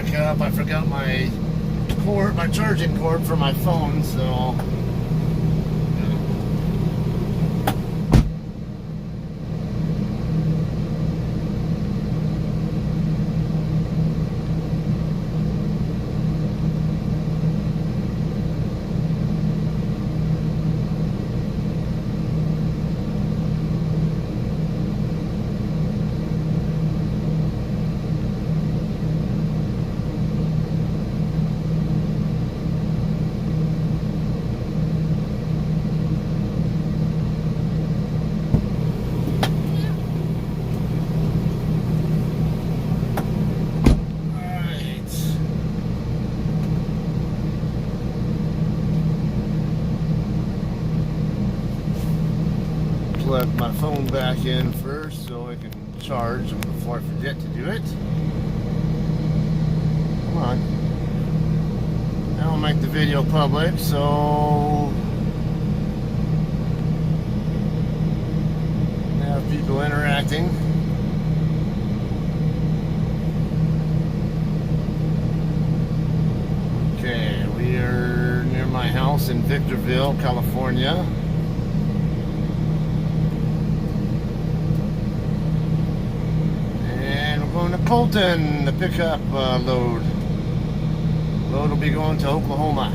back up. I forgot my charging cord for my phone, so. Plug my phone back in first so I can charge before I forget to do it. Come on. Now I'll make the video public, so now people interacting. Okay, we are near my house in Victorville, California. Going to Colton, the pickup load. Load will be going to Oklahoma.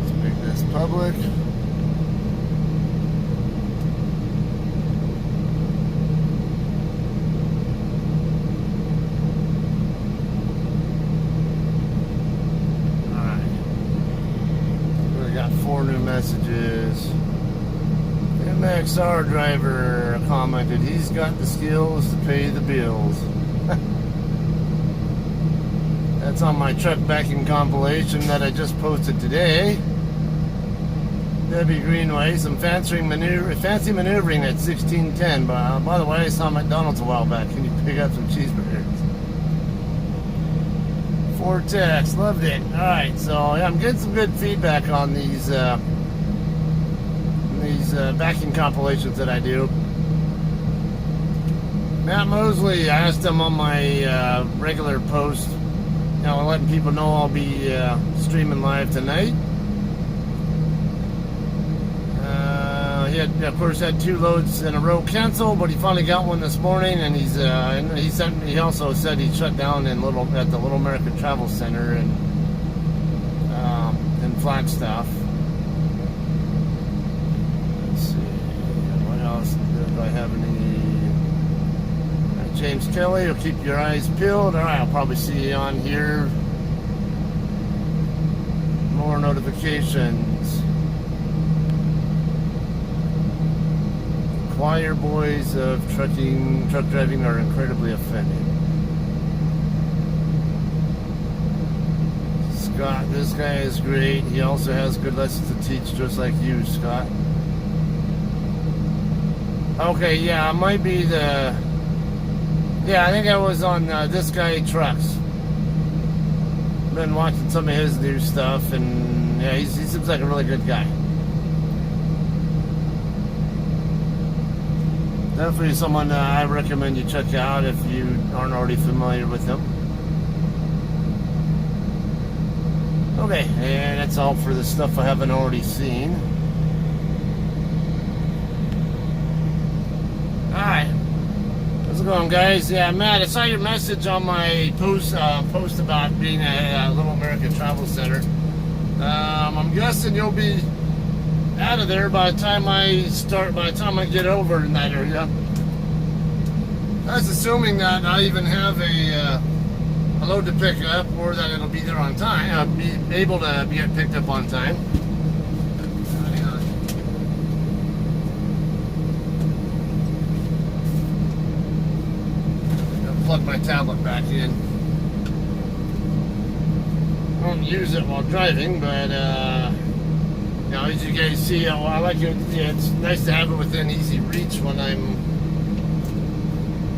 Let's make this public. Alright. We got 4 new messages. MXR driver commented, he's got the skills to pay the bills. That's on my truck backing compilation that I just posted today. Debbie Greenway, some fancy maneuvering at 1610. By the way, I saw McDonald's a while back. Can you pick up some cheeseburgers? Vortex, loved it. Alright, so yeah, I'm getting some good feedback on these backing compilations that I do. Matt Mosley, I asked him on my regular post, you know, letting people know I'll be streaming live tonight. He had, of course, had 2 loads in a row cancel, but he finally got one this morning, and he also said he shut down at the Little America Travel Center in Flagstaff. Do I have any? James Kelly, will keep your eyes peeled. Alright, I'll probably see you on here. More notifications. Choir boys of truck driving are incredibly offended. Scott, this guy is great. He also has good lessons to teach, just like you, Scott. Okay, yeah, it might be the... Yeah, I think I was on This Guy Trucks. Been watching some of his new stuff, and yeah, he seems like a really good guy. Definitely someone I recommend you check out if you aren't already familiar with him. Okay, and that's all for the stuff I haven't already seen. Alright, how's it going, guys? Yeah, Matt, I saw your message on my post about being at Little America Travel Center. I'm guessing you'll be out of there by the time I get over in that area. That's assuming that I even have a load to pick up, or that it'll be there on time, be able to get picked up on time. Plug my tablet back in. I don't use it while driving, but you know, as you guys see, I like it. Yeah, it's nice to have it within easy reach when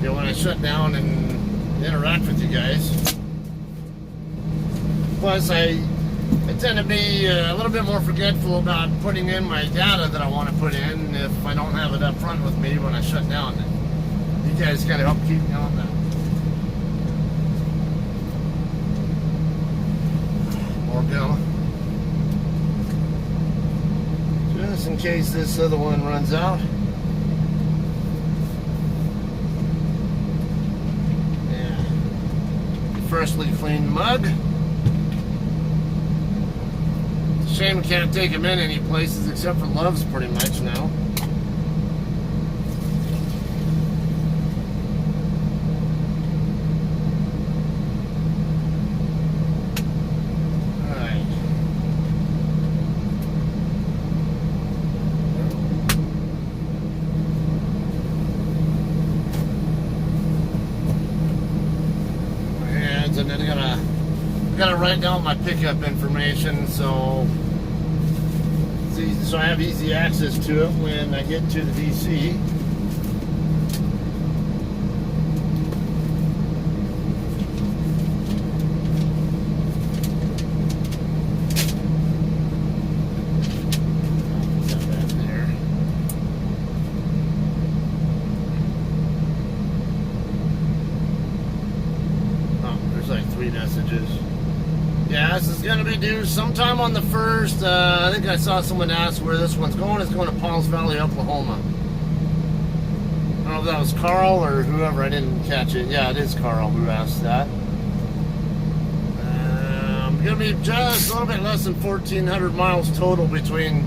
when I shut down and interact with you guys. Plus, I tend to be a little bit more forgetful about putting in my data that I want to put in if I don't have it up front with me when I shut down. guys kind of help keep me on that. More going. Just in case this other one runs out. Yeah. Freshly cleaned mug. Shame we can't take him in any places except for Love's pretty much now. Alright. My hands, and then I gotta write down my pickup information so I have easy access to it when I get to the DC. Set that there. Oh, there's like 3 messages. Yeah, this is going to be due sometime on the 1st. I think I saw someone ask where this one's going. It's going to Pauls Valley, Oklahoma. I don't know if that was Carl or whoever. I didn't catch it. Yeah, it is Carl who asked that. I'm going to be just a little bit less than 1,400 miles total between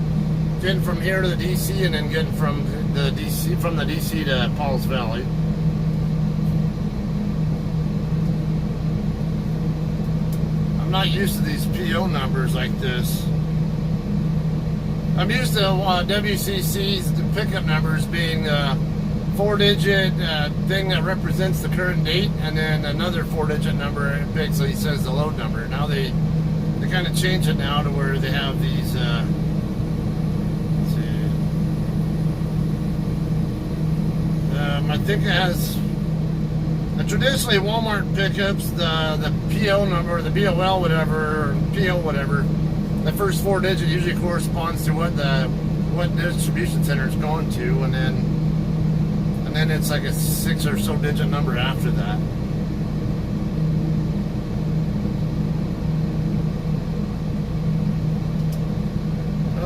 getting from here to the DC and then getting from the DC to Pauls Valley. I'm not used to these PO numbers like this. I'm used to WCC's pickup numbers being a 4-digit thing that represents the current date, and then another 4-digit number basically says the load number. Now they kind of change it now to where they have these. Let's see. I think it has. Traditionally, Walmart pickups, the PO number, the BOL whatever, or PO whatever, the first 4-digit usually corresponds to what distribution center it's going to, and then it's like a 6 or so digit number after that.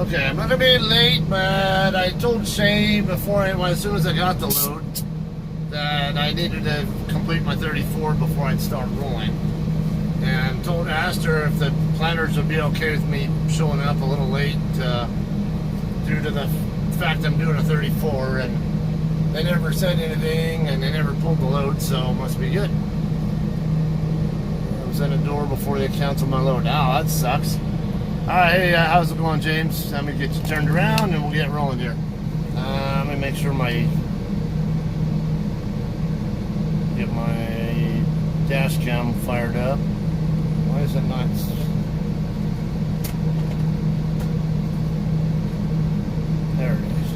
Okay, I'm gonna be late, but I told Shay before, as soon as I got the load, that I needed to complete my 34 before I'd start rolling, and asked her if the planners would be okay with me showing up a little late due to the fact I'm doing a 34, and they never said anything and they never pulled the load, so it must be good. I was in a door before they canceled my load. Oh, that sucks. Alright, hey, how's it going, James? Let me get you turned around and we'll get rolling here. Let me make sure get my dash cam fired up. Why is it not? There it is.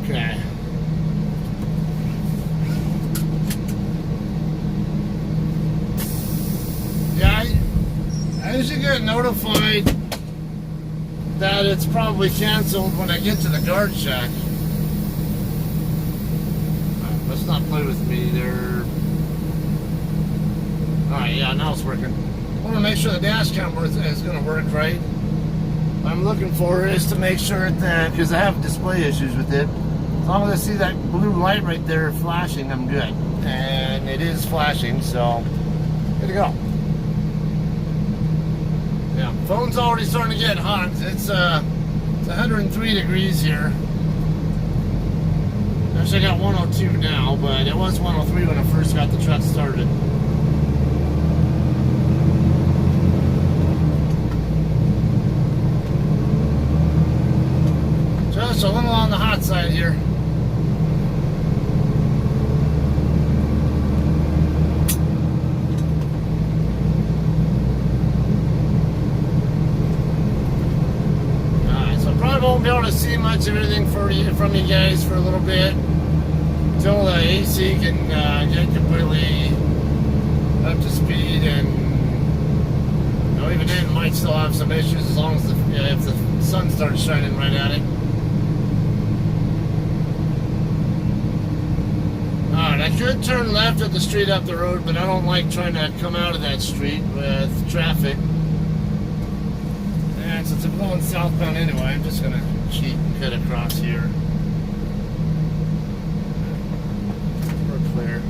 Okay. Yeah, I usually get notified that it's probably canceled when I get to the guard shack. Let's not play with me there. Alright, yeah, now it's working. I want to make sure the dash cam is going to work right. What I'm looking for is to make sure that, because I have display issues with it, as long as I see that blue light right there flashing, I'm good. And it is flashing, so good to go. Yeah, phone's already starting to get hot. It's 103 degrees here. Actually, I got 102 now, but it was 103 when I first got the truck started. Just a little on the hot side here. Alright, so I probably won't be able to see much of anything from you guys for a little bit until the AC can get completely up to speed, and even then it might still have some issues as long as if the sun starts shining right at it. Alright, I could turn left at the street up the road, but I don't like trying to come out of that street with traffic. And since I'm going southbound anyway, I'm just going to cheat and cut across here. We're clear.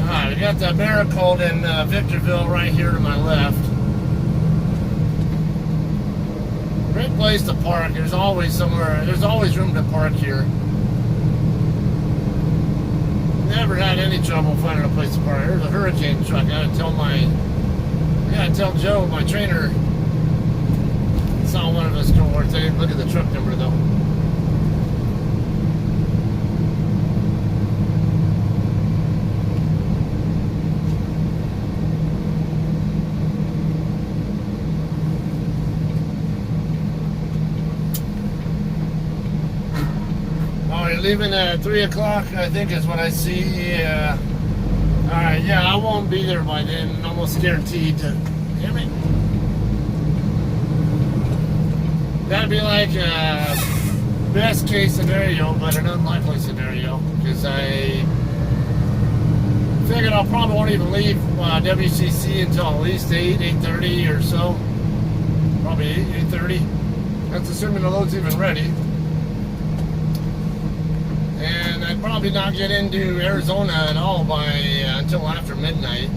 Alright, we got the Maricold in Victorville right here to my left. Great place to park. There's always room to park here. Never had any trouble finding a place to park. There's a hurricane truck. I gotta tell Joe, my trainer, saw one of us go over. I didn't look at the truck number though. Leaving at 3 o'clock, I think is what I see. Yeah. Alright, yeah, I won't be there by then. Almost guaranteed. Damn it. That'd be like a best case scenario, but an unlikely scenario. Because I figured I probably won't even leave WCC until at least 8:30 or so. Probably 8:30. That's assuming the load's even ready. And I'd probably not get into Arizona at all by until after midnight.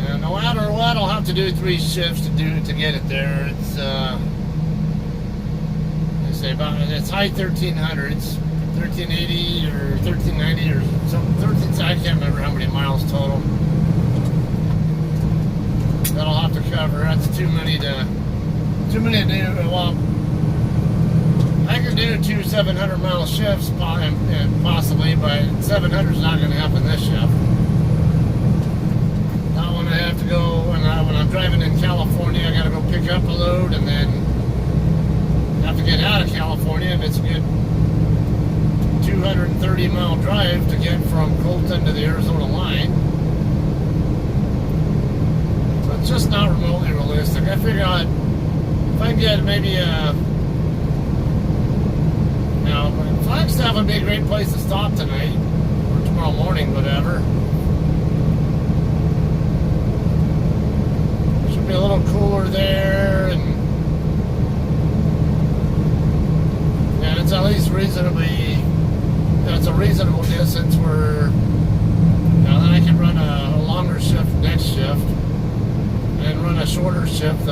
And no matter what, I'll have to do 3 shifts to get it there. It's it's high 1300s, 1380 or 1390 or something. I can't remember how many miles total. That I'll have to cover. That's too many to do. Well, I can do 2 700-mile shifts possibly, but 700 is not going to happen this shift. Not when I have to go, when I'm driving in California, I got to go pick up a load and then have to get out of California. If it's a good 230-mile drive to get from Colton to the Arizona line. So it's just not remotely realistic. I figure if I can get maybe Flagstaff would be a great place to stop tonight or tomorrow morning, whatever. Should be a little cooler there, and it's at least reasonably. It's a reasonable distance where then I can run a longer shift next shift, and run a shorter shift.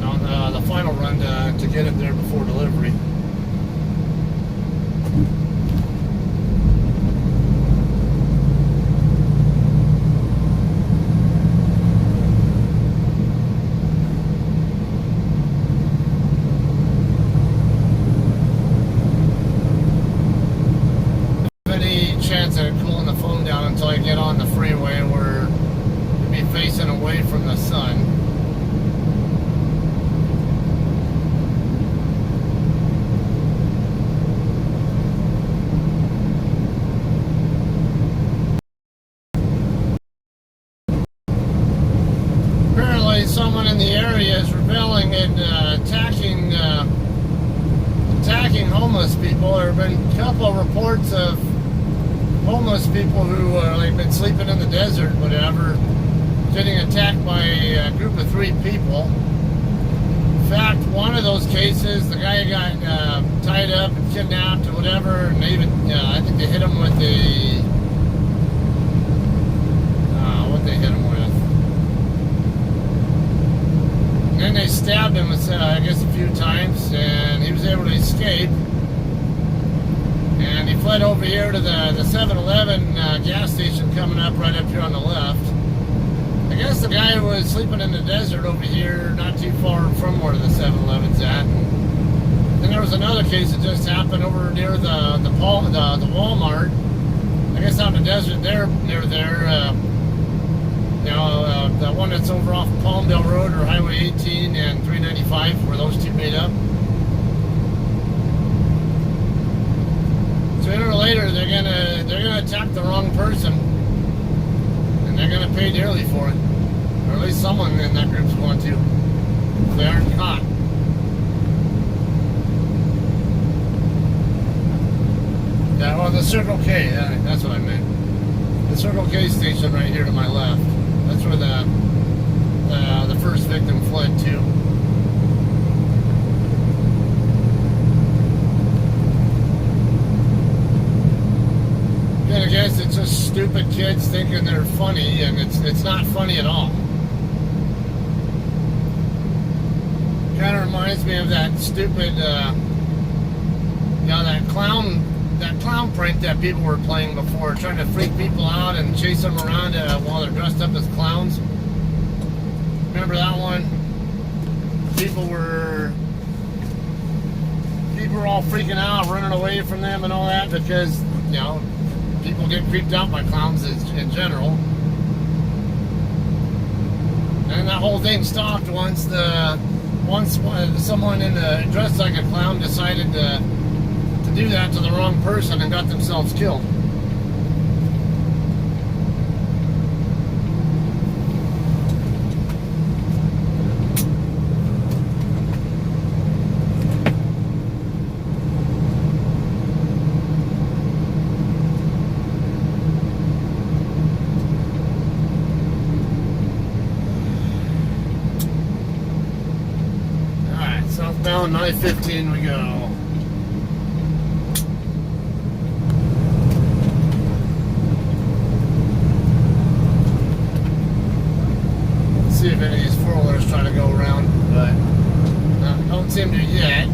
On the final run to get it there before delivery. Any chance of cooling the phone down until I get on the freeway where you'll be facing away from the sun. Someone in the area is rebelling and attacking homeless people. There have been a couple of reports of homeless people who been sleeping in the desert, whatever, getting attacked by a group of 3 people. In fact, one of those cases, the guy got tied up and kidnapped or whatever, and they even I think they hit him with what they hit him with. And they stabbed him, I guess, a few times, and he was able to escape. And he fled over here to the 7-Eleven gas station coming up right up here on the left. I guess the guy was sleeping in the desert over here, not too far from where the 7-Eleven's at. And then there was another case that just happened over near the Walmart. I guess out in the desert there, near there. The one that's over off Palmdale Road or Highway 18 and 395, where those two made up. Sooner or later, they're gonna attack the wrong person, and they're gonna pay dearly for it. Or at least someone in that group's going to. If they aren't caught. Yeah, well, the Circle K. That's what I meant. The Circle K station right here to my left. That's where the first victim fled to. I guess it's just stupid kids thinking they're funny, and it's not funny at all. Kind of reminds me of that stupid, that clown prank that people were playing before, trying to freak people out and chase them around while they're dressed up as clowns. Remember that one? People were all freaking out, running away from them and all that because, people get creeped out by clowns in general. And that whole thing stopped once someone dressed like a clown decided to do that to the wrong person and got themselves killed. Southbound I-15 we go. Let's see if any of these four-wheelers try to go around, but don't seem to yet.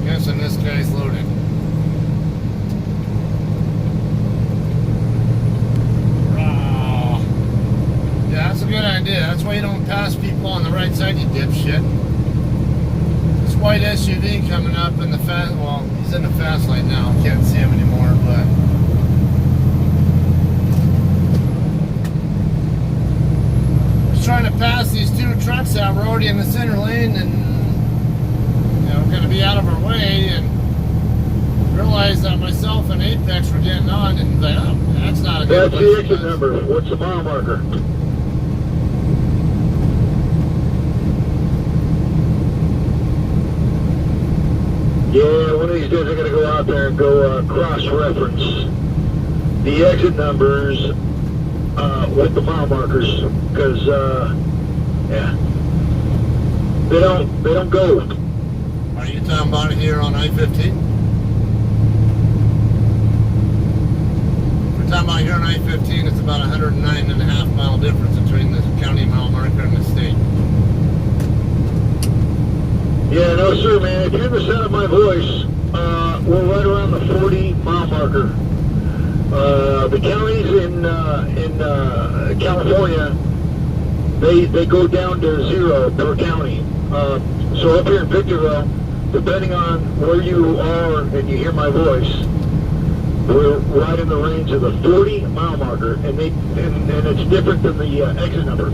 Guessing this guy's loaded. Good idea. That's why you don't pass people on the right side, you dipshit. This white SUV coming up in the fast, well, he's in the fast lane now. Can't see him anymore, but just trying to pass these two trucks that were already in the center lane, and going to be out of our way, and realized that myself and Apex were getting on, and like, oh, that's not a good. That's the exit number. What's the mile marker? Yeah, one of these days I'm going to go out there and go cross-reference the exit numbers with the mile markers, because yeah, they don't go. Are you talking about it here on I-15? We're talking about here on I-15. It's about 109.5 mile difference between the county mile marker and the state. Yeah, no sir, man. If you're the sound of my voice, we're right around the 40 mile marker. The counties in California, they go down to 0 per county. So up here in Victorville, depending on where you are and you hear my voice, we're right in the range of the 40 mile marker, and it's different than the exit number.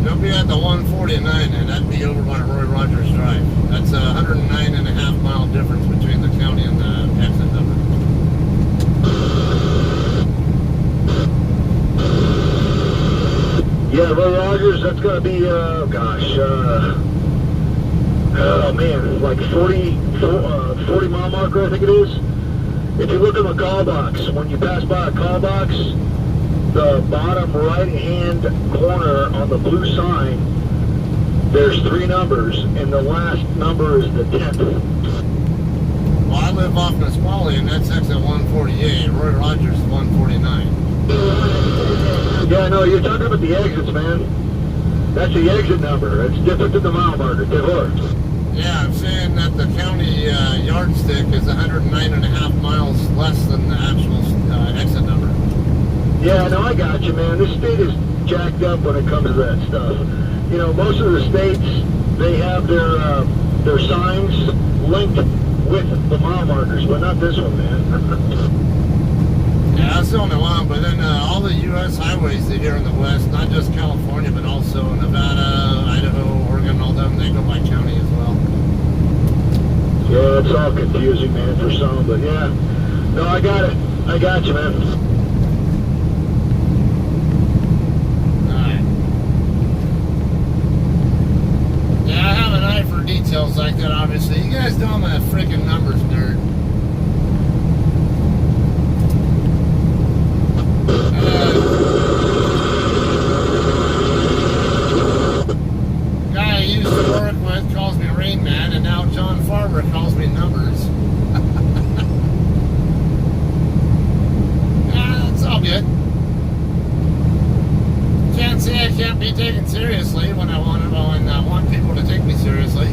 You'll be at the 149, and that'd be over by Roy Rogers Drive. That's a 109.5 mile difference between the county and the exit number. Yeah, Roy Rogers, that's got to be, oh man, like 40 mile marker, I think it is. If you look in the call box, when you pass by a call box, the bottom right-hand corner on the blue sign, there's 3 numbers, and the last number is the 10th. Well, I live off Nisqually, and that's exit 148. Roy Rogers is 149. Yeah, no, you're talking about the exits, man. That's the exit number. It's different than the mile marker. Yeah, I'm saying that the county yardstick is 109.5 miles less than the actual exit number. Yeah, no, I got you, man. This state is jacked up when it comes to that stuff. You know, most of the states, they have their signs linked with the mile markers, but not this one, man. Yeah, that's the only one. But then all the U.S. highways that here in the West, not just California, but also Nevada, Idaho, Oregon, all them, they go by county as well. Yeah, it's all confusing, man, for some. But yeah, no, I got it. I got you, man. Alright. Yeah, I have an eye for details like that, obviously. You guys know I'm a freaking numbers nerd. Guy I used to work with calls me Rain Man, and now John Farber calls me Numbers. Yeah, it's all good. Can't say I can't be taken seriously when I want people to take me seriously.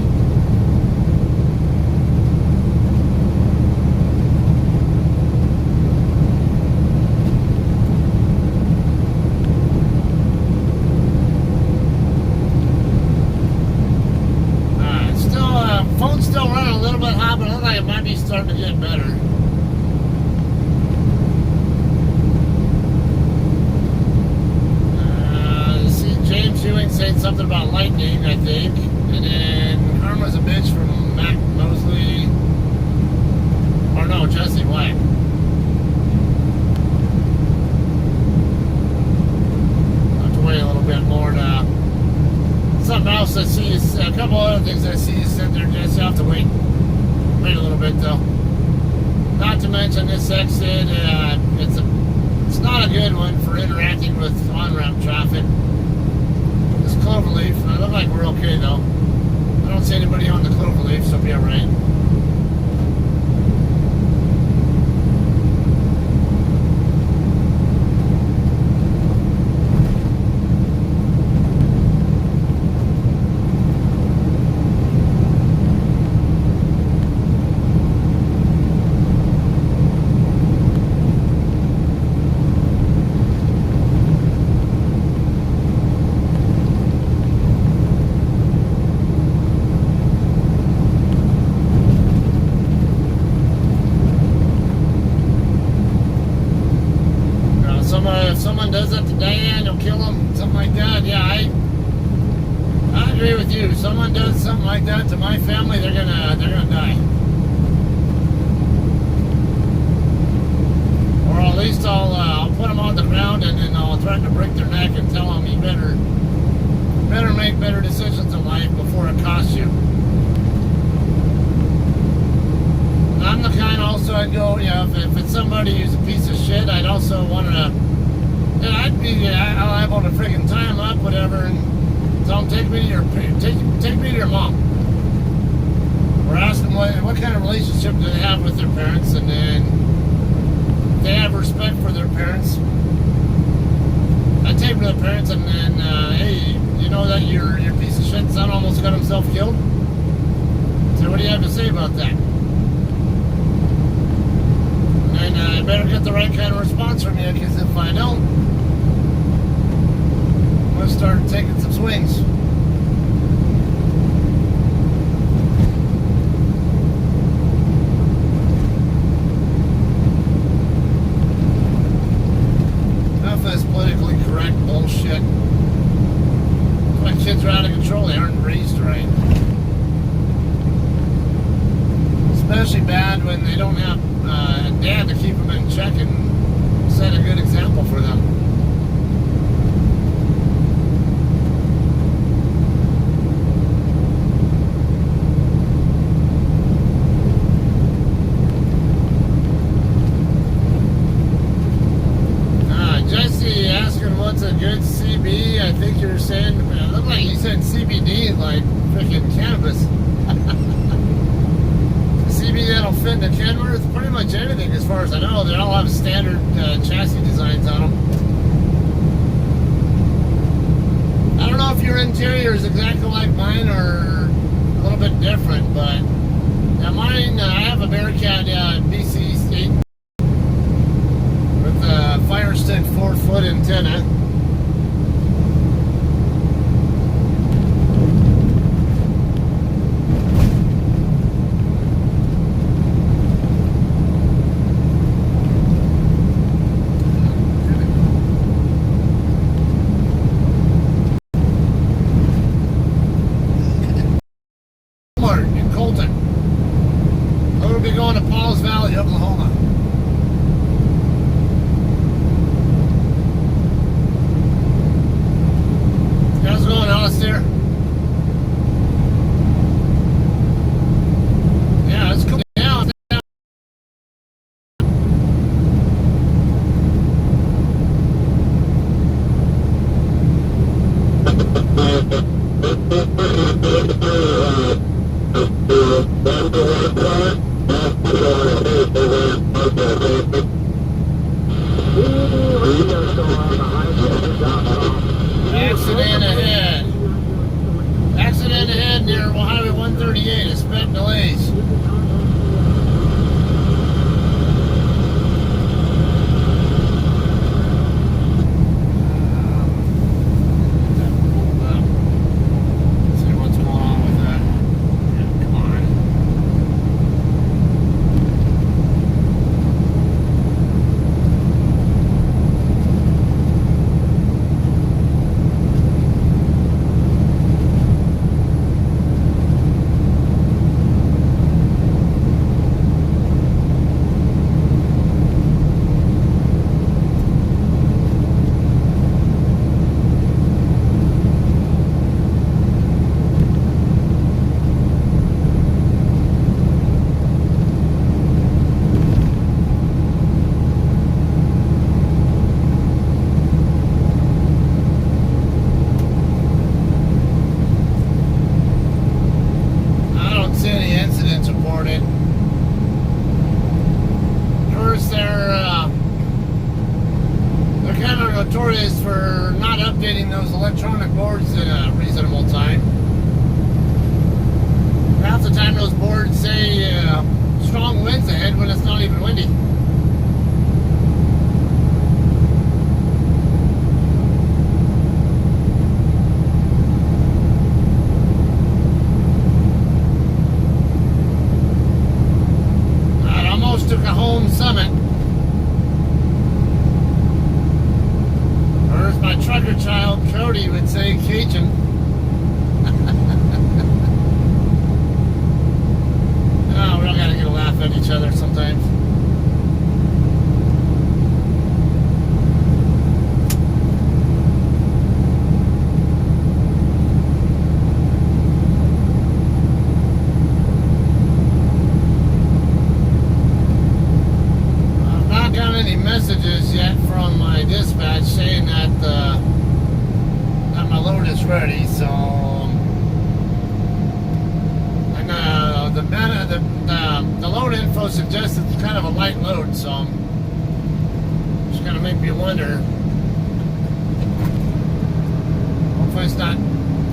Phone's still running a little bit hot, but I look like it might be starting to get better. See James Ewing saying something about lightning, I think. And then Karma's a bitch from Mac Mosley. Or no, Jesse White. I'll have to wait a little bit more to... Something else I see is a couple other things I see you sent there, Jesse. I'll have to wait a little bit though. Not to mention this exit, it's not a good one for interacting with on-ramp traffic. This Cloverleaf, I look like we're okay though. I don't see anybody on the Cloverleaf, so it'll be alright. If someone does that to Diane, you'll kill them, something like that. Yeah, I agree with you. If someone does something like that to my family, they're gonna die. Or at least I'll put them on the ground and then I'll threaten to break their neck and tell them you better make better decisions in life before it costs you. I'm the kind also I'd go, if it's somebody who's a piece of shit, I'd also want to. And I'd be liable to freaking tie them up, whatever, and tell them take me to your mom. Or ask them what kind of relationship do they have with their parents, and then if they have respect for their parents. I'd take them to their parents, and then hey, you know that your piece of shit son almost got himself killed. So what do you have to say about that? And I better get the right kind of response from you, because if I don't, I'm going to start taking some swings. Enough of this politically correct bullshit. My kids are out of control. They aren't raised right. Especially bad when they don't have a dad to keep them in check and set a good example for them. Jesse asking what's a good CB. I think you're saying, it looked like you said CBD, like freaking cannabis. CB that'll fit in the Kenworth, pretty much anything as far as I know. They all have standard chassis designs on them. I don't know if your interior is exactly like mine or a little bit different, but yeah, mine, I have a Bearcat BC8 with a Firestick 4-foot antenna. Accident ahead. Accident ahead near Highway 138. Expect delays. See what's going on with that. Yeah, come on. I don't see any incidents reported. Of course, they're kind of notorious for not updating those electronic boards in a reasonable time. Half the time, those boards say strong winds ahead when it's not even windy. I almost took a home summit. Or as my trucker child Cody would say, Cajun. Oh, we all gotta get a laugh at each other sometimes. I've not got any messages yet from my dispatch saying that that my load is ready. So, and the load info suggests it's kind of a light load. So, it's gonna make me wonder. Hopefully it's not.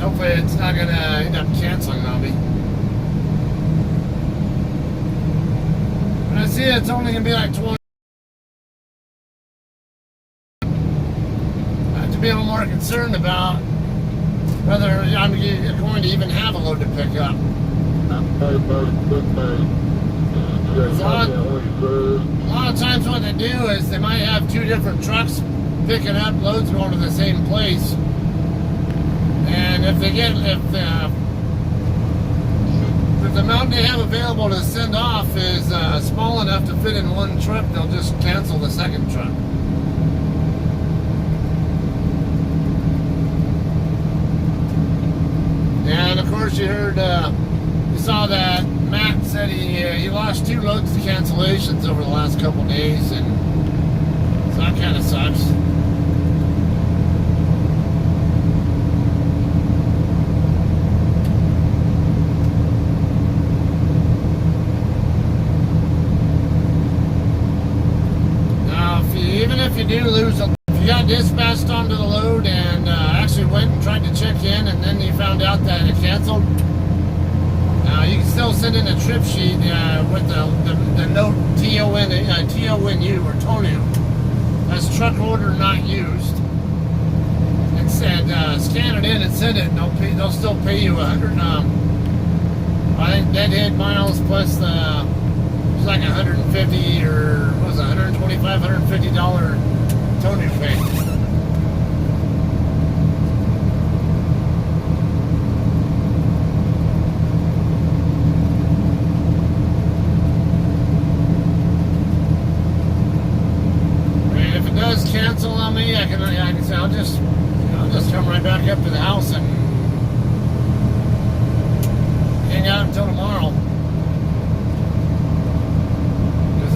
Hopefully it's not gonna end up canceling on me. But I see it's only gonna be like 20. To be a little more concerned about whether I'm going to even have a load to pick up. A lot of times what they do is they might have two different trucks picking up loads going to the same place. And if the amount they have available to send off is small enough to fit in one truck, they'll just cancel the second truck. And of course, you heard, you saw that Matt said he lost 2 loads to cancellations over the last couple of days, and so that kind of sucks. Now, even if you do lose a you got dispatched onto the load and actually went and tried to check in, and then you found out that it canceled. You can still send in a trip sheet with the note TONU or TONU. That's truck order not used. And scan it in and send it, and they'll still pay you 100. I think deadhead miles plus it's like 150 or what was it, 125, $150 Tony pay. And if it does cancel on me, I can say I'll just come right back up to the house and hang out until tomorrow.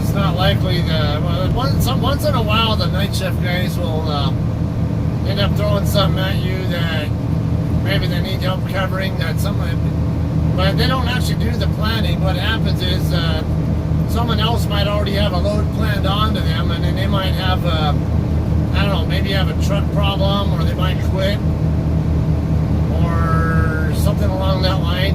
It's not likely that once in a while the night shift guys will end up throwing something at you that maybe they need help covering that but they don't actually do the planning. What happens is someone else might already have a load planned onto them, and then they might have I don't know, maybe have a truck problem, or they might quit, or something along that line,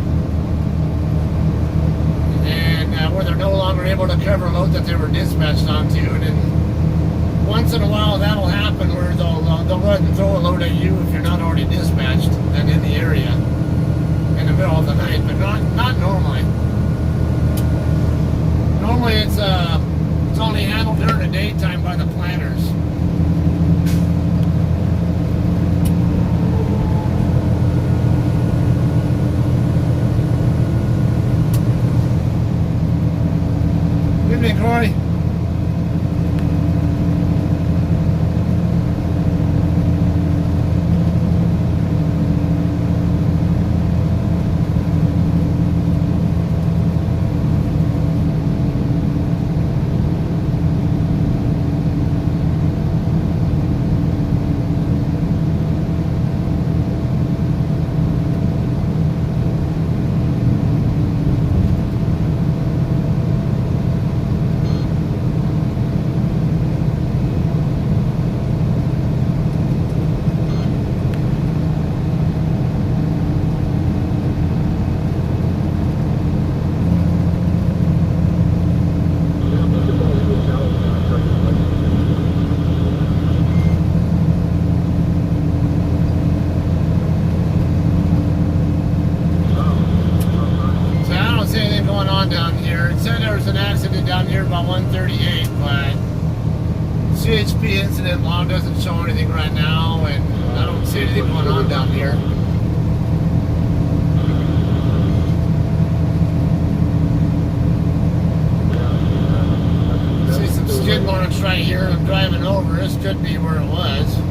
and where they're no longer able to cover a load that they were dispatched onto. And then once in a while that'll happen where they'll go ahead and throw a load at you if you're not already dispatched and in the area in the middle of the night, but not normally. Normally it's only handled during the daytime by the planners. Good evening, Corey. Down here about 138, but CHP incident log doesn't show anything right now, and I don't see anything going on down here. See some skid marks right here. I'm driving over. This could be where it was.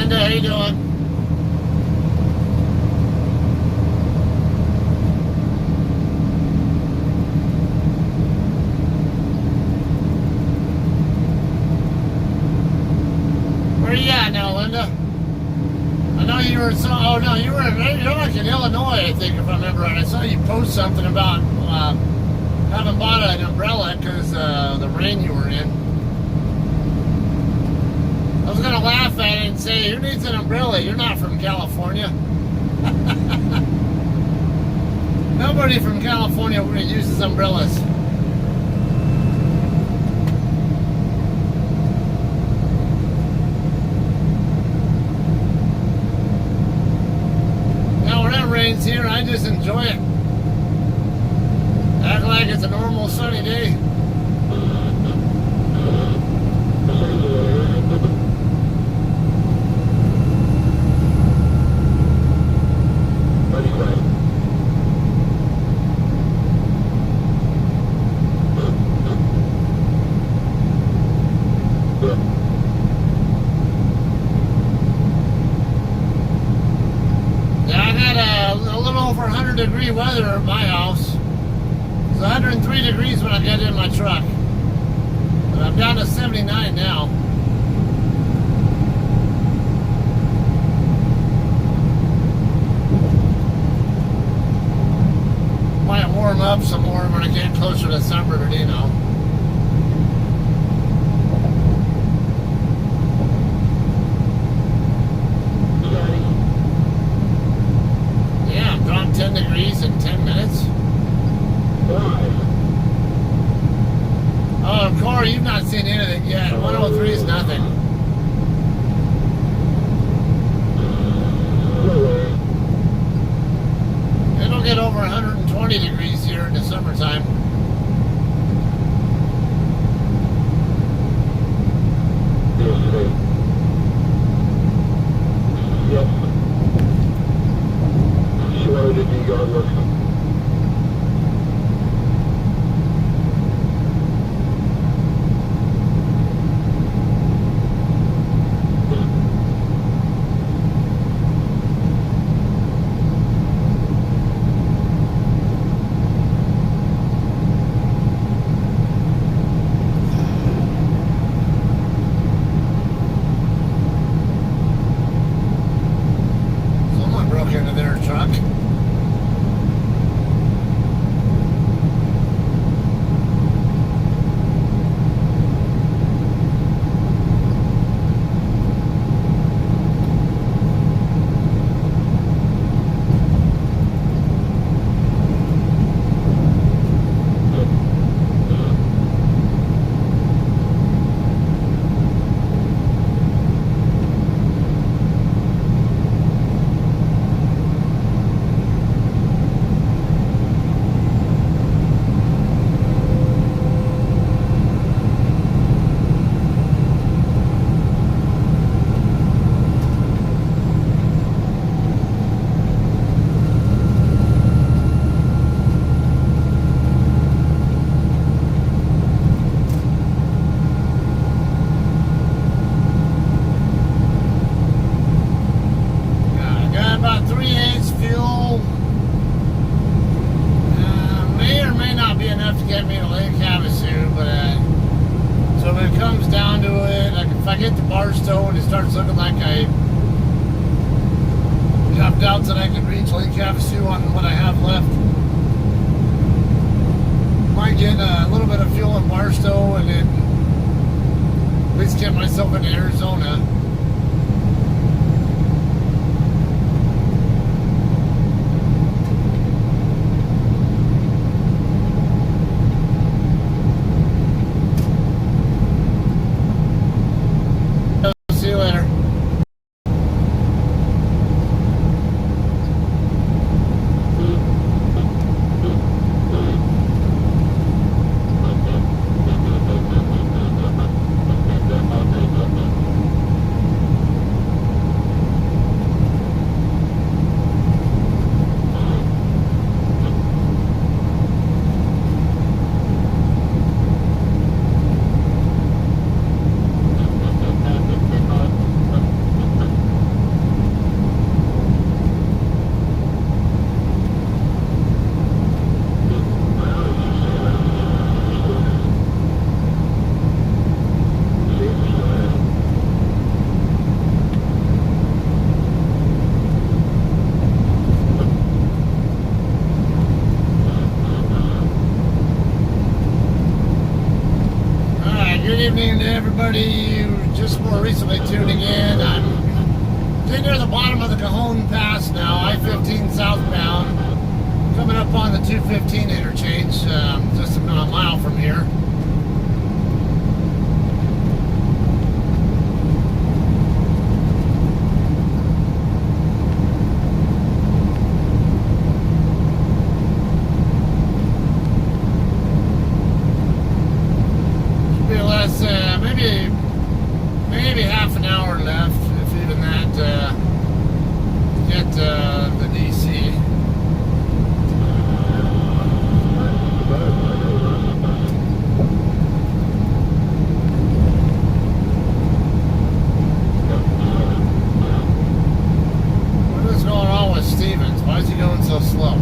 How you doing? Where are you at now, Linda? I know you were you're like in Illinois, I think, if I remember right. I saw you post something about having bought an umbrella because the rain you were in. I was gonna laugh at it and say, who needs an umbrella? You're not from California. Nobody from California really uses umbrellas. Now when it rains here, I just enjoy it. Act like it's a normal sunny day. Degree weather at my house. It's 103 degrees when I get in my truck. But I'm down to 79 now. Might warm up some more when I get closer to summer, but you know. anything yet. 103 is nothing. It'll get over 120 degrees here in the summertime. Yep. She wanted to do yard work. Into their truck. And it starts looking like I have doubts that I can reach Lake Havasu on what I have left. Might get a little bit of fuel in Barstow and then at least get myself into Arizona. Good evening to everybody who just more recently tuning in. I'm getting near the bottom of the Cajon Pass now, I-15 southbound, coming up on the 215 interchange, just about a mile from here. Maybe half an hour left, if even that, get the DC. What is going on with Stevens? Why is he going so slow?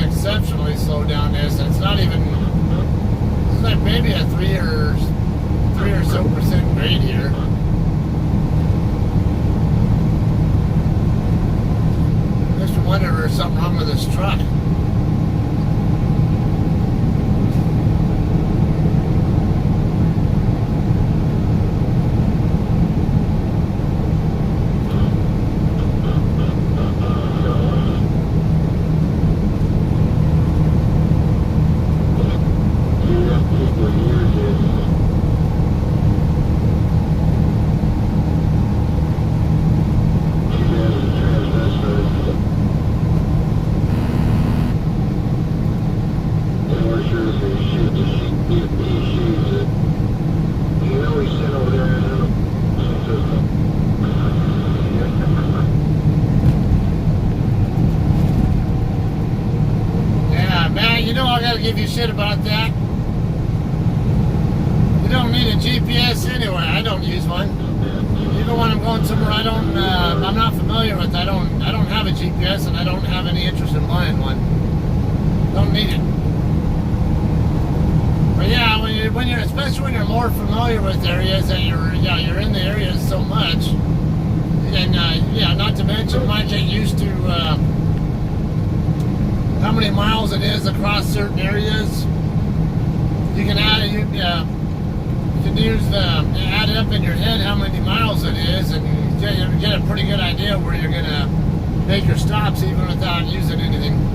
Exceptionally slow down this. It's not even. It's like maybe a 3 or so % grade here. Makes me wonder if there's something wrong with this truck. shit about that. You don't need a GPS anyway. I don't use one. Even when I'm going somewhere I'm not familiar with, I don't have a GPS, and I don't have any interest in buying one. Don't need it. But yeah, when you're especially when you're more familiar with areas and you're in the areas so much, and yeah, not to mention, might get used to how many miles it is across certain areas. You can add it. You can add it up in your head how many miles it is, and you get a pretty good idea where you're gonna make your stops even without using anything.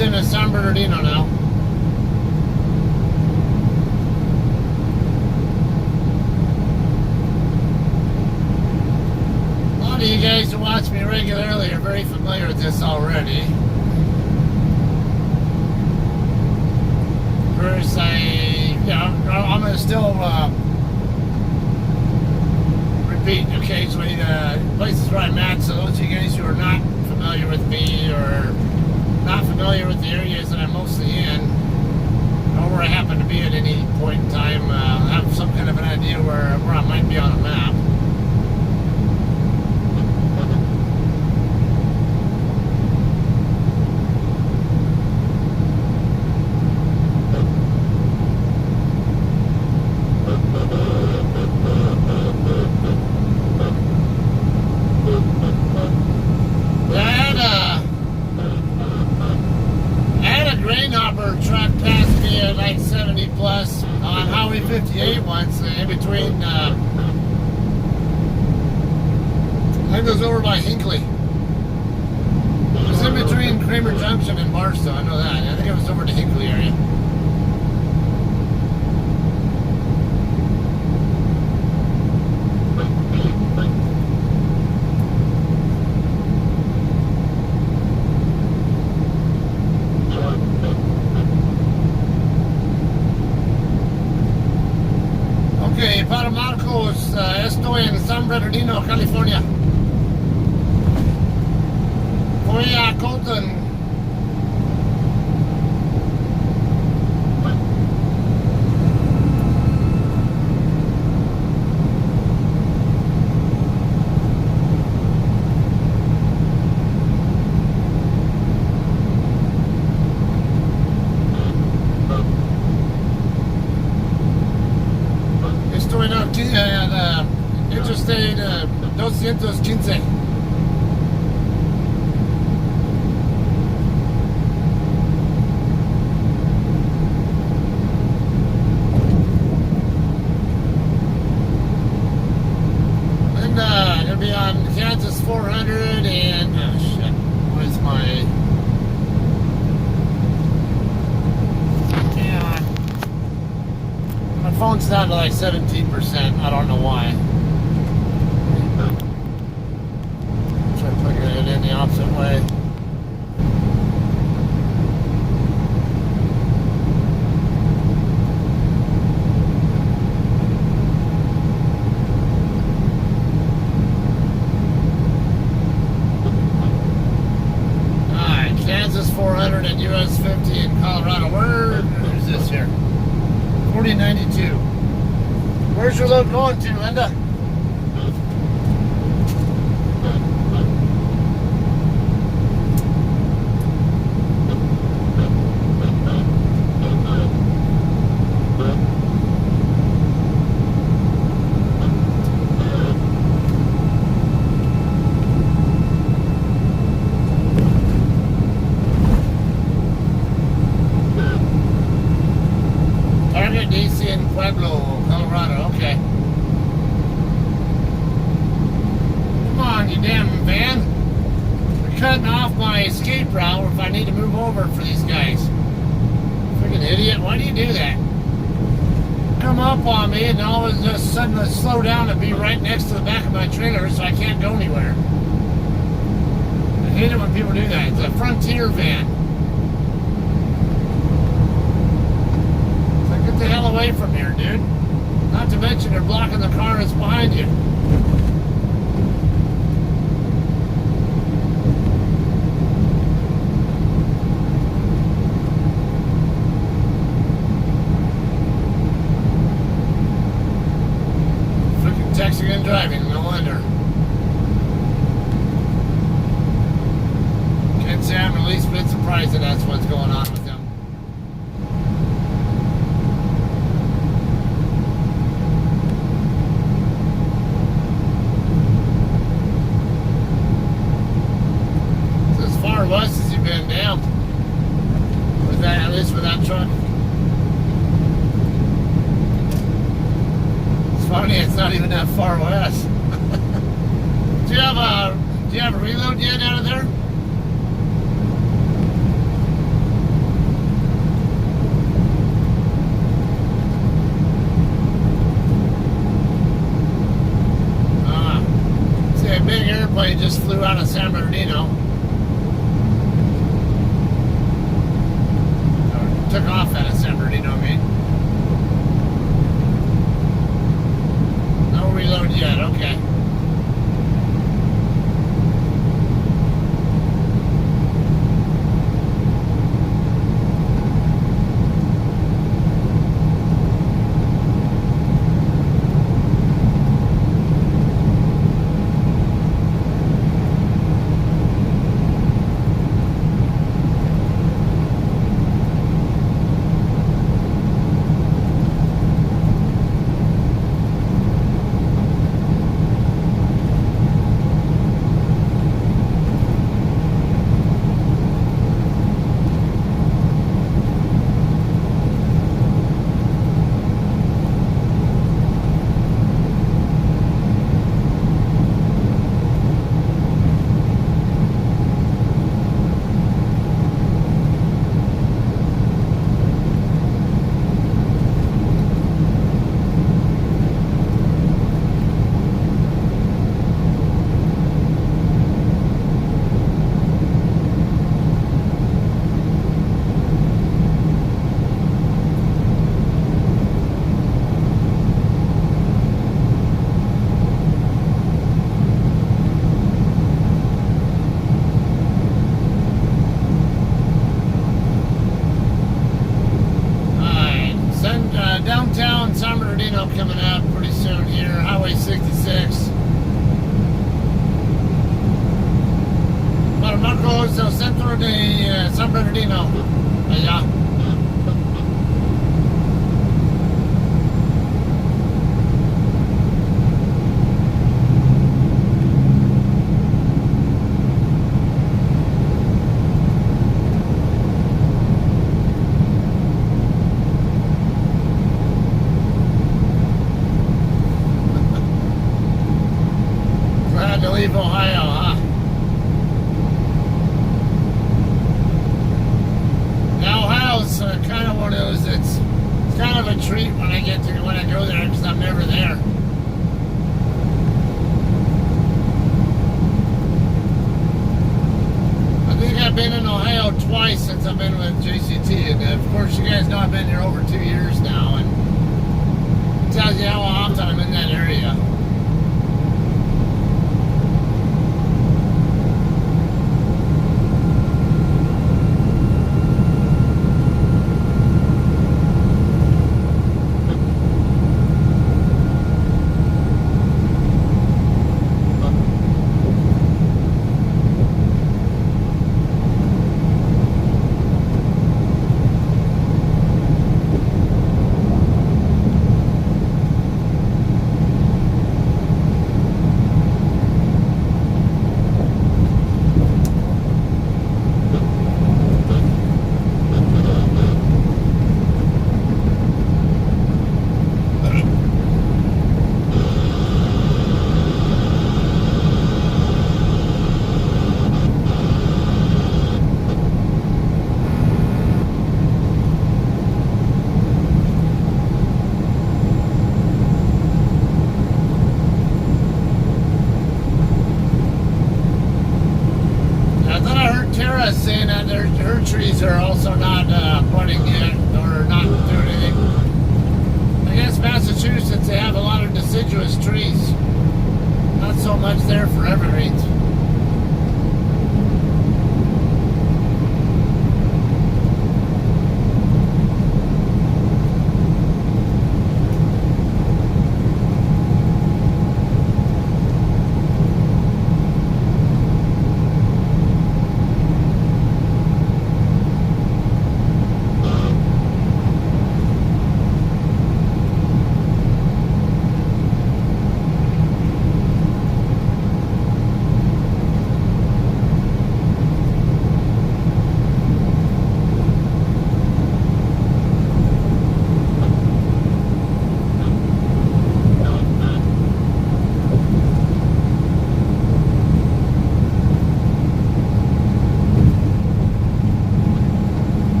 In San Bernardino now. A lot of you guys who watch me regularly are very familiar with this already. First, I'm going to still repeat occasionally the places where I'm at, so those of you guys who are not familiar with me or not familiar with the areas that I'm mostly in, or where I happen to be at any point in time, have some kind of an idea where I might be on a map. Truck passed me at like 70 plus on Highway 58 once, in between, I think it was over by Hinckley. It was in between Kramer Junction and Barstow, I know that. I think it was over to Hinckley area. Para Marcos, estoy en San Bernardino, California. Voy a Colton. Interstate 215. And gonna be on Kansas 400 and shit. phone's down to like 17%. I don't know why. Try plugging it in the opposite way. Alright, Kansas 400 and US 50 in Colorado. Where's this here? 4092. Where's your load going to, Linda? DC in Pueblo, Colorado. Okay. Come on, you damn van. You're cutting off my escape route if I need to move over for these guys. Freaking idiot. Why do you do that? Come up on me and all of a sudden slow down and be right next to the back of my trailer so I can't go anywhere. I hate it when people do that. It's a Frontier van. Get the hell away from here, dude. Not to mention you're blocking the car that's behind you. Freaking texting and driving, no wonder. Can't say I'm the least bit surprised that that's what's going on with them. West has he been down? With that, at least with that truck. It's funny, it's not even that far west. Do you have a reload yet out of there? See, a big airplane just flew out of San Bernardino. Took off at San Bernardino, I mean. No reload yet, okay. Downtown San Bernardino coming up pretty soon here. Highway 66. Marcos del centro de San Bernardino. Allá. Glad to leave Ohio, huh? Now Ohio's kind of one of those that's kind of a treat when I go there because I'm never there. I think I've been in Ohio twice since I've been with JCT, and of course you guys know I've been here over 2 years now, and it tells you how often I'm in that area. Saying that her trees are also not budding yet or not doing anything. I guess Massachusetts, they have a lot of deciduous trees. Not so much there for evergreens.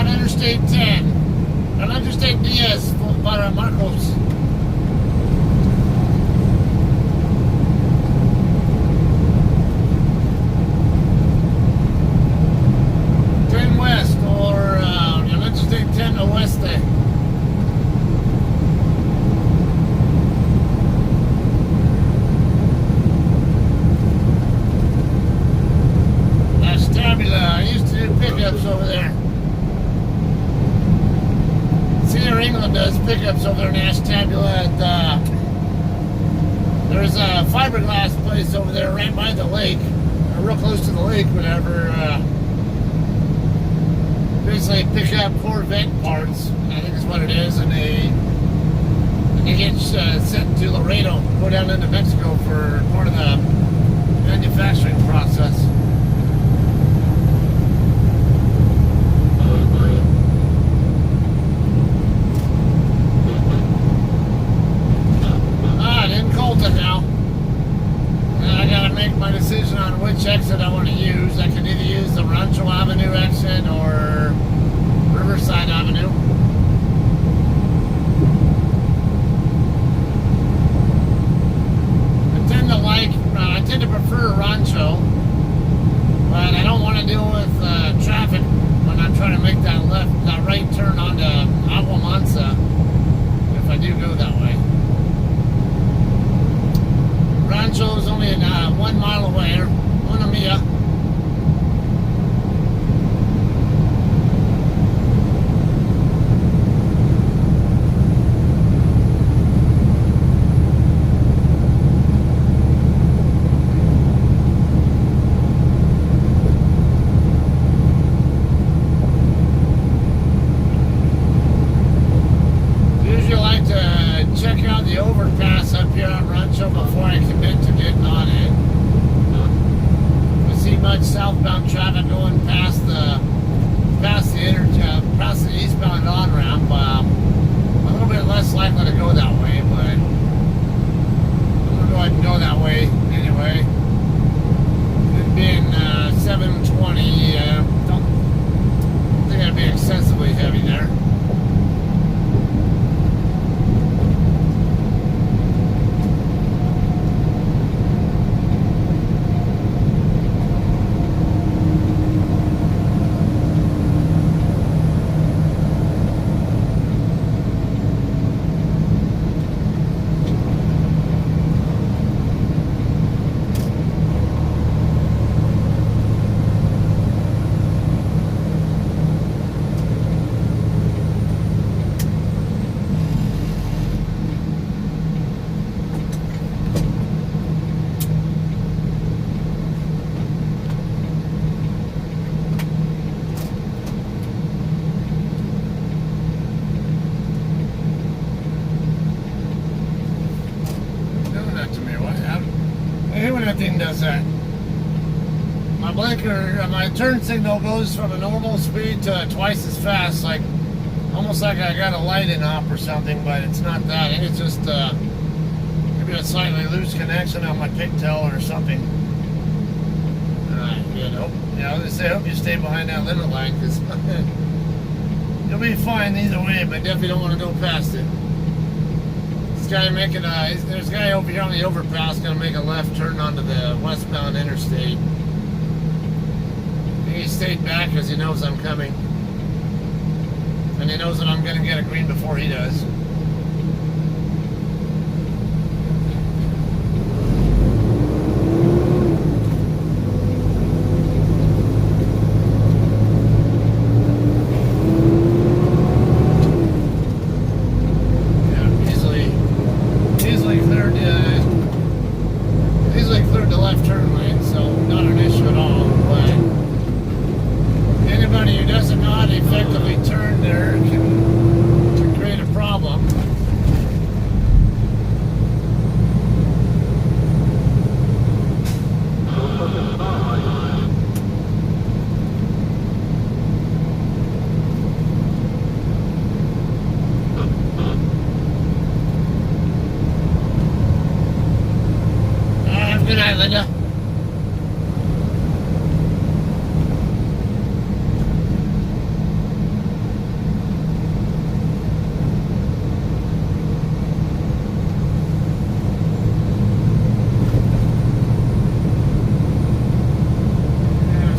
Interstate 10, on Interstate DS para Marcos. West or on Interstate 10 Oeste. Las Tabula, I used to do pickups over there. England does pickups over there in Ashtabula at there's a fiberglass place over there right by the lake, or real close to the lake, whatever. Basically pick up Corvette parts, I think is what it is, and they get sent to Laredo, go down into Mexico for part of the manufacturing process. Colton now. And I gotta make my decision on which exit I want to use. I can either use the Rancho Avenue exit or Riverside Avenue. I tend to prefer Rancho. flicker, my turn signal goes from a normal speed to twice as fast, like almost like I got a lighting off or something, but it's not that. I think it's just maybe a slightly loose connection on my pigtail or something. I was gonna say, I hope you stay behind that limit line, because you'll be fine either way, but definitely don't want to go past it. This guy making there's a guy over here on the overpass gonna make a left turn onto the westbound interstate. I think he stayed back because he knows I'm coming. And he knows that I'm gonna get a green before he does. Good night, Linda.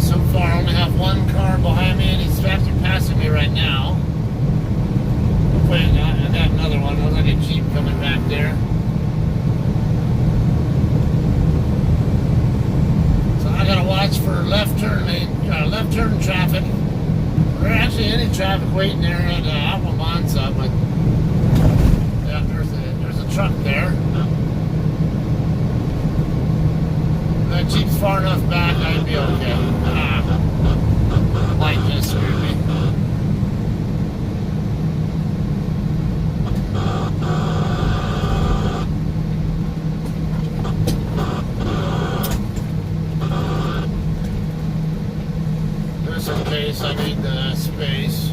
So far, I only have one car behind me, and he's actually passing me right now. Wait, I got another one. Looks like a Jeep coming back there. Watch for left turn traffic, or actually any traffic waiting there at Alpamonza, but yeah, there's a truck there. If that Jeep's far enough back, I'd be okay. Light just screwed me. In case I need the space.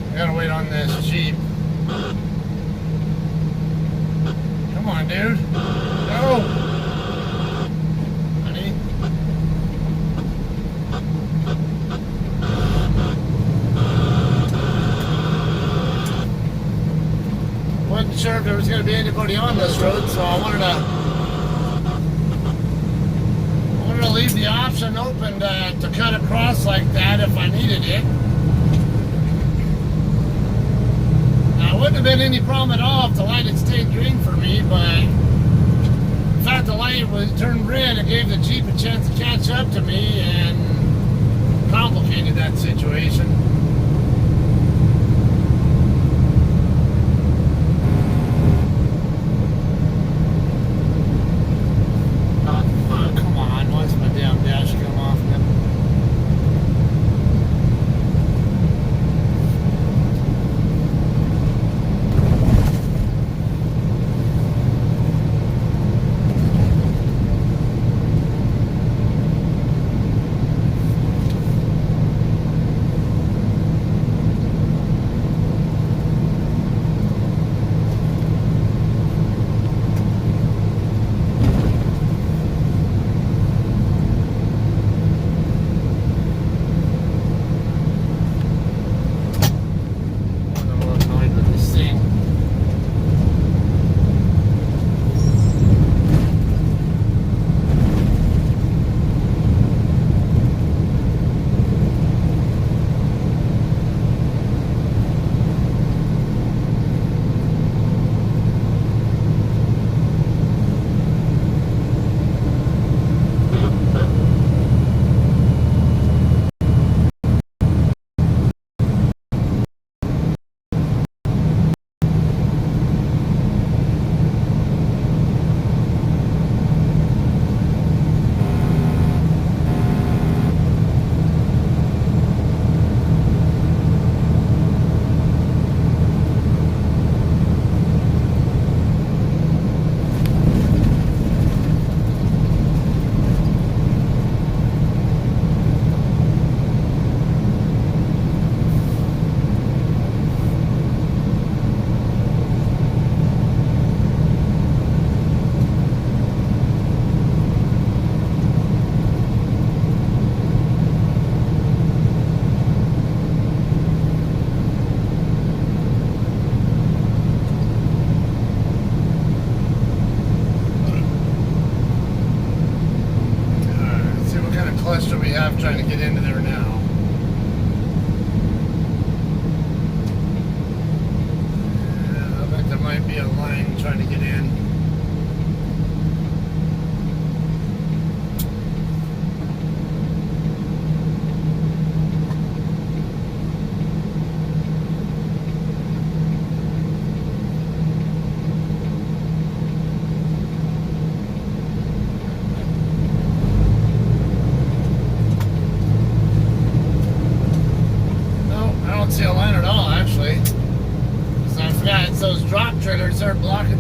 I gotta wait on this Jeep. Come on, dude. Go! Honey. Wasn't sure if there was going to be anybody on this road, so I wanted to leave the option open to cut across like that if I needed it. Now, it wouldn't have been any problem at all if the light had stayed green for me, but the fact the light turned red, it gave the Jeep a chance to catch up to me and complicated that situation.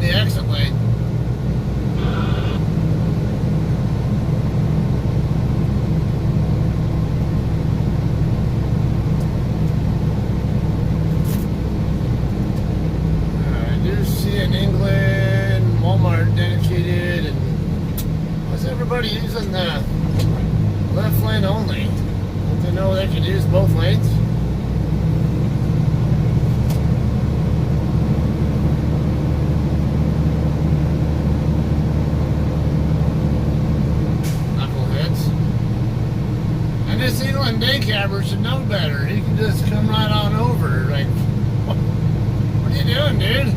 in the exit lane. I do see in England, Walmart dedicated, and why's everybody using the left lane only? Don't they know they can use both lanes? This England day cabber should know better. He can just come right on over. Like, what are you doing, dude?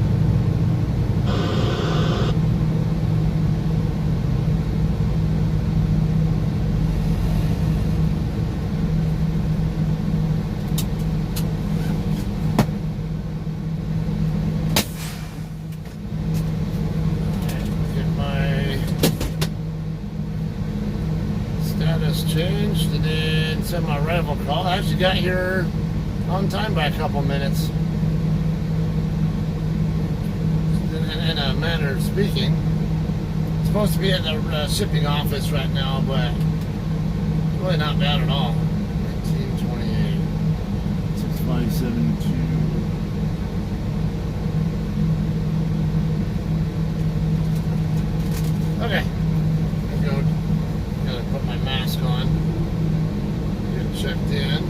Get my status changed and then send my arrival call. I actually got here on time by a couple minutes. In a manner of speaking. It's supposed to be at the shipping office right now, but it's really not bad at all. 1928. 6572. Okay. I'm good. Gotta put my mask on. Get checked in.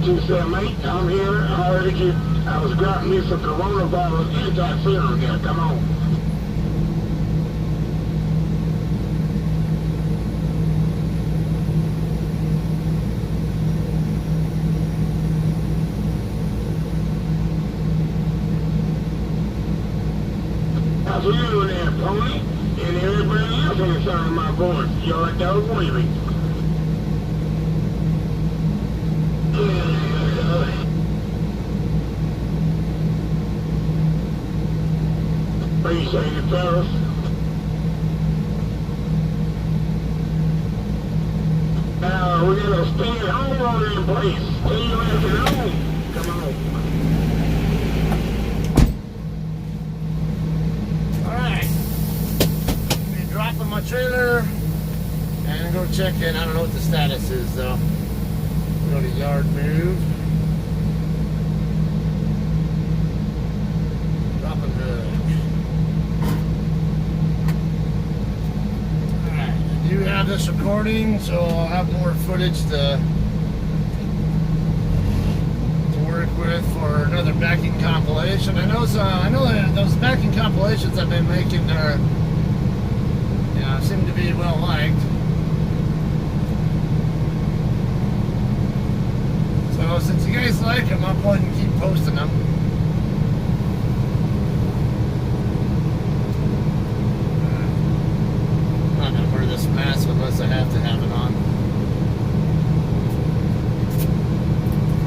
278, I'm here. I was grabbing me some coronavirus anti-serum here. Come on. How's you there, Pony? And everybody else on the side of my voice. You're like those waving. Appreciate it, fellas. Now, we're gonna stay at home order in place. Stay your ass at home. Come on. Alright. Be dropping my trailer and go check in. I don't know what the status is though. Go to yard move. Dropping hook. Alright, I do have this recording, so I'll have more footage to work with for another backing compilation. I know that those backing compilations I've been making are, seem to be well liked. So since you guys like them, I'll go ahead and keep posting them. I'm not going to wear this mask unless I have to have it on.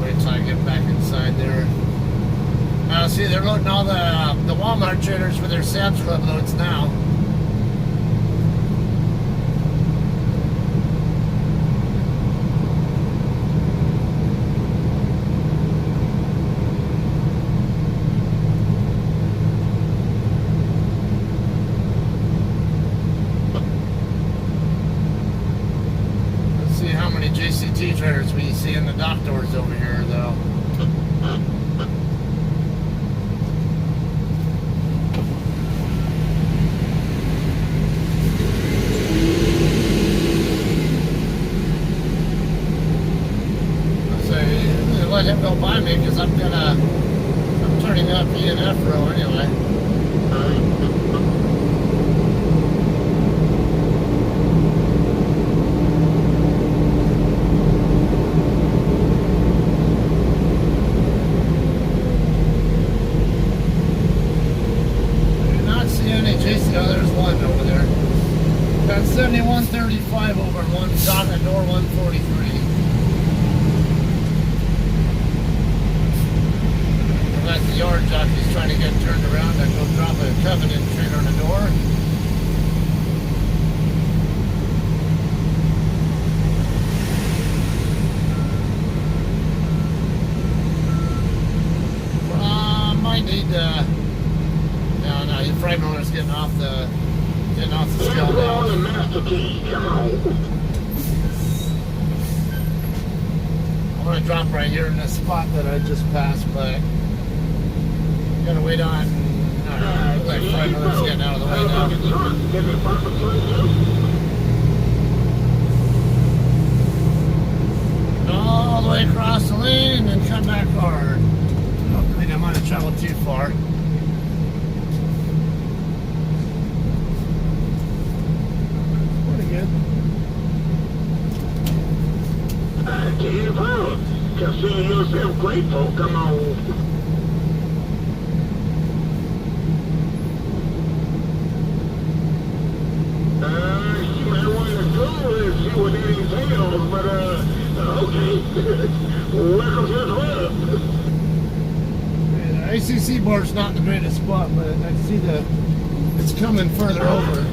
Wait till I get back inside there. See, they're loading all the Walmart trailers for their Sam's Club loads now. JCT trailers we see in the dock doors over here, though. I say, let him go by me because I'm turning up E and F row anyway. Oh, there's one over there. Got 7135 over one dock at door 143. We're at the yard jockey's trying to get turned around and go drop a Covenant trailer on the door. Might need No, your frame owner's getting off the scale now. I'm gonna drop right here in this spot that I just passed, but I'm gonna wait on. Alright, like frame owner's getting out of the way now. All the way across the lane and then come back hard. I don't think I might have traveled too far. Consider yourself grateful, come on. She might want to go and see what that entails, but okay. Welcome to the club. The ACC board's not in the greatest spot, but I see it's coming further over.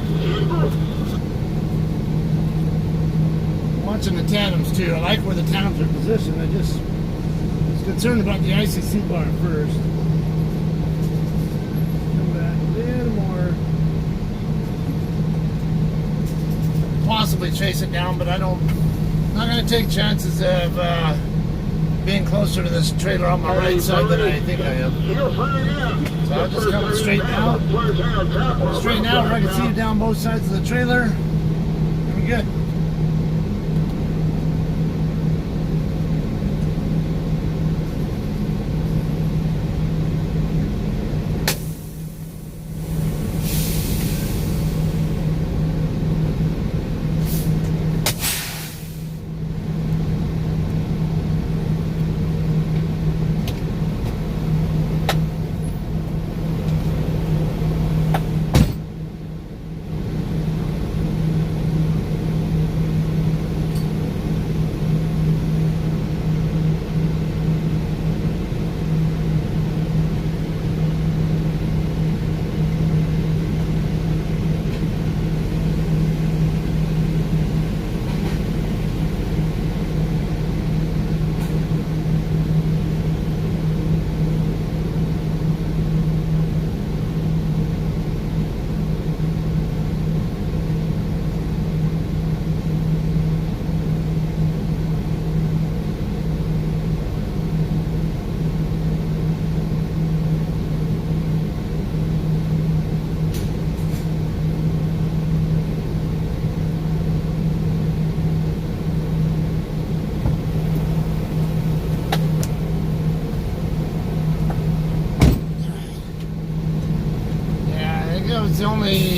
Watching the tandems too. I like where the tandems are positioned. I just was concerned about the ICC bar first. Come back a little more. Possibly chase it down, but I'm not going to take chances of being closer to this trailer on my right side than I think I am. So I'll just come straighten out. Straighten out where I can see it down both sides of the trailer. And we're good.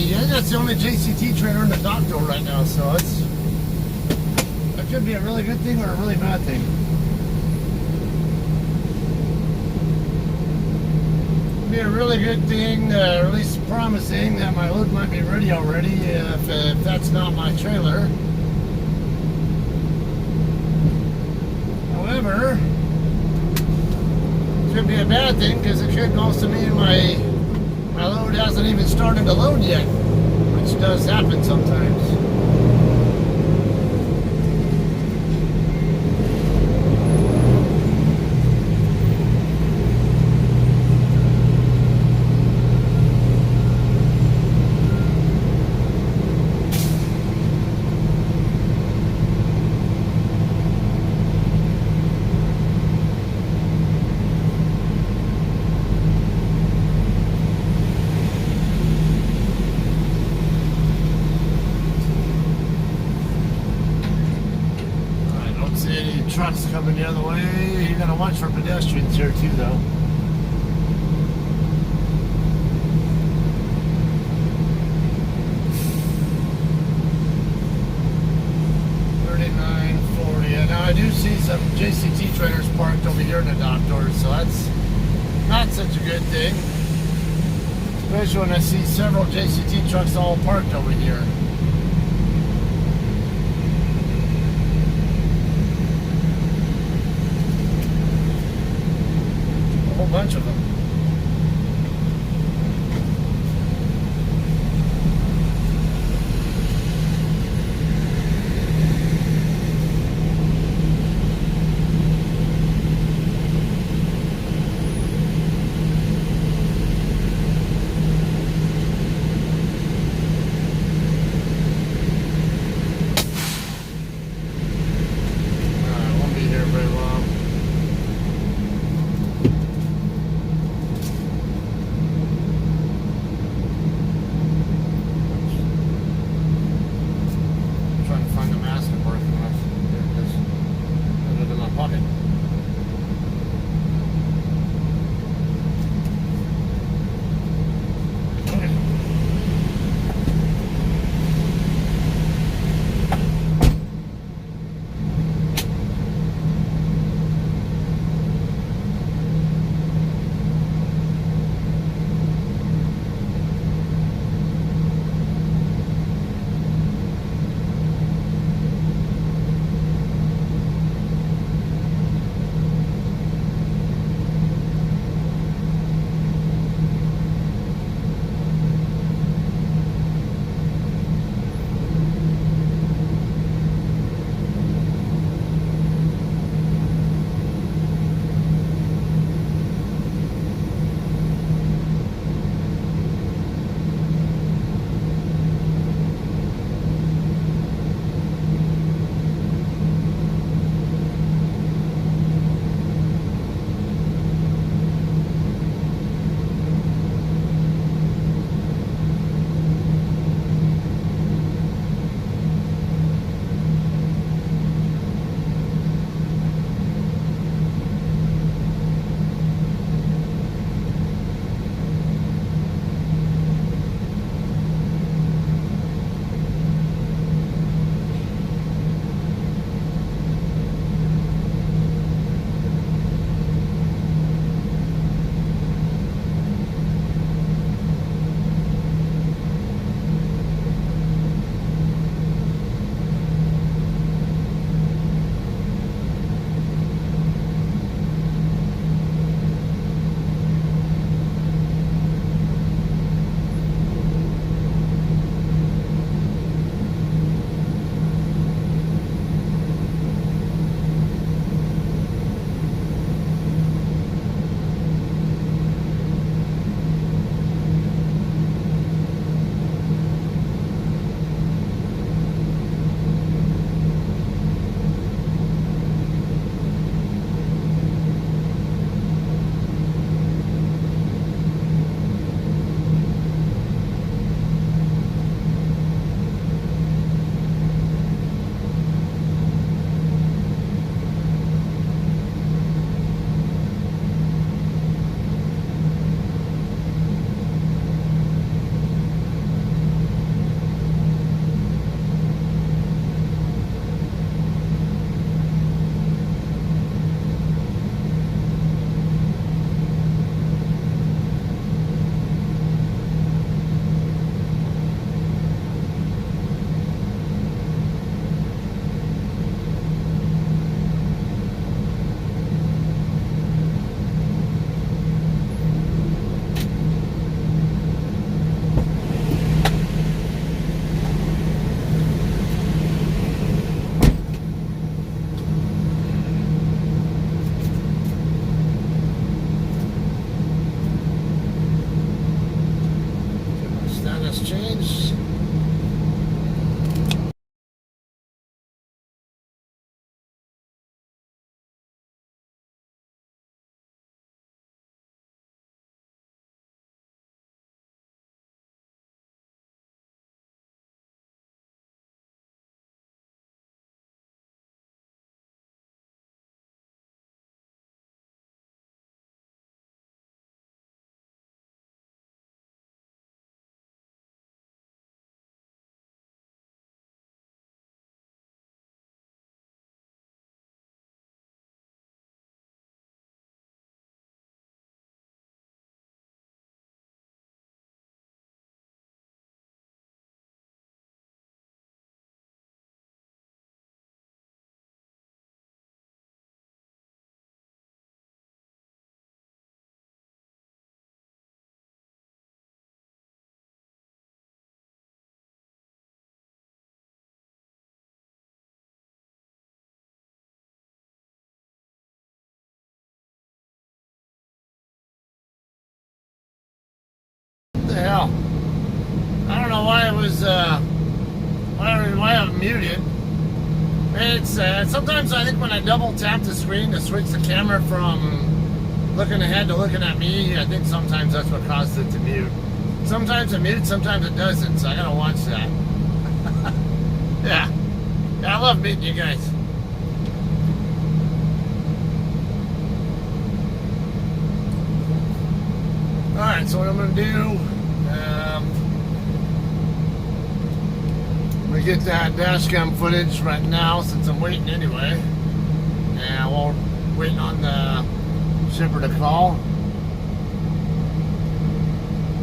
that's the only JCT trailer in the dock door right now, so that could be a really good thing or a really bad thing. Be a really good thing, or at least promising that my load might be ready already if that's not my trailer. However, it could be a bad thing because it could also mean my load hasn't even started to load yet, which does happen sometimes. Trucks coming the other way. You gotta watch for pedestrians here too, though. And now I do see some JCT trailers parked over here in the dock doors, so that's not such a good thing. Especially when I see several JCT trucks all parked over here. Bunch of them. the hell? I don't know why it was, why I'm muted. It's, sometimes I think when I double tap the screen to switch the camera from looking ahead to looking at me, I think sometimes that's what causes it to mute. Sometimes it mutes, sometimes it doesn't, so I gotta watch that. Yeah. Yeah, I love meeting you guys. Alright, so what I'm going to do, I'm going to get that dash cam footage right now since I'm waiting anyway. And while waiting on the shipper to call.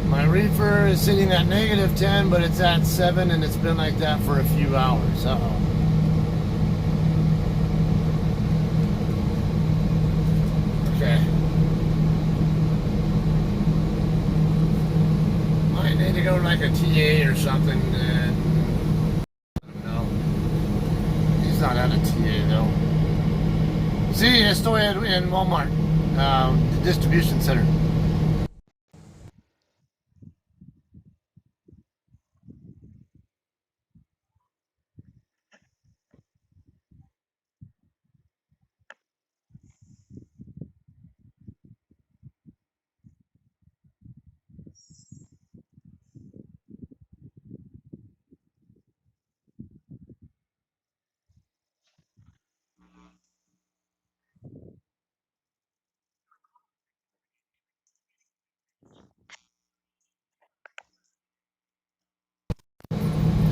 My reefer is sitting at -10, but it's at 7 and it's been like that for a few hours. Uh-oh. Okay. Might need to go to like a TA or something. I don't know. He's not at a TA though. See, estoy en Walmart, the distribution center.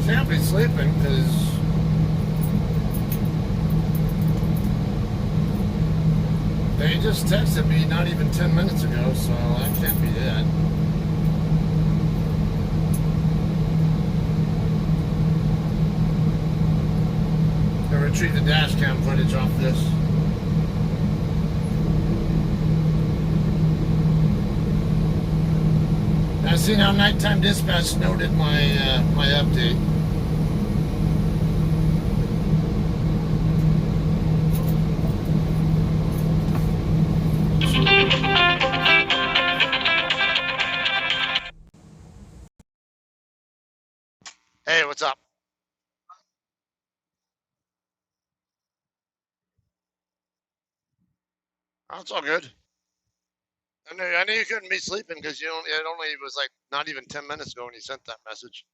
Can't be sleeping because they just texted me not even 10 minutes ago, so that can't be it. I'll retrieve the dash cam footage off this. I see now nighttime dispatch noted my my update. Hey, what's up? Oh, it's all good. I knew you couldn't be sleeping because it only was like not even 10 minutes ago when you sent that message.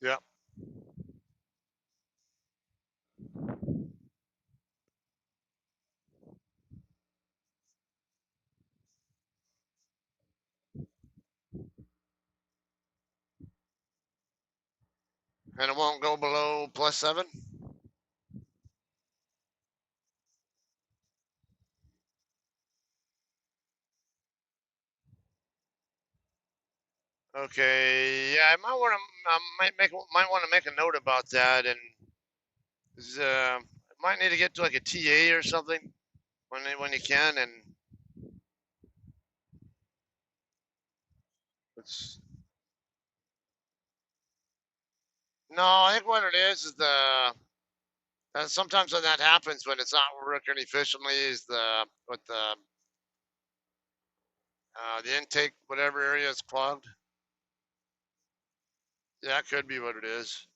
Yeah. And it won't go below +7? Okay. Yeah, I might want to make a note about that, and might need to get to like a TA or something when you can, and it's no. I think what it is sometimes when that happens when it's not working efficiently is the intake whatever area is clogged. Yeah, that could be what it is.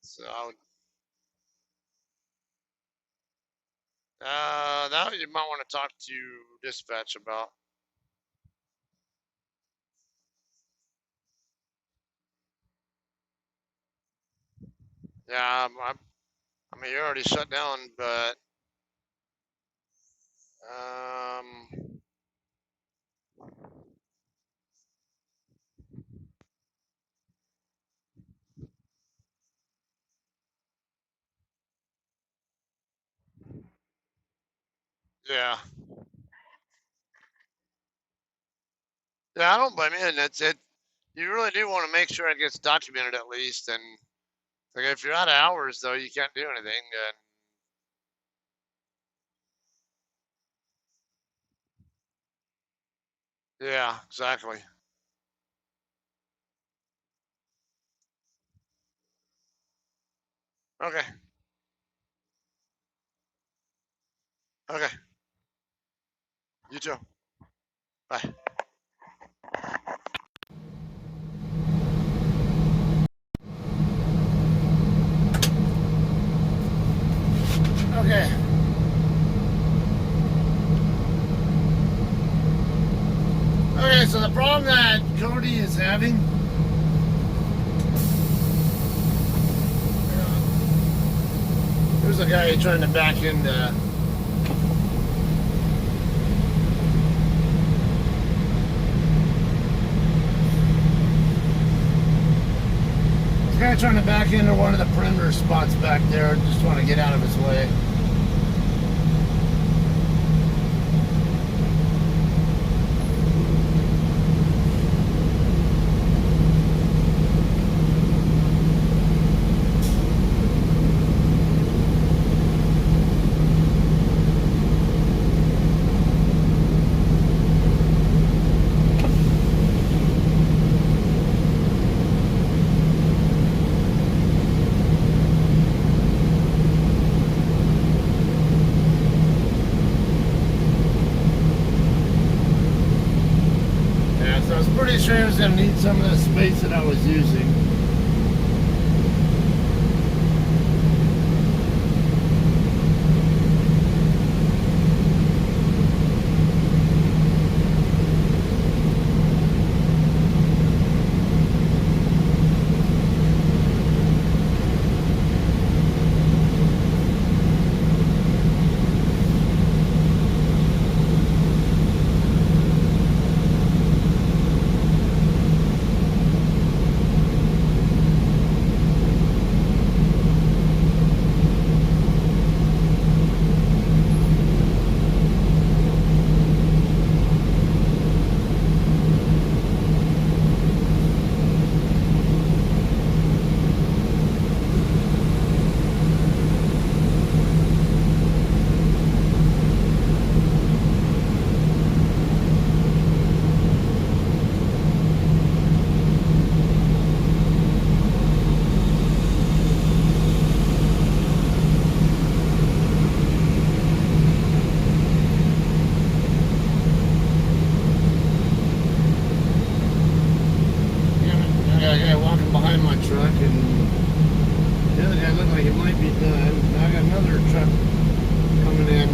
So that you might want to talk to dispatch about. Yeah, I mean you're already shut down, but um, yeah, yeah. I don't blame you, and it's it. You really do want to make sure it gets documented at least, and like if you're out of hours though, you can't do anything. And Yeah, exactly. Okay. Okay. You too. Bye. Okay. Okay, so the problem that Cody is having. There's a guy trying to back into. Guy trying to back into one of the perimeter spots back there. Just want to get out of his way. So I was pretty sure I was going to need some of the space that I was using. Behind my truck, and the other guy looked like it might be done. Now I got another truck coming in.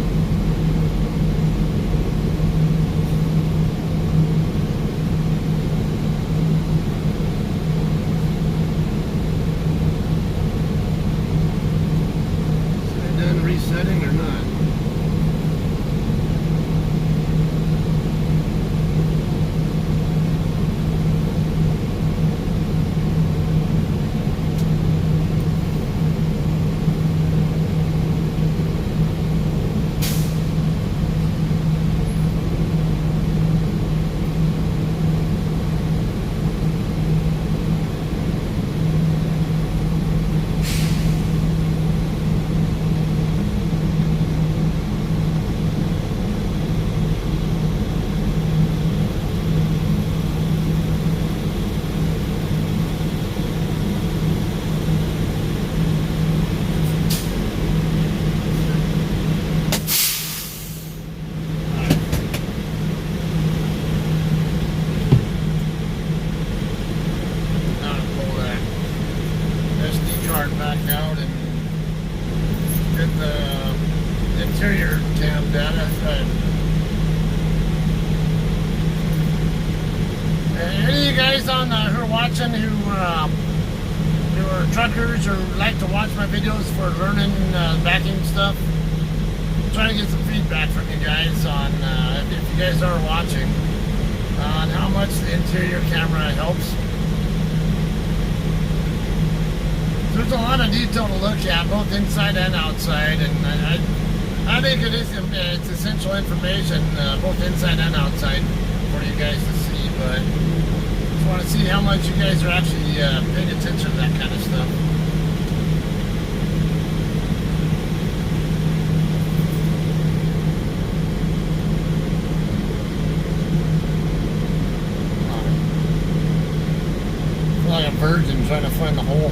Is it done resetting or not? Back out and get the interior cam data. Any of you guys on who are watching who are truckers or like to watch my videos for learning backing stuff, I'm trying to get some feedback from you guys on if you guys are watching on how much the interior camera helps. There's a lot of detail to look at, both inside and outside, and I think it's essential information, both inside and outside, for you guys to see. But just want to see how much you guys are actually paying attention to that kind of stuff. virgin trying to find the hole.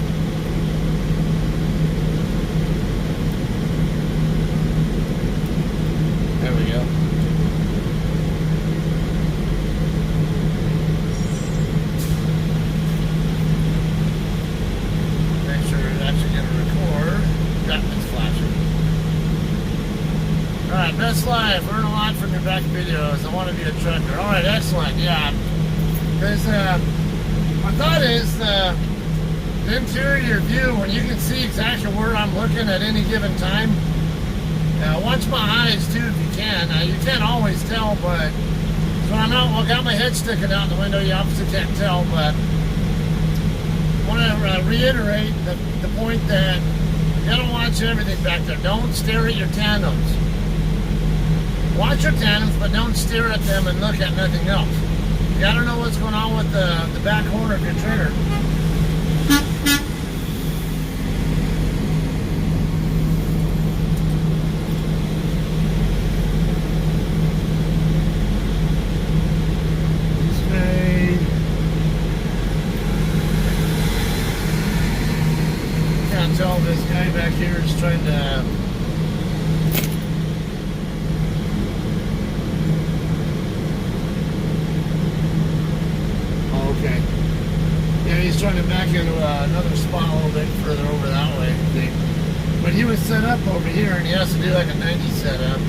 There we go. Make sure it's actually going to record. Got this flashing. Alright, best life. Learn a lot from your back videos. I want to be a trucker. Alright, excellent. Yeah. Because my thought is the interior view, when you can see exactly where I'm looking at any given time. Watch my eyes too if you can. You can't always tell, but when I'm out, well, I got my head sticking out the window, you obviously can't tell, but I want to reiterate the point that you gotta watch everything back there. Don't stare at your tandems. Watch your tandems, but don't stare at them and look at nothing else. You gotta know what's going on with the back corner of your trailer. Can't tell this guy back here is trying to. Okay. Yeah, he's trying to back into another spot a little bit further over that way, I think. But he was set up over here, and he has to do like a 90 setup.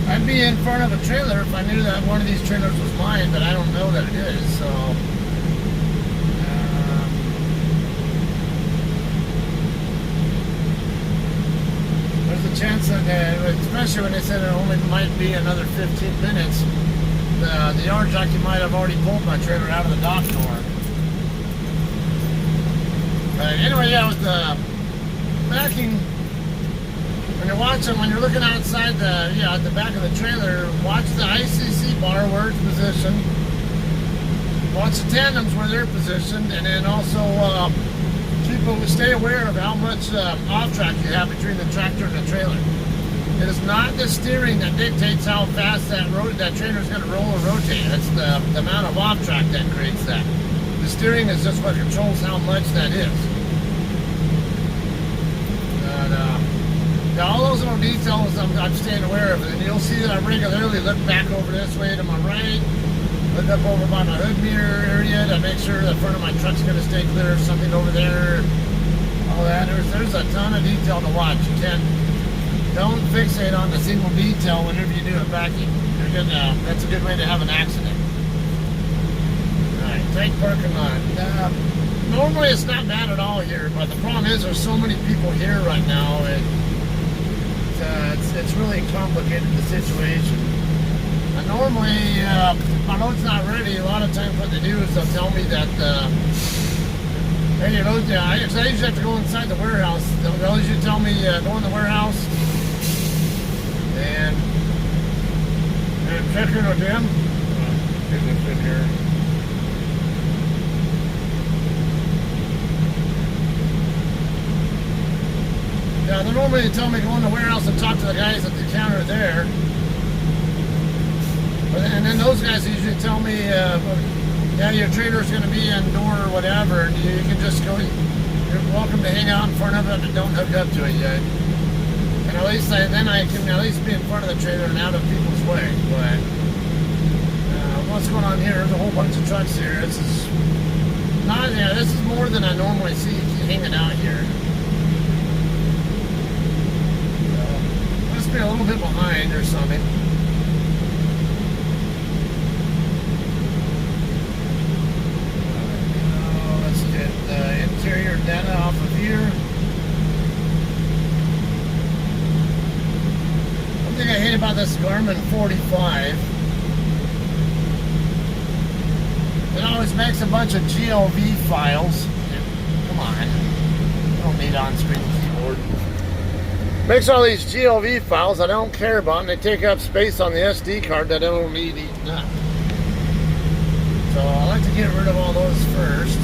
I'd be in front of a trailer if I knew that one of these trailers was mine, but I don't know that it is, so. There's a chance that, especially when they said it only might be another 15 minutes, the yard jockey might have already pulled my trailer out of the dock door. But anyway, yeah, with the backing, when you're watching, when you're looking outside at the back of the trailer, watch the ICC bar where it's positioned. Watch the tandems where they're positioned, and then also stay aware of how much off-track you have between the tractor and the trailer. It is not the steering that dictates how fast that trailer is going to roll or rotate. It's the amount of off-track that creates that. The steering is just what controls how much that is. But, all those little details I'm staying aware of. And you'll see that I regularly look back over this way to my right, look up over by my hood mirror area to make sure the front of my truck's going to stay clear of something over there. All that. There's a ton of detail to watch. Don't fixate on the single detail whenever you do a backing. That's a good way to have an accident. Alright, tight parking lot. Normally it's not bad at all here, but the problem is there's so many people here right now. It's really complicated, the situation. And normally, if my load's not ready, a lot of times what they do is they'll tell me that hey, your load's down. I usually have to go inside the warehouse. They'll usually tell me go in the warehouse and check in with them. Get this in here. Yeah, they normally tell me go in the warehouse and talk to the guys at the counter there. And then those guys usually tell me, yeah, your trailer's going to be indoor or whatever, and you can just go. You're welcome to hang out in front of it, but don't hook up to it yet. And at least then I can at least be in front of the trailer and out of people's way. But what's going on here? There's a whole bunch of trucks here. This is not. Yeah, this is more than I normally see hanging out here. Must be a little bit behind or something. Interior data off of here. One thing I hate about this Garmin 45, it always makes a bunch of GLV files. Come on, I don't need on-screen keyboard. Makes all these GLV files I don't care about, and they take up space on the SD card that I don't need eaten up. So I like to get rid of all those first.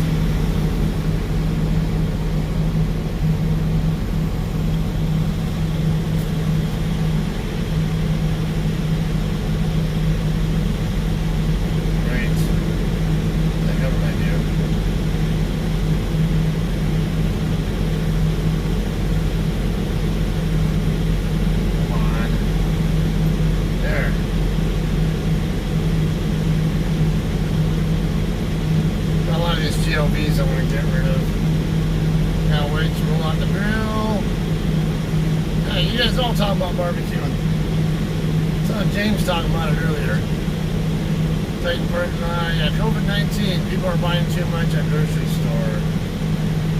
TLVs I want to get rid of. Can't wait to roll out the grill. You guys all talk about barbecuing. Saw James talking about it earlier. Yeah, COVID-19. People are buying too much at grocery store.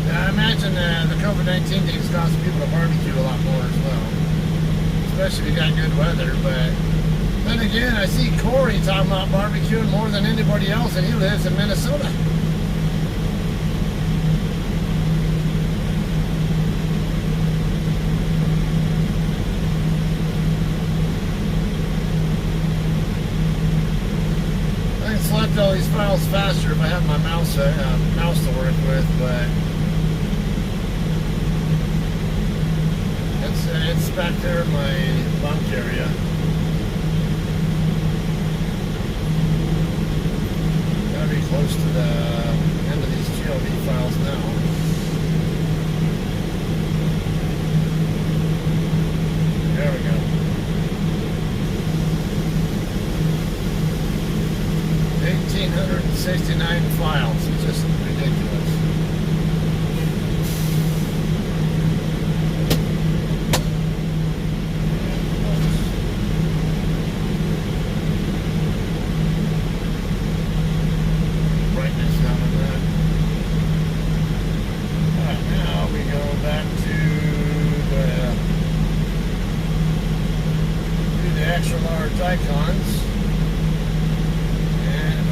Yeah, I imagine the COVID-19 thing is causing people to barbecue a lot more as well. Especially if you got good weather. But then again, I see Corey talking about barbecuing more than anybody else, and he lives in Minnesota. Select all these files faster if I have my mouse to work with, but it's back there in my bunk area. Gotta be close to the end of these GLD files now. There we go. 1,869 files. It's just ridiculous. Brightness down on that. Alright, now we go back to the extra large icons.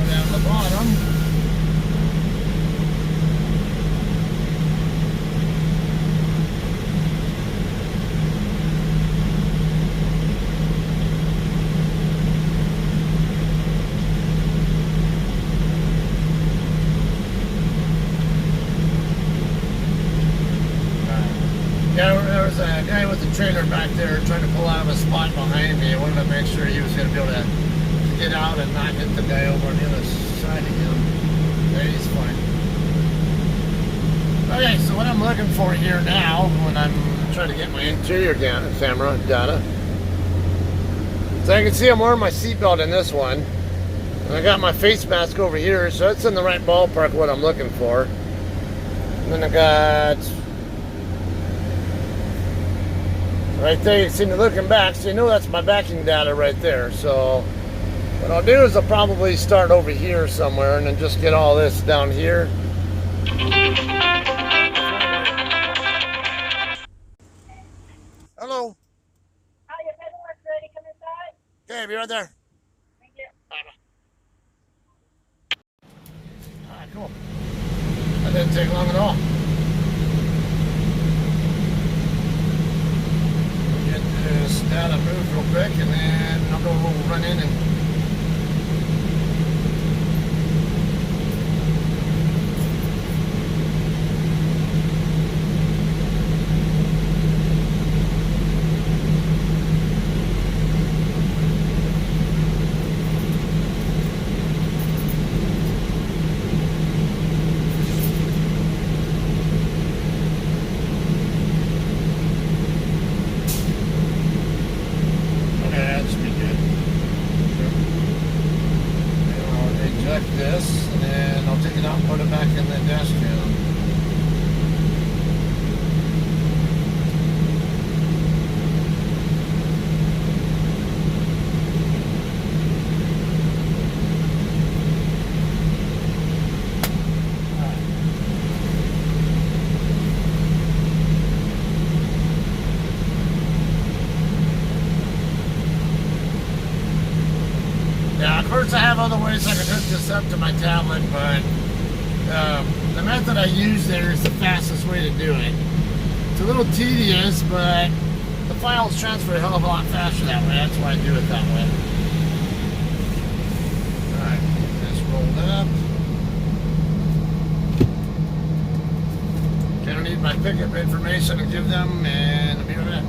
Down the bottom. Yeah, there was a guy with the trailer back there trying to pull out of a spot behind me. I wanted to make sure he was going to be able to get out and not hit the guy over on the other side of him. There, he's fine. Okay, so what I'm looking for here now, when I'm trying to get my interior camera data, so I can see I'm wearing my seatbelt in this one, and I got my face mask over here, so it's in the right ballpark what I'm looking for. And then I got right there, you see me looking back, so you know that's my backing data right there. So what I'll do is I'll probably start over here somewhere and then just get all this down here. Hello. Hi, your paperwork's ready. Come inside. Okay, be right there. Thank you. Alright, cool. That didn't take long at all. Get this data moved real quick and then I'll go run in and this, and then I'll take it out and put it back in the dash cam. Yeah, of course I have other ways I can hook this up to my tablet, but the method I use there is the fastest way to do it. It's a little tedious, but the files transfer a hell of a lot faster that way. That's why I do it that way. Alright, get this rolled up. Okay, I don't need my pickup information to give them, and I'll be right back.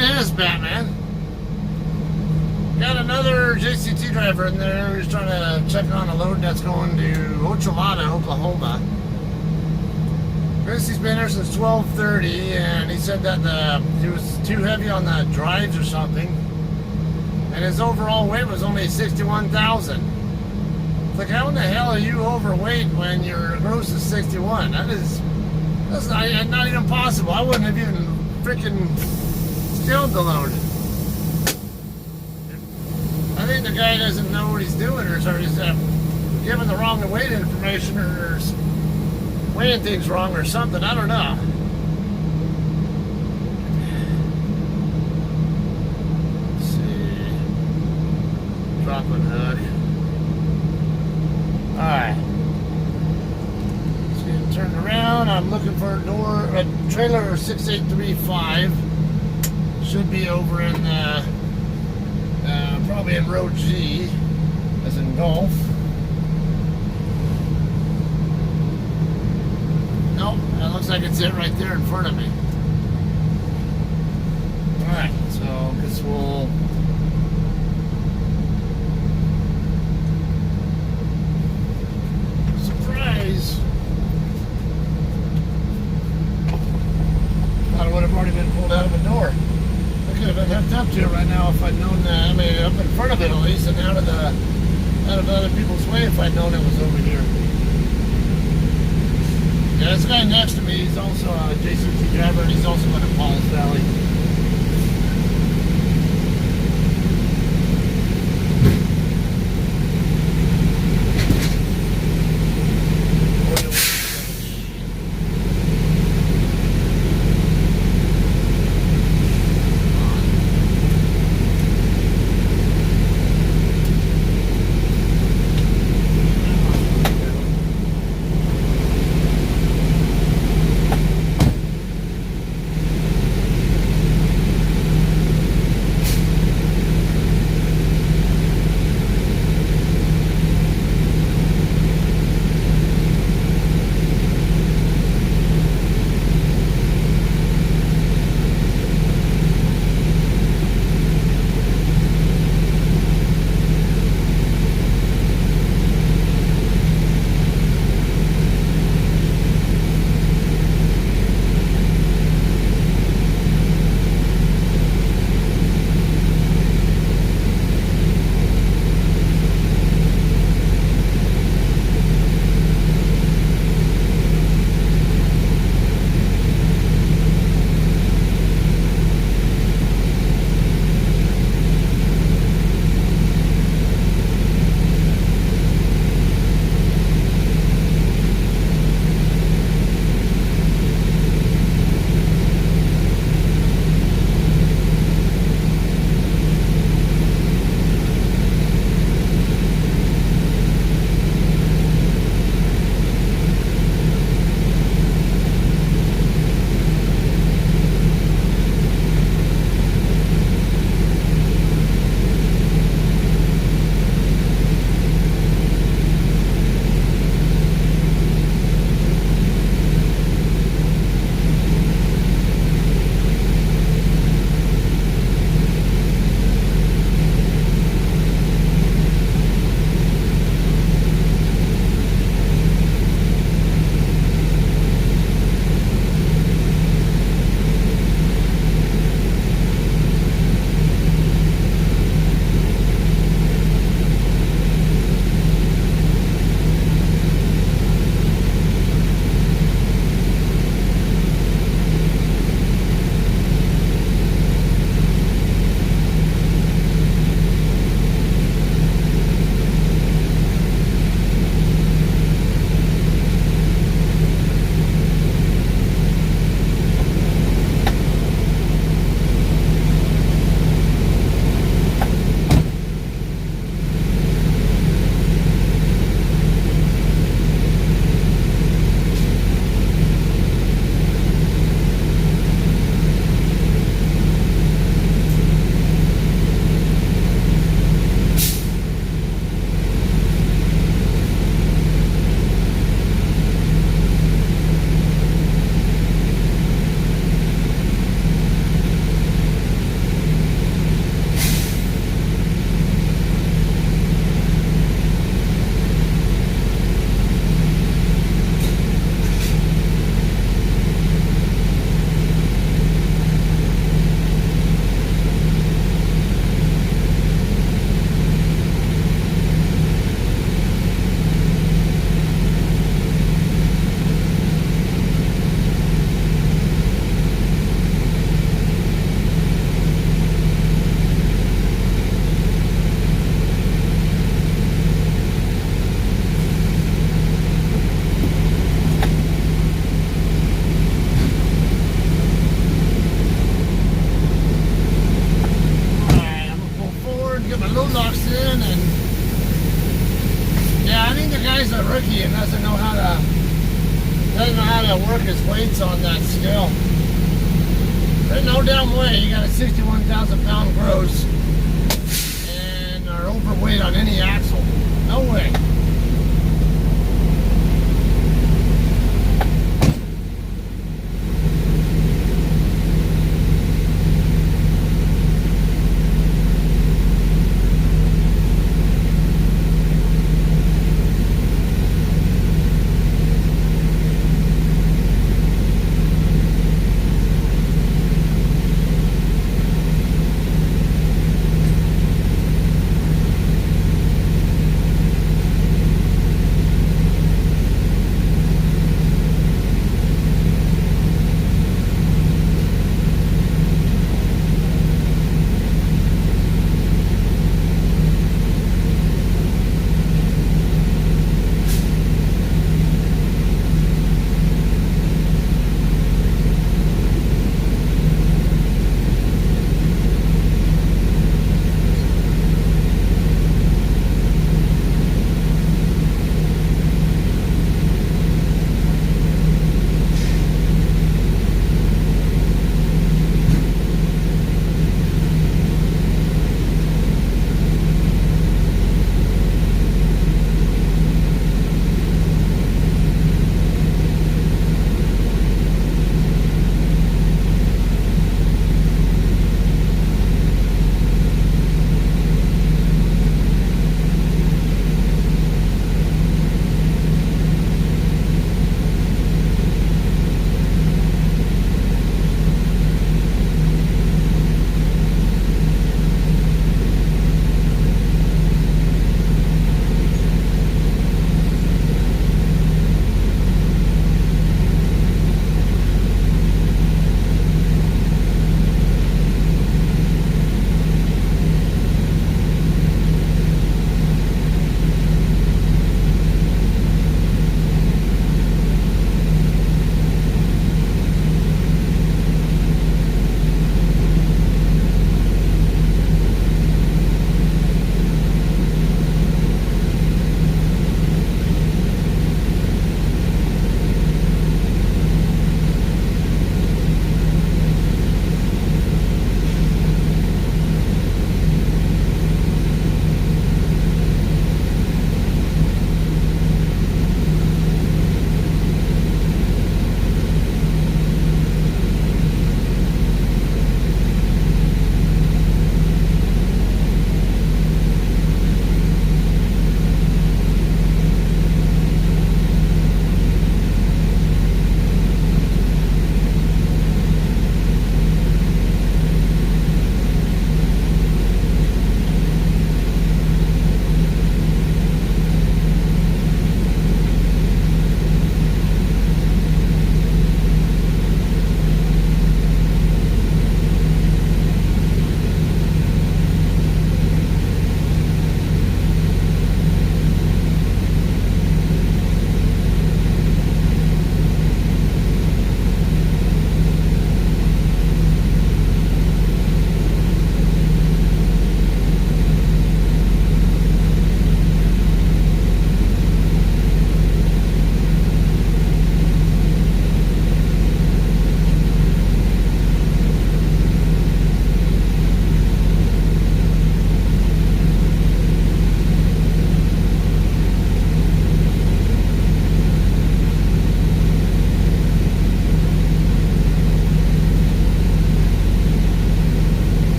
is, Batman. Got another JCT driver in there who's trying to check on a load that's going to Ochalata, Oklahoma. He's been there since 12:30, and he said that he was too heavy on the drives or something, and his overall weight was only 61,000. It's like, how in the hell are you overweight when your gross is 61? That's not even possible. I wouldn't have even freaking scaled the load. I think the guy doesn't know what he's doing, or he's giving the wrong weight information, or weighing things wrong or something. I don't know. Let's see. Dropping hook. Alright. Just getting turned around. I'm looking for a trailer 6835. Should be over in probably in row G, as in golf. Nope, that looks like it's it right there in front of me. Alright, so I guess we'll surprise. Thought it would have already been pulled out of the door. I could have been hooked up to it right now if I'd known that. I mean, up in front of it at least, and out of other people's way if I'd known it was over here. Yeah, this guy next to me, he's also a JCT driver, and he's also in the Paul's Valley. guy's a rookie and doesn't know how to work his weights on that scale. There's no damn way you got a 61,000 pound gross and are overweight on any axle. No way.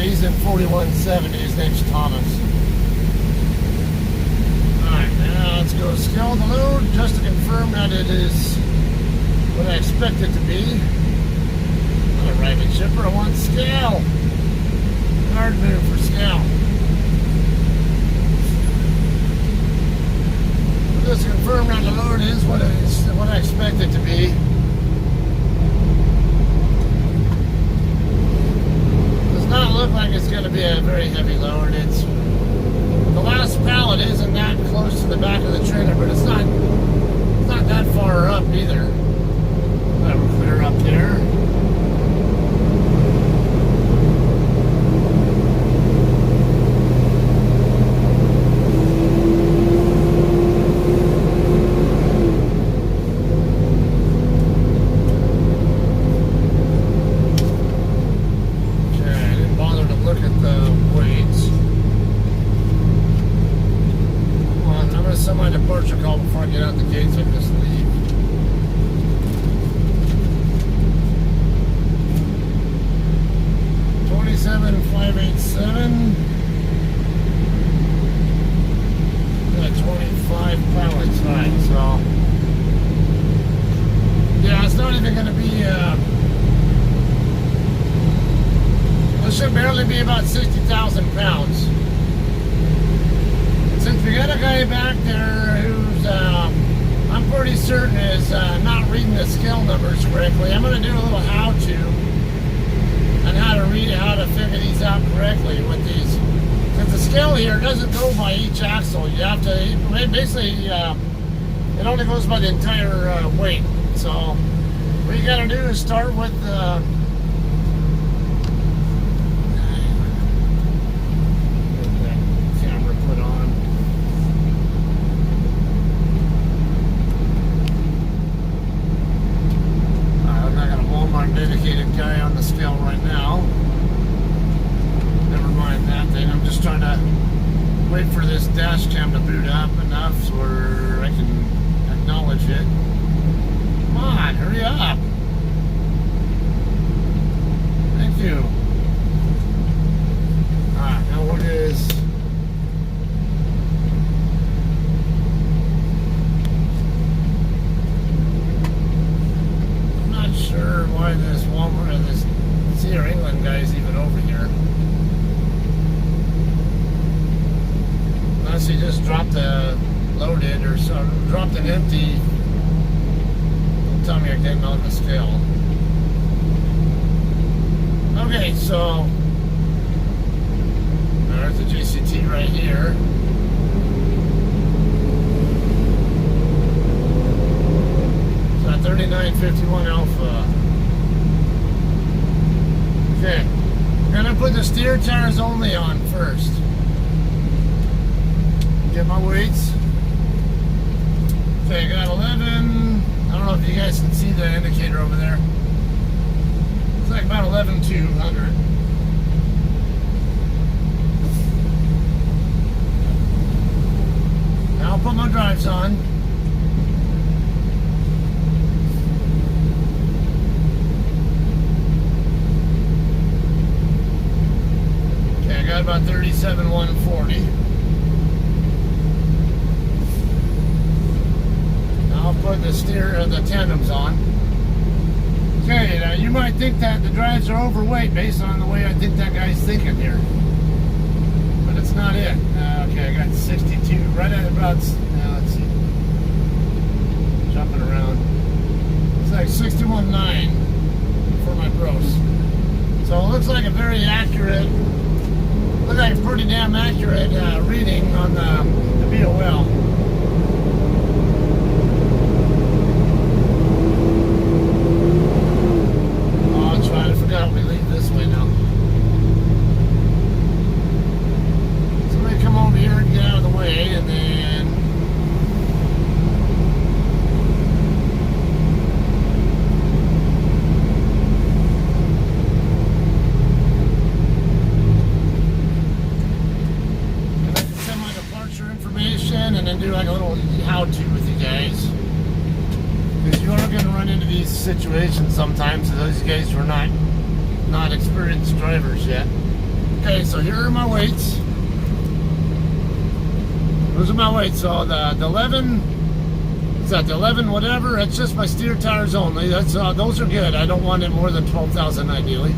He's in 4170. His name's Thomas. Alright, now let's go scale the load just to confirm that it is what I expect it to be. Not a rabbit shipper, I want scale. Hard move for scale. Just confirm that the load is what I expect it to be. Does not look like it's going to be a very heavy load. It's the last pallet isn't that close to the back of the trailer, but it's not that far up either. That'll clear up there. Departure call before I get out the gates. I can just leave. $27,587. Got 25 pallets. Right, so yeah, it's not even going to be. It should barely be about 60,000 pounds. Since we got a guy back there who's, I'm pretty certain is not reading the scale numbers correctly, I'm going to do a little how-to on how to read, how to figure these out correctly with these. Because the scale here doesn't go by each axle. You have to, basically, it only goes by the entire weight. So what you got to do is start with the camera put on. Dedicated guy on the scale right now. Never mind that thing. I'm just trying to wait for this dash cam to boot up enough so I can acknowledge it. Come on, hurry up. Thank you. Alright, now what is... Sure why this Walmart and this Sierra England guy is even over here. Unless he just dropped a loaded or so, dropped an empty. Don't tell me I can't on the scale. Okay, so there's the JCT right here. So 3951 alpha. Okay, I'm gonna put the steer tires only on first. Get my weights. Okay, I got 11. I don't know if you guys can see the indicator over there. It's like about 11,200. Now I'll put my drives on. Okay, I got about 37,140. I'll put the tandems on. Okay, now you might think that the drives are overweight based on the way I think that guy's thinking here. But it's not it. Okay, I got 62, right at about, let's see. Jumping around. It's like 61.9 for my gross. So it looks like a very accurate, looks like a pretty damn accurate reading on the BOL. I forgot we leave this way now. Somebody come over here and get out of the way, and then I can send my departure information and then do like a little how-to with you guys. Because you are going to run into these situations sometimes. Those guys who are not experienced drivers yet. Okay, so here are my weights. Those are my weights. So the 11, is that the 11 whatever? It's just my steer tires only. That's those are good. I don't want it more than 12,000 ideally.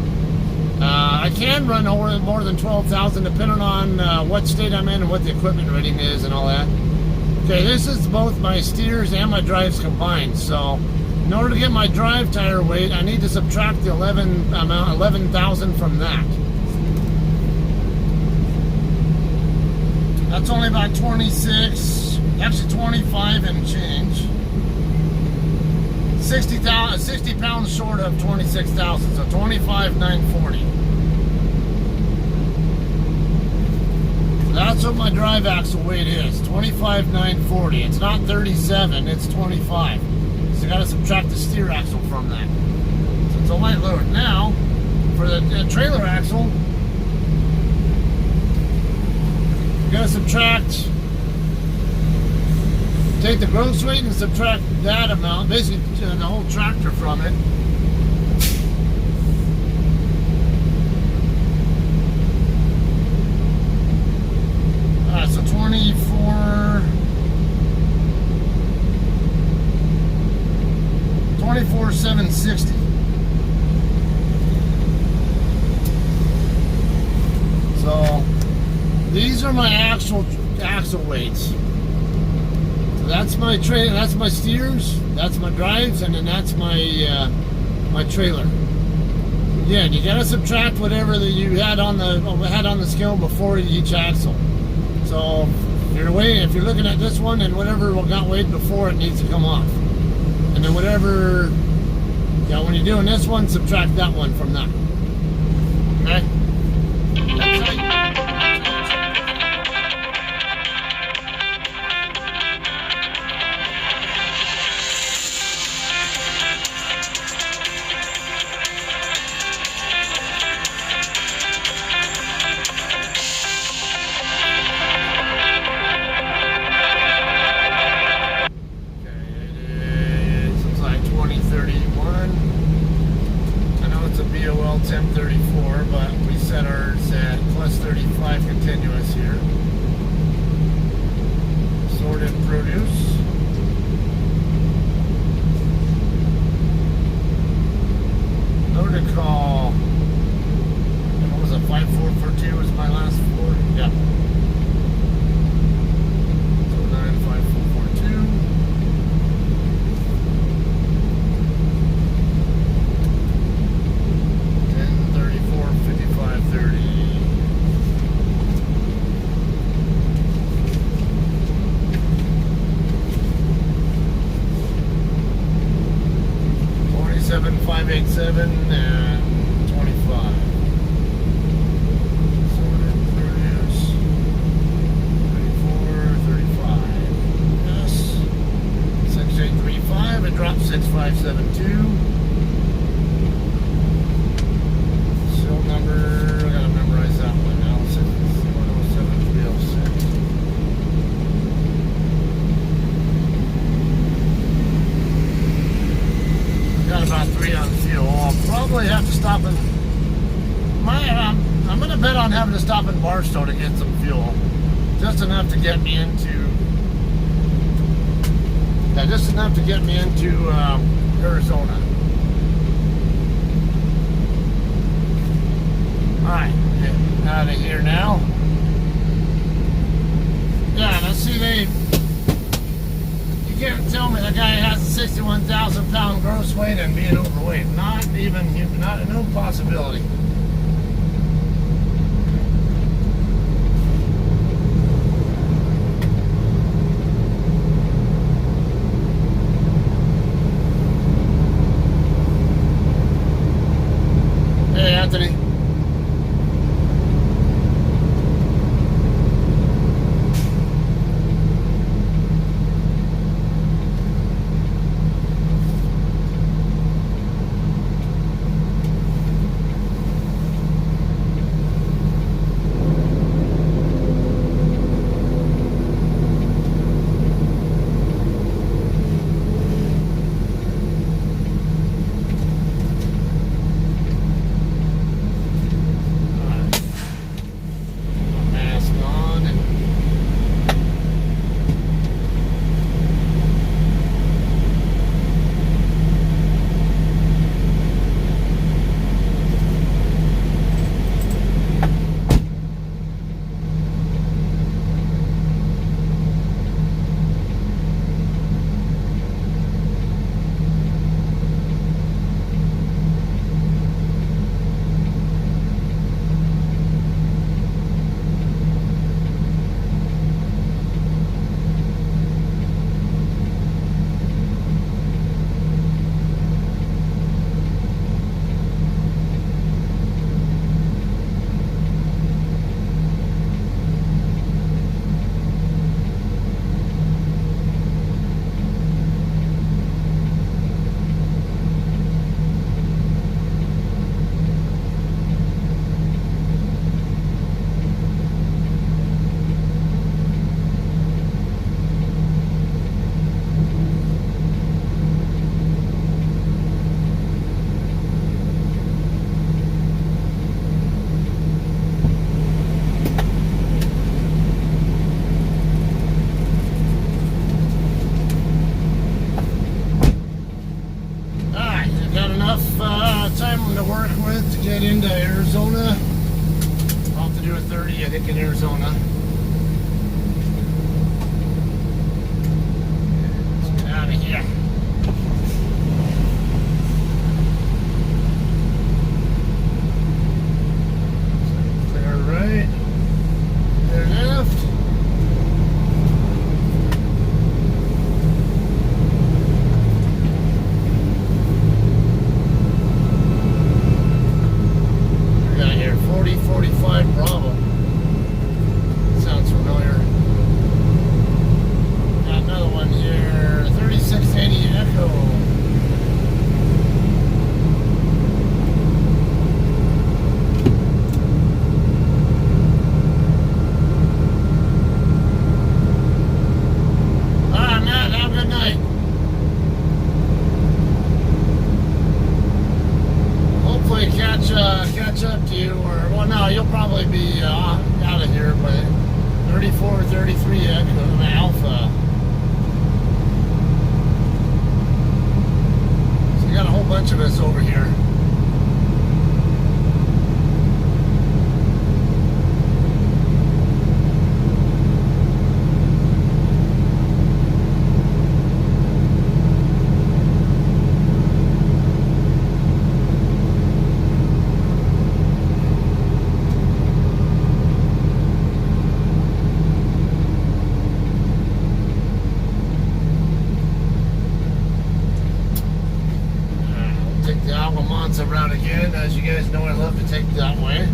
I can run more than 12,000 depending on what state I'm in and what the equipment rating is and all that. Okay, this is both my steers and my drives combined. So in order to get my drive tire weight, I need to subtract the 11,000 from that. That's only about 26, actually 25 and change. 60 pounds short of 26,000, so 25,940. That's what my drive axle weight is, 25,940. It's not 37, it's 25. So you got to subtract the steer axle from that. So it's a light load. Now, for the trailer axle, you got to subtract. Take the gross weight and subtract that amount, basically the whole tractor from it. Alright, so 24,760. So these are my actual axle weights. So that's my that's my steers, that's my drives, and then that's my my trailer. Again, you gotta subtract whatever that you had on the scale before each axle. So if you're looking at this one, and whatever got weighed before it needs to come off. And then whatever, when you're doing this one, subtract that one from that. Okay? That's how you, BOL 1034, but we set ours at plus 35 continuous here. Sorted produce. Loaded call. What was it? 5442 was my last four? Yeah. So 95442. 587 and 25. Sorted produce 34, 35. Yes. 6835. It dropped 6572. Seal number, I gotta memorize that one now. 6107 306. Got about 3 on fuel. I'll probably have to stop in I'm gonna bet on having to stop in Barstow to get some fuel. Just enough to get me into Arizona. Alright, getting out of here now. Yeah, let's see, you can't tell me the guy has a 61,000 pound gross weight and being overweight. Not no possibility. Hey, Anthony. something to work with to get into Arizona. I'll have to do a 30, I think, in Arizona. Let's get out of here. Clear right, clear left. We got here 4045 Bravo. Sounds familiar. Got another one here, 3680 Echo. Catch up to you, or well, no, you'll probably be out of here by 34, 33 Alpha. So you got a whole bunch of us over here. Around again. As you guys know, I love to take that way.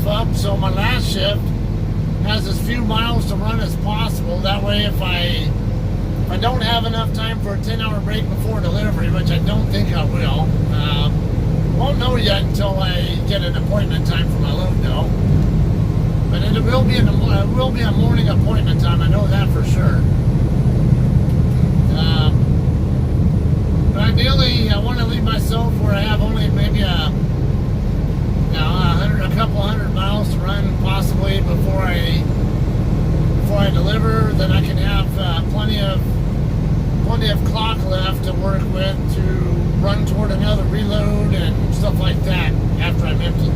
Up, so my last shift has as few miles to run as possible. That way, if I don't have enough time for a 10-hour break before delivery, which I don't think I will, won't know yet until I get an appointment time for my load though. But it will be a morning appointment time. I know that for sure. But ideally, I want to leave myself where I have only maybe a couple hundred miles to run possibly before I deliver. Then I can have plenty of clock left to work with to run toward another reload and stuff like that after I'm empty.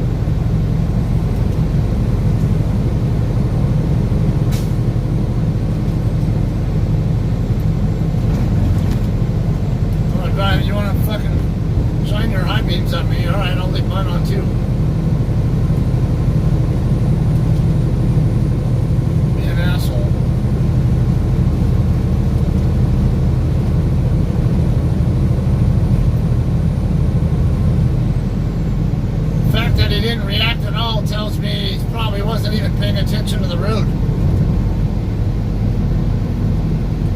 Alright, you want to fucking shine your high beams on me? Alright, I'll leave mine on too. Didn't react at all tells me he probably wasn't even paying attention to the road.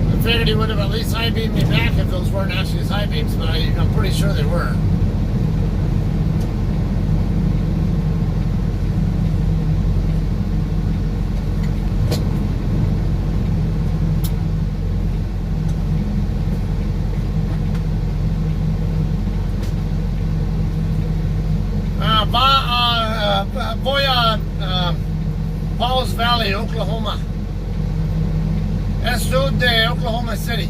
I figured he would have at least high beamed me back if those weren't actually his high beams, but I'm pretty sure they were. Pauls Valley, Oklahoma. That's Road to Oklahoma City.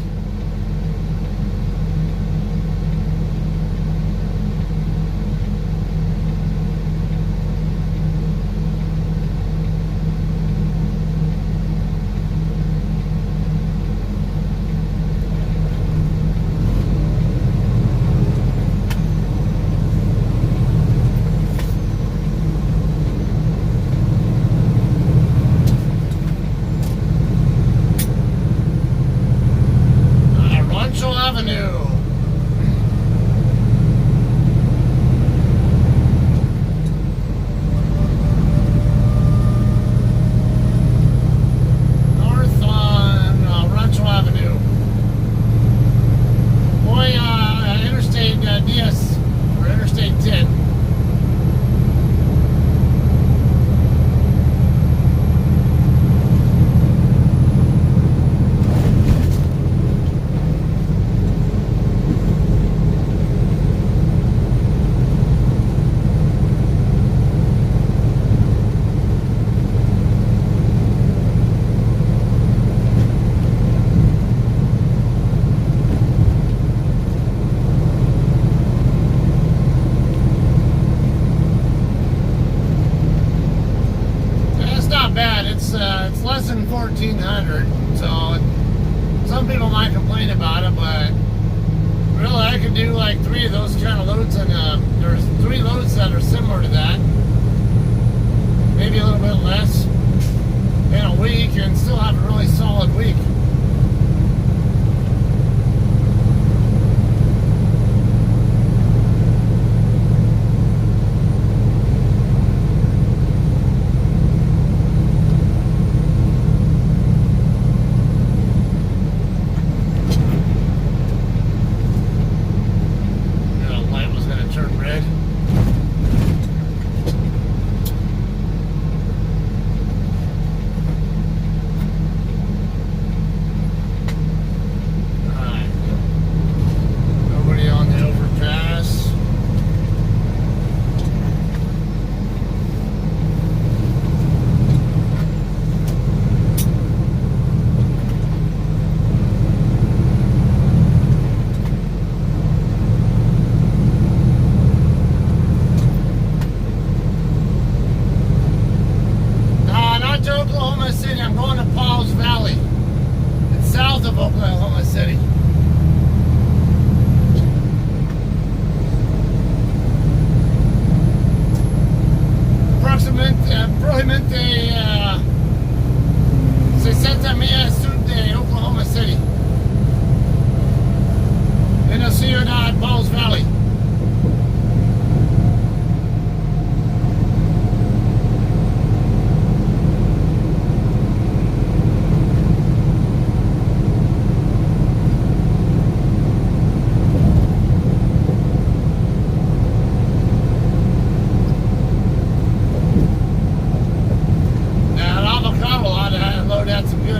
Rancho Avenue. North on Rancho Avenue. Boy, Interstate DS, or Interstate 10. It's less than 1,400, so some people might complain about it, but really I could do like 3 of those kind of loads, and there's 3 loads that are similar to that, maybe a little bit less, in a week, and still have a really solid week. Oklahoma City. I'm going to Pauls Valley. It's south of Oklahoma City. Probablemente 60 millas sur de Oklahoma City. En la ciudad de Pauls Valley.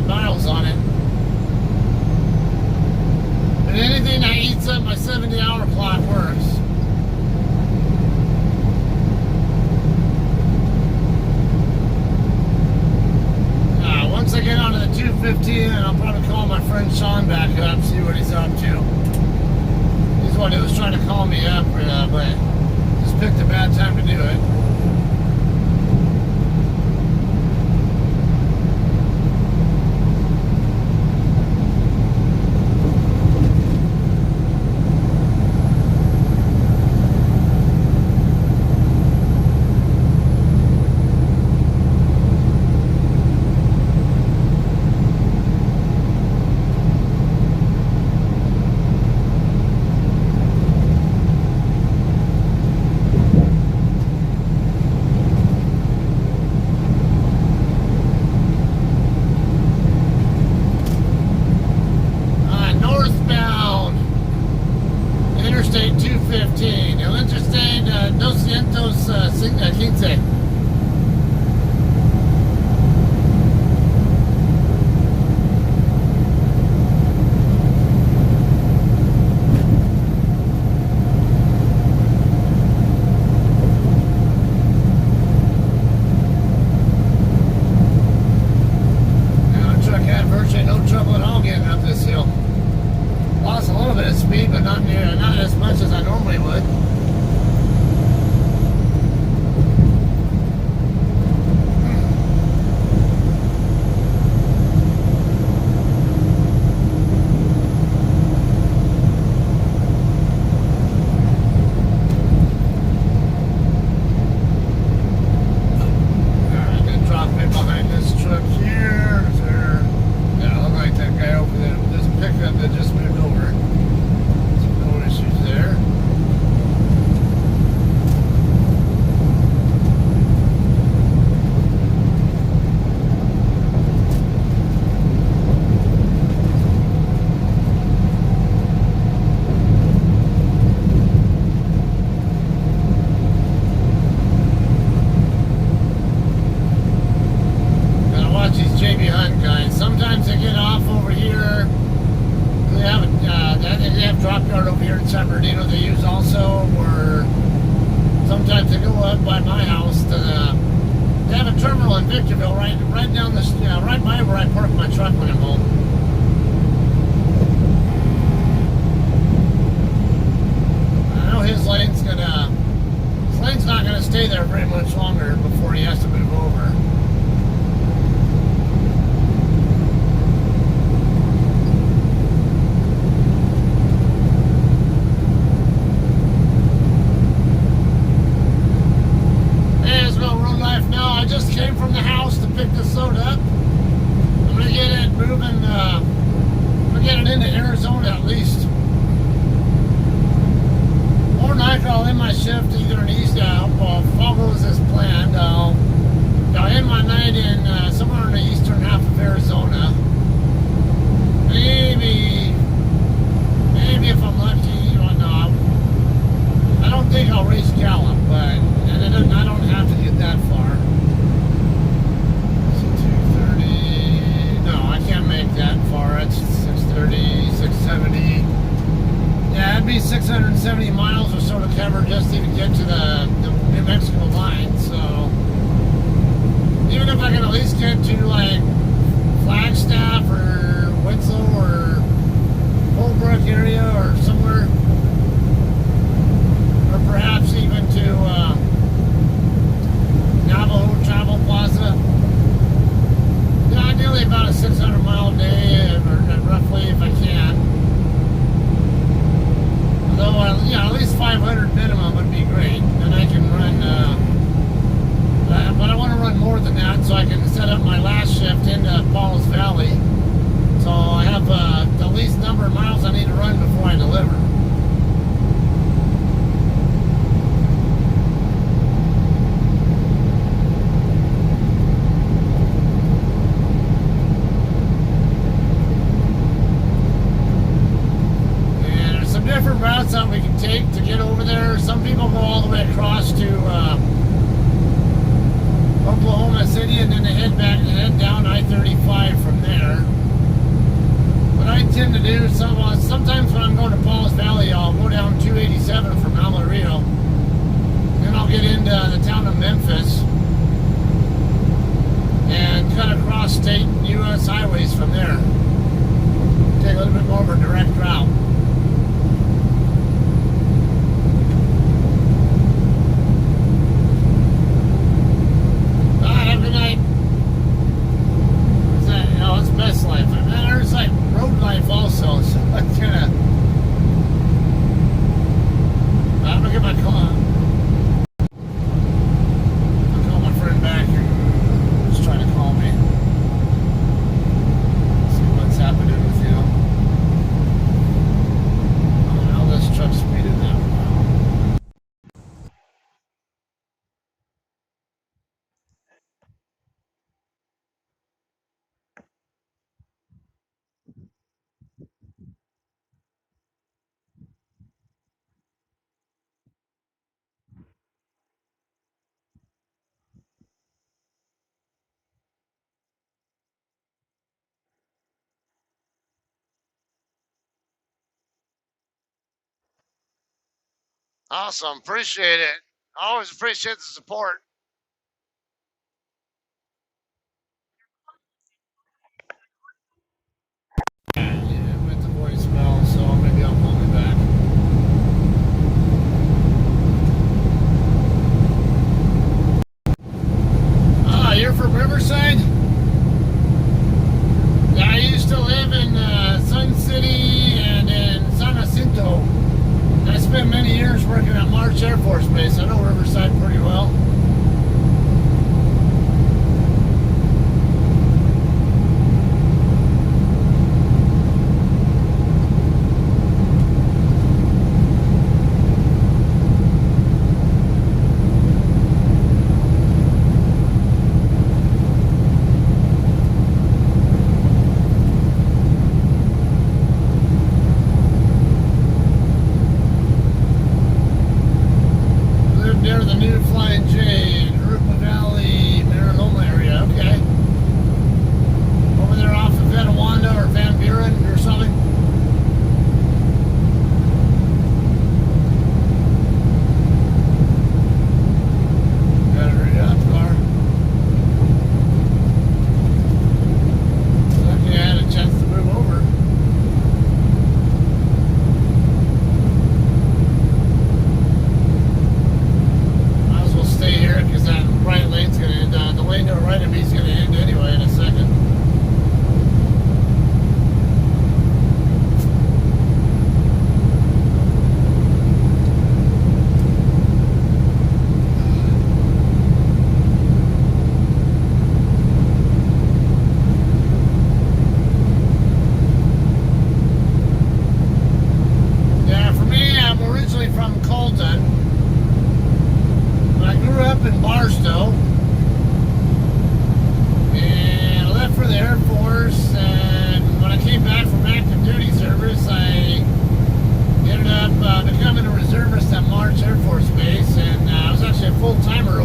Miles on it. And anything that eats up my 70-hour clock works. Once I get onto the 215, I'll probably call my friend Sean back up, see what he's up to. He's the one who was trying to call me up, but just picked a bad time to do it. Interstate 215, el Interstate 215. Now, the truck had virtually no trouble baby hunt guys. Sometimes they get off over here. They have drop yard over here in San Bernardino they use also, or sometimes they go up by my house to they have a terminal in Victorville right down the right by where I park my truck when I'm home. I know his lane's not gonna stay there very much longer before he has to move over. I just came from the house to pick this load up. I'm gonna get it moving. I'm gonna get it into Arizona at least. More than likely, I'll end my shift either in East. If all goes as planned, I'll end my night in somewhere in the eastern half of Arizona. Maybe if I'm lucky, no, I don't think I'll reach Gallup, but I don't have to get that far. Can't make that far. It's 630, 670. Yeah, it'd be 670 miles or so to cover just to even get to the New Mexico line. So even if I can at least get to like Flagstaff or Winslow or Holbrook area or somewhere, or perhaps even to Navajo Travel Plaza. Ideally about a 600-mile day, roughly, if I can. Although, at least 500 minimum would be great. And I can run, but I want to run more than that so I can set up my last shift into Paul's Valley. So I have the least number of miles I need to run before I deliver. Different routes that we can take to get over there. Some people go all the way across to Oklahoma City and then they head down I-35 from there. What I tend to do sometimes when I'm going to Paul's Valley, I'll go down 287 from Amarillo. Then I'll get into the town of Memphis and cut across state and U.S. highways from there. Take a little bit more of a direct route. Best life. I mean, there's like road life also, so it's kind of. I'm gonna get my call. I'll call my friend back who's trying to call me. See what's happening with him. Oh, now this truck's speeding out now. Awesome. Appreciate it. I always appreciate the support. Yeah, it went to voicemail, so maybe I'll call me back. You're from Riverside? Yeah, I used to live in Sun City and in San Jacinto. I spent many years working at March Air Force Base. I know Riverside pretty well.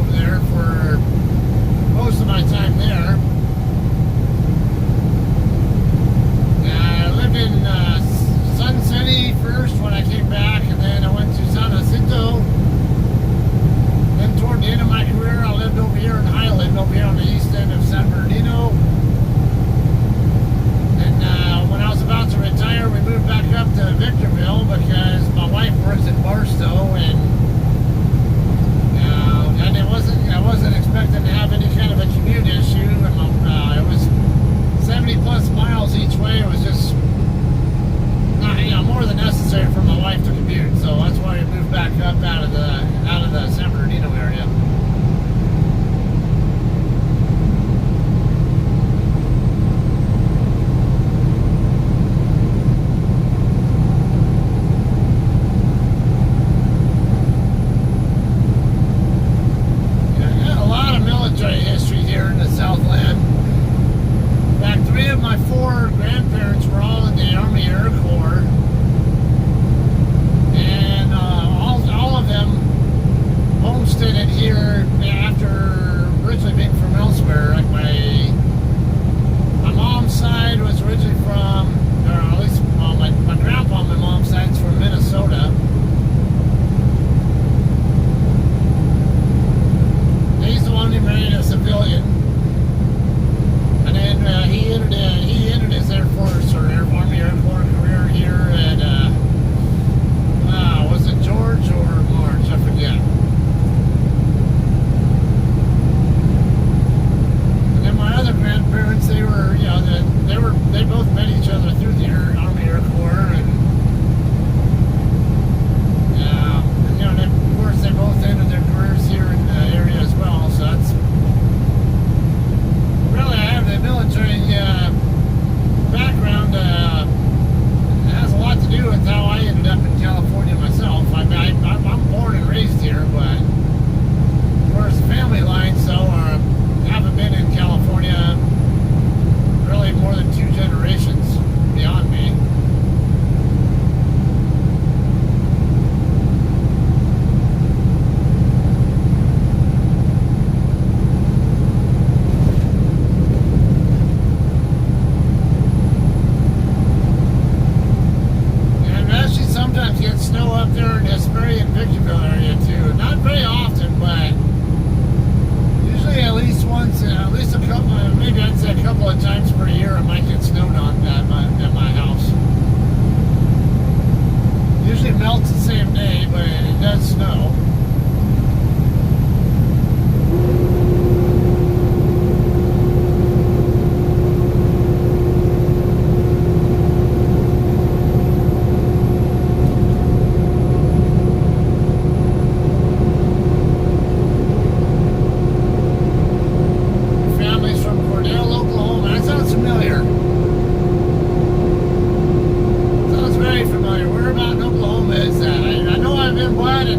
over there for most of my time there. I lived in Sun City first when I came back, and then I went to San Jacinto. Then toward the end of my career, I lived over here in Highland, over here on the east end of San Bernardino. And when I was about to retire, we moved back up to Victorville because my wife works in Barstow, and I wasn't expecting to have any kind of a commute issue, and it was 70 plus miles each way. It was just not, more than necessary for my wife to commute. So that's why we moved back up out of the San Bernardino area. History here in the Southland. In fact, 3 of my 4 grandparents were all in the Army Air Corps, and all of them homesteaded here after originally being from elsewhere. Like my mom's side was originally from, or at least my grandpa on my mom's side is from Minnesota. He's the one who married a civilian, and then he ended his Air Force or Army Air Corps career here at was it George or March? I forget. And then my other grandparents, they both met each other through the Army Air Corps, and then of course they both ended their careers here in the area as well. So that's really, I have the military background. It has a lot to do with how I ended up in California myself. I'm born and raised here, but of course the family line, so I haven't been in California really more than 2 generations beyond me. Sometimes get snow up there in Hesperia and Victorville area too. Not very often, but usually at least once, at least a couple, maybe I'd say a couple of times per year I might get snowed on at my house. Usually it melts the same day, but it does snow. Sounds very familiar. Where about in Oklahoma is that? I know I've been by it.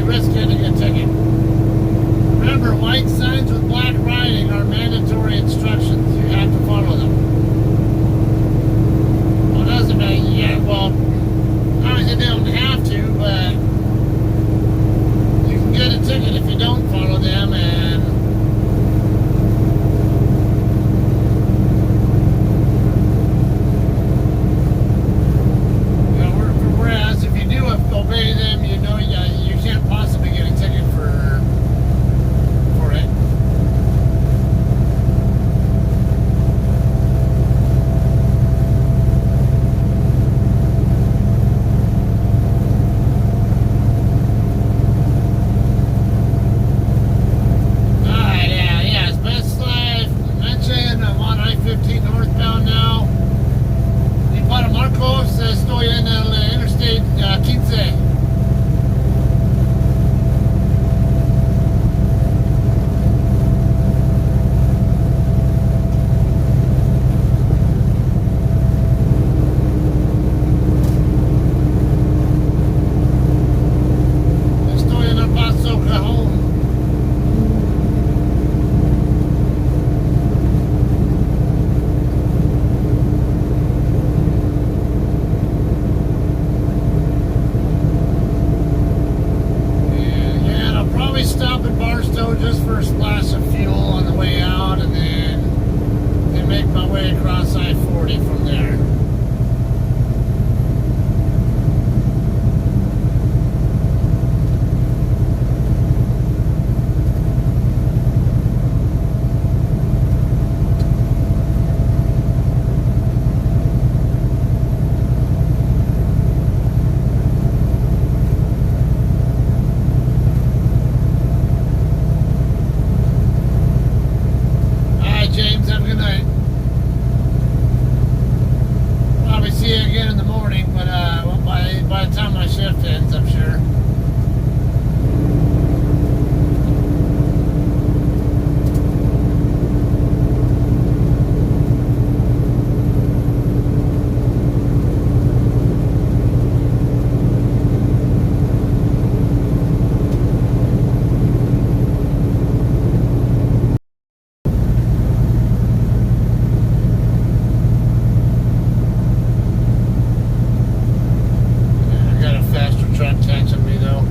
you risk getting a ticket. Remember, white signs with black writing are mandatory instructions. You have to follow them. Well, it doesn't matter. Yeah, well, obviously they don't have to, but you can get a ticket if you don't follow them, and whereas if you do obey them, you know you can't possibly get a ticket for it. Alright, yeah, it's best life. Mentioned I'm on I-15 northbound now. Y para Marcos, estoy en el Interstate 15. Estoy en El Paso, Cajon. And I'll probably stop at Barstow just for a splash of fuel on the way out, and then make my way across I-40 from there. Alright, James, have a good night. Probably see you again in the morning, but by the time my shift ends, I'm sure. I got a faster truck catching me though.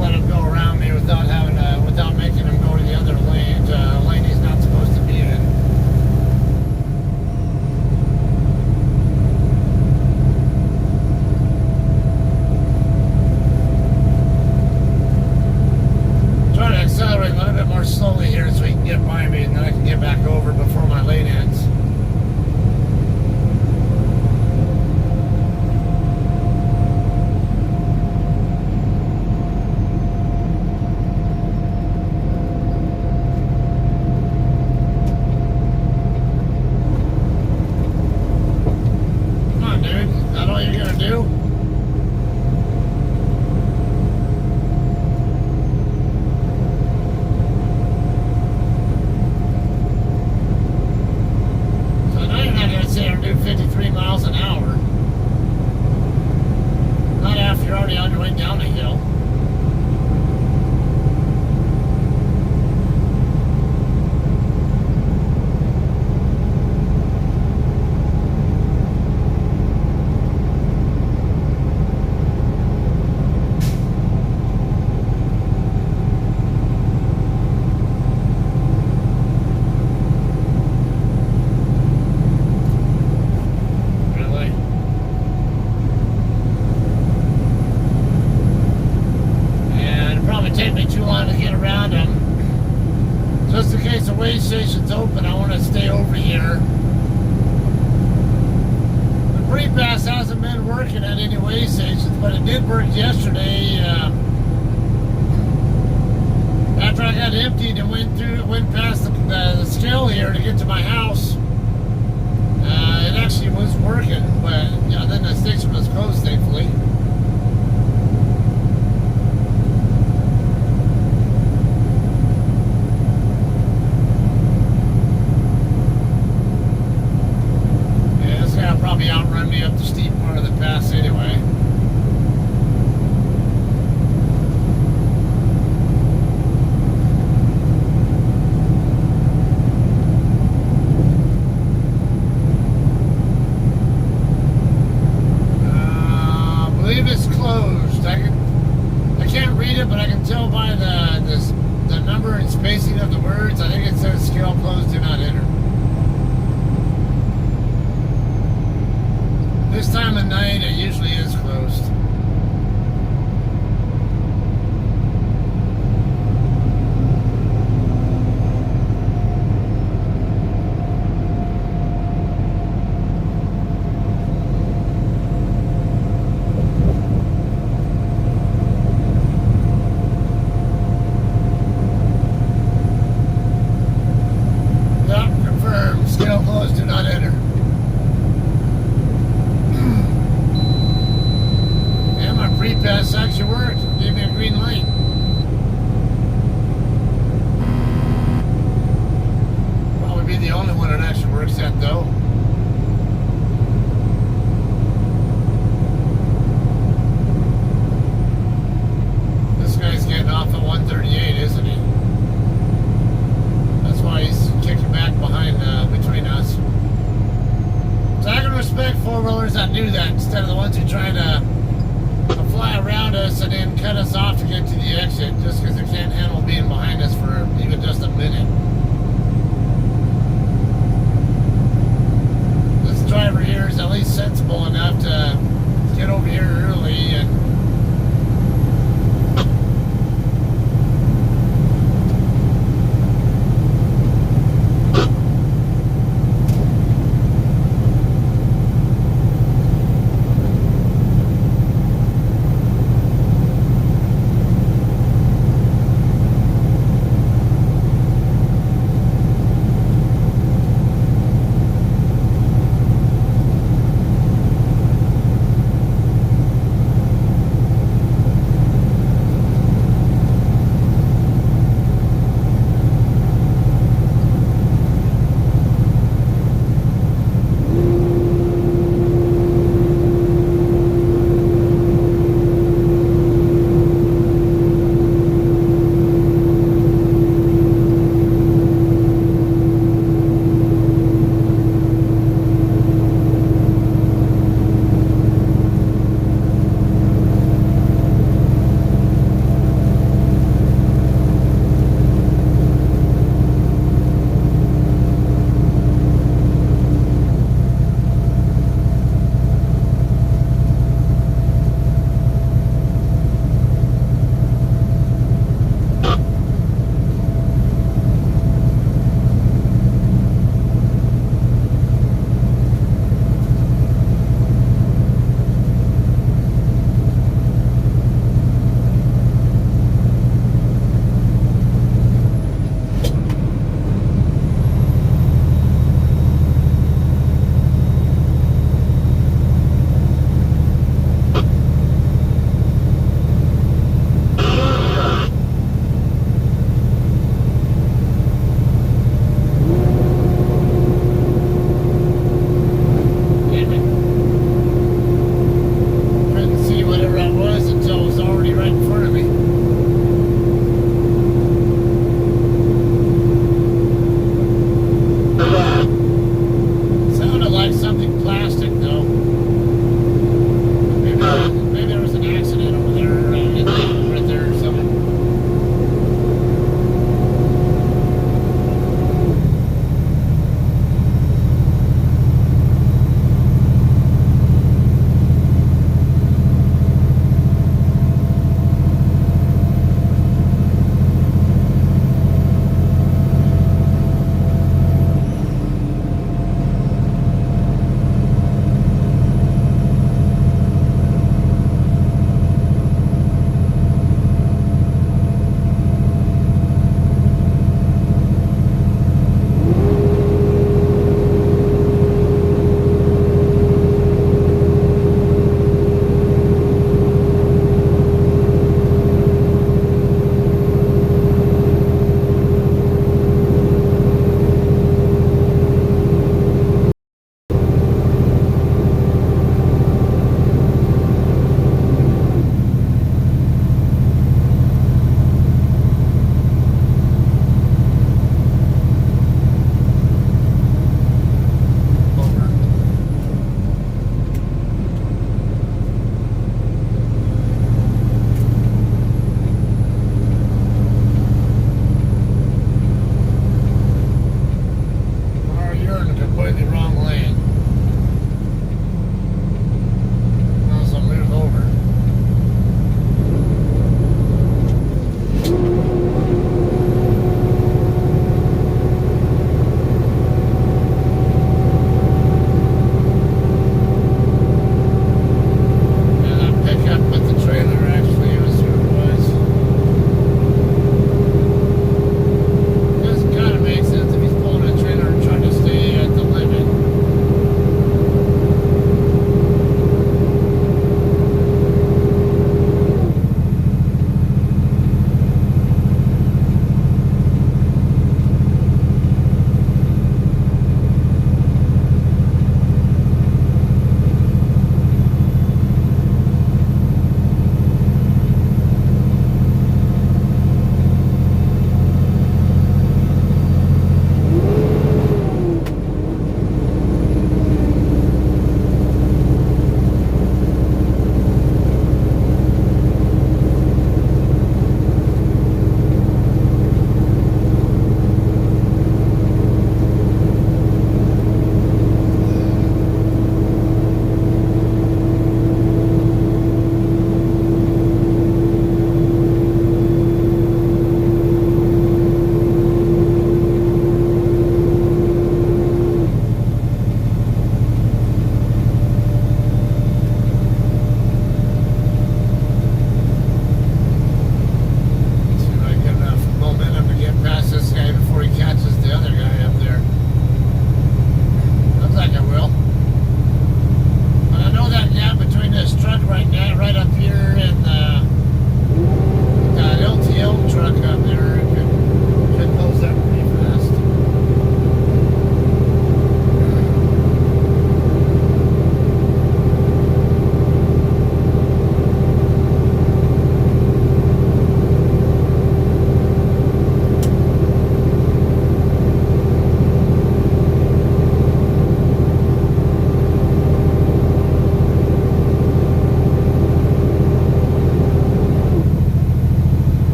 Let him go around me without making him go to the other lane. Lane he's not supposed to be in. Try to accelerate a little bit more slowly here so he can get by me, and then I can get back over before my lane ends. Come on, dude. Is that all you're gonna do? So now you're not gonna sit here and do 53 miles an hour. Not after you're already on your way down a hill. Really? And it'll probably take me too long to get around them. Just in case the weigh station's open, I want to stay over here. The pre-pass hasn't been working at any weigh stations, but it did work yesterday. After I got emptied and went past the scale here to get to my house, it actually was working, but then the station was closed, thankfully. Yeah, this guy will probably outrun me up the steep part of the pass anyway. at the words. I think it says scale closed, do not enter. This time of night, it usually is closed. Pass actually worked. Gave me a green light. Probably be the only one that actually works at though. This guy's getting off at 138, isn't he? That's why he's kicking back behind between us. So I can respect four-wheelers that do that instead of the ones who try to fly around us and then cut us off to get to the exit just because they can't handle being behind us for even just a minute. This driver here is at least sensible enough to get over here early and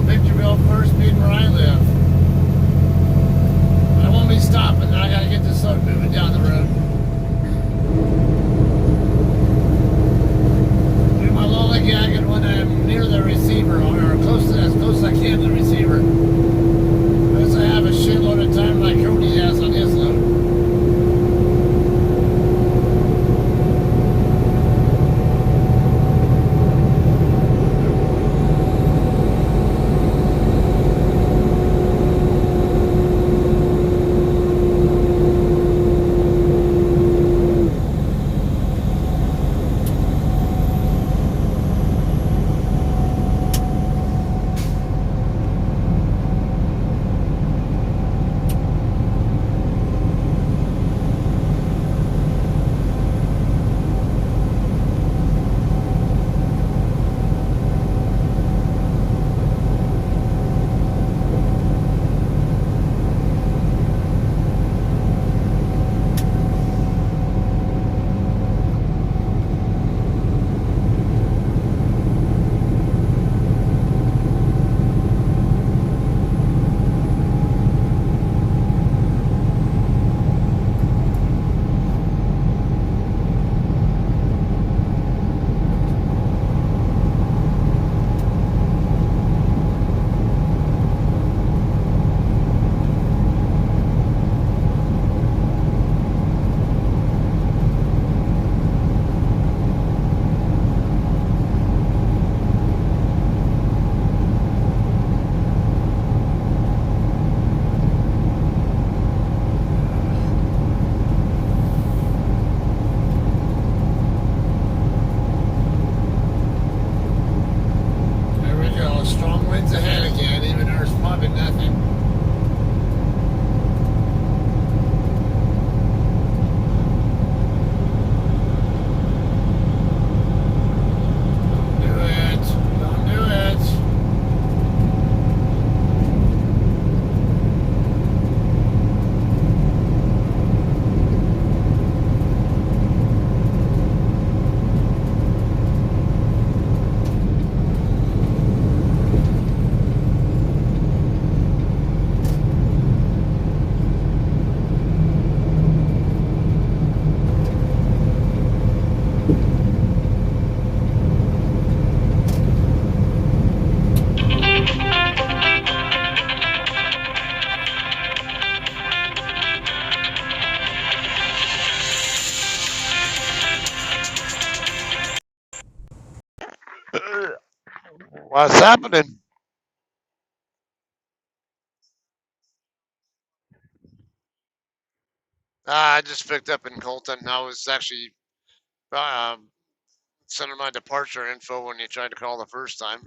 Victorville first being where I live. I won't be stopping. I gotta get this load moving down the road. Do my lollygagging when I'm near the receiver, or close to as close as I can to the receiver. Unless I have a shitload of time like Cody has on his load. There we go. Strong winds ahead again, even though there's probably nothing. Don't do it. Don't do it. What's happening? I just picked up in Colton. I was actually um, sending my departure info when you tried to call the first time.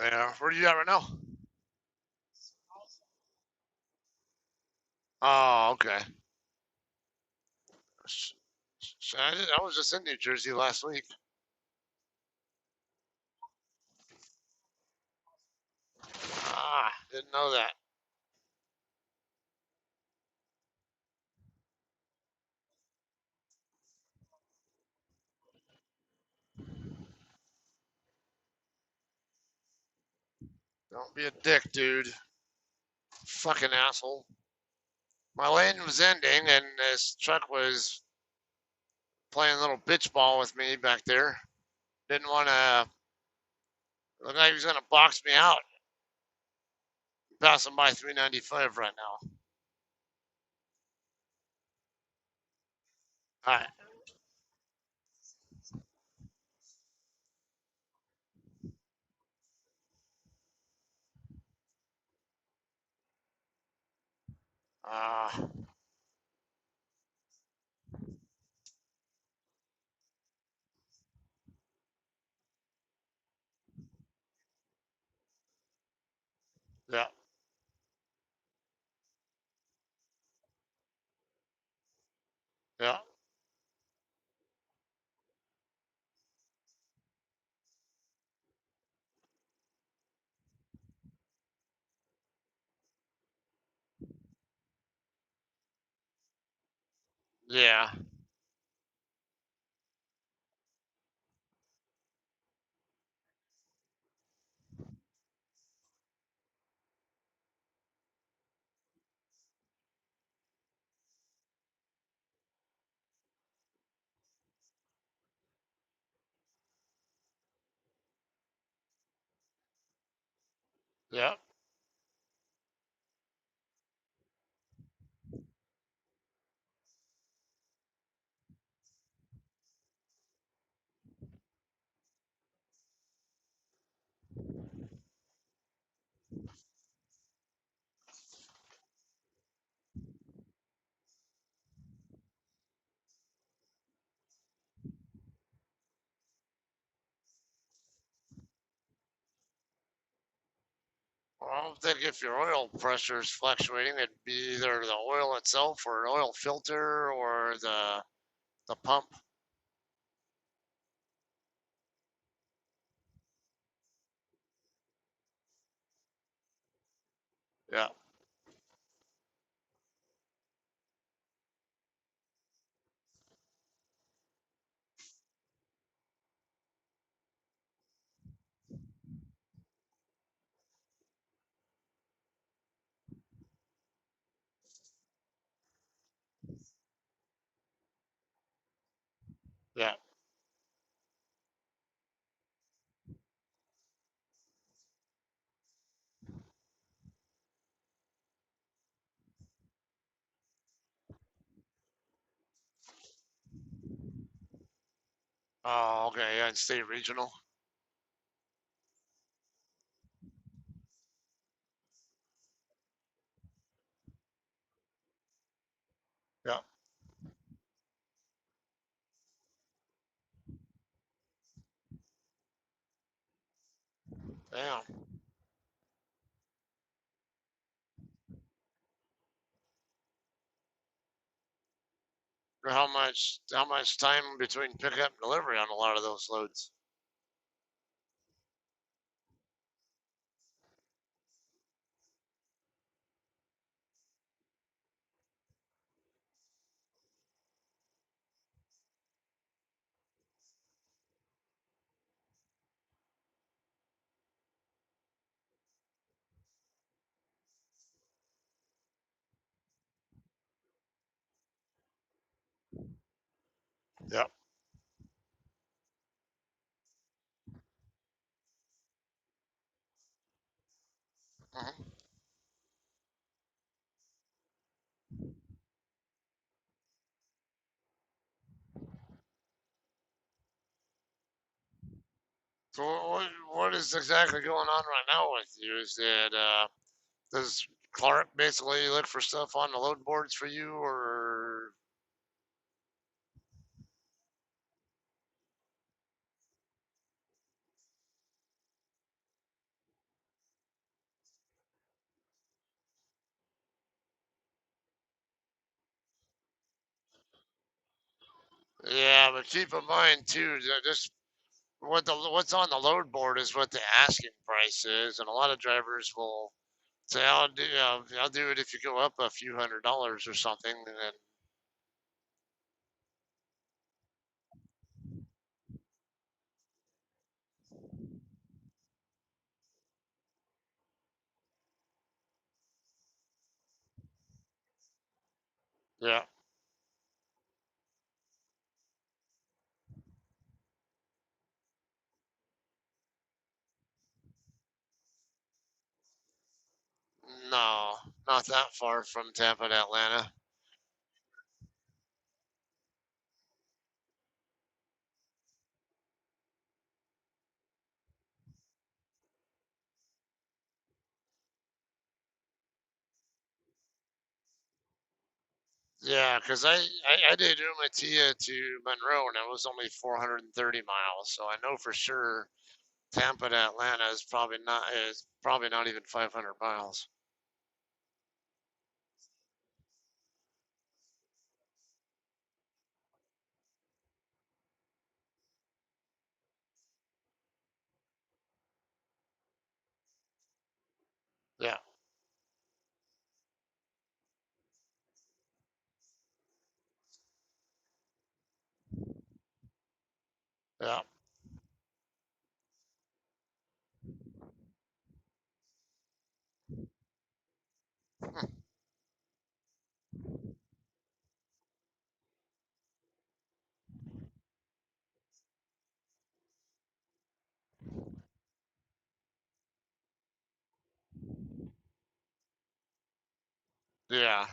Yeah, where are you at right now? Oh, okay. I was just in New Jersey last week. Ah, didn't know that. Don't be a dick, dude. Fucking asshole. My lane was ending, and this truck was playing a little bitch ball with me back there. Didn't want to. Looked like he was gonna box me out. Passing by 395 right now. All right. Uh, yeah, yeah, yeah. Yeah. Well, I think if your oil pressure is fluctuating, it'd be either the oil itself or an oil filter or the pump. Yeah. Yeah. Oh, okay. Yeah, and state regional. Yeah. Damn. How much time between pickup and delivery on a lot of those loads? Yep. Mhm. So what is exactly going on right now with you? Is that does Clark basically look for stuff on the load boards for you, or yeah? But keep in mind too that this what's on the load board is what the asking price is, and a lot of drivers will say, I'll do it if you go up a few $100s or something," and then yeah, no, not that far from Tampa to Atlanta. Yeah, because I did Umatilla to Monroe and it was only 430 miles, so I know for sure Tampa to Atlanta is probably not even 500 miles. Yeah, yeah. Yeah.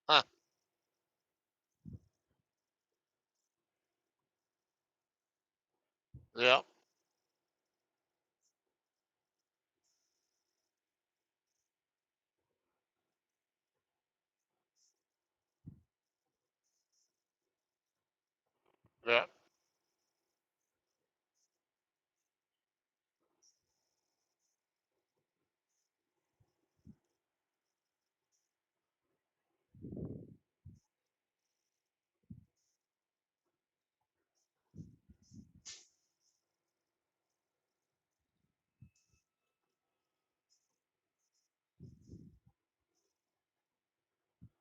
Huh. Yep. Yep.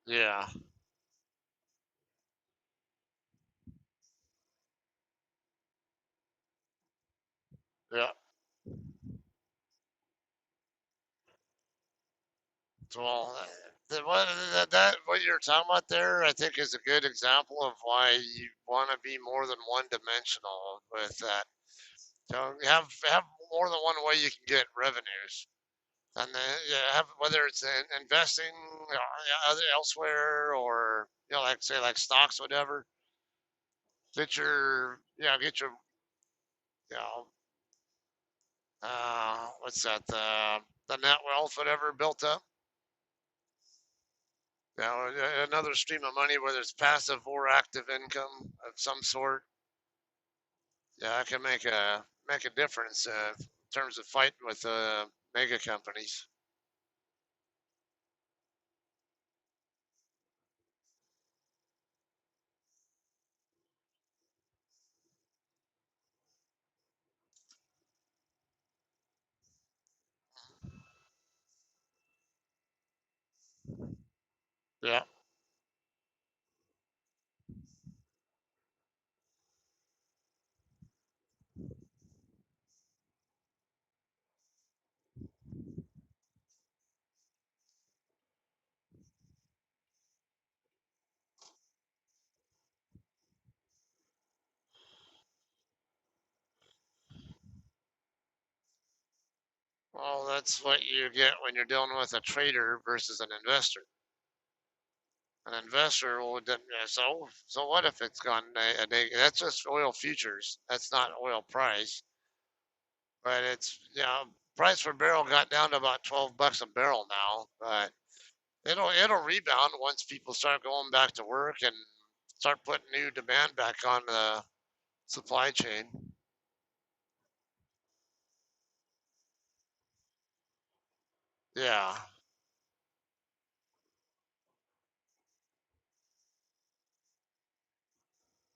Yeah. Yep. Well, what you're talking about there, I think, is a good example of why you want to be more than one dimensional with that. So have more than one way you can get revenues, and then yeah, have whether it's in investing other elsewhere or like say like stocks, whatever. Get your you know what's that the net wealth whatever built up. Another stream of money, whether it's passive or active income of some sort. Yeah, I can make a difference in terms of fighting with mega companies. Yeah. Well, that's what you get when you're dealing with a trader versus an investor. An investor will so what if it's gone a day? That's just oil futures. That's not oil price, but it's price per barrel got down to about $12 a barrel now, but it'll rebound once people start going back to work and start putting new demand back on the supply chain. Yeah,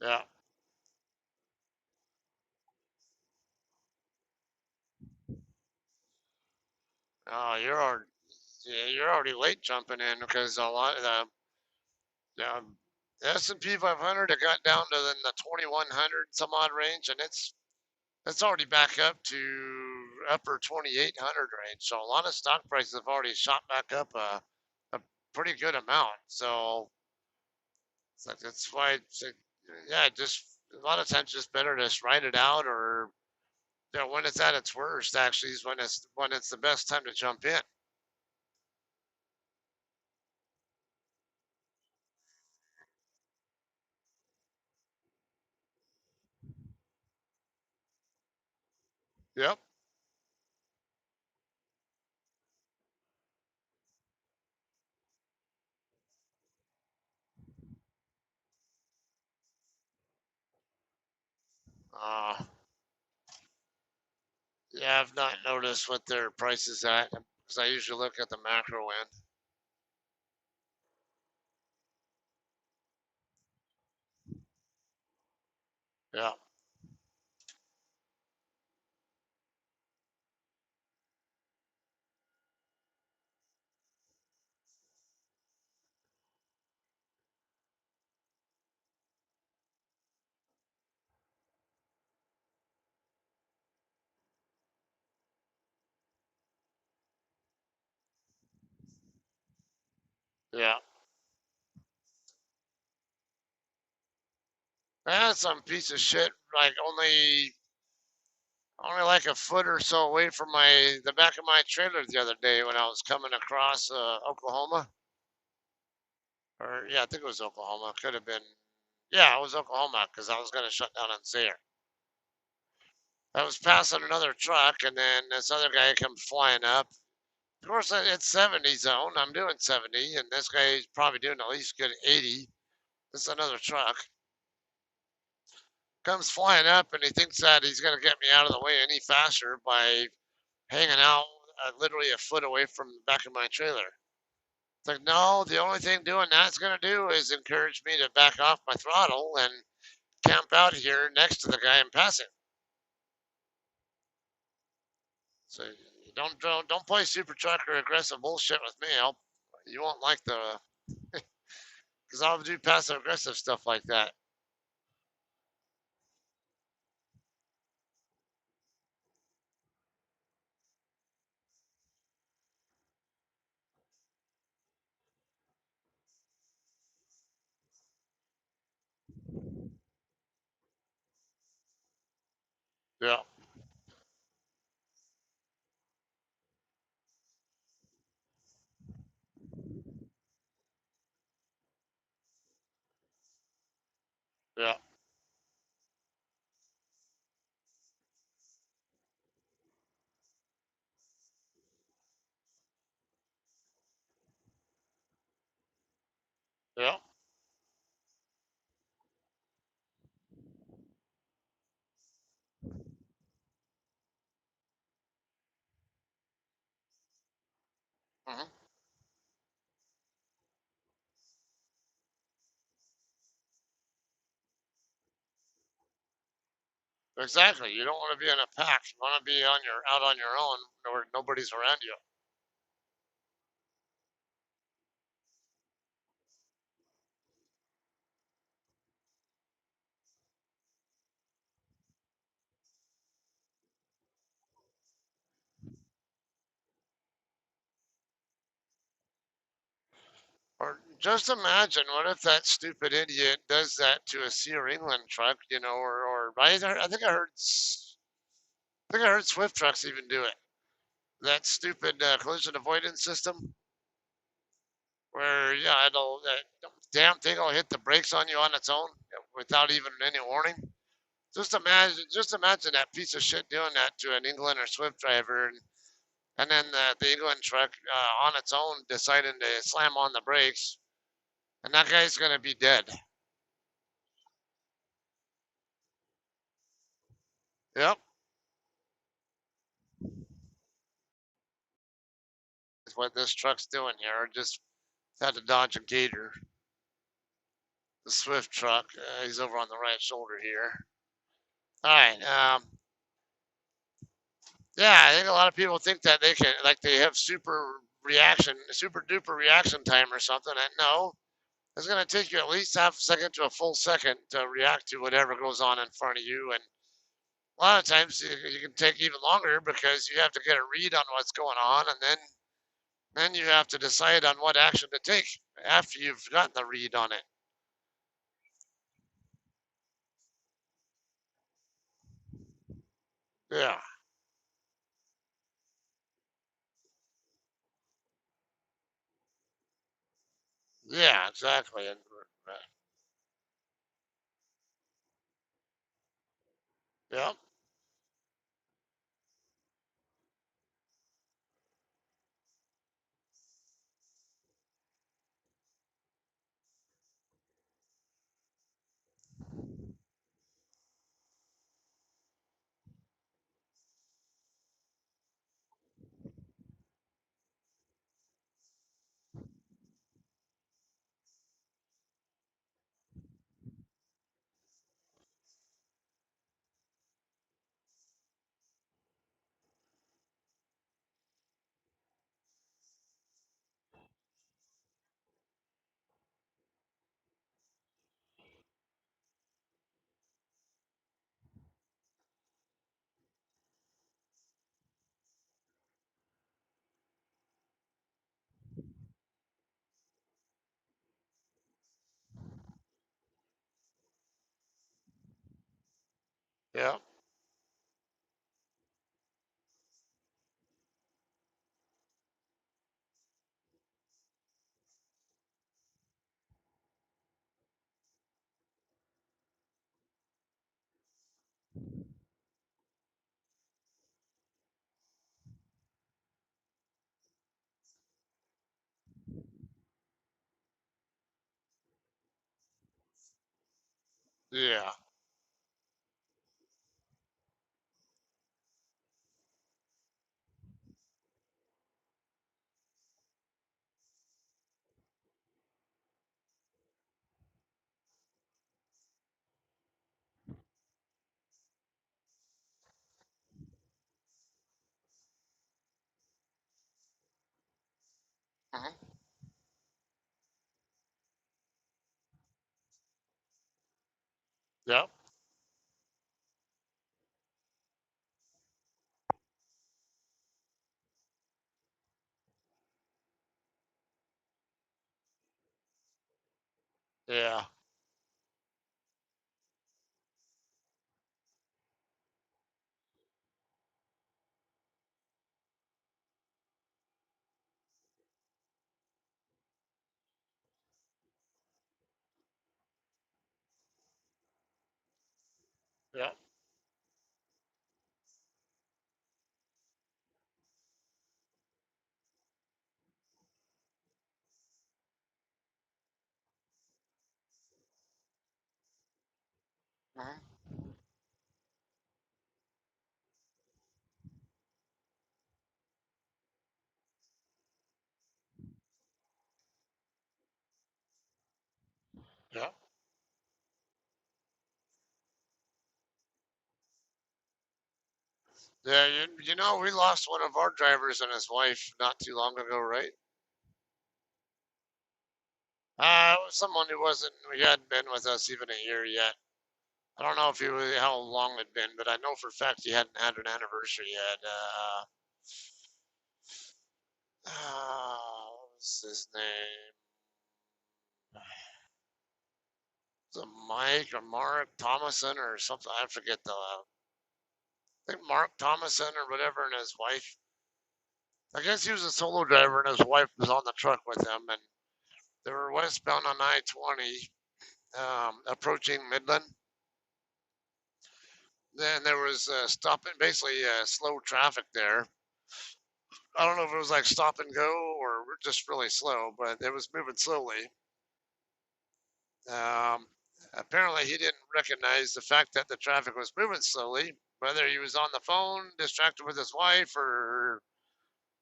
yeah. Oh, you're already late jumping in because a lot of the S&P 500 it got down to the 2100 some odd range, and it's already back up to upper 2800 range. So a lot of stock prices have already shot back up a pretty good amount. So it's like that's why yeah, just a lot of times just better to just write it out or when it's at its worst actually is when it's the best time to jump in. Yep. Uh, yeah, I've not noticed what their price is at because I usually look at the macro end. Yeah. Yeah. That's some piece of shit. Like only like a foot or so away from the back of my trailer the other day when I was coming across Oklahoma. Or yeah, I think it was Oklahoma. Could have been. Yeah, it was Oklahoma because I was gonna shut down on Sayre. I was passing another truck, and then this other guy comes flying up. Of course, it's 70 zone. I'm doing 70, and this guy's probably doing at least good 80. This is another truck. Comes flying up, and he thinks that he's going to get me out of the way any faster by hanging out literally a foot away from the back of my trailer. It's like, no, the only thing doing that's going to do is encourage me to back off my throttle and camp out here next to the guy I'm passing. So don't play super truck or aggressive bullshit with me. You won't like the because I'll do passive aggressive stuff like that. Yeah, yeah, yeah. Hmm. Exactly. You don't want to be in a pack. You want to be out on your own where nobody's around you. Or just imagine what if that stupid idiot does that to a Sear England truck, or I think I heard Swift trucks even do it. That stupid collision avoidance system where yeah, that damn thing will hit the brakes on you on its own without even any warning. Just imagine that piece of shit doing that to an England or Swift driver, and then the England truck on its own deciding to slam on the brakes, and that guy's gonna be dead. Yep, is what this truck's doing here. Just had to dodge a gator. The Swift truck, he's over on the right shoulder here. All right. Yeah, I think a lot of people think that they have super duper reaction time or something. And no, it's going to take you at least half a second to a full second to react to whatever goes on in front of you. And a lot of times you can take even longer because you have to get a read on what's going on, and then you have to decide on what action to take after you've gotten the read on it. Yeah, yeah, exactly. And yeah, Yeah. Yeah. Mhm. Yep. Yeah. Yep. Mhm. Yep. Yeah. You know, we lost one of our drivers and his wife not too long ago, right? It was someone who hadn't been with us even a year yet. I don't know if he was, how long it'd been, but I know for a fact he hadn't had an anniversary yet. What was his name? Was it Mike or Mark Thomason or something? I forget I think Mark Thomason or whatever, and his wife. I guess he was a solo driver, and his wife was on the truck with him, and they were westbound on I-20, approaching Midland. Then there was stopping, basically slow traffic there. I don't know if it was like stop and go or just really slow, but it was moving slowly. Um, Apparently, he didn't recognize the fact that the traffic was moving slowly, whether he was on the phone, distracted with his wife, or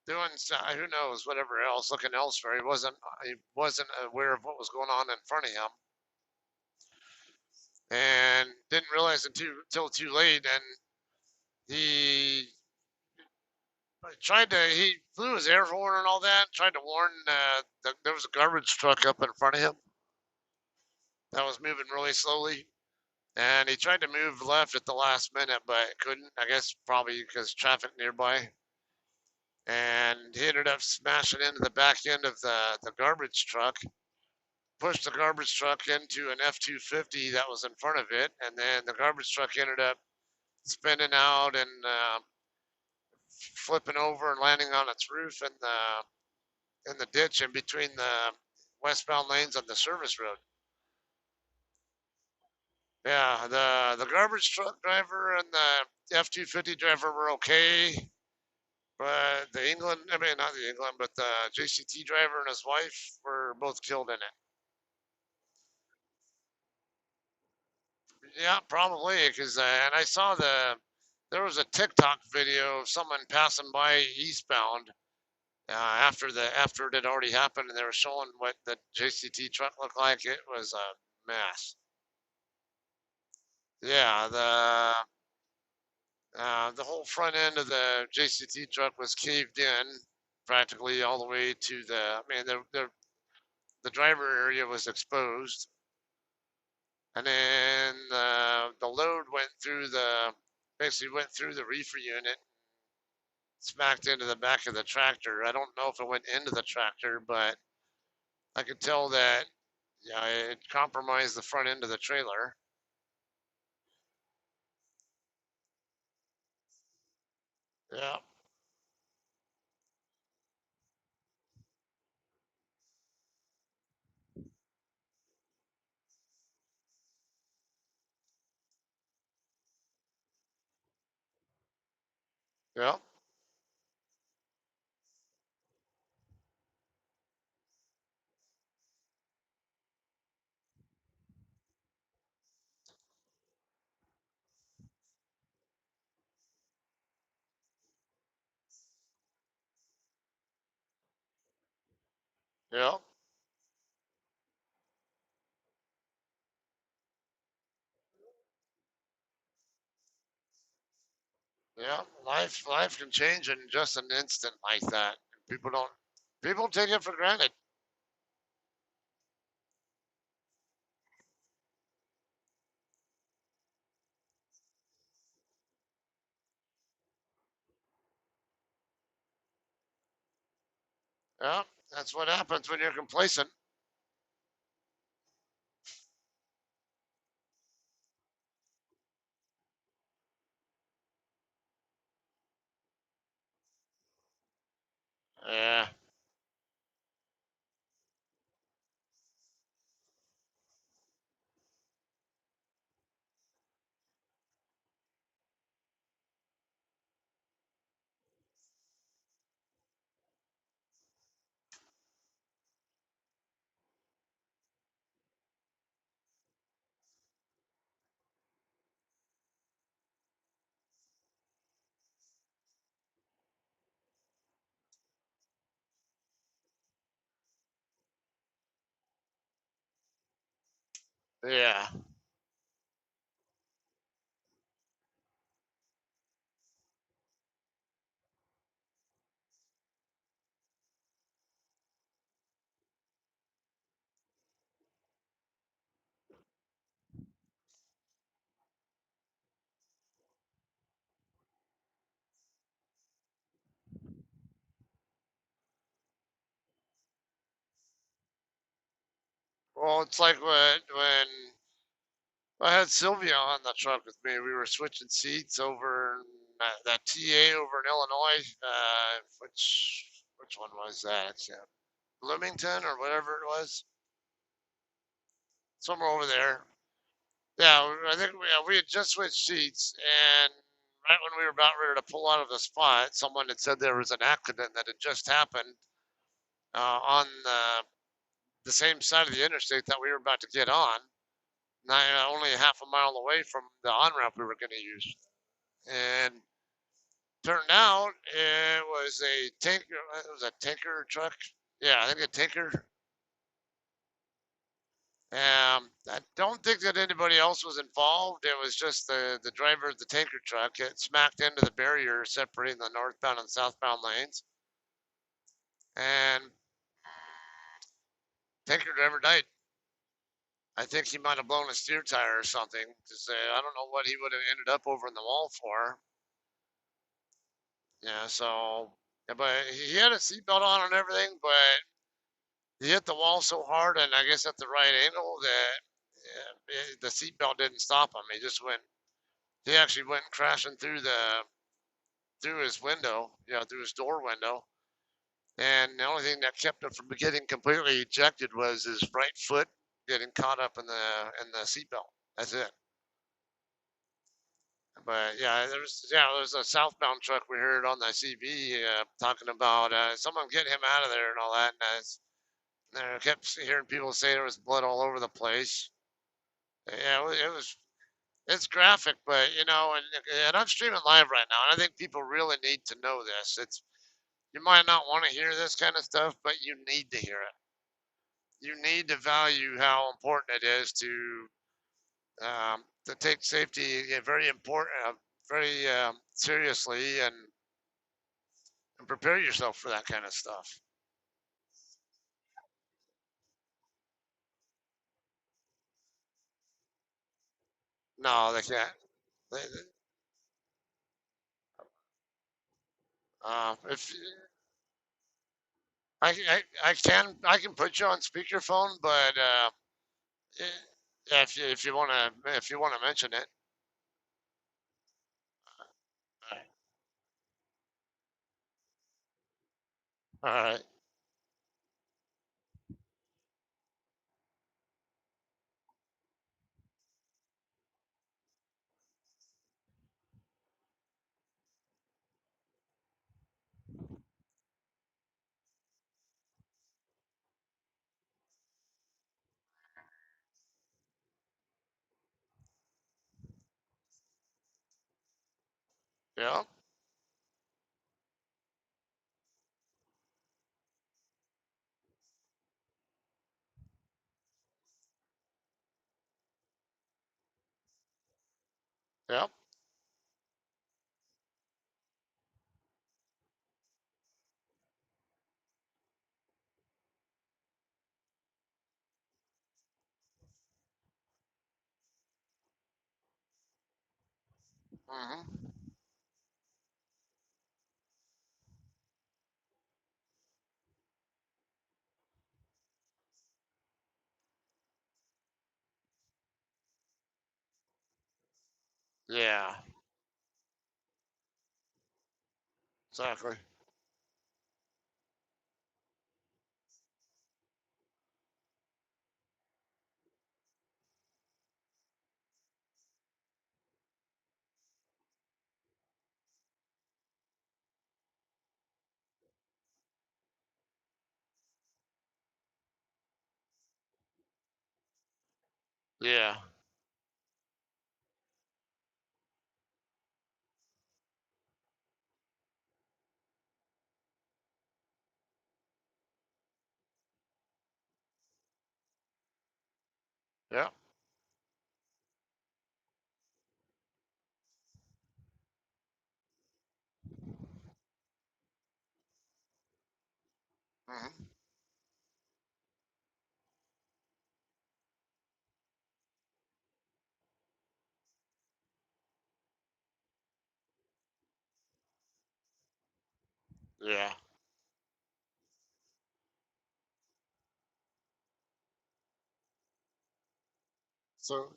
doing who knows, whatever else, looking elsewhere. He wasn't aware of what was going on in front of him, and didn't realize until too late. And he he blew his air horn and all that, tried to warn there was a garbage truck up in front of him that was moving really slowly. And he tried to move left at the last minute, but couldn't. I guess probably because traffic nearby. And he ended up smashing into the back end of the garbage truck, pushed the garbage truck into an F-250 that was in front of it, and then the garbage truck ended up spinning out and flipping over and landing on its roof in the ditch in between the westbound lanes on the service road. Yeah, the garbage truck driver and the F-250 driver were okay, but I mean not the England, but the JCT driver and his wife were both killed in it. Yeah, probably because and I saw there was a TikTok video of someone passing by eastbound after it had already happened, and they were showing what the JCT truck looked like. It was a mess. Yeah, the whole front end of the JCT truck was caved in practically all the way to I mean, the driver area was exposed, and then the load basically went through the reefer unit, smacked into the back of the tractor. I don't know if it went into the tractor, but I could tell that yeah, it compromised the front end of the trailer. Yeah. Yeah. Yeah. Yeah. Life can change in just an instant like that. People don't. People take it for granted. Yeah. That's what happens when you're complacent. Yeah. Yeah. Well, it's like when I had Sylvia on the truck with me. We were switching seats over that TA over in Illinois. Which one was that? Yeah, Bloomington or whatever it was, somewhere over there. Yeah, I think we had just switched seats, and right when we were about ready to pull out of the spot, someone had said there was an accident that had just happened on the same side of the interstate that we were about to get on, only a half a mile away from the on ramp we were going to use. And turned out it was a tanker. It was a tanker truck. Yeah, I think a tanker. I don't think that anybody else was involved. It was just the driver of the tanker truck. It smacked into the barrier separating the northbound and southbound lanes, and tanker driver died. I think he might have blown a steer tire or something. To say, I don't know what he would have ended up over in the wall for. Yeah, so, yeah, but he had a seatbelt on and everything, but he hit the wall so hard, and I guess at the right angle that the seatbelt didn't stop him. He just went. He actually went crashing through his window, through his door window. And the only thing that kept him from getting completely ejected was his right foot getting caught up in the seatbelt. That's it. But there was a southbound truck we heard on the CB talking about someone get him out of there and all that. And I kept hearing people say there was blood all over the place. Yeah, it's graphic, but and I'm streaming live right now, and I think people really need to know this. You might not want to hear this kind of stuff, but you need to hear it. You need to value how important it is to take safety very important, very seriously, and prepare yourself for that kind of stuff. No, they can't. If I can put you on speakerphone, but eh, yeah, if you want to mention it. All right. Yep. Yep. Hmm. Yeah. Exactly. Yeah. Yep. Hmm. Yeah. So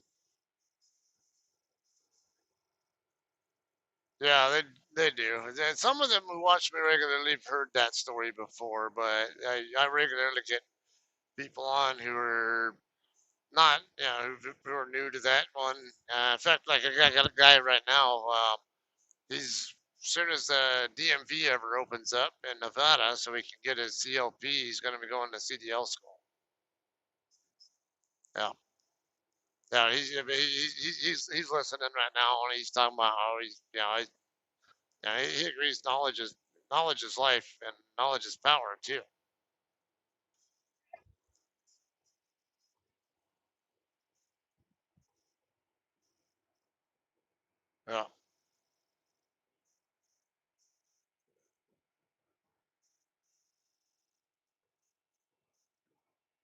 yeah, they do. And some of them who watch me regularly have heard that story before, but I regularly get people on who are not, who are new to that one. In fact, like I got a guy right now. He's as soon as the DMV ever opens up in Nevada, so he can get his CLP, he's going to be going to CDL school. Yeah, yeah. He's listening right now, and he's talking about how he's, he agrees knowledge is life, and knowledge is power too. Yeah,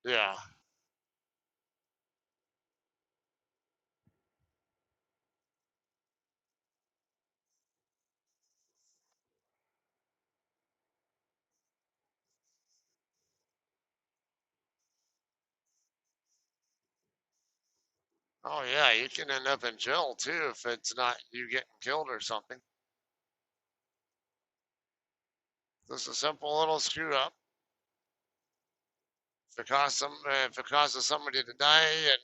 yeah, oh yeah. You can end up in jail too if it's not you getting killed or something. Just a simple little screw up. If it causes somebody to die and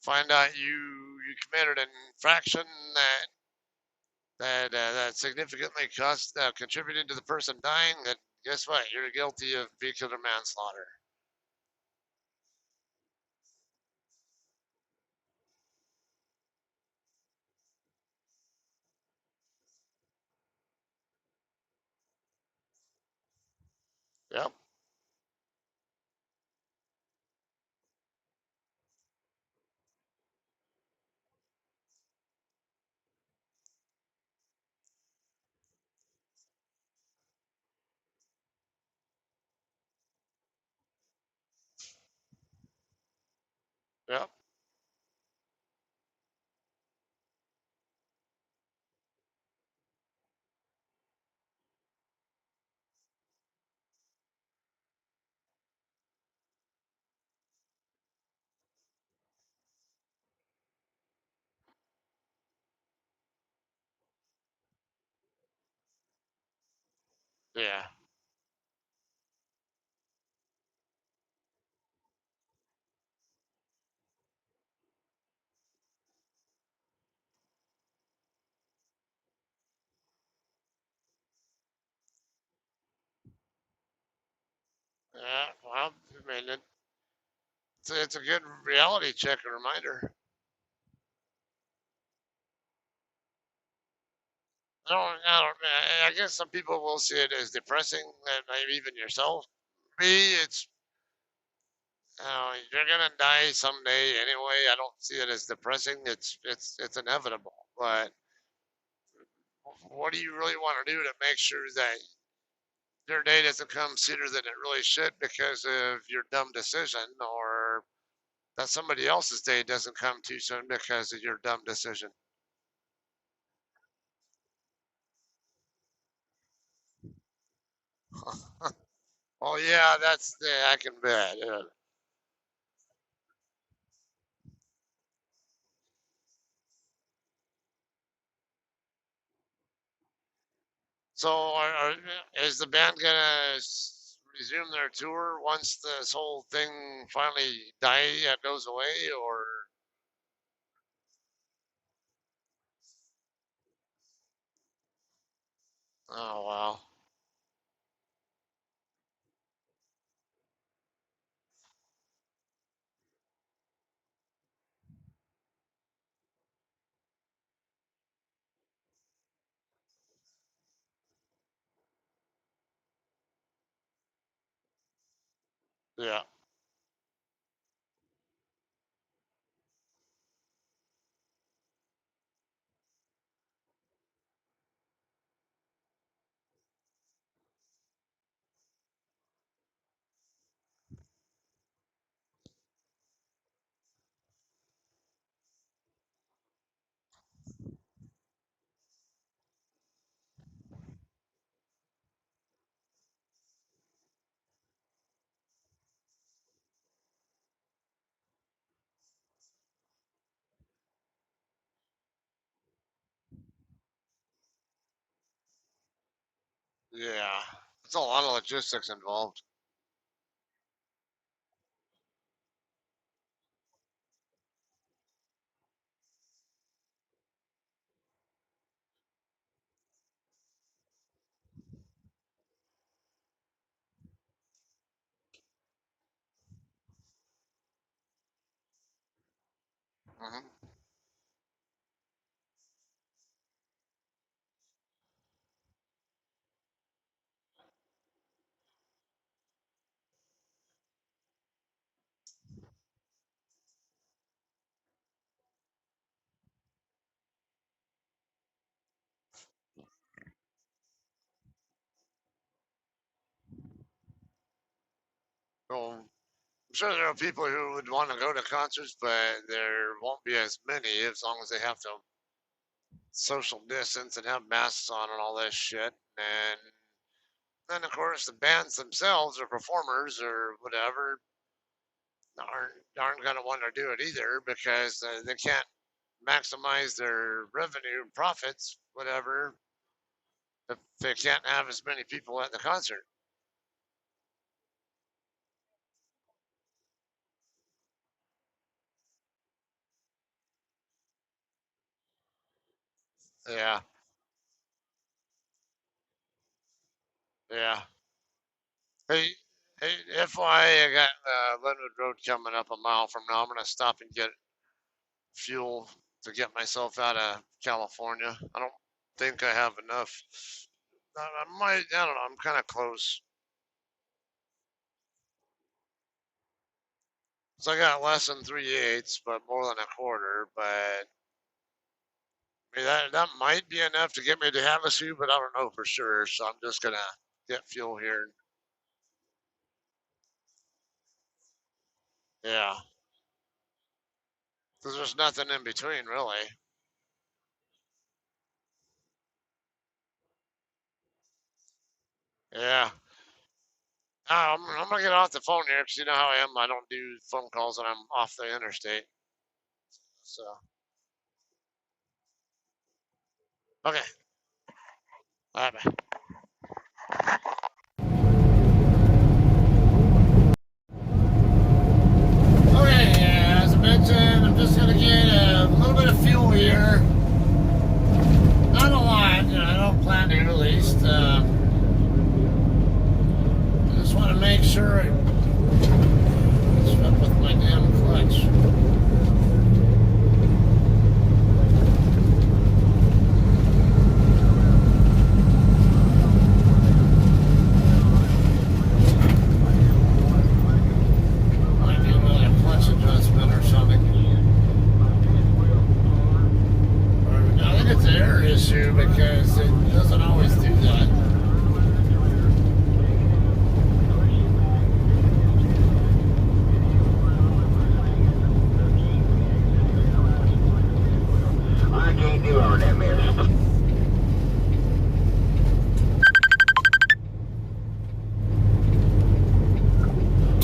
find out you committed an infraction that significantly contributed to the person dying, then guess what? You're guilty of vehicular manslaughter. Yep. Yep. Yeah. Well, I mean, it's a good reality check, a reminder. I guess some people will see it as depressing, and maybe even yourself. Me, it's, you're gonna die someday anyway. I don't see it as depressing. It's inevitable. But what do you really want to do to make sure that your day doesn't come sooner than it really should because of your dumb decision, or that somebody else's day doesn't come too soon because of your dumb decision? Oh yeah, I can bet. Yeah. So, is the band gonna resume their tour once this whole thing finally goes away, or? Oh wow, yeah, yeah. It's a lot of logistics involved. Hmm. So I'm sure there are people who would want to go to concerts, but there won't be as many as long as they have to social distance and have masks on and all this shit. And then, of course, the bands themselves or performers or whatever aren't going to want to do it either because they can't maximize their revenue and profits, whatever, if they can't have as many people at the concert. Yeah, yeah. Hey, hey, FYI, I got Linwood Road coming up a mile from now. I'm going to stop and get fuel to get myself out of California. I don't think I have enough. I might, I don't know, I'm kind of close. So I got less than 3/8, but more than a quarter. But I mean, that might be enough to get me to Havasu, but I don't know for sure. So I'm just gonna get fuel here. Yeah, because there's nothing in between, really. Yeah. I'm gonna get off the phone here because you know how I am. I don't do phone calls when I'm off the interstate. So okay, bye bye. Okay, yeah, as I mentioned, I'm just gonna get a little bit of fuel here. Not a lot, I don't plan to at least. I just want to make sure What's up with my damn clutch? Might be another clutch adjustment or something. Or, I think it's an air issue because it doesn't always do that. I can't do all that mess.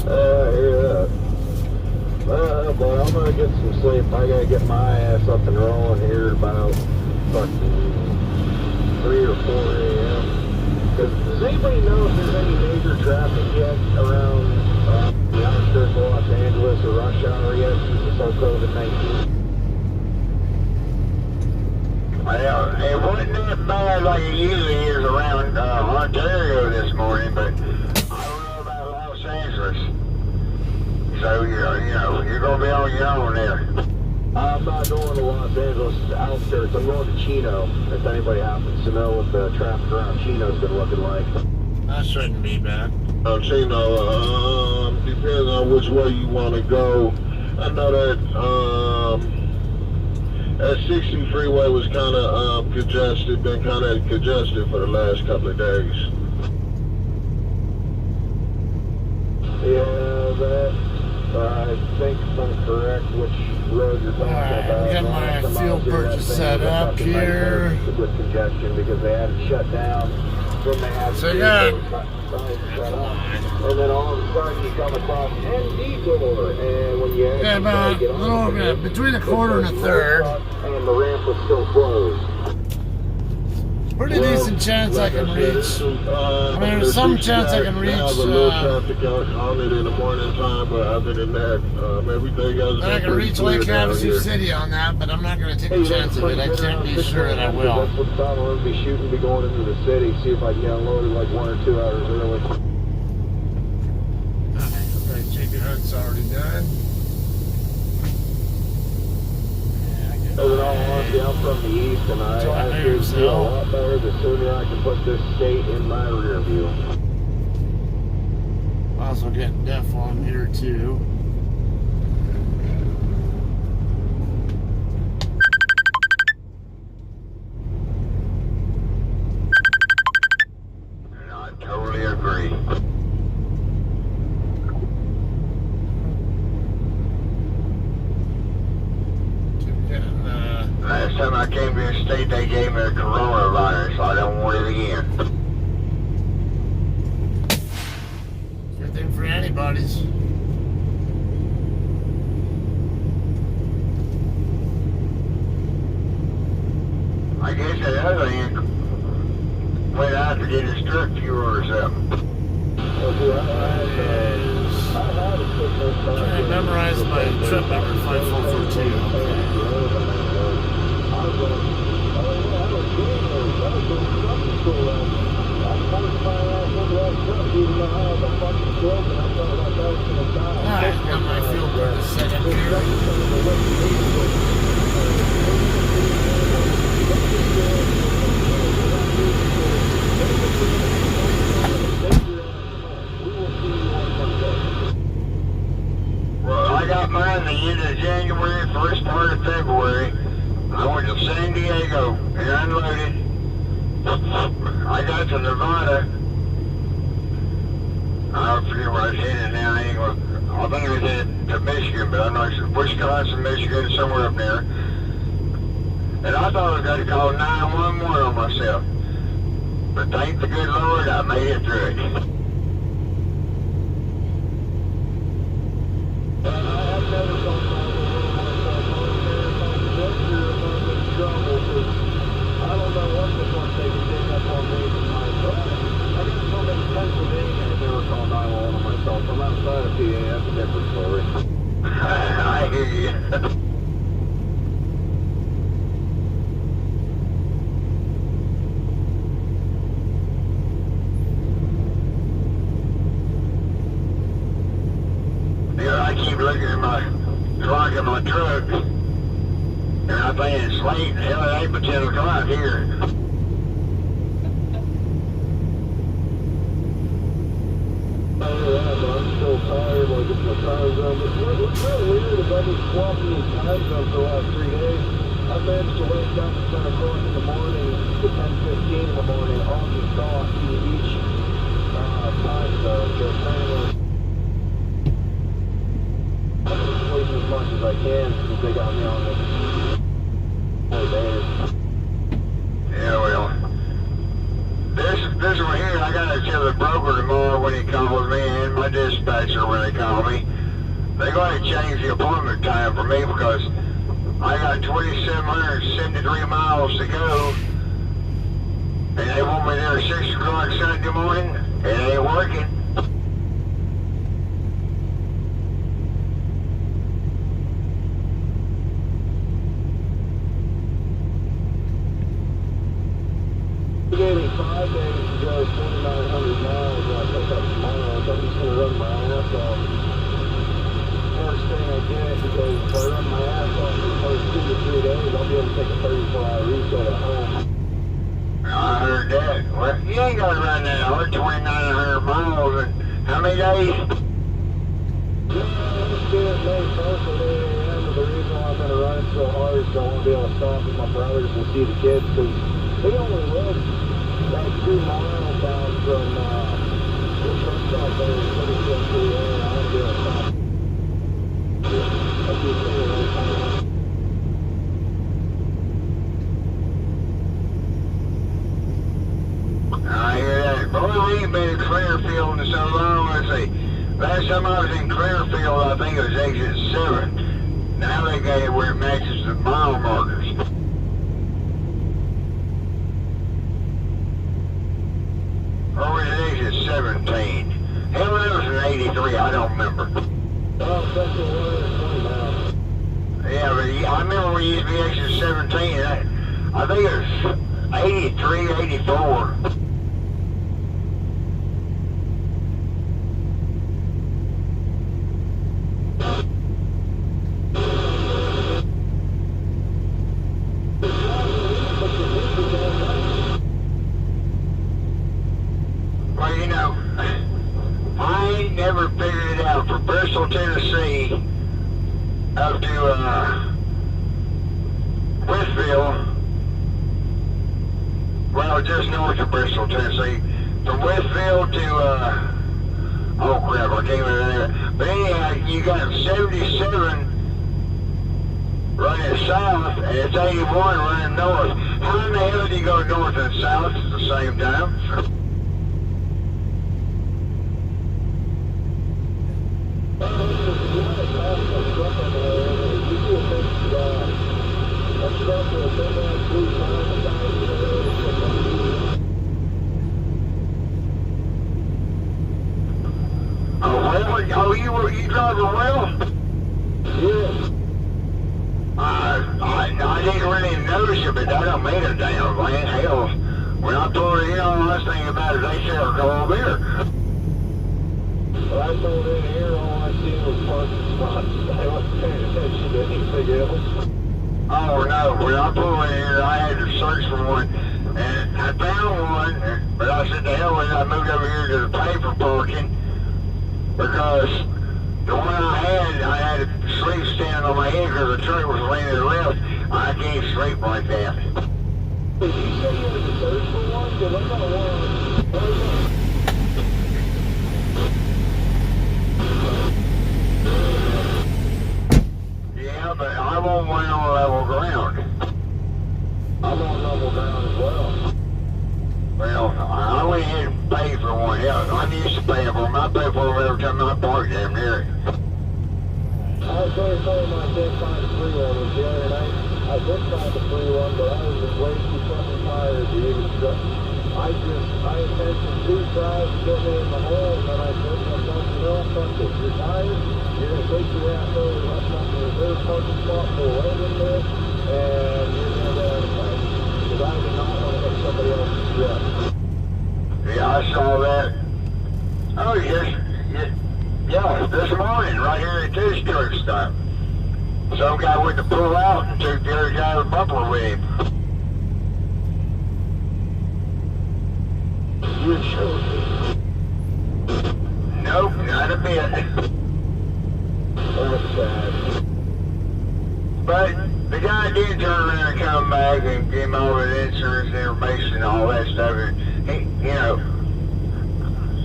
Yeah. But I'm gonna get some sleep. I gotta get my ass up and rolling here at about fucking 3 or 4 a.m. Does anybody know if there's any major traffic yet around the outskirts of Los Angeles or rush hour yet since it's all COVID-19? It wasn't that bad like it usually is around Ontario this morning, but I don't know about Los Angeles. So, you're going to be on your own there. I'm not going to Los Angeles outskirts. I'm going to Chino, if anybody happens to know what the traffic around Chino's been looking like. That shouldn't be bad. Chino, depends on which way you want to go. I know that 60 freeway was kind of congested, been kind of congested for the last couple of days. Yeah, that... I think if I'm correct, which road you're talking about. I got my fuel purchase set up here. With congestion because they had it shut down. Then they had So good. shut up. And then all of a sudden you come across 10 detour. And when you Yeah, about a little bit, between a quarter and a third. And the ramp was still closed. Pretty decent chance I can reach. I mean, there's some chance I can reach. Have a little traffic on it in the morning time, but other than that, everything else. I can reach Lake Havasu City on that, but I'm not going to take a chance of it. I can't be sure that I will. That's what I'm going to be shooting, be going into the city, see if I can get unloaded like 1 or 2 hours early. Alright, JP Hunt's already done. So in all honesty, I'm from the east, and I should feel a lot better the sooner I can put this state in my rear view. Also getting deaf on here too. I totally agree. Last time I came to the state, they gave me a coronavirus. I don't want it again. Good thing for antibodies. I guess the other thing went out to get a strip fuel or something. I memorized my trip number 5442. Alright, got my fuel purchase set up here. Well, I got mine the end of January, first part of February. I went to San Diego and unloaded. I got to Nevada. I don't forget where I was headed now. I think it was headed to Michigan, but I know it's Wisconsin, Michigan, somewhere up there. And I thought I was going to call 911 on myself. But thank the good Lord, I made it through it. I've never gone 911 myself. I don't know what the fuck they can dig up on me from my phone. I got some in Pennsylvania and never called 911 on myself. From outside of PA, that's a different story. I hear you. think it's late. Hell, it ain't but 10 o'clock here. Oh, yeah, but I'm still tired, like it's my time zone. What's really weird is I've been swapping these time zones for the last 3 days. I managed to wake up at 10 o'clock in the morning to 10:15 in the morning on the dot in each time zone. So apparently, I'm sleeping as much as I can since they got me on this 4 days. Yeah, well, this one here, I gotta tell the broker tomorrow when he calls me and my dispatcher when they call me. They're going to change the appointment time for me because I got 2,773 miles to go, and they want me there at 6 o'clock Sunday morning, and it ain't working. They gave me 5 days to go 2,900 miles when I pick up tomorrow, so I'm just going to run my ass off. First thing I get, because if I run my ass off for the first 2 to 3 days, I'll be able to take a 34-hour reset at home. I heard that. Well, you ain't gonna run that hard, 2,900 miles in how many days? Yeah, let's get it May 1st at 8 a.m., but the reason why I'm going to run it so hard is I won't be able to stop with my brothers and see the kids, because they only live like 2 miles down from the truck stop there in Victorville, and I want to be able to stop. I keep saying every time. I hear that. Boy, we ain't been in Clearfield in so long. Let's see. Last time I was in Clearfield, I think it was exit 7. Now they got it where it matches the mile markers. Or was it exit 17? Hell, that was an 83. I don't remember. Oh, Central 1 is 20 miles. Yeah, but I remember we used to be exit 17. I think it was 83, 84. Well, you know, I ain't never figured it out. For Bristol, Tennessee, up to Whitfield, well, just north of Bristol, Tennessee, from Whitfield to, oh crap, I can't remember. But anyhow, you got 77 running south, and it's 81 running north. How in the hell do you go north and south at the same time? Oh, you driving well? Yeah. I didn't really notice it, but that don't mean a damn thing. Hell, when I pulled it in, all I was thinking about is they sell cold beer. When I pulled in here, all I seen was parking spots. I wasn't paying attention to anything else. Oh no, when I pulled in here, I had to search for one, and I found one, but I said, the hell with it, I moved over here to the paper parking, because the one I had a sleep standing on my head because the truck was laying to the left. I can't sleep like that. Did you say you had to search for one? Because I got one. Yeah, but I want one on level ground. I'm on level ground as well. Well, I went ahead and paid for one. Yeah, I'm used to paying for them. I pay for them every time I park damn near it. I was going to tell him I did find a free one the other night. I did find a free one, but I was just way too fucking tired to even I intentioned 2 tries to get me in the hole, and then I said to myself, you know, fuck this. You're tired, you're going to take your ass over to left on the reserve parking spot, pull right in there, and you're going to go out of time. Because I did not want to hit somebody else's truck. Yeah, I saw that. Oh, yes. Yeah, this morning, right here at this truck stop. Some guy went to pull out and took the other guy's bumper with him. You showed me. Nope, not a bit. That's sad. But the guy did turn around and come back and give him all the insurance information and all that stuff. And he, you know,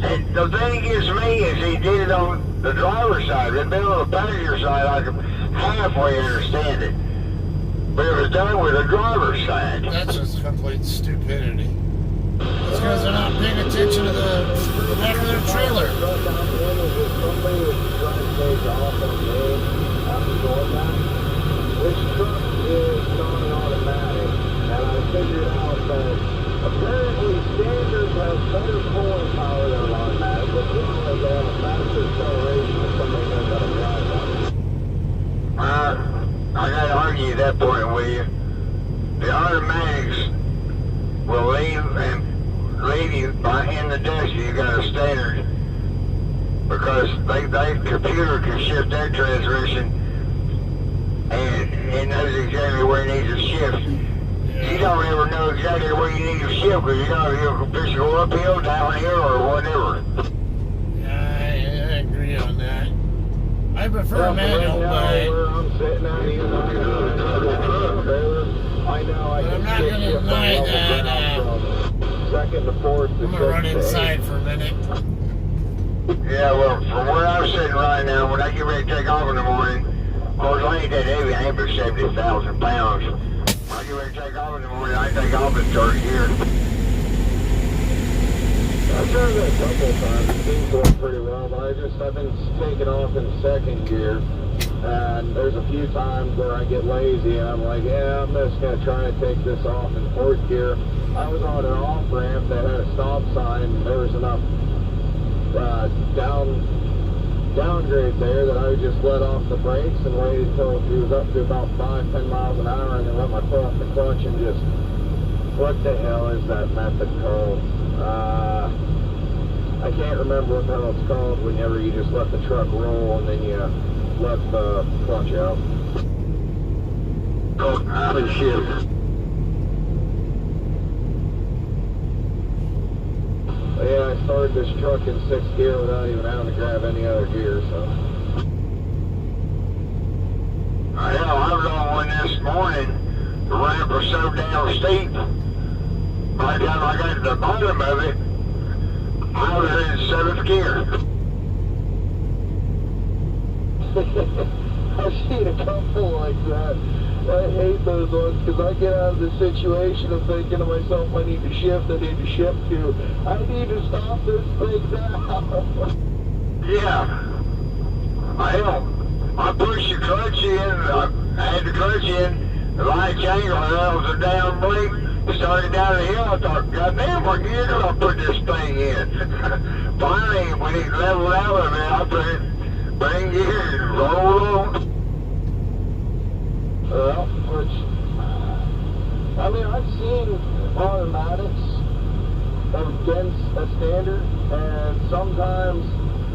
and the thing gets me is he did it on the driver's side. If it been on the passenger side, I could halfway understand it. But it was done with the driver's side. That's just complete stupidity. It's because they're not paying attention to the back of their trailer. Somebody was trying to take off on the aim after doing that. This truck is non-automatic, and I figured out that apparently standards have better pulling power than an automatic, but they have a faster acceleration if somebody knows how to drive that. I gotta argue that point with you. The automatics will leave you in the dust. You got a standard because they computer can shift that transmission and it knows exactly where it needs to shift. You don't ever know exactly where you need to shift because you know you'll just go uphill, downhill, or whatever. Yeah, I agree on that. I prefer manual, where but I'm sitting at, even though I know I But can I'm not stick gonna shift deny on level that, ground from second to fourth to I'm gonna run sixth to inside eighth. for a minute. Yeah, well, from where I'm sitting right now, when I get ready to take off in the morning, of course, I ain't that heavy. I ain't but 70,000 pounds. When I get ready to take off in the morning, I take off in third gear. I've tried that a couple of times. It seems to work pretty well, but I've been taking off in second gear, and there's a few times where I get lazy and I'm like, yeah, I'm just gonna try and take this off in fourth gear. I was on an off ramp that had a stop sign, and there was enough downgrade there that I would just let off the brakes and wait until it was up to about 5-10 miles an hour, and then let my foot off the clutch and just, what the hell is that method called? I can't remember what the hell it's called whenever you just let the truck roll and then you let the clutch out. Oh, I'm in shift. But yeah, I started this truck in 6th gear without even having to grab any other gear, so. Hell, I was on one this morning. The ramp was so damn steep. By the time I got to the bottom of it, I was in 7th gear. I've seen a couple like that. I hate those ones because I get out of the situation of thinking to myself, I need to shift to. I need to stop this thing now. Yeah. Hell, I pushed the clutch in, I had the clutch in, the light changed, I was a down brake, started down the hill, I thought, God damn, what gear do I put this thing in? Finally, when it leveled out of it, I put it, bring gear and roll on. Well, which, I mean, I've seen automatics against a standard, and sometimes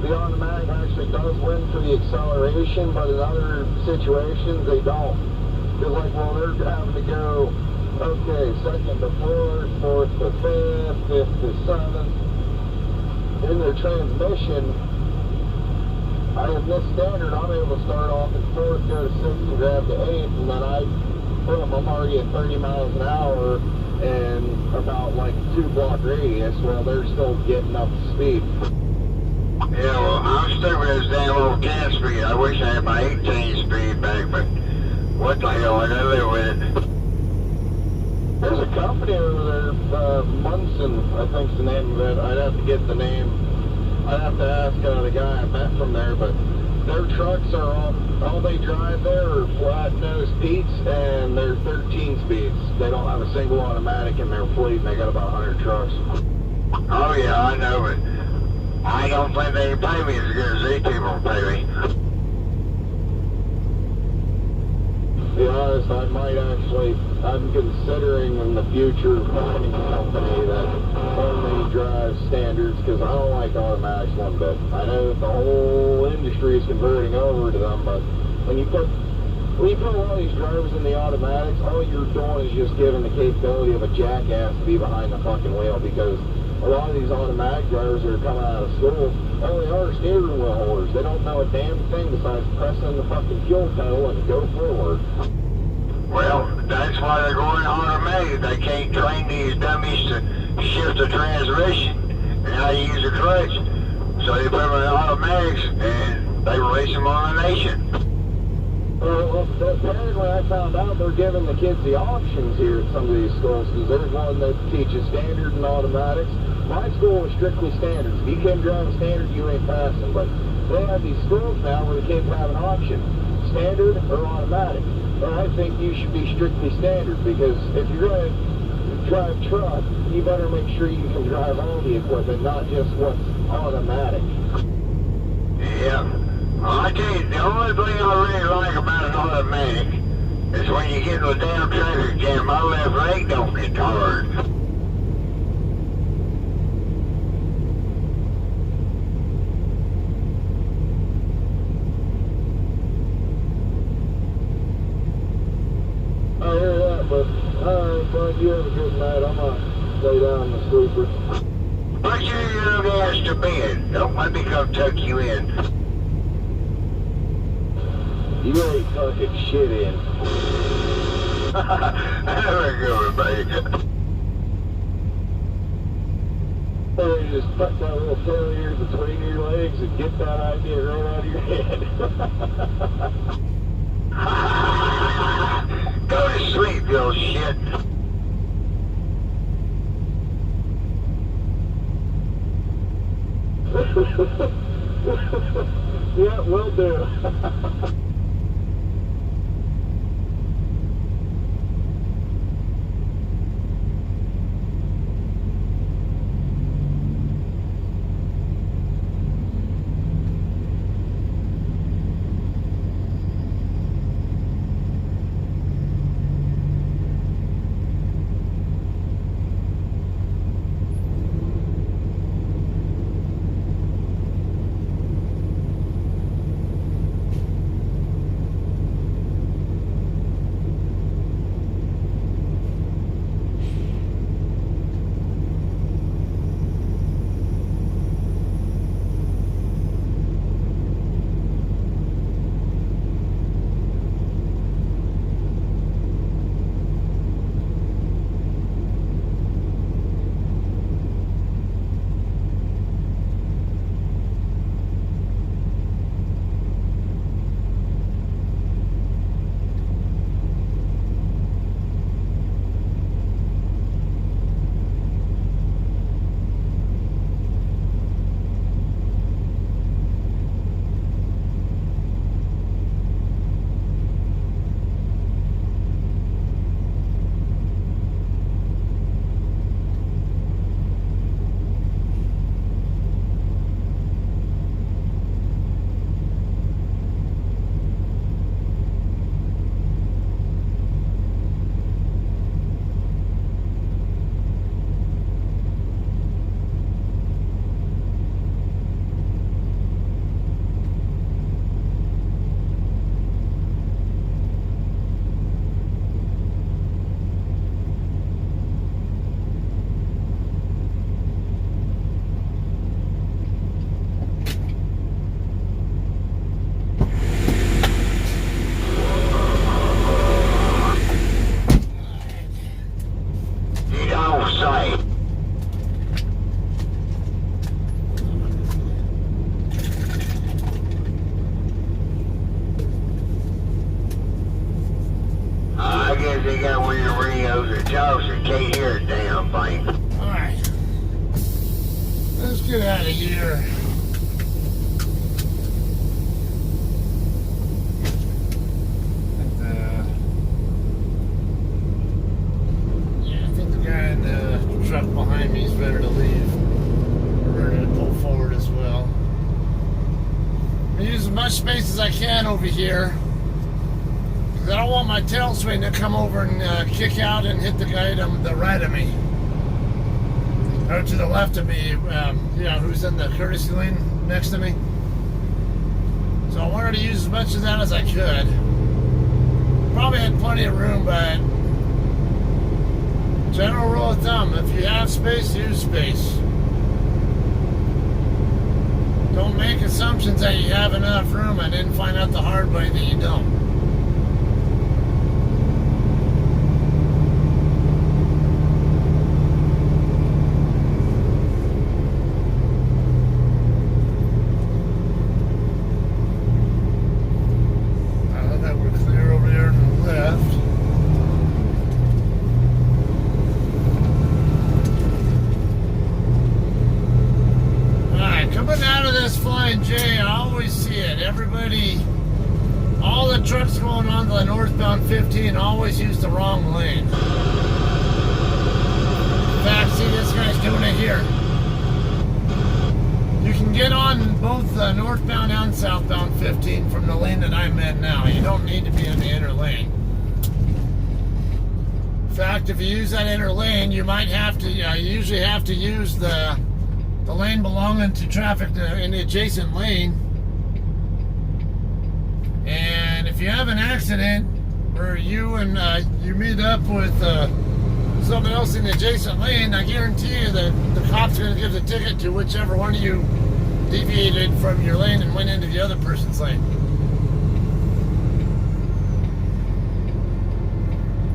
the automatic actually does win for the acceleration, but in other situations they don't. Because like, well, they're having to go, okay, second to fourth, fourth to fifth, fifth to seventh. In their transmission, in this standard, I'm able to start off at fourth, go to sixth, and grab to eighth, and then I'm already at 30 miles an hour and about like 2-block radius while they're still getting up to speed. Yeah, well, I'm stuck with this damn old 10 speed. I wish I had my 18 speed back, but what the hell, I gotta live with it. There's a company over there, Munson, I think's the name of it. I'd have to get the name. I'd have to ask the guy I met from there, but their trucks are all they drive there are flat-nose Pete's, and they're 13 speeds. They don't have a single automatic in their fleet, and they got about 100 trucks. Oh yeah, I know, but I don't think they pay me as good as these people pay me. To be honest, I'm considering in the future finding a company that only drives standards, because I don't like automatics one bit. I know that the whole industry is converting over to them, but when you put When you put a lot of these drivers in the automatics, all you're doing is just giving the capability of a jackass to be behind the fucking wheel, because a lot of these automatic drivers that are coming out of school, all they are steering wheel holders. They don't know a damn thing besides pressing the fucking fuel pedal and go forward. Well, that's why they're going automatic. They can't train these dummies to shift the transmission and how to use a clutch. So they put them in automatics and they race them on the nation. Well, apparently I found out they're giving the kids the options here at some of these schools, because there's one that teaches standard and automatics. My school was strictly standards. If you can't drive a standard, you ain't passing. But they have these schools now where the kids have an option, standard or automatic. And I think you should be strictly standard, because if you're going to drive truck, you better make sure you can drive all the equipment, not just what's automatic. Yeah. Well, I tell you, the only thing I really like about an automatic is when you get in a damn traffic jam, my left leg don't get tired. I hear that, but alright, bud, you have a good night. I'm gonna lay down in the sleeper. Put your young ass to bed. Don't let me come tuck you in. You ain't fucking shit in. Have a good one, buddy. Or you just tuck that little tail ear between your legs and get that idea right out of your head. Go to sleep, you little shit. Yeah, will do. They got weird radios or jobs that can't hear a damn thing. Alright. Let's get out of here. I think the guy in the truck behind me is ready to leave. We're ready to pull forward as well. I use as much space as I can over here. I don't want my tail swing to come over and kick out and hit the guy to the right of me. Or to the left of me, who's in the courtesy lane next to me. So I wanted to use as much of that as I could. probably had plenty of room, but general rule of thumb, if you have space, use space. Don't make assumptions that you have enough room and then find out the hard way that you don't. Now that we're clear over there to the left. Coming out of this Flying J, I always see it. Everybody, all the trucks going on the northbound 15 always use the wrong lane. In fact, see, this guy's doing it here. You can get on both the northbound and southbound 15 from the lane that I'm in now. You don't need to be in the inner lane. In fact, if you use that inner lane, you might have to, you usually have to use the lane belonging to traffic in the adjacent lane. And if you have an accident where you and you meet up with someone else in the adjacent lane, I guarantee you that the cop's going to give the ticket to whichever one of you deviated from your lane and went into the other person's lane.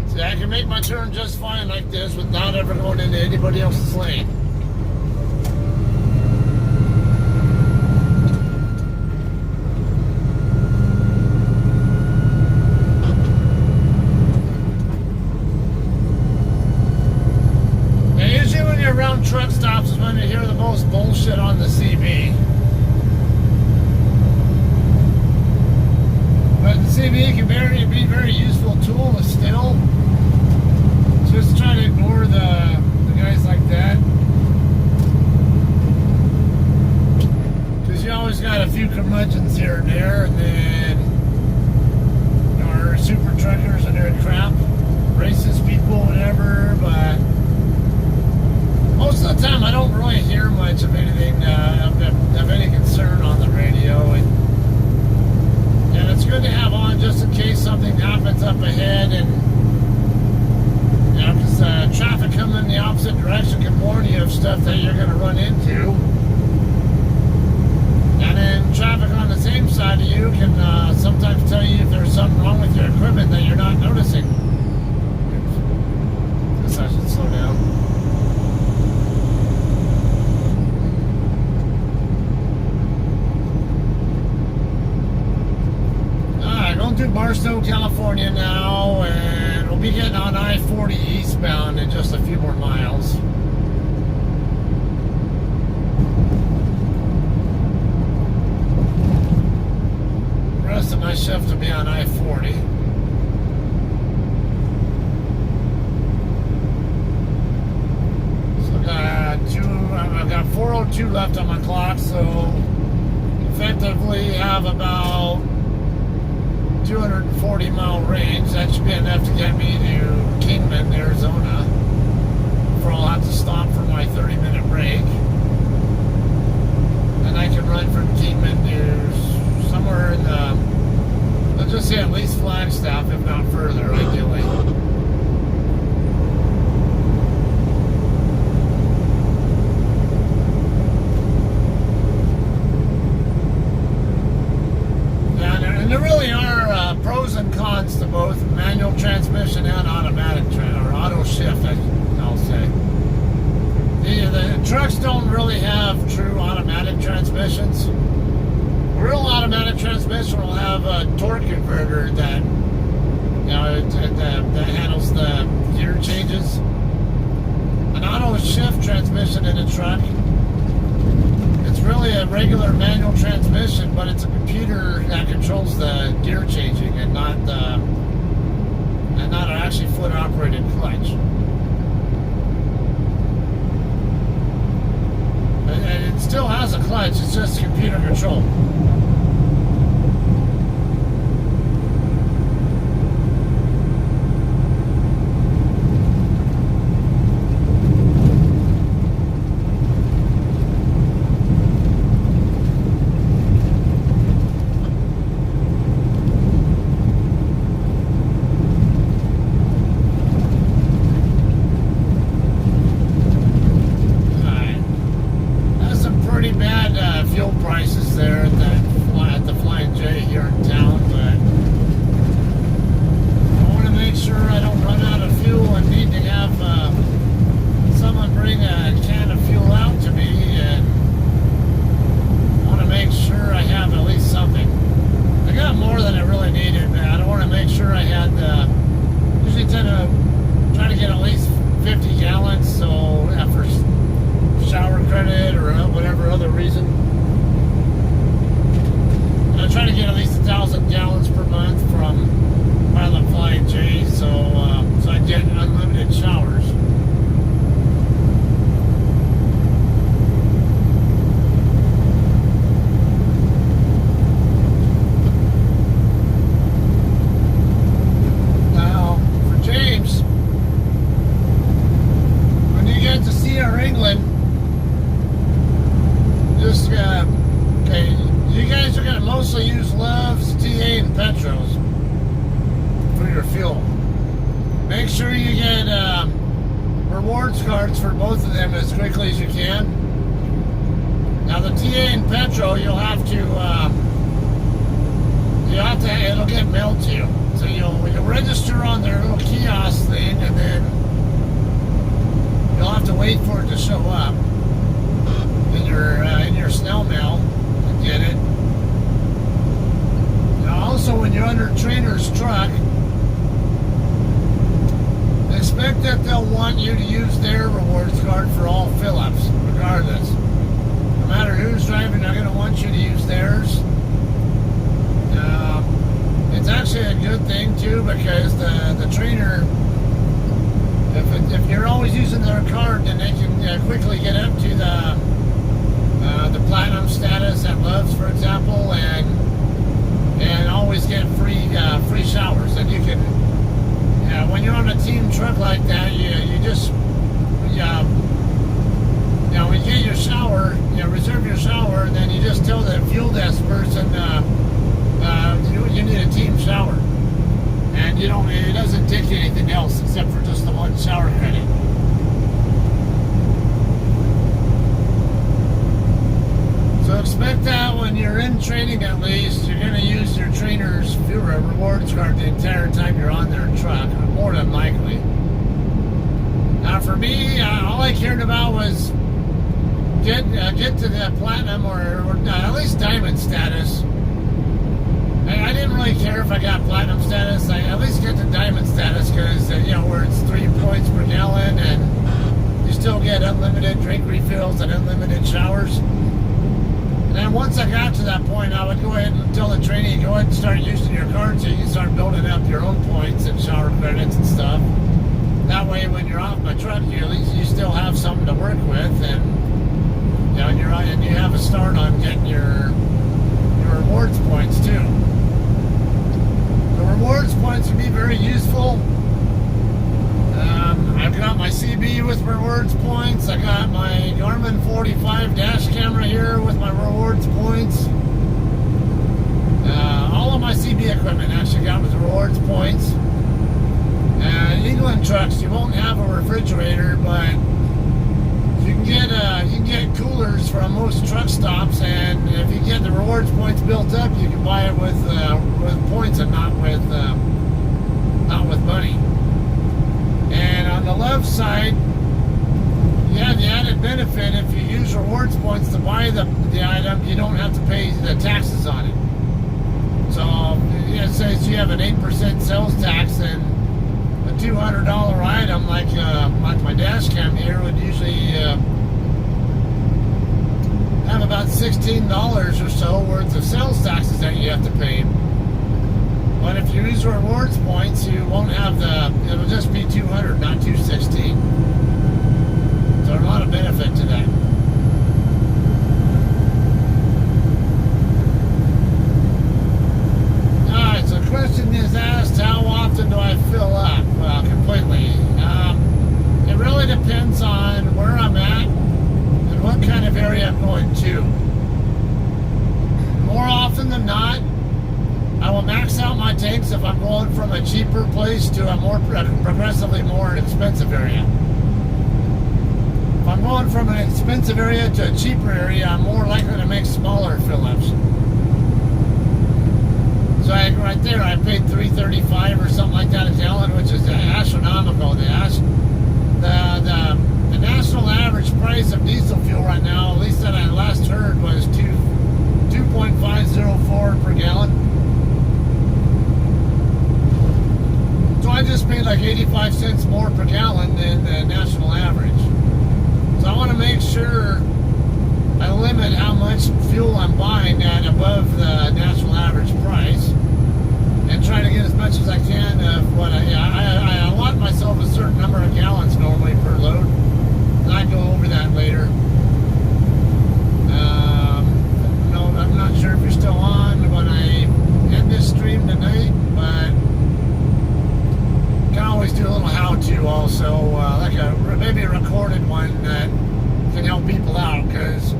See, I can make my turn just fine like this without ever going into anybody else's lane. Around truck stops is when you hear the most bullshit on the CB. But the CB can be a very useful tool still. Just try to ignore the guys like that. Because you always got a few curmudgeons here and there, and then our super truckers and their crap, racist people, whatever, but most of the time, I don't really hear much of anything of any concern on the radio, and it's good to have on just in case something happens up ahead, and because traffic coming in the opposite direction can warn you of stuff that you're going to run into, and then traffic on the same side of you can sometimes tell you if there's something wrong with your equipment that you're not noticing. Guess I should slow down. To Barstow, California now, and we'll be getting on I-40 eastbound in just a few more miles. The rest of my shift will be on I-40. So I've got 4:02 left on my clock, so effectively have about 240-mile range. That should be enough to get me to Kingman, Arizona, before I'll have to stop for my 30-minute break. And I can run from Kingman to somewhere in the, let's just say at least Flagstaff, if not further, ideally. There really are pros and cons to both manual transmission and automatic or auto shift, I'll say. The trucks don't really have true automatic transmissions. A real automatic transmission will have a torque converter that that handles the gear changes. An auto shift transmission in a truck, it's really a regular manual transmission, but it's a computer that controls the gear changing and not an actually foot operated clutch. And it still has a clutch, it's just computer control. gallons, so for shower credit or whatever other reason. And I try to get at least 1,000 gallons per month from Pilot Flying J, so I get unlimited showers. Now, for James, when you get to Sierra, England, just okay, you guys are going to mostly use Love's, TA, and Petros for your fuel. Make sure you get rewards cards for both of them as quickly as you can. Now the TA and Petro, you'll have to it'll get mailed to you. So you'll register on their little kiosk thing, and then you'll have to wait for it to show up in your snail mail and get it. Now also, when you're under trainer's truck, expect that they'll want you to use their rewards card for all fill-ups, regardless. No matter who's driving, they're going to want you to use theirs. It's actually a good thing too, because the trainer, if you're always using their card, then they can quickly get up to the platinum status at Love's, for example, and always get free showers. And you can, when you're on a team truck like that, you just when you get your shower, reserve your shower, and then you just tell the fuel desk person you need a team shower, and it doesn't take you anything else except for just the one shower credit. So expect that when you're in training, at least, you're going to use your trainer's fuel rewards card the entire time you're on their truck, more than likely. Now for me, all I cared about was get to the platinum or at least diamond status. I didn't really care if I got platinum status. I at least get to diamond status, because where it's 3 points per gallon, and you still get unlimited drink refills and unlimited showers. And then once I got to that point, I would go ahead and tell the trainee, go ahead and start using your card so you can start building up your own points and shower credits and stuff. That way, when you're off my truck, at least you still have something to work with, and and you have a start on getting your rewards points too. The rewards points can be very useful. I've got my CB with rewards points. I got my Garmin 45 dash camera here with my rewards points. All of my CB equipment actually got with rewards points. England trucks, you won't have a refrigerator, but you can get coolers from most truck stops, and if you get the rewards points built up, you can buy it with points and not with money. And on the left side, you have the added benefit: if you use rewards points to buy the item, you don't have to pay the taxes on it. So it says you have an 8% sales tax, and a $200 item like my dash cam here would usually have about $16 or so worth of sales taxes that you have to pay. But if you use rewards points, you won't have it'll just be $200, not $216. So there's a lot of benefit to that. Alright, so the question is asked, how often do I fill up? Well, completely. It really depends on where I'm at and what kind of area I'm going to. More often than not, I will max out my tanks if I'm going from a cheaper place to a more progressively more expensive area. If I'm going from an expensive area to a cheaper area, I'm more likely to make smaller fill-ups. So right there, I paid $3.35 or something like that a gallon, which is astronomical. The national average price of diesel fuel right now, at least that I last heard, was $2.504 per gallon. So I just paid like 85 cents more per gallon than the national average. So I want to make sure I limit how much fuel I'm buying at above the national average price, and try to get as much as I can of what I allot myself a certain number of gallons normally per load. And I go over that later. No, I'm not sure if you're still on when I end this stream tonight, but can always do a little how-to also, like maybe a recorded one that can help people out, because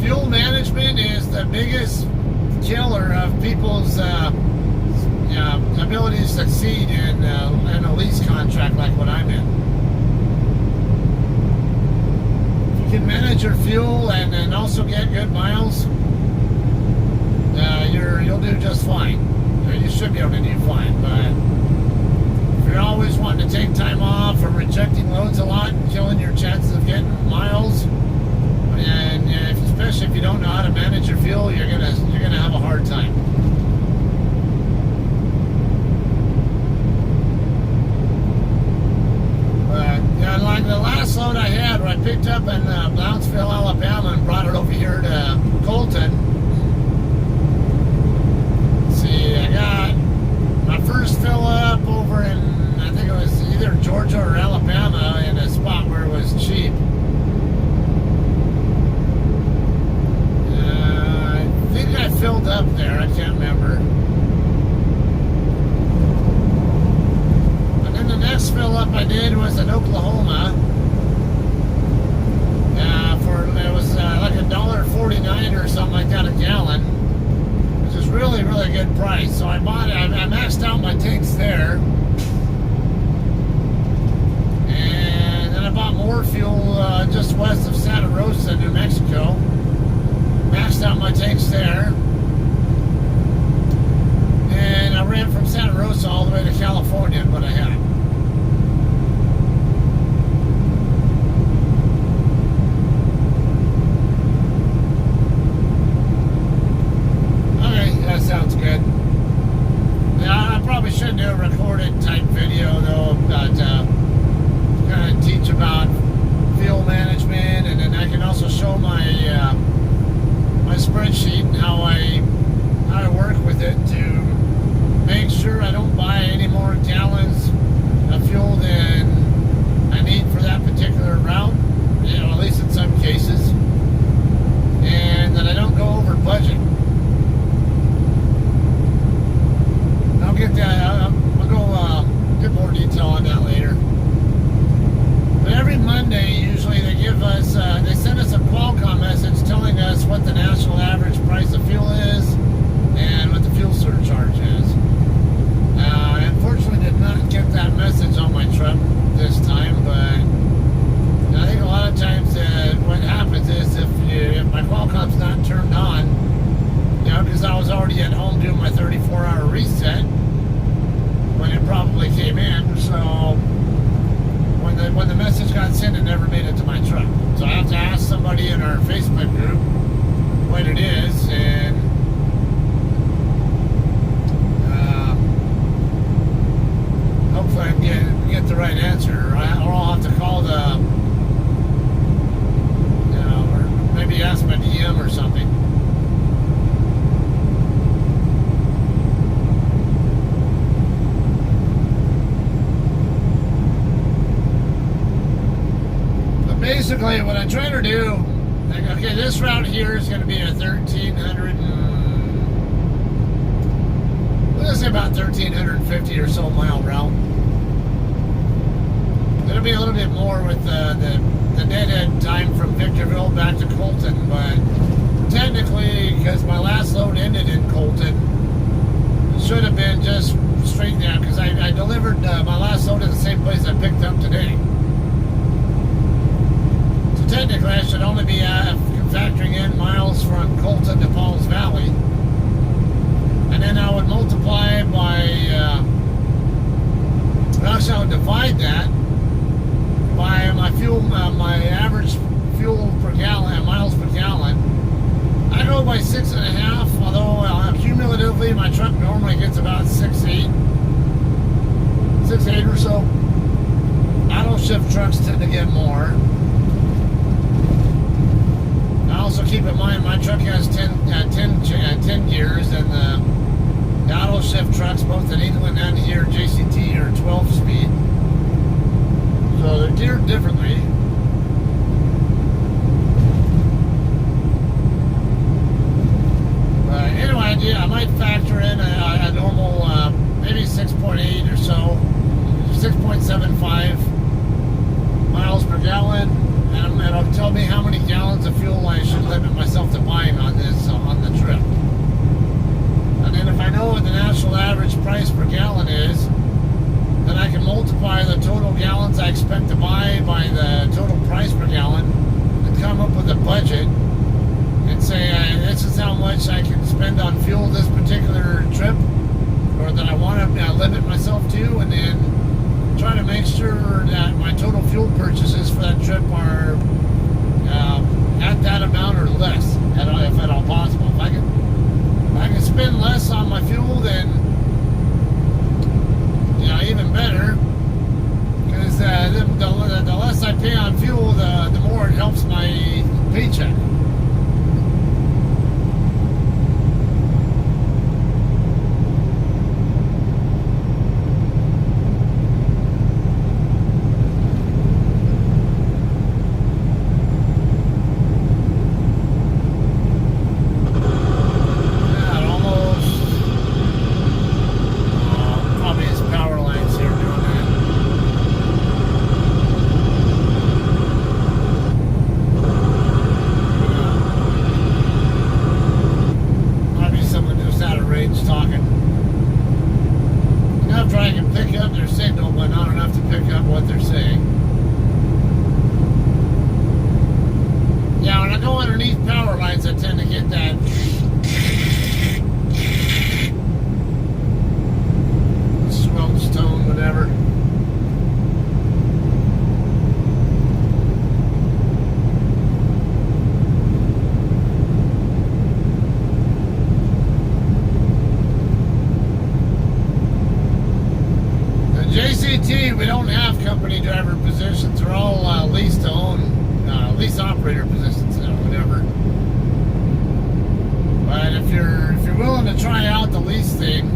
fuel management is the biggest killer of people's ability to succeed in a lease contract like what I'm in. If you can manage your fuel and then also get good miles, you'll do just fine. You should be able to do fine, but if you're always wanting to take time off or rejecting loads a lot and killing your chances of getting miles, and especially if you don't know how to manage your fuel, you're gonna have a hard time. But like the last load I had, where I picked up in Brownsville, Alabama, and brought it over here to Colton. See, I got my first fill up over in, I think it was either Georgia or Alabama, in a spot where it was cheap. I think I filled up there, I can't remember. And then the next fill up I did was in Oklahoma. It was like $1.49 or something like that a gallon, which is really, really good price. So I maxed out my tanks there. And then I bought more fuel just west of Santa Rosa, New Mexico. Maxed out my tanks there. And I ran from Santa Rosa all the way to California in what I had. Okay, that sounds good. Now, I probably should do a recorded type video though, about kind of teach about fuel management, and then I can also show my my spreadsheet and how I work with it to make sure I don't buy any more gallons of fuel than I need for that particular route, at least in some cases, and that I don't go over budget. I'll get that. I'll go get more detail on that later. But every Monday, usually they give us, they send us a Qualcomm message telling us what the national average price of fuel is and what the fuel surcharge is. I unfortunately did not get that message on my truck this time, but I think a lot of times what happens is if my Qualcomm's not turned on, because I was already at home doing my 34-hour reset when it probably came in, so when the message got sent, it never made it to my truck. So I have to ask somebody in our Facebook group what it is, and hopefully I can get the right answer, or I'll have to call the, or maybe ask my DM or something. Basically, what I'm trying to do, like, okay, this route here is going to be a 1,300, let's say about 1,350 or so mile route. It'll be a little bit more with the dead-end time from Victorville back to Colton, but technically, because my last load ended in Colton, it should have been just straight down, because I delivered my last load at the same place I picked up today. Technically, I should only be factoring in miles from Colton to Pauls Valley, and then I would multiply by, actually I would divide that by my fuel, my average fuel per gallon, miles per gallon. I go by 6.5, although cumulatively my truck normally gets about 6.8, 8 or so. Auto shift trucks tend to get more. I also keep in mind my truck has 10 gears, and the auto shift trucks, both in England and here, JCT, are 12 speed. So they're geared differently. Anyway, I might factor in a normal, maybe 6.8 or so, 6.75 miles per gallon, and it'll tell me how many gallons of fuel I should limit myself to buying on this on the trip. And then if I know what the national average price per gallon is, then I can multiply the total gallons I expect to buy by the total price per gallon and come up with a budget and say this is how much I can spend on fuel this particular trip, or that I want to limit myself to, and then try to make sure that my total fuel purchases for that trip are at that amount or less, if at all possible. If I can spend less on my fuel, then even better, because the less I pay on fuel, the more it helps my paycheck. We don't have company driver positions. They're all lease to own, lease operator positions, whatever. But if you're willing to try out the lease thing,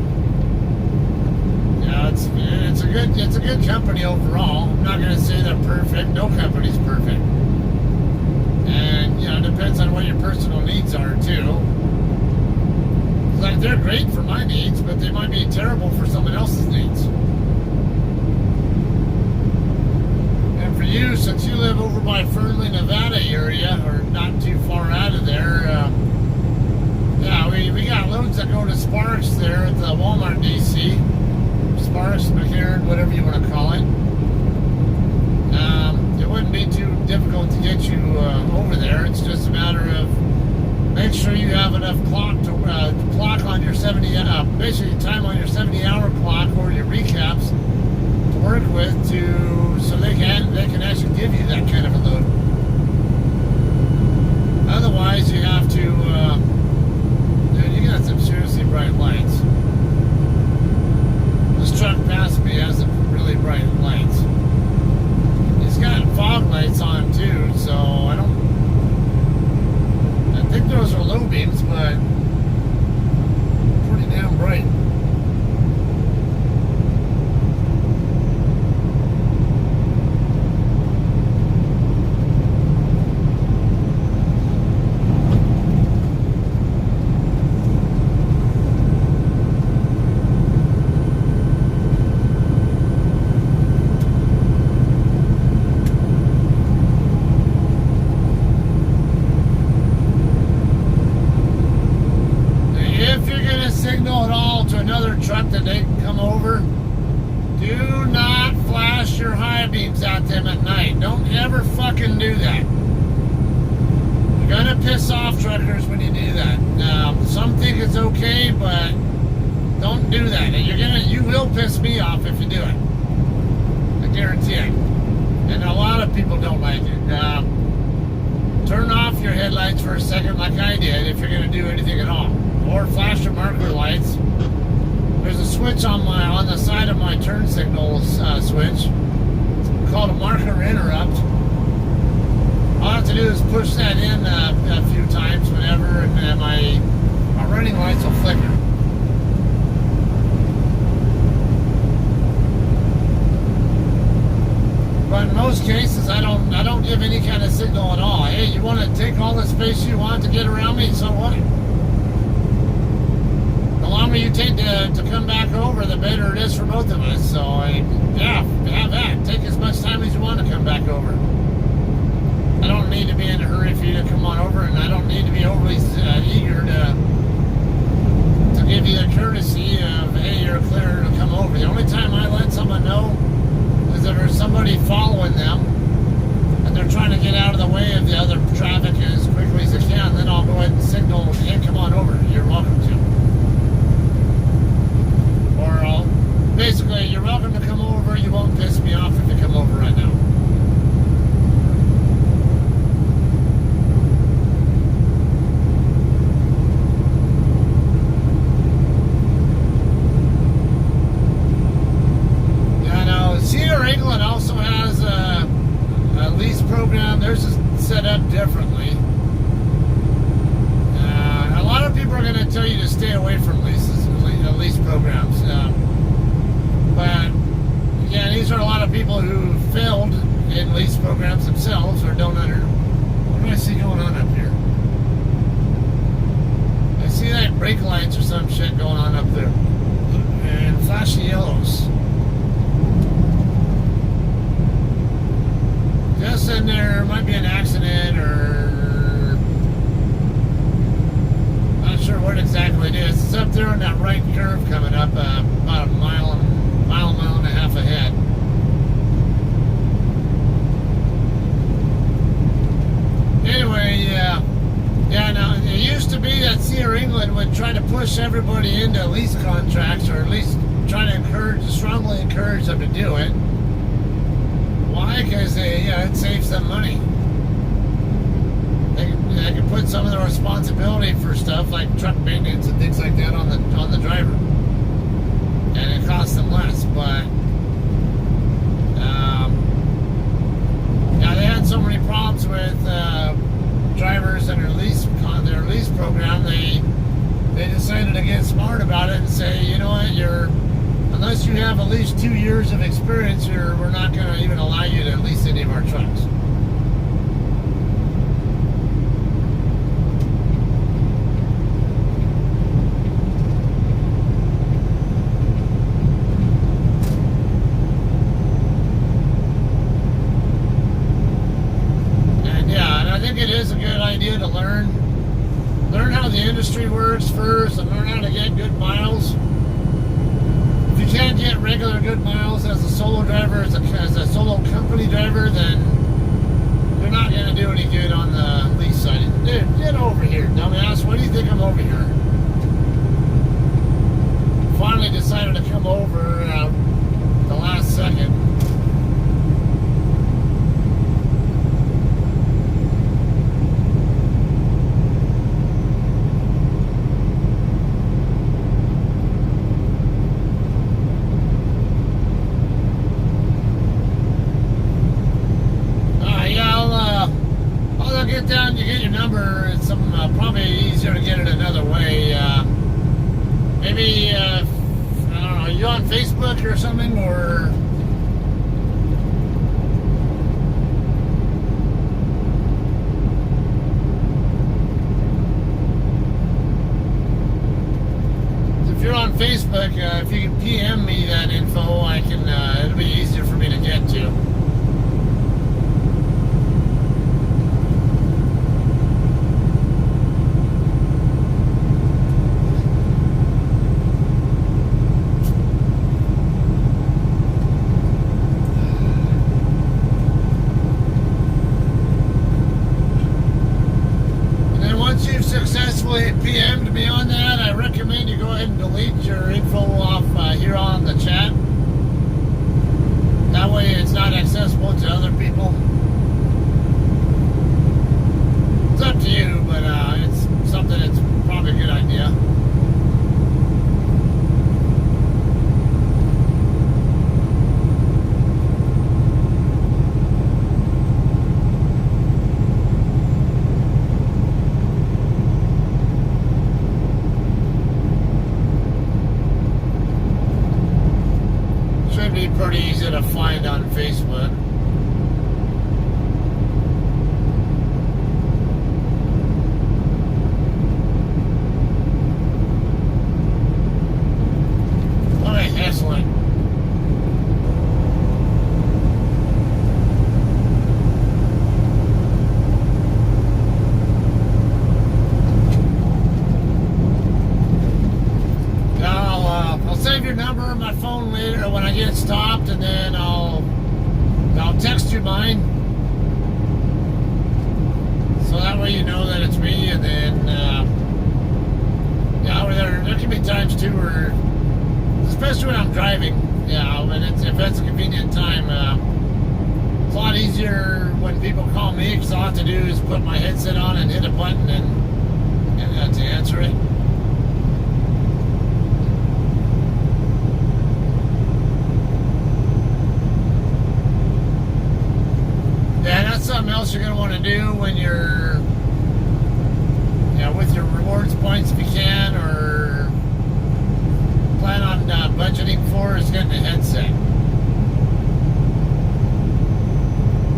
it's a good company overall. I'm not going to say they're perfect. No company's perfect, and it depends on what your personal needs are too. Like, they're great for my needs, but they might be terrible for someone else's needs. For you, since you live over by Fernley, Nevada area, or not too far out of there, we got loads that go to Sparks there at the Walmart DC. Sparks, McCarran, whatever you want to call it. It wouldn't be too difficult to get you over there. It's just a matter of make sure you have enough clock on your 70, basically time on your 70-hour clock or your recaps to work with, so they can actually give you that kind of a load. Otherwise, you have to, dude, you got some seriously bright lights. This truck past me has some really bright lights. It's got fog lights on too, so I think those are low beams, but pretty damn bright. Truck that they can come over, do not flash your high beams at them at night. Don't ever fucking do that. You're gonna piss off truckers when you do that. Some think it's okay, but don't do that. You will piss me off if you do it. I guarantee it. And a lot of people don't like it. Turn off your headlights for a second, like I did, if you're gonna do anything at all, or flash your marker lights. there's a switch on the side of my turn signal switch called a marker interrupt. All I have to do is push that in a few times whenever, and then my running lights will flicker. But in most cases, I don't give any kind of signal at all. Hey, you want to take all the space you want to get around me? So what? The longer you take to come back over, the better it is for both of us. So, yeah, have that. Take as much time as you want to come back over. I don't need to be in a hurry for you to come on over, and I don't need to be overly eager to give you the courtesy of, hey, you're clear to come over. The only time I let someone know is if there's somebody following them and they're trying to get out of the way of the other traffic as quickly as they can, then I'll go ahead and signal, hey, come on over, you're welcome to. Or I'll, basically, you're welcome to come over, you won't piss me off if you come over right now. England also has a lease program. Theirs is set up differently. A lot of people are going to tell you to stay away from lease programs. But yeah, these are a lot of people who failed in lease programs themselves or don't under. What do I see going on up here? I see like brake lights or some shit going on up there. And flashy yellows. Just in there might be an accident or not sure what exactly it is. It's up there on that right curve coming up about a mile and a half ahead. Anyway, yeah, now it used to be that Sierra England would try to push everybody into lease contracts, or at least try to strongly encourage them to do it. Why? Because it saves them money. They can put some of the responsibility for stuff like truck maintenance and things like that on the driver, and it costs them less. But yeah, they had so many problems with drivers and their lease program. They decided to get smart about it and say, you know what, unless you have at least 2 years of experience, we're not going to even allow you to lease any of our trucks. And I think it is a good idea to learn how the industry works first and learn how to get good miles. If you can't get regular good miles as a solo driver, as a solo company driver, then you're not going to do any good on the lease side. Dude, get over here, dumbass. Why do you think I'm over here? Finally decided to come over the last second. Down, you get your number. It's probably easier to get it another way. Maybe I don't know. Are you on Facebook or something, or? If you're on Facebook, if you can PM me that info, I can. It'll be easier for me to get to. Successfully PM'd me on that, I recommend you go ahead and delete your info off here on the chat. That way it's not accessible to other people. It's up to you, but it's something that's probably a good idea. pretty easy to find on Facebook. Okay, excellent. I'll save your number on my phone later when I get stopped, and then I'll text you mine, so that way you know that it's me. And then there can be times too where, especially when I'm driving, when if that's a convenient time, it's a lot easier when people call me, because all I have to do is put my headset on and hit a button and to answer it. Yeah, that's something else you're going to want to do when you're, with your rewards points if you can, or plan on budgeting for, is getting a headset.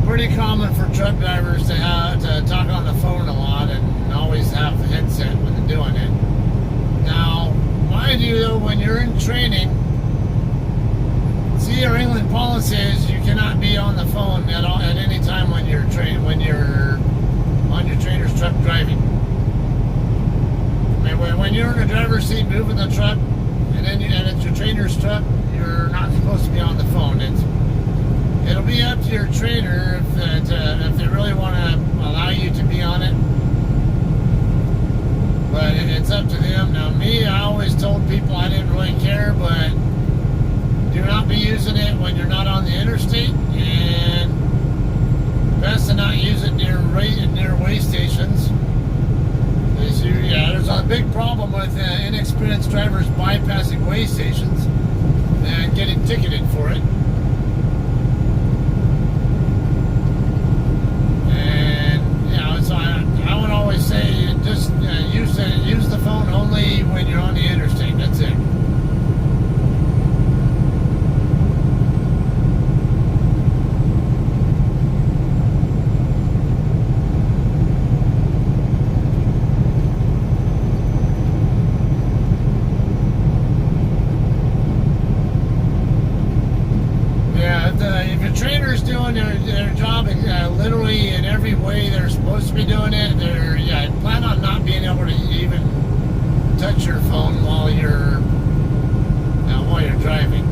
Pretty common for truck drivers to talk on the phone a lot and always have the headset when they're doing it. Now, mind you though, when you're in training, our England policy is you cannot be on the phone at any time when you're on your trainer's truck driving. I mean, when you're in the driver's seat moving the truck, and it's your trainer's truck, you're not supposed to be on the phone. It'll be up to your trainer if they really want to allow you to be on it. But it's up to them. Now, me, I always told people I didn't really care, but do not be using it when you're not on the interstate, and best to not use it near way stations. There's a big problem with inexperienced drivers bypassing way stations and getting ticketed for it. And so I would always say just use the phone only when you're on the interstate. That's it. Trainers doing their job literally in every way they're supposed to be doing it. Plan on not being able to even touch your phone while you're driving.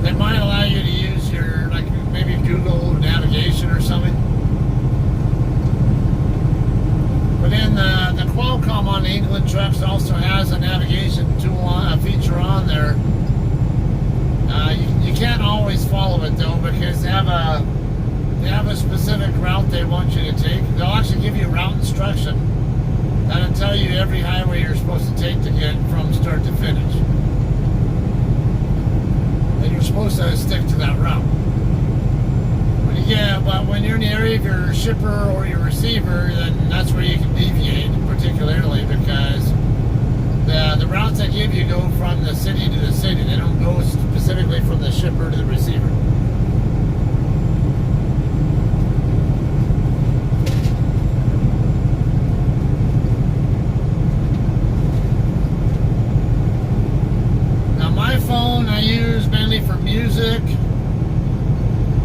They might allow you to use your maybe Google navigation or something. But then the Qualcomm on the England trucks also has a navigation feature on there. You can't always follow it though, because they have a specific route they want you to take. They'll actually give you route instruction that'll tell you every highway you're supposed to take to get from start to finish. And you're supposed to stick to that route. But when you're in the area of your shipper or your receiver, then that's where you can deviate, particularly because the routes they give you go from the city to the city. They don't go specifically from the shipper to the receiver. Now my phone I use mainly for music,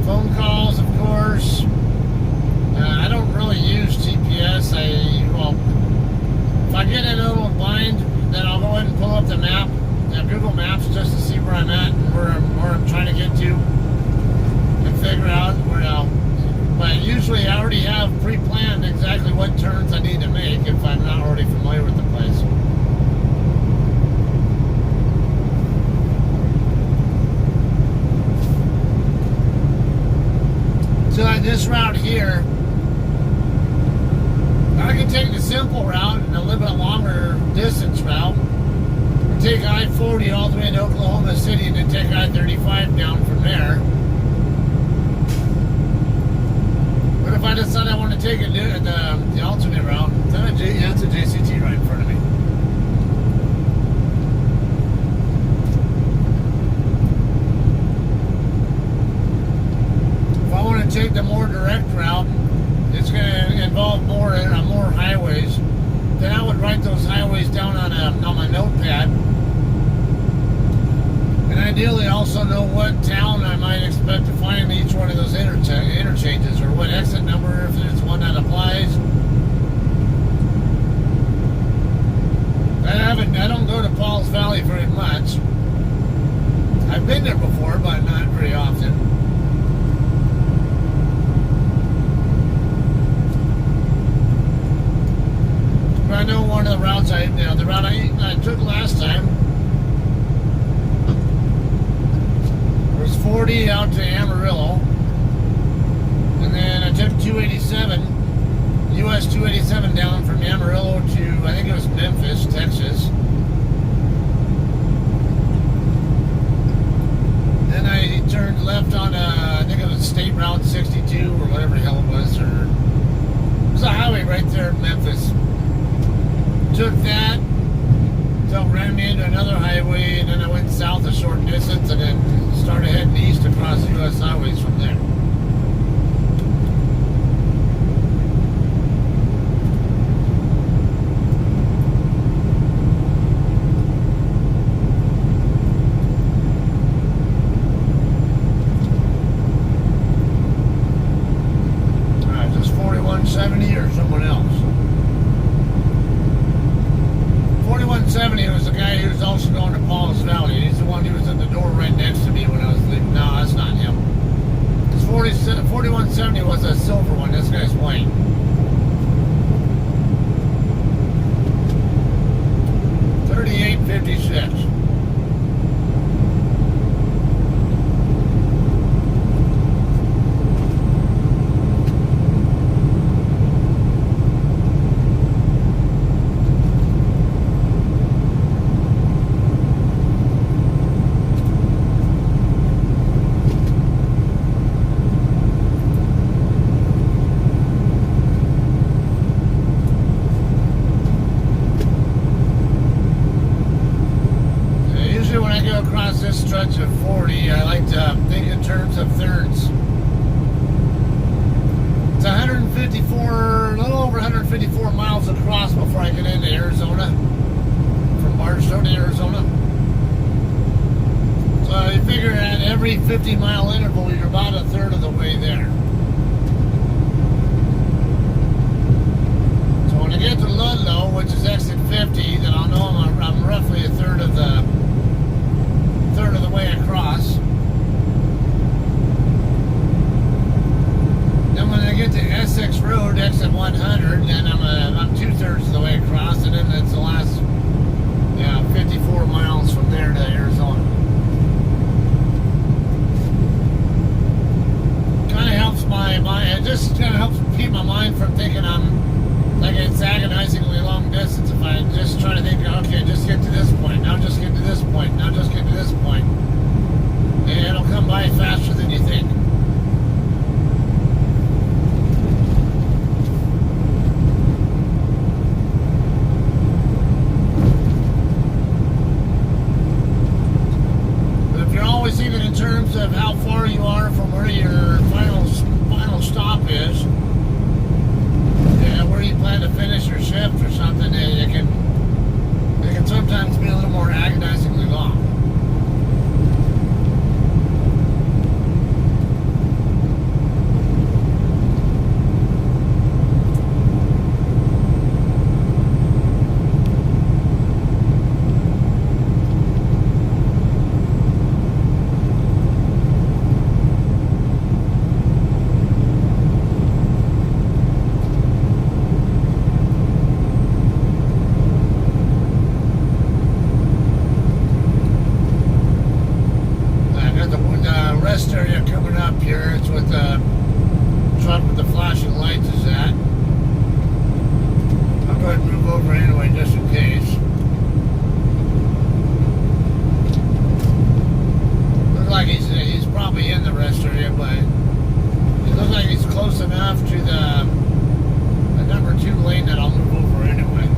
phone calls, of course. I don't really use GPS. If I get in a little bind, then I'll go ahead and pull up the map, Google Maps, just to see where I'm at and where I'm trying to get to, and figure out where But usually I already have pre-planned exactly what turns I need to make if I'm not already familiar with the place. So on this route here, I can take the simple route and a little bit longer distance route. Take I-40 all the way to Oklahoma City and then take I-35 down from there. But if I decide I want to take the alternate route, then that's a JCT right in front of me. take the more direct route, it's going to involve more highways. Then I would write those highways down on my notepad. And ideally also know what town I might expect to find in each one of those interchanges, or what exit number, if there's one that applies. I don't go to Paul's Valley very much. I've been there before, but not very often. But I know one of the routes the route I took last time was 40 out to Amarillo, and then I took 287. US 287 down from Amarillo to, I think it was Memphis, Texas. Then I turned left on, I think it was State Route 62 or whatever the hell it was. It was a highway right there in Memphis. Took that, so ran me into another highway, and then I went south a short distance, and then started heading east across the US highways from there. Stretch of 40, I like to think in terms of thirds. It's 154, a little over 154 miles across before I get into Arizona, from Barstow to Arizona. So you figure at every 50-mile interval, you're about a third of the way there. So when I get to Ludlow, which is exit 50, then I'll know I'm roughly a third of the way across. Then when I get to Essex Road, exit 100, then I'm 2/3 of the way across, and then that's the last 54 miles from there to Arizona. Kind of helps it just kind of helps keep my mind from thinking I'm like it's agonizingly long distance. If I just try to think, okay, just get to this point, now just get to this point, now just get to this point. And it'll come by faster than you think. But if you're always thinking in terms of how far you are from where your final stop is, where you plan to finish your shift or something, it can sometimes be a little more agonizingly long. Area coming up here. It's with the truck with the flashing lights is at. I'll go ahead and move over anyway, just in case. Looks like he's probably in the rest area, but it looks like he's close enough to the number 2 lane that I'll move over anyway.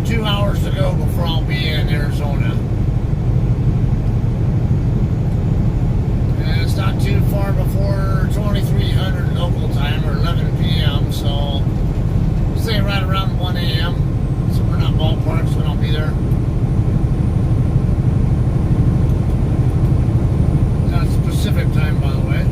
2 hours to go before I'll be in Arizona. And it's not too far before 2300 local time, or 11 p.m., so say right around 1 a.m. So we're not ballparks when I'll be there. That's Pacific time, by the way.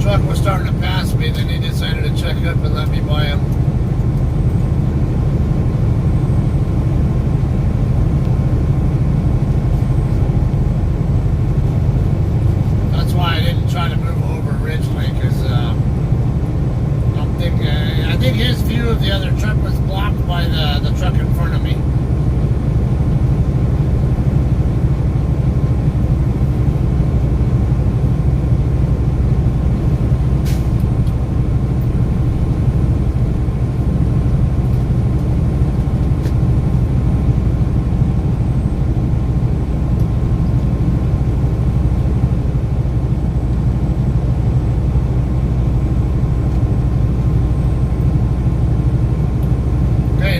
Truck was starting to pass me, then he decided to check up and let me by him. That's why I didn't try to move over originally, because I think his view of the other truck was blocked by the truck in front of me.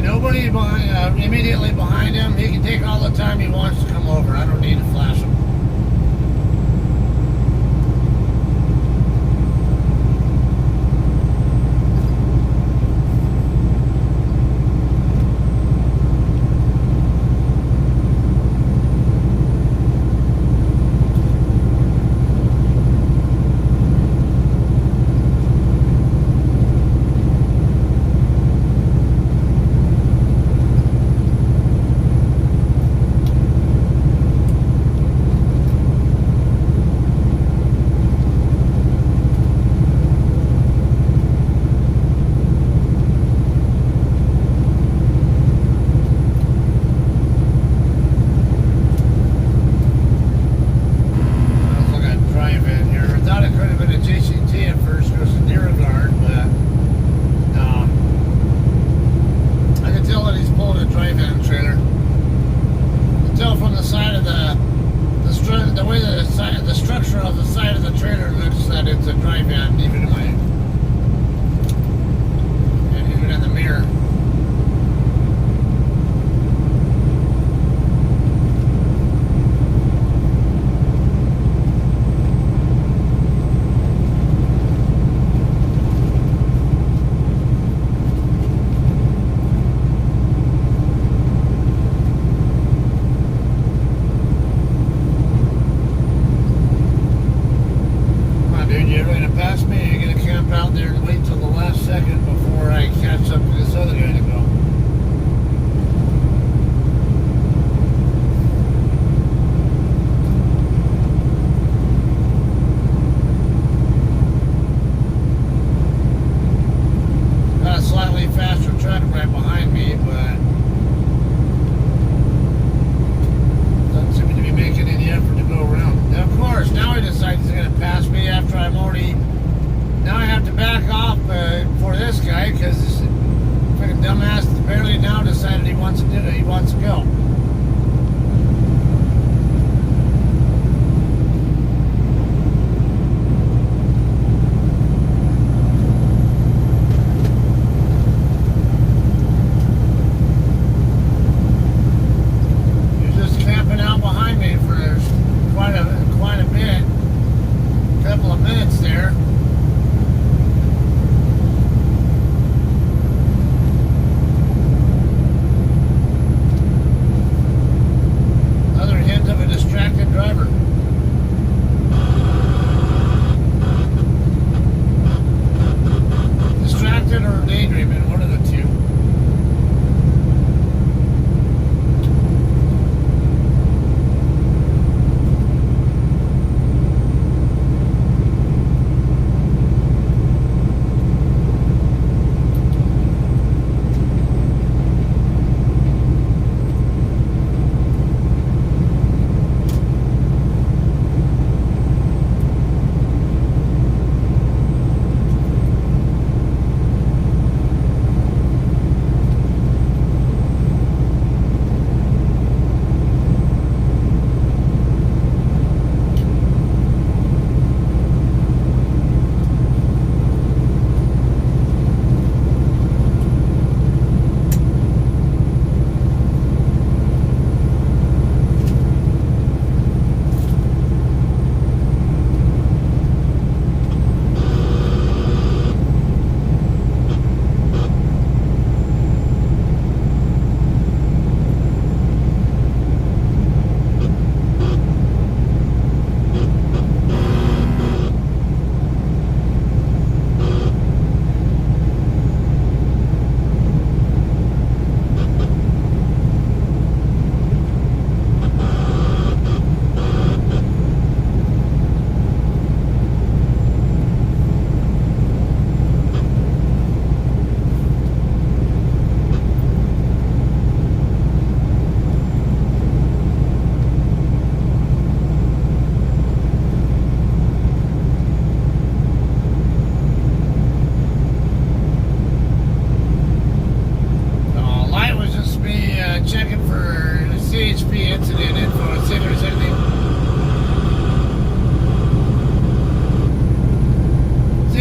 Nobody immediately behind him. He can take all the time he wants to come over. I don't need to flash him. The structure of the side of the trailer looks that it's a dry van, even in the mirror.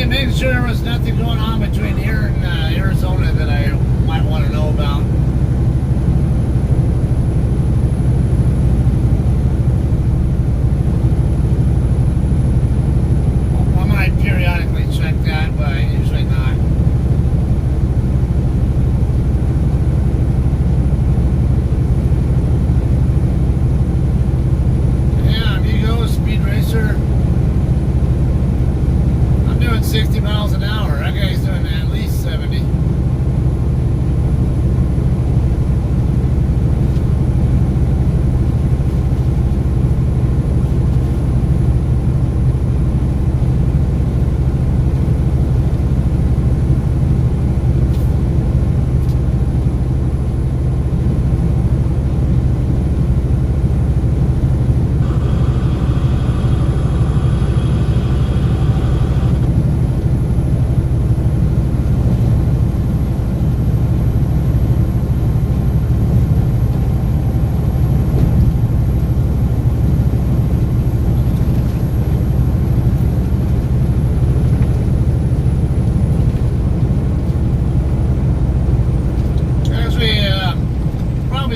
making sure there was nothing going on between here and Arizona that I might want to know about. I might periodically check that, but usually not. Yeah, Amigo, Speed Racer. 60 miles an hour. That guy's doing at least 70.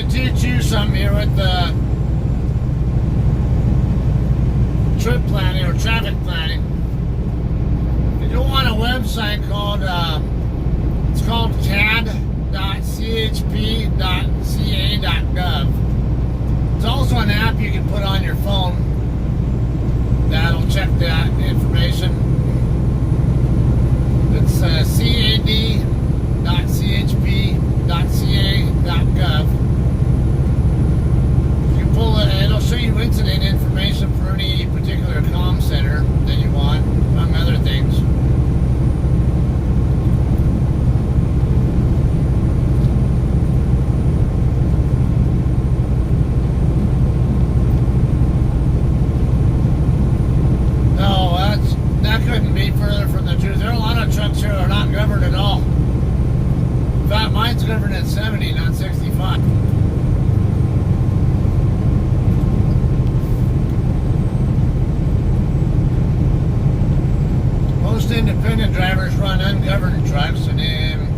Teach you something here with the trip planning or traffic planning. You go on a website called it's called cad.chp.ca.gov. It's also an app you can put on your phone that'll check that information. It's cad.chp.ca.gov. It'll show you incident information for any particular comm center that you want, among other things. No, that couldn't be further from the truth. There are a lot of trucks here that are not governed at all. In fact, mine's governed at 70, not 65. Most independent drivers run ungoverned trucks, and even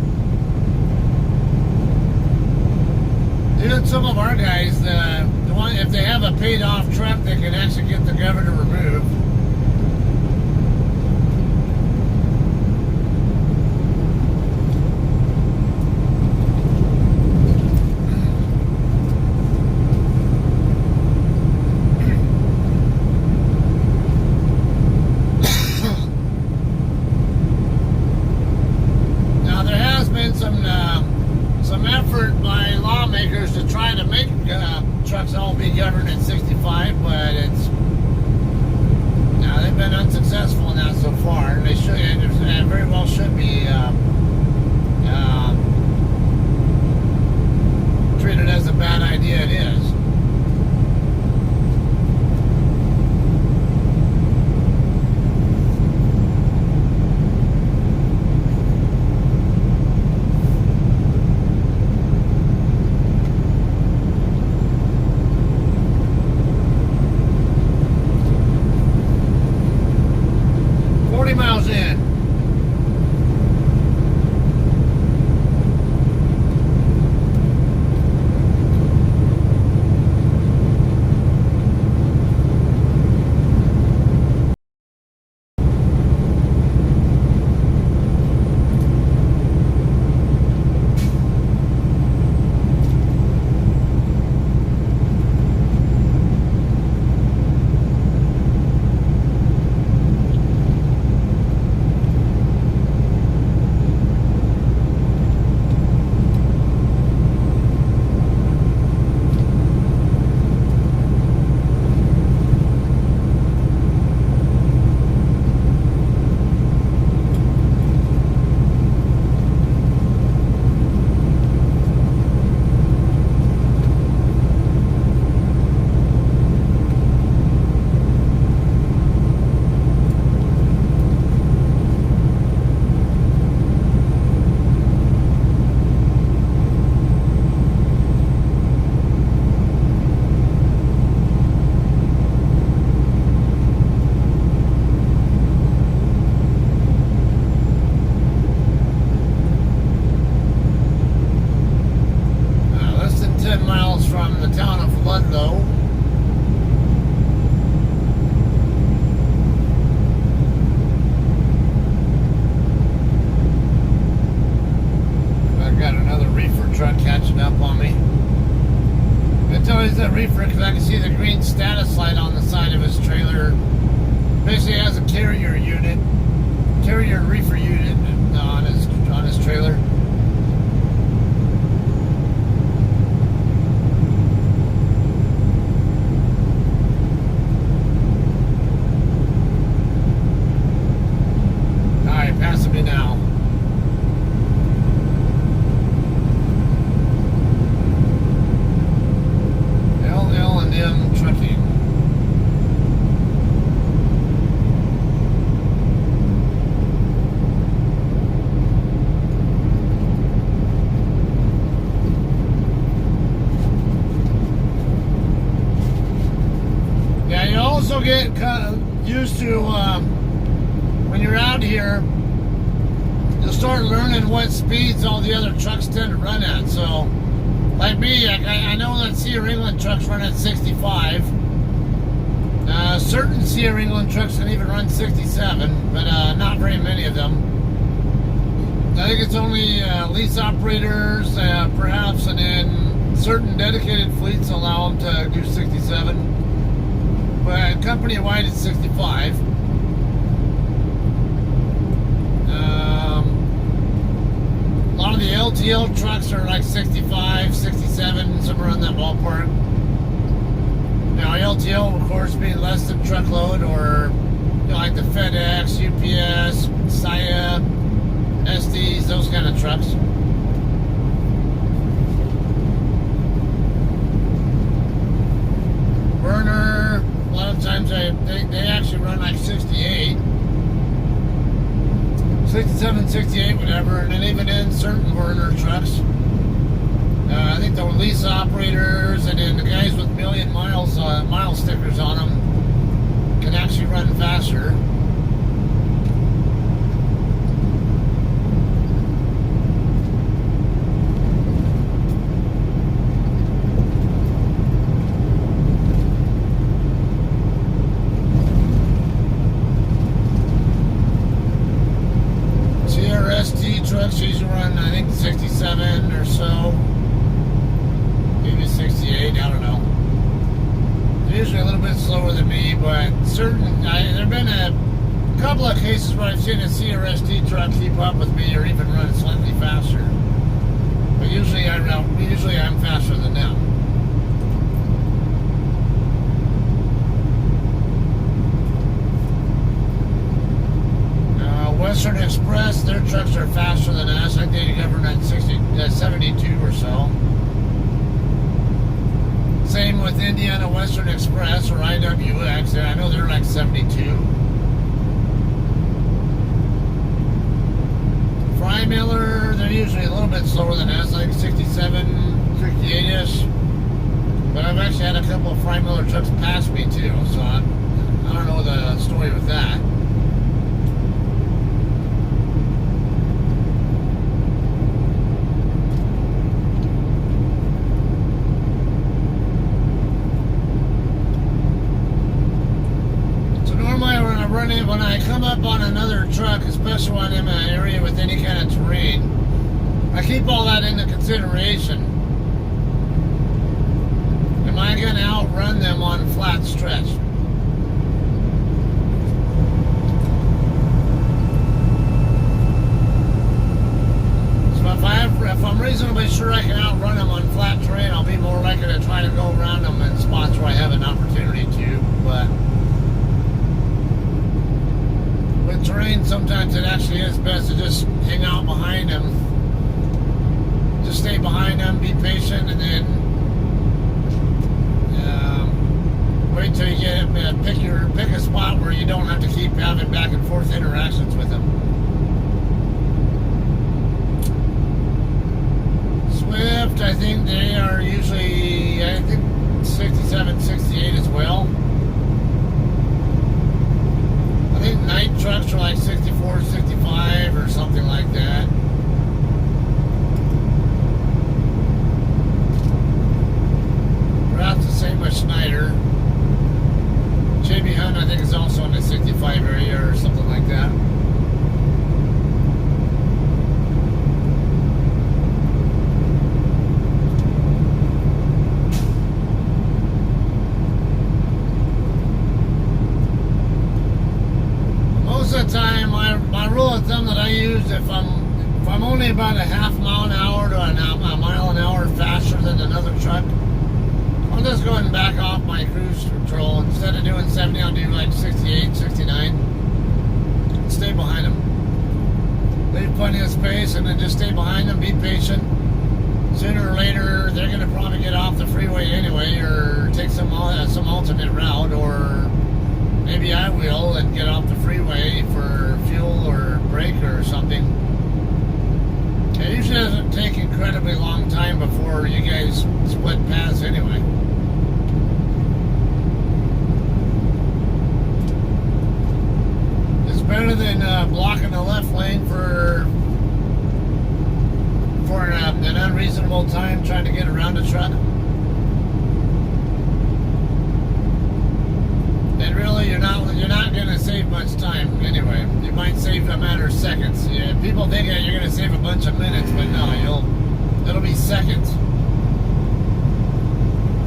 some of our guys, the one, if they have a paid-off truck, they can actually get the governor removed. Some effort by lawmakers to try to make trucks all be governed at 65, but they've been unsuccessful in that so far. They should, and very well should be treated as a bad idea. It is. Miles in. reefer because I can see the green status light on the side of his trailer. Basically has a carrier reefer unit on his trailer. Alright, passing me now. L&M Trucking. Yeah, you also get used to when you're out here, you'll start learning what speeds all the other trucks tend to run at. So, like me, I know that Sierra England trucks run at 65. Certain Sierra England trucks can even run 67, but not very many of them. I think it's only lease operators, perhaps, and then certain dedicated fleets allow them to do 67. But company-wide, it's 65. A lot of the LTL trucks are like 65, 67, somewhere in that ballpark. Now, LTL, of course, being less than truckload, or like the FedEx, UPS, SIA, SDs, those kind of trucks. Burner, a lot of times they actually run like 68. 67, 68, whatever, and then even in certain Werner trucks, I think the lease operators and then the guys with million mile stickers on them can actually run faster. Trucks usually run, I think, 67 or so, maybe 68, I don't know. They're usually a little bit slower than me, but there have been a couple of cases where I've seen a CRST truck keep up with me or even run slightly faster. But usually I'm faster than them. Western Express, their trucks are faster than us. I think they run at 72 or so. Same with Indiana Western Express or IWX. I know they're like 72. Fry Miller, they're usually a little bit slower than us, like 67, 68-ish. But I've actually had a couple of Fry Miller trucks pass me too, so I don't know the story with that. When I come up on another truck, especially when I'm in an area with any kind of terrain, I keep all that into consideration. Am I going to outrun them on flat stretch? So if I'm reasonably sure I can outrun them on flat terrain, I'll be more likely to try to go around them in spots where I have an opportunity to. But with terrain, sometimes it actually is best to just hang out behind them. Just stay behind them, be patient, and then wait till you get pick a spot where you don't have to keep having back and forth interactions with them. Swift, I think they are usually, 67, 68 as well. I think night trucks are like 64, 65 or something like that. Perhaps the same with Schneider. JB Hunt, I think, is also in the 65 area or something like that. of time, my rule of thumb that I use, if I'm only about a half mile an hour to a mile an hour faster than another truck, I'll just go ahead and back off my cruise control. Instead of doing 70, I'll do like 68, 69. Stay behind them. Leave plenty of space and then just stay behind them. Be patient. Sooner or later, they're going to probably get off the freeway anyway, or take some alternate route, or maybe I will and get off the freeway for fuel or brake or something. It usually doesn't take incredibly long time before you guys split paths anyway. It's better than blocking the left lane for an unreasonable time trying to get around a truck. And really, you're not going to save much time anyway. You might save a matter of seconds. Yeah, people think that you're going to save a bunch of minutes, but no, it'll be seconds.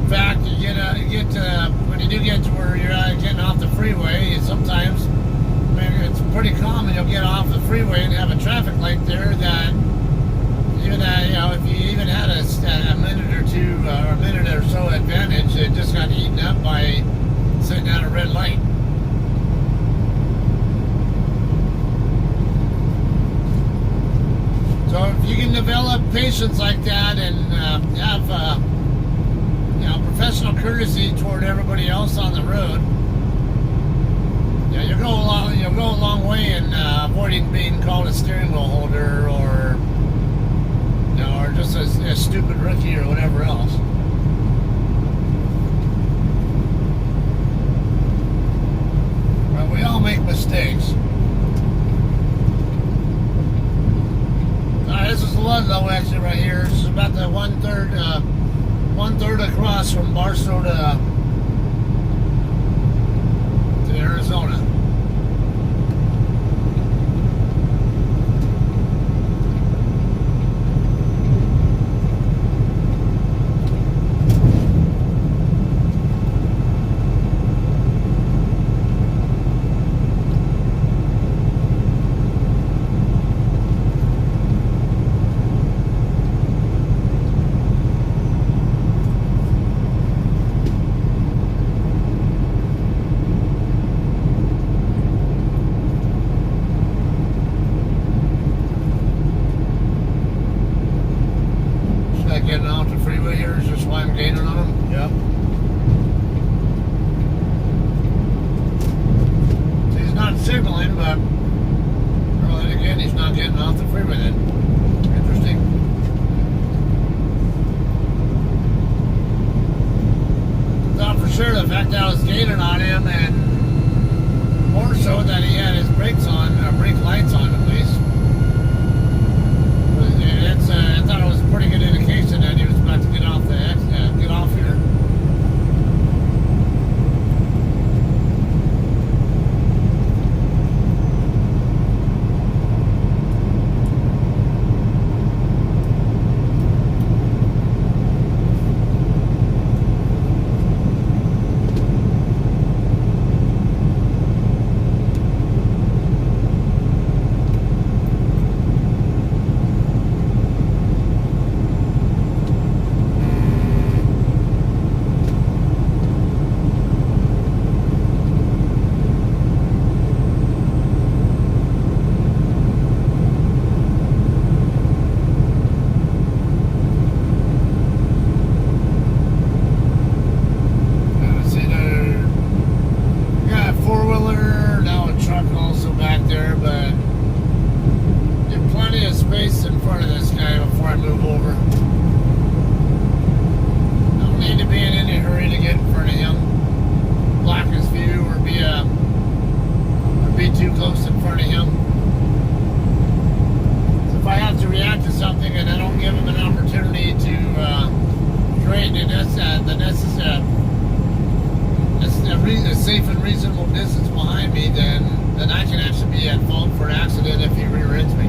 In fact, when you do get to where you're getting off the freeway, sometimes it's pretty common you'll get off the freeway and have a traffic light there that even if you even had a minute or two or a minute or so advantage, it just got eaten up by sitting at a red light. So if you can develop patience like that and have professional courtesy toward everybody else on the road, you'll go a long way in avoiding being called a steering wheel holder or just a stupid rookie or whatever else. Well, we all make mistakes. This is Ludlow exit right here. This is about the one third across from Barstow to Arizona. Getting off the freeway here is just why I'm gaining on them. Yep. So he's not signaling, but well, then again, he's not getting off the freeway then. Interesting. Thought for sure the fact that I was gaining on him, and more so that he had his brakes on, or brake lights on at least. I thought it was a pretty good indication that he was about to get off here. A safe and reasonable distance behind me, then I can actually be at fault for an accident if he rear ends me.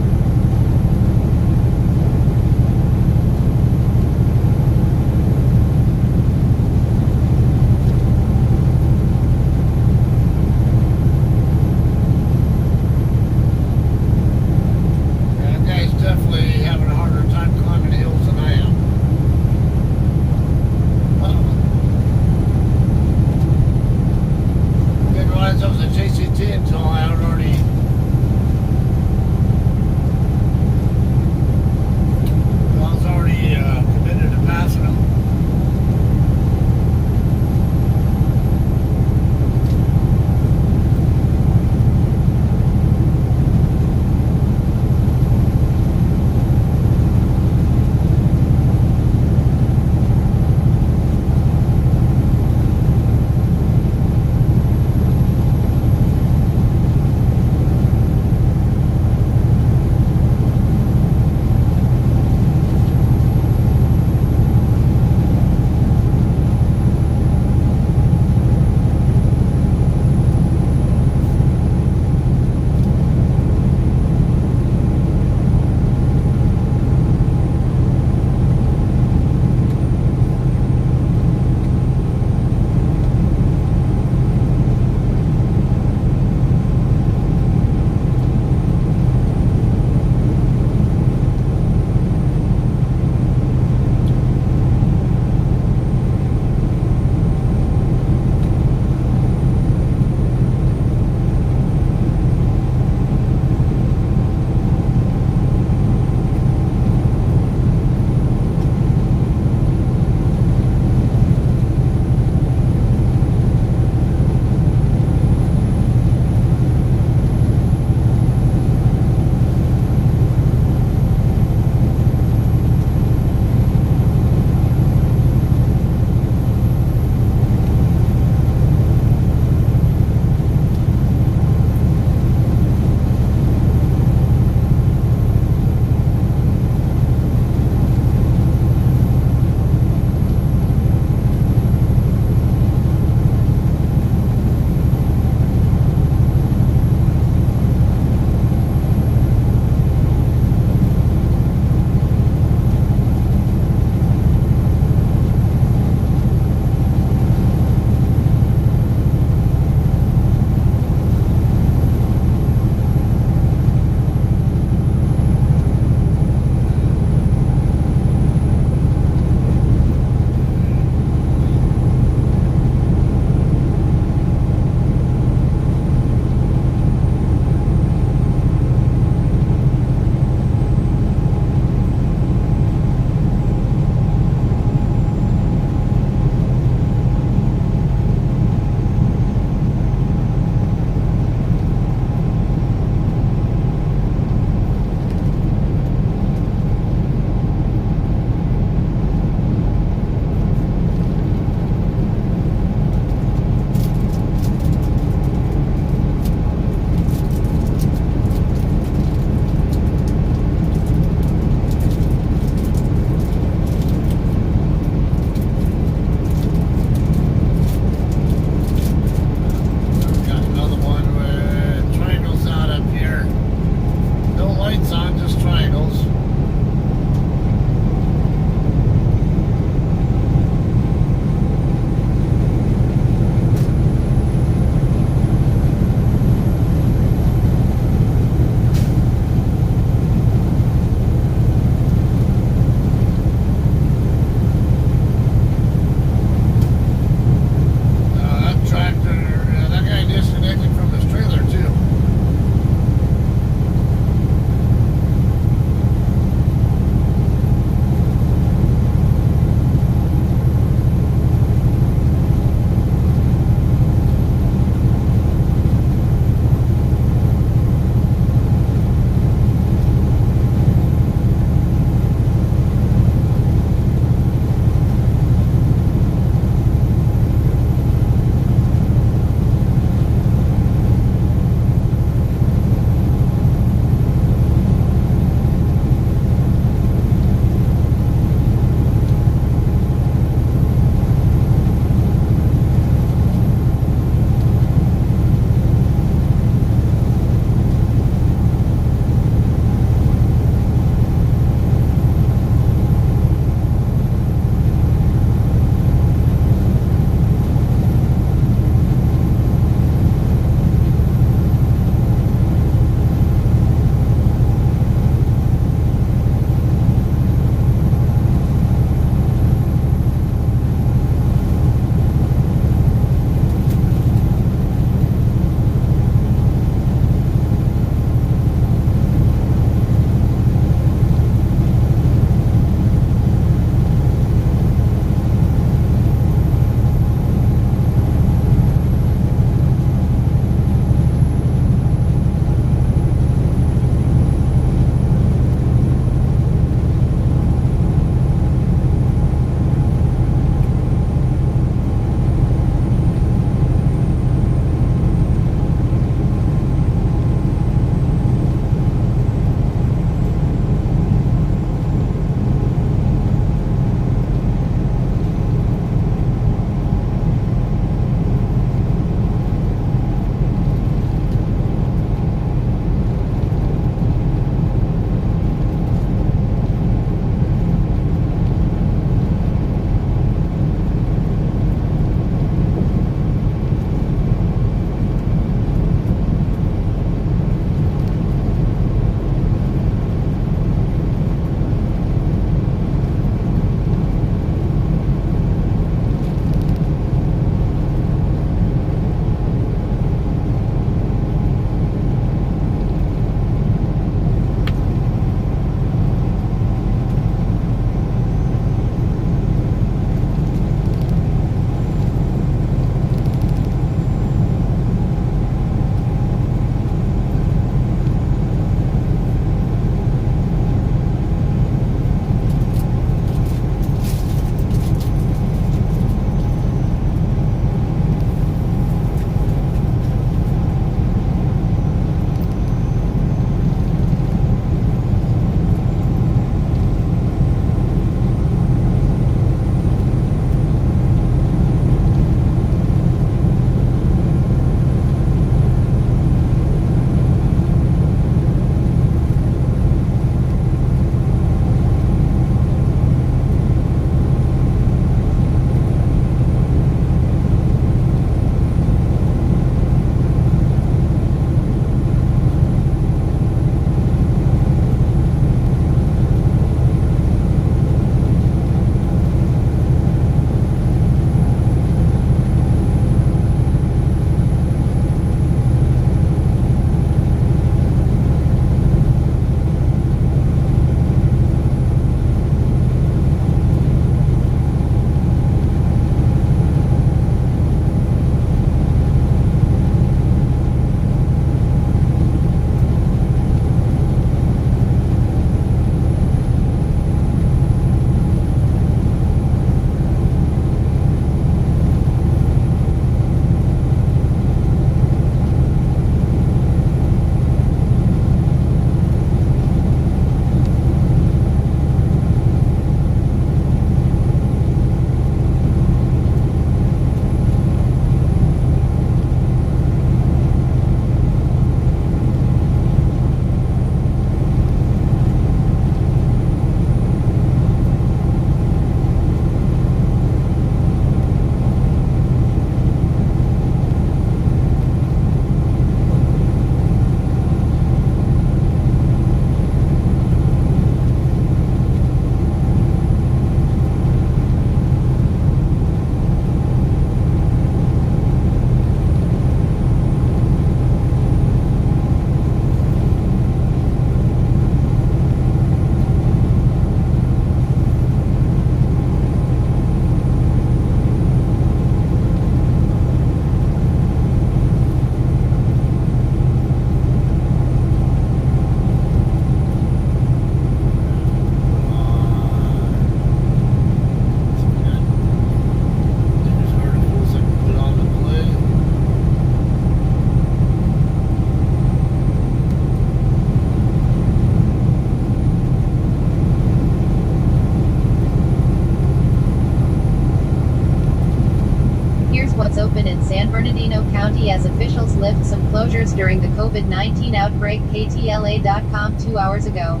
Bernardino County as officials lift some closures during the COVID-19 outbreak. KTLA.com 2 hours ago.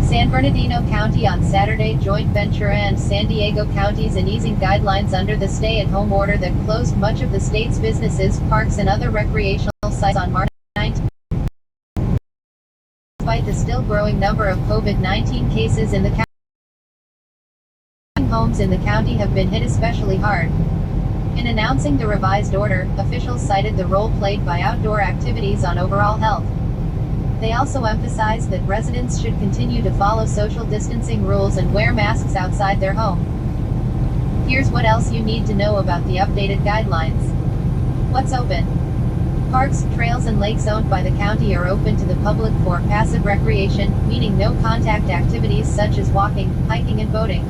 San Bernardino County on Saturday joint venture and San Diego counties in easing guidelines under the stay-at-home order that closed much of the state's businesses, parks and other recreational sites on March 19. Despite the still growing number of COVID-19 cases in the county, homes in the county have been hit especially hard. In announcing the revised order, officials cited the role played by outdoor activities on overall health. They also emphasized that residents should continue to follow social distancing rules and wear masks outside their home. Here's what else you need to know about the updated guidelines. What's open? Parks, trails and lakes owned by the county are open to the public for passive recreation, meaning no contact activities such as walking, hiking and boating.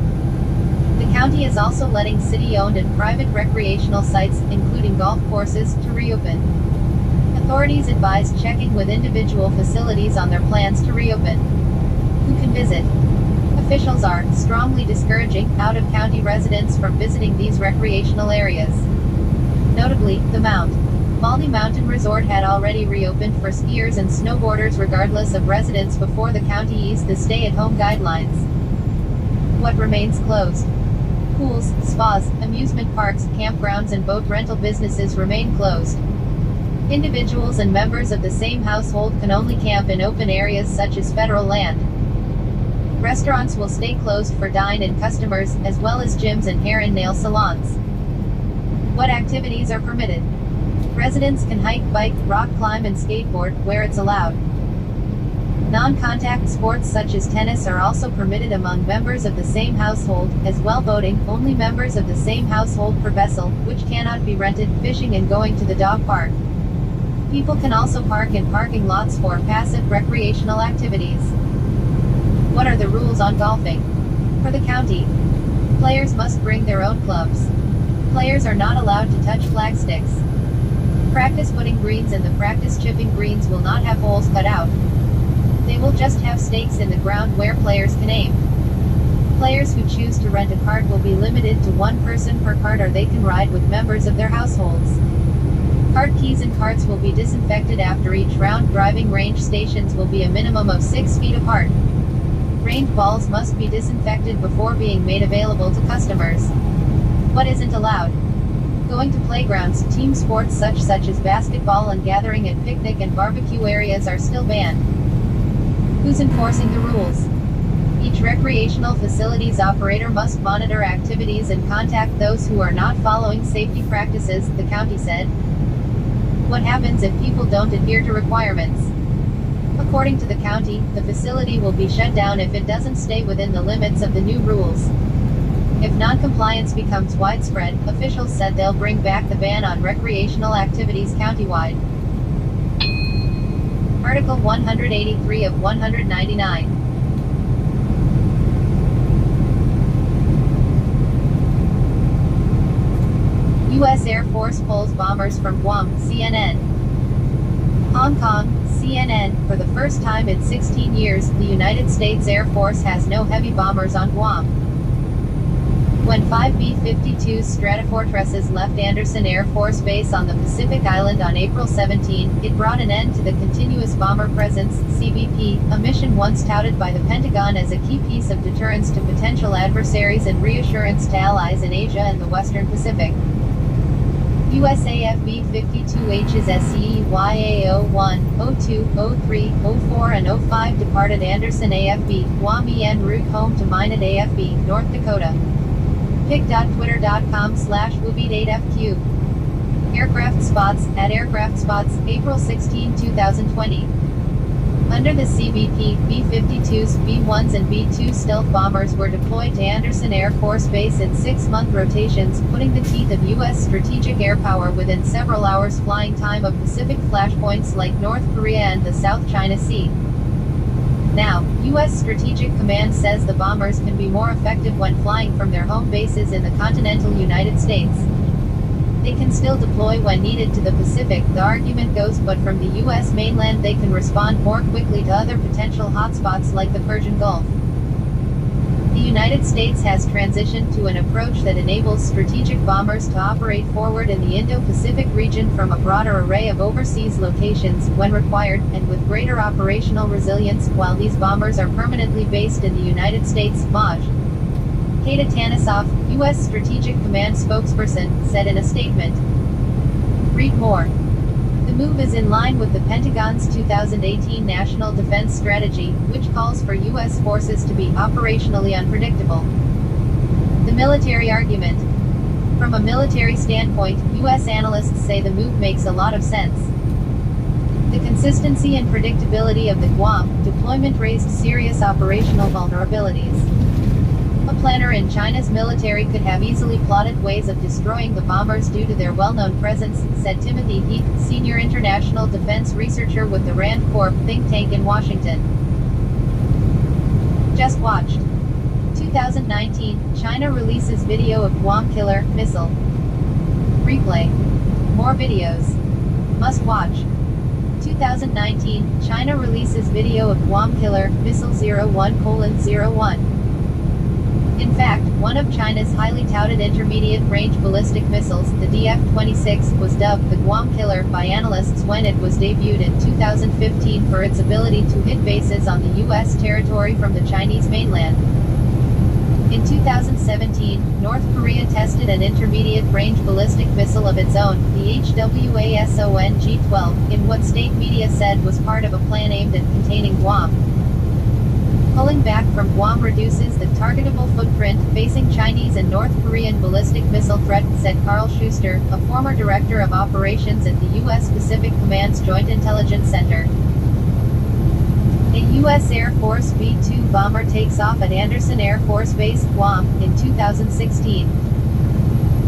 The county is also letting city-owned and private recreational sites, including golf courses, to reopen. Authorities advise checking with individual facilities on their plans to reopen. Who can visit? Officials are strongly discouraging out-of-county residents from visiting these recreational areas. Notably, the Mount Baldy Mountain Resort had already reopened for skiers and snowboarders regardless of residence before the county eased the stay-at-home guidelines. What remains closed? Pools, spas, amusement parks, campgrounds and boat rental businesses remain closed. Individuals and members of the same household can only camp in open areas such as federal land. Restaurants will stay closed for dine-in customers, as well as gyms and hair and nail salons. What activities are permitted? Residents can hike, bike, rock climb and skateboard, where it's allowed. Non-contact sports such as tennis are also permitted among members of the same household, as well boating, only members of the same household per vessel, which cannot be rented, fishing and going to the dog park. People can also park in parking lots for passive recreational activities. What are the rules on golfing? For the county, players must bring their own clubs. Players are not allowed to touch flag sticks. Practice putting greens and the practice chipping greens will not have holes cut out. They will just have stakes in the ground where players can aim. Players who choose to rent a cart will be limited to one person per cart, or they can ride with members of their households. Cart keys and carts will be disinfected after each round. Driving range stations will be a minimum of 6 feet apart. Range balls must be disinfected before being made available to customers. What isn't allowed? Going to playgrounds, team sports such as basketball and gathering at picnic and barbecue areas are still banned. Who's enforcing the rules? Each recreational facility's operator must monitor activities and contact those who are not following safety practices, the county said. What happens if people don't adhere to requirements? According to the county, the facility will be shut down if it doesn't stay within the limits of the new rules. If non-compliance becomes widespread, officials said they'll bring back the ban on recreational activities countywide. Article 183 of 199. U.S. Air Force pulls bombers from Guam, CNN. Hong Kong, CNN. For the first time in 16 years, the United States Air Force has no heavy bombers on Guam. When 5 B-52 Stratofortresses left Andersen Air Force Base on the Pacific Island on April 17, it brought an end to the Continuous Bomber Presence, CBP, a mission once touted by the Pentagon as a key piece of deterrence to potential adversaries and reassurance to allies in Asia and the Western Pacific. USAF B-52H's SCEYA-01, 02, 03, 04 and 05 departed Andersen AFB, Guam en route home to Minot AFB, North Dakota. pic.twitter.com/WB8FQ. Aircraft spots, at Aircraft spots, April 16, 2020. Under the CBP, B-52s, B-1s and B-2 stealth bombers were deployed to Andersen Air Force Base in 6-month rotations, putting the teeth of U.S. strategic air power within several hours flying time of Pacific flashpoints like North Korea and the South China Sea. Now, U.S. Strategic Command says the bombers can be more effective when flying from their home bases in the continental United States. They can still deploy when needed to the Pacific, the argument goes, but from the U.S. mainland they can respond more quickly to other potential hotspots like the Persian Gulf. The The United States has transitioned to an approach that enables strategic bombers to operate forward in the Indo-Pacific region from a broader array of overseas locations, when required, and with greater operational resilience, while these bombers are permanently based in the United States. Maj. Kata Tanasoff, U.S. Strategic Command spokesperson, said in a statement. Read more. The move is in line with the Pentagon's 2018 National Defense Strategy, which calls for U.S. forces to be operationally unpredictable. The military argument. From a military standpoint, U.S. analysts say the move makes a lot of sense. The consistency and predictability of the Guam deployment raised serious operational vulnerabilities. A planner in China's military could have easily plotted ways of destroying the bombers due to their well-known presence, said Timothy Heath, senior international defense researcher with the RAND Corp think tank in Washington. Just watched. 2019, China releases video of Guam killer missile. Replay. More videos. Must watch. 2019, China releases video of Guam killer missile 01:01. In fact, one of China's highly touted intermediate-range ballistic missiles, the DF-26, was dubbed the Guam Killer by analysts when it was debuted in 2015 for its ability to hit bases on the U.S. territory from the Chinese mainland. In 2017, North Korea tested an intermediate-range ballistic missile of its own, the HWASONG-12, in what state media said was part of a plan aimed at containing Guam. Pulling back from Guam reduces the targetable footprint facing Chinese and North Korean ballistic missile threat, said Carl Schuster, a former director of operations at the U.S. Pacific Command's Joint Intelligence Center. A U.S. Air Force B-2 bomber takes off at Andersen Air Force Base, Guam, in 2016.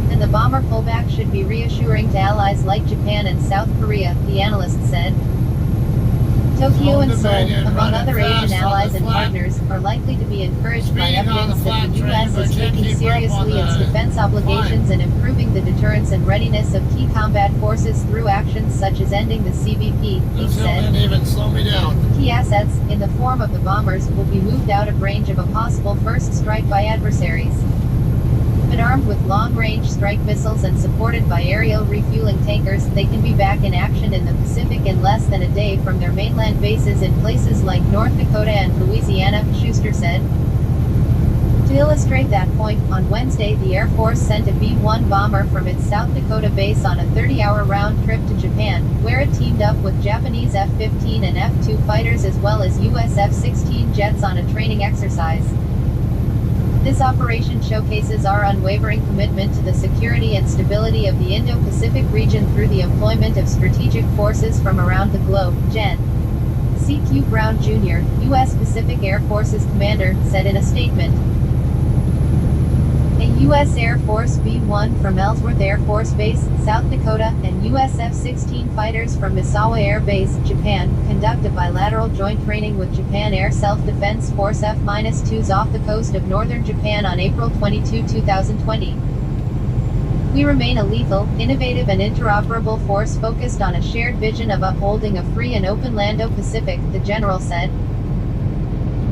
And the bomber pullback should be reassuring to allies like Japan and South Korea, the analyst said. Tokyo and Seoul, among other Asian allies and partners, are likely to be encouraged by evidence that the U.S. is taking seriously its defense obligations and improving the deterrence and readiness of key combat forces through actions such as ending the CBP, he said. Key assets, in the form of the bombers, will be moved out of range of a possible first strike by adversaries. But armed with long-range strike missiles and supported by aerial refueling tankers, they can be back in action in the Pacific in less than a day from their mainland bases in places like North Dakota and Louisiana, Schuster said. To illustrate that point, on Wednesday the Air Force sent a B-1 bomber from its South Dakota base on a 30-hour round trip to Japan, where it teamed up with Japanese F-15 and F-2 fighters as well as US F-16 jets on a training exercise. This operation showcases our unwavering commitment to the security and stability of the Indo-Pacific region through the employment of strategic forces from around the globe, Gen. C.Q. Brown Jr., U.S. Pacific Air Force's commander, said in a statement. A U.S. Air Force B-1 from Ellsworth Air Force Base, South Dakota, and U.S. F-16 fighters from Misawa Air Base, Japan, conduct a bilateral joint training with Japan Air Self-Defense Force F-2s off the coast of northern Japan on April 22, 2020. We remain a lethal, innovative and interoperable force focused on a shared vision of upholding a free and open Indo-Pacific, the general said.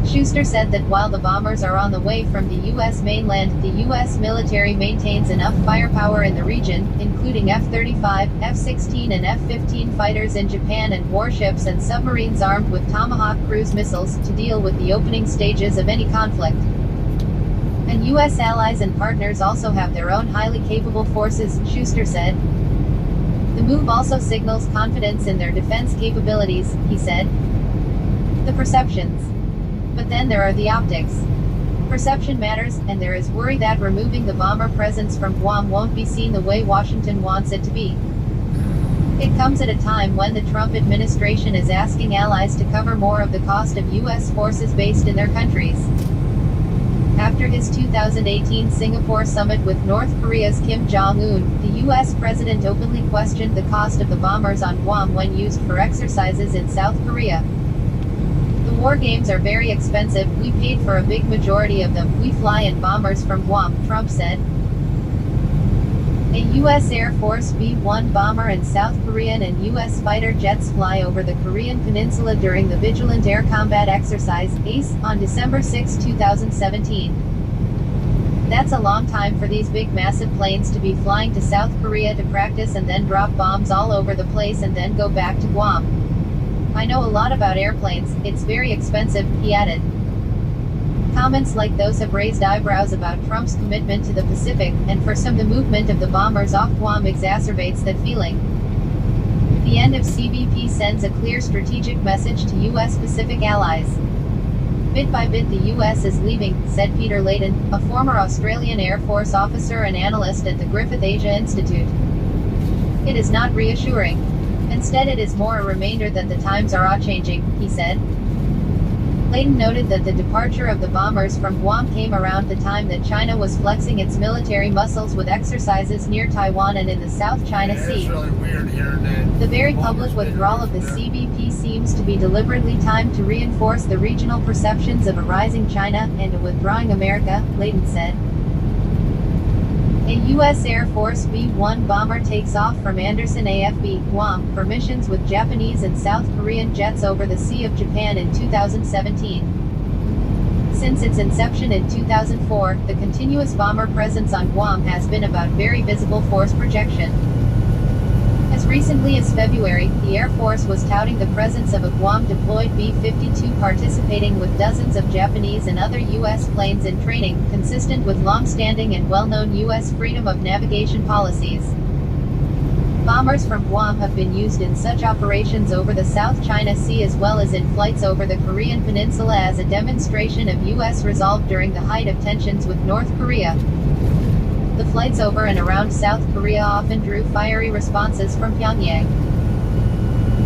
Schuster said that while the bombers are on the way from the U.S. mainland, the U.S. military maintains enough firepower in the region, including F-35, F-16 and F-15 fighters in Japan and warships and submarines armed with Tomahawk cruise missiles, to deal with the opening stages of any conflict. And U.S. allies and partners also have their own highly capable forces, Schuster said. The move also signals confidence in their defense capabilities, he said. The perceptions. But then there are the optics. Perception matters, and there is worry that removing the bomber presence from Guam won't be seen the way Washington wants it to be. It comes at a time when the Trump administration is asking allies to cover more of the cost of U.S. forces based in their countries. After his 2018 Singapore summit with North Korea's Kim Jong-un, the U.S. president openly questioned the cost of the bombers on Guam when used for exercises in South Korea. The war games are very expensive, we paid for a big majority of them, we fly in bombers from Guam, Trump said. A U.S. Air Force B-1 bomber and South Korean and U.S. fighter jets fly over the Korean peninsula during the Vigilant Air Combat Exercise, ACE, on December 6, 2017. That's a long time for these big massive planes to be flying to South Korea to practice and then drop bombs all over the place and then go back to Guam. I know a lot about airplanes, it's very expensive, he added. Comments like those have raised eyebrows about Trump's commitment to the Pacific, and for some the movement of the bombers off Guam exacerbates that feeling. The end of CBP sends a clear strategic message to U.S. Pacific allies. Bit by bit the U.S. is leaving, said Peter Layton, a former Australian Air Force officer and analyst at the Griffith Asia Institute. It is not reassuring. Instead it is more a reminder that the times are changing, he said. Layton noted that the departure of the bombers from Guam came around the time that China was flexing its military muscles with exercises near Taiwan and in the South China Sea. It's really weird hearing that. The very public withdrawal of the CBP seems to be deliberately timed to reinforce the regional perceptions of a rising China and a withdrawing America, Layton said. A U.S. Air Force B-1 bomber takes off from Andersen AFB, Guam, for missions with Japanese and South Korean jets over the Sea of Japan in 2017. Since its inception in 2004, the continuous bomber presence on Guam has been about very visible force projection. As recently as February, the Air Force was touting the presence of a Guam-deployed B-52 participating with dozens of Japanese and other U.S. planes in training, consistent with long-standing and well-known U.S. freedom of navigation policies. Bombers from Guam have been used in such operations over the South China Sea as well as in flights over the Korean Peninsula as a demonstration of U.S. resolve during the height of tensions with North Korea. The flights over and around South Korea often drew fiery responses from Pyongyang.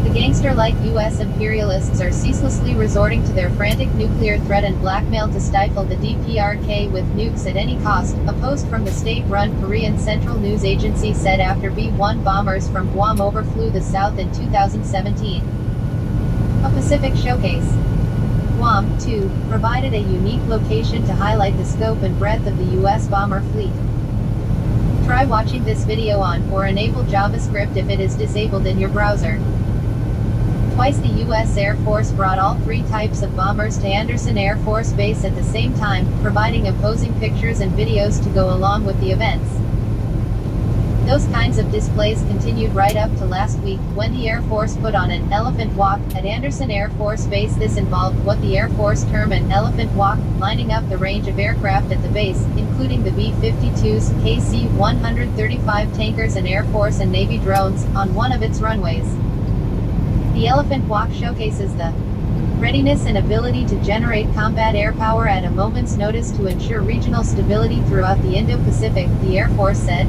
The gangster-like U.S. imperialists are ceaselessly resorting to their frantic nuclear threat and blackmail to stifle the DPRK with nukes at any cost, a post from the state-run Korean Central News Agency said after B-1 bombers from Guam overflew the South in 2017. A Pacific showcase. Guam, too, provided a unique location to highlight the scope and breadth of the U.S. bomber fleet. Try watching this video on, or enable JavaScript if it is disabled in your browser. Twice the U.S. Air Force brought all three types of bombers to Andersen Air Force Base at the same time, providing imposing pictures and videos to go along with the events. Those kinds of displays continued right up to last week, when the Air Force put on an elephant walk at Andersen Air Force Base. This involved what the Air Force term an elephant walk, lining up the range of aircraft at the base, including the B-52s, KC-135 tankers and Air Force and Navy drones, on one of its runways. The elephant walk showcases the readiness and ability to generate combat air power at a moment's notice to ensure regional stability throughout the Indo-Pacific, the Air Force said.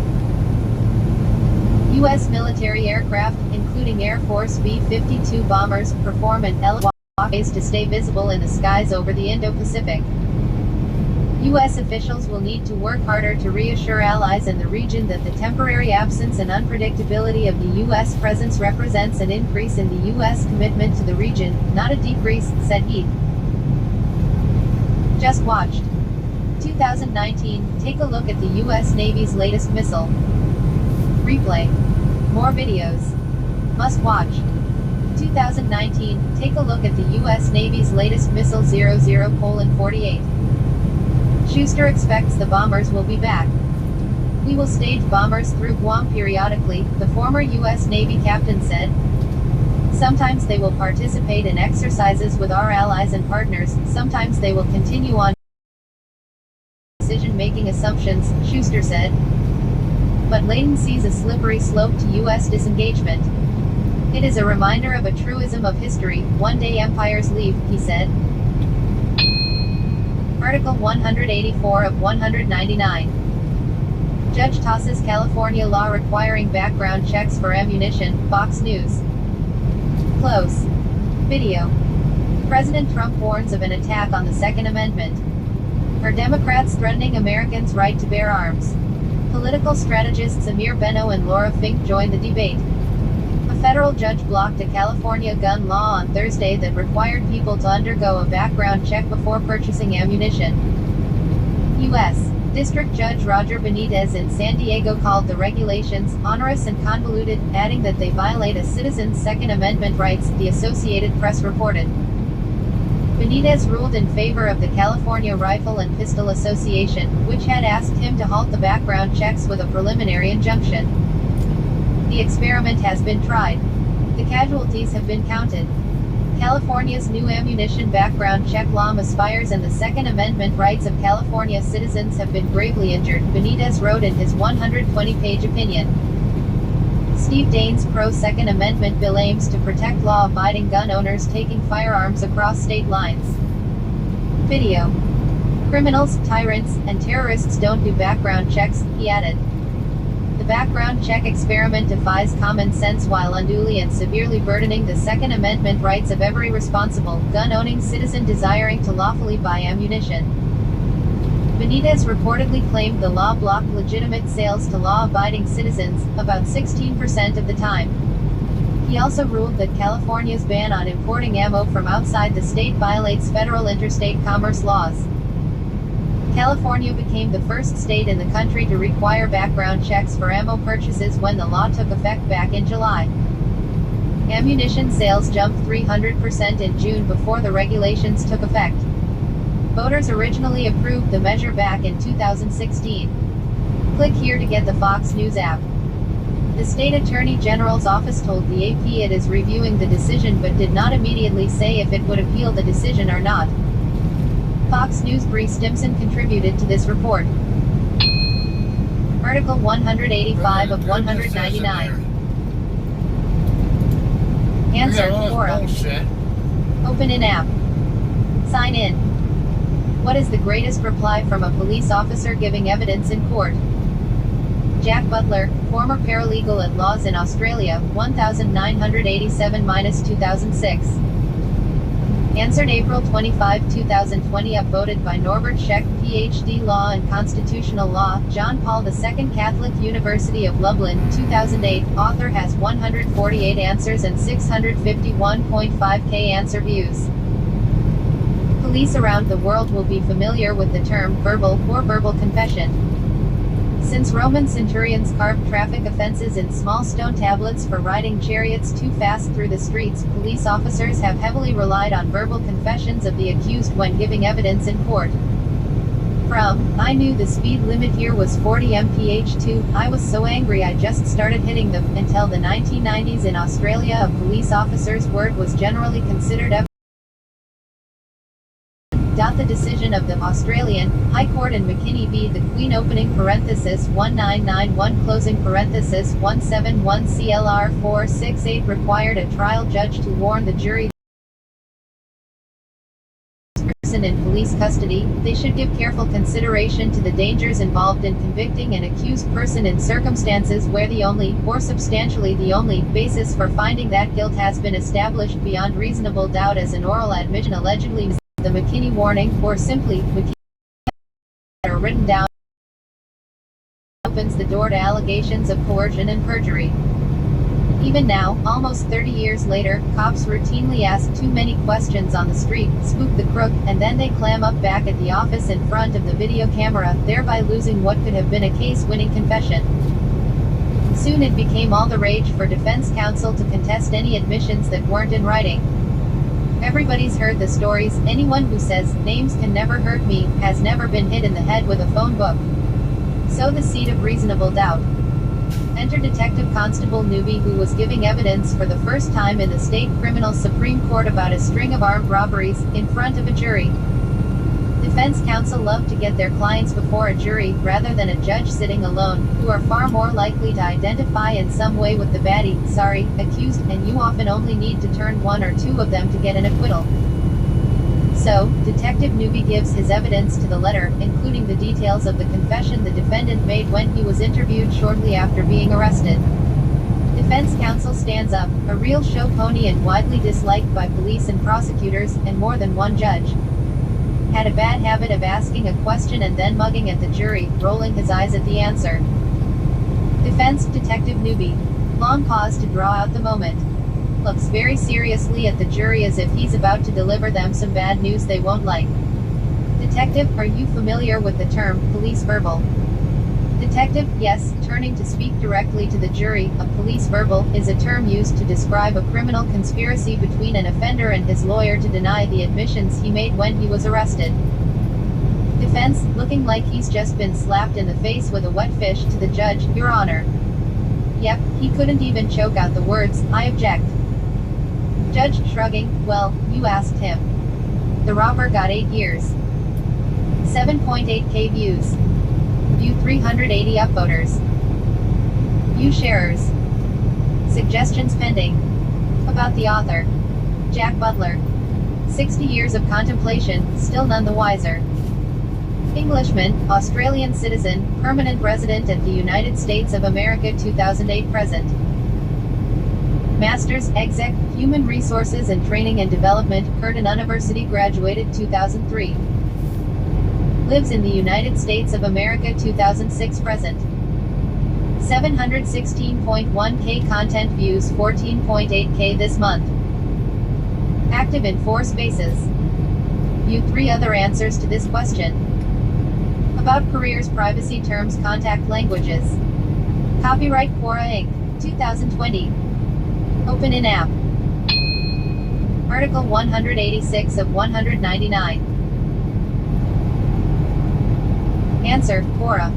U.S. military aircraft, including Air Force B-52 bombers, perform an elephant walk to stay visible in the skies over the Indo-Pacific. U.S. officials will need to work harder to reassure allies in the region that the temporary absence and unpredictability of the U.S. presence represents an increase in the U.S. commitment to the region, not a decrease, said he. Just watched. 2019, take a look at the U.S. Navy's latest missile. Replay. More videos. Must watch. 2019, take a look at the U.S. Navy's latest missile 00:48. Schuster expects the bombers will be back. We will stage bombers through Guam periodically, the former U.S. Navy captain said. Sometimes they will participate in exercises with our allies and partners, sometimes they will continue on decision-making assumptions, Schuster said. But Layton sees a slippery slope to U.S. disengagement. It is a reminder of a truism of history, one day empires leave, he said. Article 184 of 199. Judge tosses California law requiring background checks for ammunition, Fox News. Close. Video. President Trump warns of an attack on the Second Amendment. Are Democrats threatening Americans' right to bear arms? Political strategists Amir Benno and Laura Fink joined the debate. A federal judge blocked a California gun law on Thursday that required people to undergo a background check before purchasing ammunition. U.S. District Judge Roger Benitez in San Diego called the regulations onerous and convoluted, adding that they violate a citizen's Second Amendment rights, the Associated Press reported. Benitez ruled in favor of the California Rifle and Pistol Association, which had asked him to halt the background checks with a preliminary injunction. The experiment has been tried. The casualties have been counted. California's new ammunition background check law misfires and the Second Amendment rights of California citizens have been gravely injured, Benitez wrote in his 120-page opinion. Steve Daines' pro-Second Amendment bill aims to protect law-abiding gun owners taking firearms across state lines. Video. Criminals, tyrants, and terrorists don't do background checks, he added. The background check experiment defies common sense while unduly and severely burdening the Second Amendment rights of every responsible, gun-owning citizen desiring to lawfully buy ammunition. Benitez reportedly claimed the law blocked legitimate sales to law-abiding citizens, about 16% of the time. He also ruled that California's ban on importing ammo from outside the state violates federal interstate commerce laws. California became the first state in the country to require background checks for ammo purchases when the law took effect back in July. Ammunition sales jumped 300% in June before the regulations took effect. Voters originally approved the measure back in 2016. Click here to get the Fox News app. The state attorney general's office told the AP it is reviewing the decision but did not immediately say if it would appeal the decision or not. Fox News' Bree Stimson contributed to this report. Article 185 of 199. Answer, Quora. Open in app. Sign in. What is the greatest reply from a police officer giving evidence in court? Jack Butler, former paralegal at Laws in Australia, 1987-2006. Answered April 25, 2020. Upvoted by Norbert Scheck, Ph.D. Law and Constitutional Law, John Paul II Catholic University of Lublin, 2008. Author has 148 answers and 651.5k answer views. Police around the world will be familiar with the term verbal or verbal confession. Since Roman centurions carved traffic offenses in small stone tablets for riding chariots too fast through the streets, police officers have heavily relied on verbal confessions of the accused when giving evidence in court. From, I knew the speed limit here was 40 mph to, I was so angry I just started hitting them, until the 1990s in Australia a police officer's word was generally considered evidence. The decision of the Australian High Court in McKinney v. the Queen opening parenthesis 1991 closing parenthesis 171 CLR 468 required a trial judge to warn the jury person in police custody, they should give careful consideration to the dangers involved in convicting an accused person in circumstances where the only, or substantially the only, basis for finding that guilt has been established beyond reasonable doubt as an oral admission allegedly. The McKinney warning, or simply, McKinney, are written down, opens the door to allegations of coercion and perjury. Even now, almost 30 years later, cops routinely ask too many questions on the street, spook the crook, and then they clam up back at the office in front of the video camera, thereby losing what could have been a case-winning confession. Soon it became all the rage for defense counsel to contest any admissions that weren't in writing. Everybody's heard the stories. Anyone who says, names can never hurt me, has never been hit in the head with a phone book. So the seat of reasonable doubt. Enter Detective Constable Newby, who was giving evidence for the first time in the state criminal Supreme Court about a string of armed robberies, in front of a jury. Defense counsel love to get their clients before a jury, rather than a judge sitting alone, who are far more likely to identify in some way with the baddie, accused, and you often only need to turn one or two of them to get an acquittal. So, Detective Newby gives his evidence to the letter, including the details of the confession the defendant made when he was interviewed shortly after being arrested. Defense counsel stands up, a real show pony and widely disliked by police and prosecutors, and more than one judge. Had a bad habit of asking a question and then mugging at the jury, rolling his eyes at the answer. Defense Detective Newby. Long pause to draw out the moment. Looks very seriously at the jury as if he's about to deliver them some bad news they won't like. Detective, are you familiar with the term, police verbal? Detective, yes, turning to speak directly to the jury, a police verbal is a term used to describe a criminal conspiracy between an offender and his lawyer to deny the admissions he made when he was arrested. Defense, looking like he's just been slapped in the face with a wet fish to the judge, Your Honor. Yep, he couldn't even choke out the words, I object. Judge, shrugging, well, you asked him. The robber got 8 years. 7.8k views. View 380 upvoters. View sharers. Suggestions pending. About the author. Jack Butler. 60 years of contemplation, still none the wiser. Englishman, Australian citizen, permanent resident of the United States of America 2008 present. Masters, Exec, Human Resources and Training and Development, Curtin University graduated 2003. Lives in the United States of America 2006 present. 716.1k content views 14.8k this month. Active in 4 spaces. View 3 other answers to this question. About careers, privacy terms, contact languages. Copyright Quora Inc. 2020. Open in app. Article 186 of 199. Answer, Quora.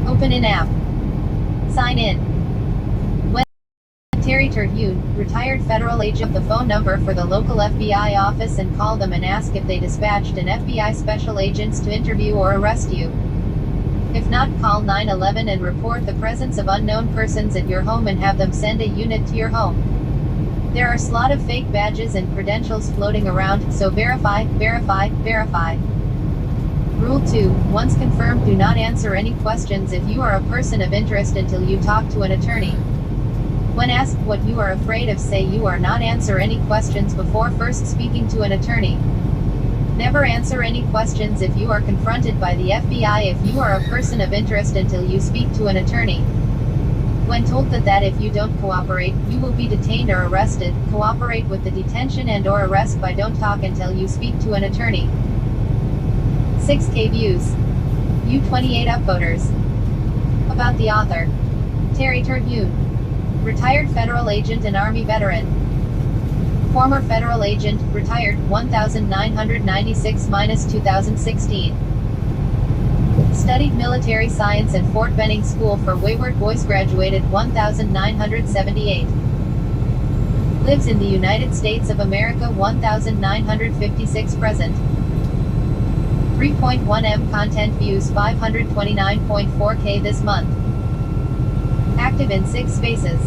Open in app. Sign in. When Terry Terhune, retired federal agent, the phone number for the local FBI office and call them and ask if they dispatched an FBI special agents to interview or arrest you. If not, call 911 and report the presence of unknown persons at your home and have them send a unit to your home. There are a lot of fake badges and credentials floating around, so verify, verify, verify. Rule 2, once confirmed, do not answer any questions if you are a person of interest until you talk to an attorney. When asked what you are afraid of, say you are not answer any questions before first speaking to an attorney. Never answer any questions if you are confronted by the FBI if you are a person of interest until you speak to an attorney. When told that if you don't cooperate, you will be detained or arrested, cooperate with the detention and or arrest by don't talk until you speak to an attorney. 6k views. View 28 upvoters. About the author. Terry Terhune. Retired federal agent and Army veteran. Former federal agent, retired, 1996-2016. Studied military science at Fort Benning School for Wayward Boys, graduated 1978. Lives in the United States of America 1956 present. 3.1m content views 529.4k this month. Active in 6 spaces.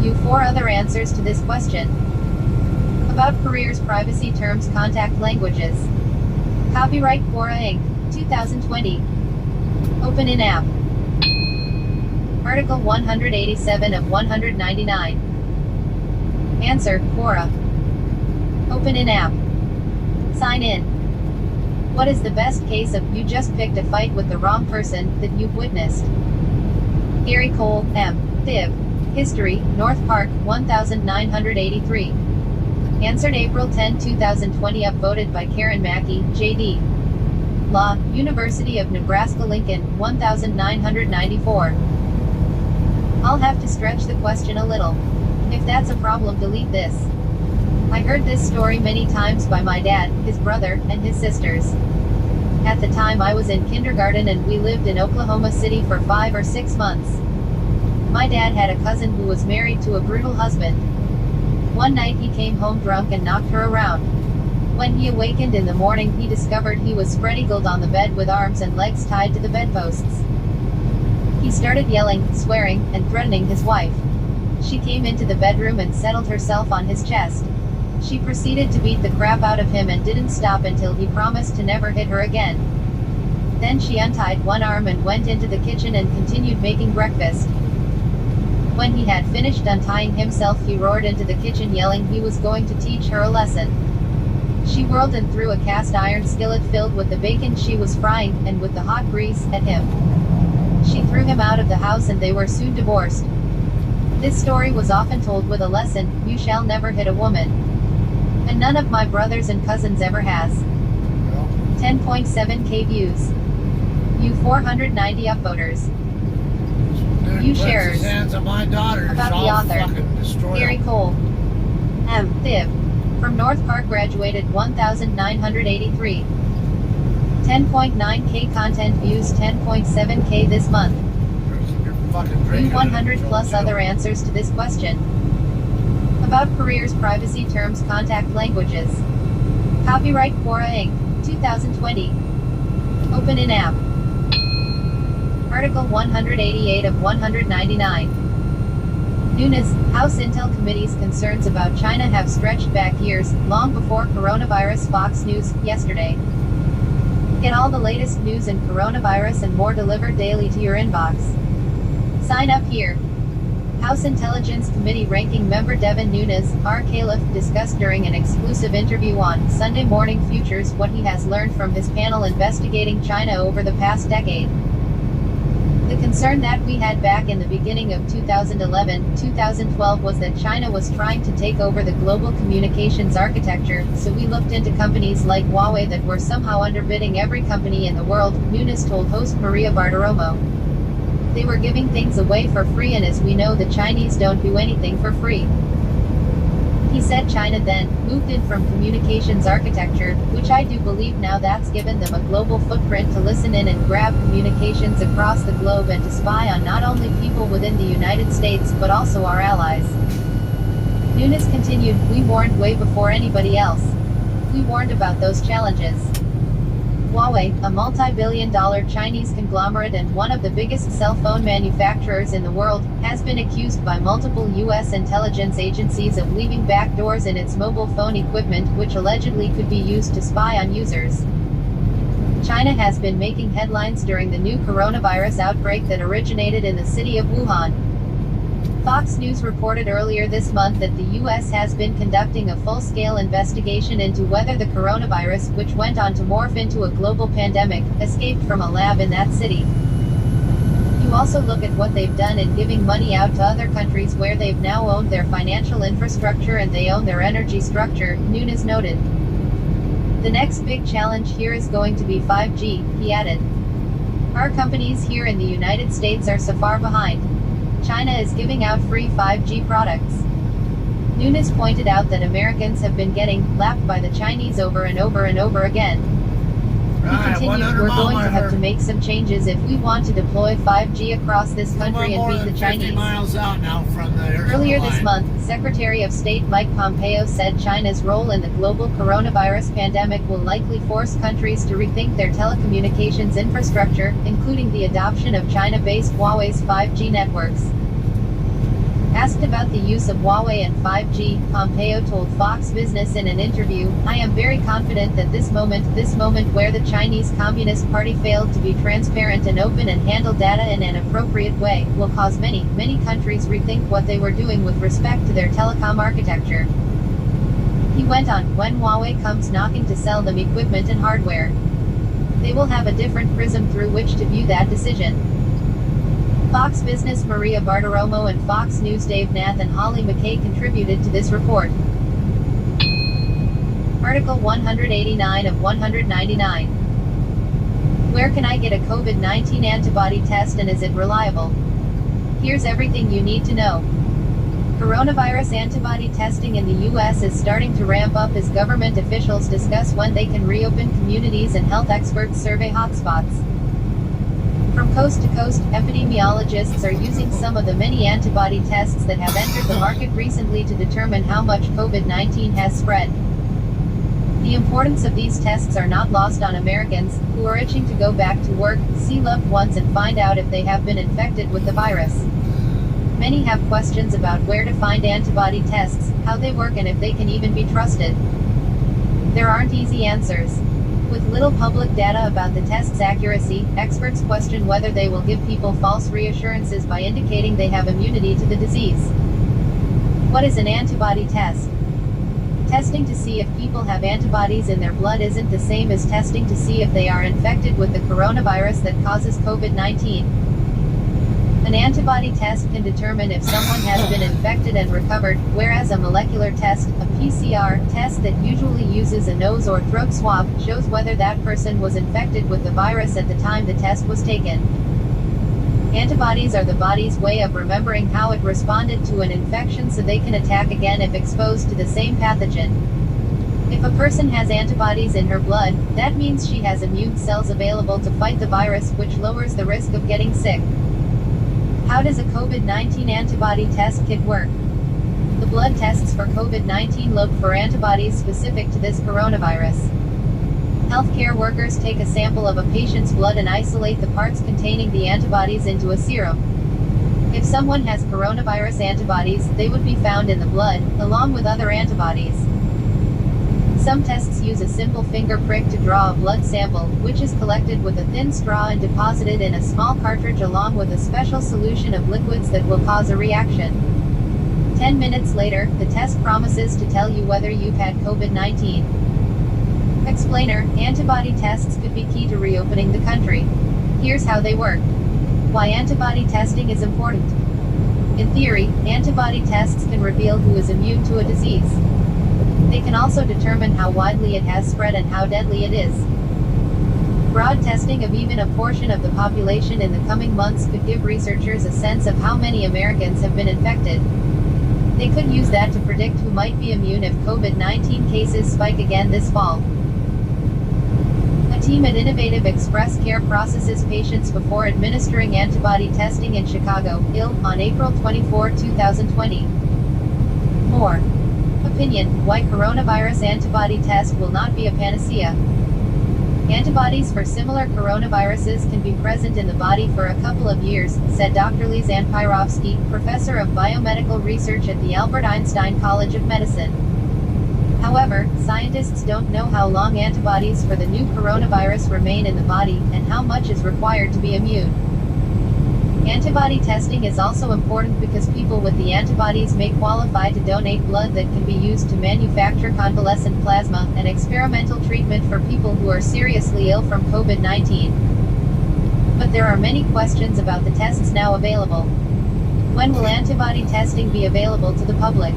View 4 other answers to this question. About careers, privacy terms, contact languages. Copyright Quora Inc. 2020. Open in app. Article 187 of 199. Answer, Quora. Open in app. Sign in. What is the best case of you just picked a fight with the wrong person that you've witnessed? Gary Cole, M. Div. History, North Park, 1983. Answered April 10, 2020. Upvoted by Karen Mackey, J.D. Law, University of Nebraska-Lincoln, 1994. I'll have to stretch the question a little. If that's a problem, delete this. I heard this story many times by my dad, his brother, and his sisters. At the time I was in kindergarten and we lived in Oklahoma City for 5 or 6 months. My dad had a cousin who was married to a brutal husband. One night he came home drunk and knocked her around. When he awakened in the morning, he discovered he was spread-eagled on the bed with arms and legs tied to the bedposts. He started yelling, swearing, and threatening his wife. She came into the bedroom and settled herself on his chest. She proceeded to beat the crap out of him and didn't stop until he promised to never hit her again. Then she untied one arm and went into the kitchen and continued making breakfast. When he had finished untying himself, he roared into the kitchen yelling he was going to teach her a lesson. She whirled and threw a cast iron skillet filled with the bacon she was frying, and with the hot grease, at him. She threw him out of the house and they were soon divorced. This story was often told with a lesson: you shall never hit a woman. And none of my brothers and cousins ever has. 10.7k views. You 490 upvoters. Dude You puts sharers. his hands on my daughters. About the I'll author. fucking destroy Gary them. Cole. M. Thiv. From North Park graduated 1,983. 10.9K content views 10.7K this month. You're fucking You drinking. 100 plus other answers to this question. About careers, privacy terms, contact languages. Copyright Quora Inc. 2020. Open in app. Article 188 of 199. Nunes, House Intel Committee's concerns about China have stretched back years, long before coronavirus. Fox News, yesterday. Get all the latest news and coronavirus and more delivered daily to your inbox. Sign up here. House Intelligence Committee Ranking Member Devin Nunes, R. Caliph, discussed during an exclusive interview on Sunday Morning Futures what he has learned from his panel investigating China over the past decade. The concern that we had back in the beginning of 2011-2012 was that China was trying to take over the global communications architecture, so we looked into companies like Huawei that were somehow underbidding every company in the world, Nunes told host Maria Bartiromo. They were giving things away for free, and as we know, the Chinese don't do anything for free. He said China then moved in from communications architecture, which I do believe now that's given them a global footprint to listen in and grab communications across the globe and to spy on not only people within the United States but also our allies. Nunes continued, we warned way before anybody else. We warned about those challenges. Huawei, a multi-billion-dollar Chinese conglomerate and one of the biggest cell phone manufacturers in the world, has been accused by multiple U.S. intelligence agencies of leaving backdoors in its mobile phone equipment, which allegedly could be used to spy on users. China has been making headlines during the new coronavirus outbreak that originated in the city of Wuhan. Fox News reported earlier this month that the U.S. has been conducting a full-scale investigation into whether the coronavirus, which went on to morph into a global pandemic, escaped from a lab in that city. You also look at what they've done in giving money out to other countries where they've now owned their financial infrastructure and they own their energy structure, Nunes noted. The next big challenge here is going to be 5G, he added. Our companies here in the United States are so far behind. China is giving out free 5G products. Nunes pointed out that Americans have been getting lapped by the Chinese over and over and over again. He continued, we're going to have to make some changes if we want to deploy 5G across this country and beat the Chinese. Miles out now from the Earlier this month, Secretary of State Mike Pompeo said China's role in the global coronavirus pandemic will likely force countries to rethink their telecommunications infrastructure, including the adoption of China-based Huawei's 5G networks. Asked about the use of Huawei and 5G, Pompeo told Fox Business in an interview, I am very confident that this moment where the Chinese Communist Party failed to be transparent and open and handle data in an appropriate way, will cause many countries rethink what they were doing with respect to their telecom architecture. He went on, when Huawei comes knocking to sell them equipment and hardware, they will have a different prism through which to view that decision. Fox Business Maria Bartiromo and Fox News Dave Nath and Holly McKay contributed to this report. Article 189 of 199. Where can I get a COVID-19 antibody test and is it reliable? Here's everything you need to know. Coronavirus antibody testing in the U.S. is starting to ramp up as government officials discuss when they can reopen communities and health experts survey hotspots. From coast to coast, epidemiologists are using some of the many antibody tests that have entered the market recently to determine how much COVID-19 has spread. The importance of these tests are not lost on Americans, who are itching to go back to work, see loved ones and find out if they have been infected with the virus. Many have questions about where to find antibody tests, how they work and if they can even be trusted. There aren't easy answers. With little public data about the test's accuracy, experts question whether they will give people false reassurances by indicating they have immunity to the disease. What is an antibody test? Testing to see if people have antibodies in their blood isn't the same as testing to see if they are infected with the coronavirus that causes COVID-19. An antibody test can determine if someone has been infected and recovered, whereas a molecular test, a PCR, test that usually uses a nose or throat swab, shows whether that person was infected with the virus at the time the test was taken. Antibodies are the body's way of remembering how it responded to an infection so they can attack again if exposed to the same pathogen. If a person has antibodies in her blood, that means she has immune cells available to fight the virus, which lowers the risk of getting sick. How does a COVID-19 antibody test kit work? The blood tests for COVID-19 look for antibodies specific to this coronavirus. Healthcare workers take a sample of a patient's blood and isolate the parts containing the antibodies into a serum. If someone has coronavirus antibodies, they would be found in the blood, along with other antibodies. Some tests use a simple finger prick to draw a blood sample, which is collected with a thin straw and deposited in a small cartridge along with a special solution of liquids that will cause a reaction. 10 minutes later, the test promises to tell you whether you've had COVID-19. Explainer: antibody tests could be key to reopening the country. Here's how they work. Why antibody testing is important. In theory, antibody tests can reveal who is immune to a disease. They can also determine how widely it has spread and how deadly it is. Broad testing of even a portion of the population in the coming months could give researchers a sense of how many Americans have been infected. They could use that to predict who might be immune if COVID-19 cases spike again this fall. A team at Innovative Express Care processes patients before administering antibody testing in Chicago, Ill., on April 24, 2020. More. Opinion: why coronavirus antibody test will not be a panacea. Antibodies for similar coronaviruses can be present in the body for a couple of years, said Dr. Lizan Pyrovsky, professor of biomedical research at the Albert Einstein College of Medicine. However, scientists don't know how long antibodies for the new coronavirus remain in the body, and how much is required to be immune. Antibody testing is also important because people with the antibodies may qualify to donate blood that can be used to manufacture convalescent plasma, an experimental treatment for people who are seriously ill from COVID-19. But there are many questions about the tests now available. When will antibody testing be available to the public?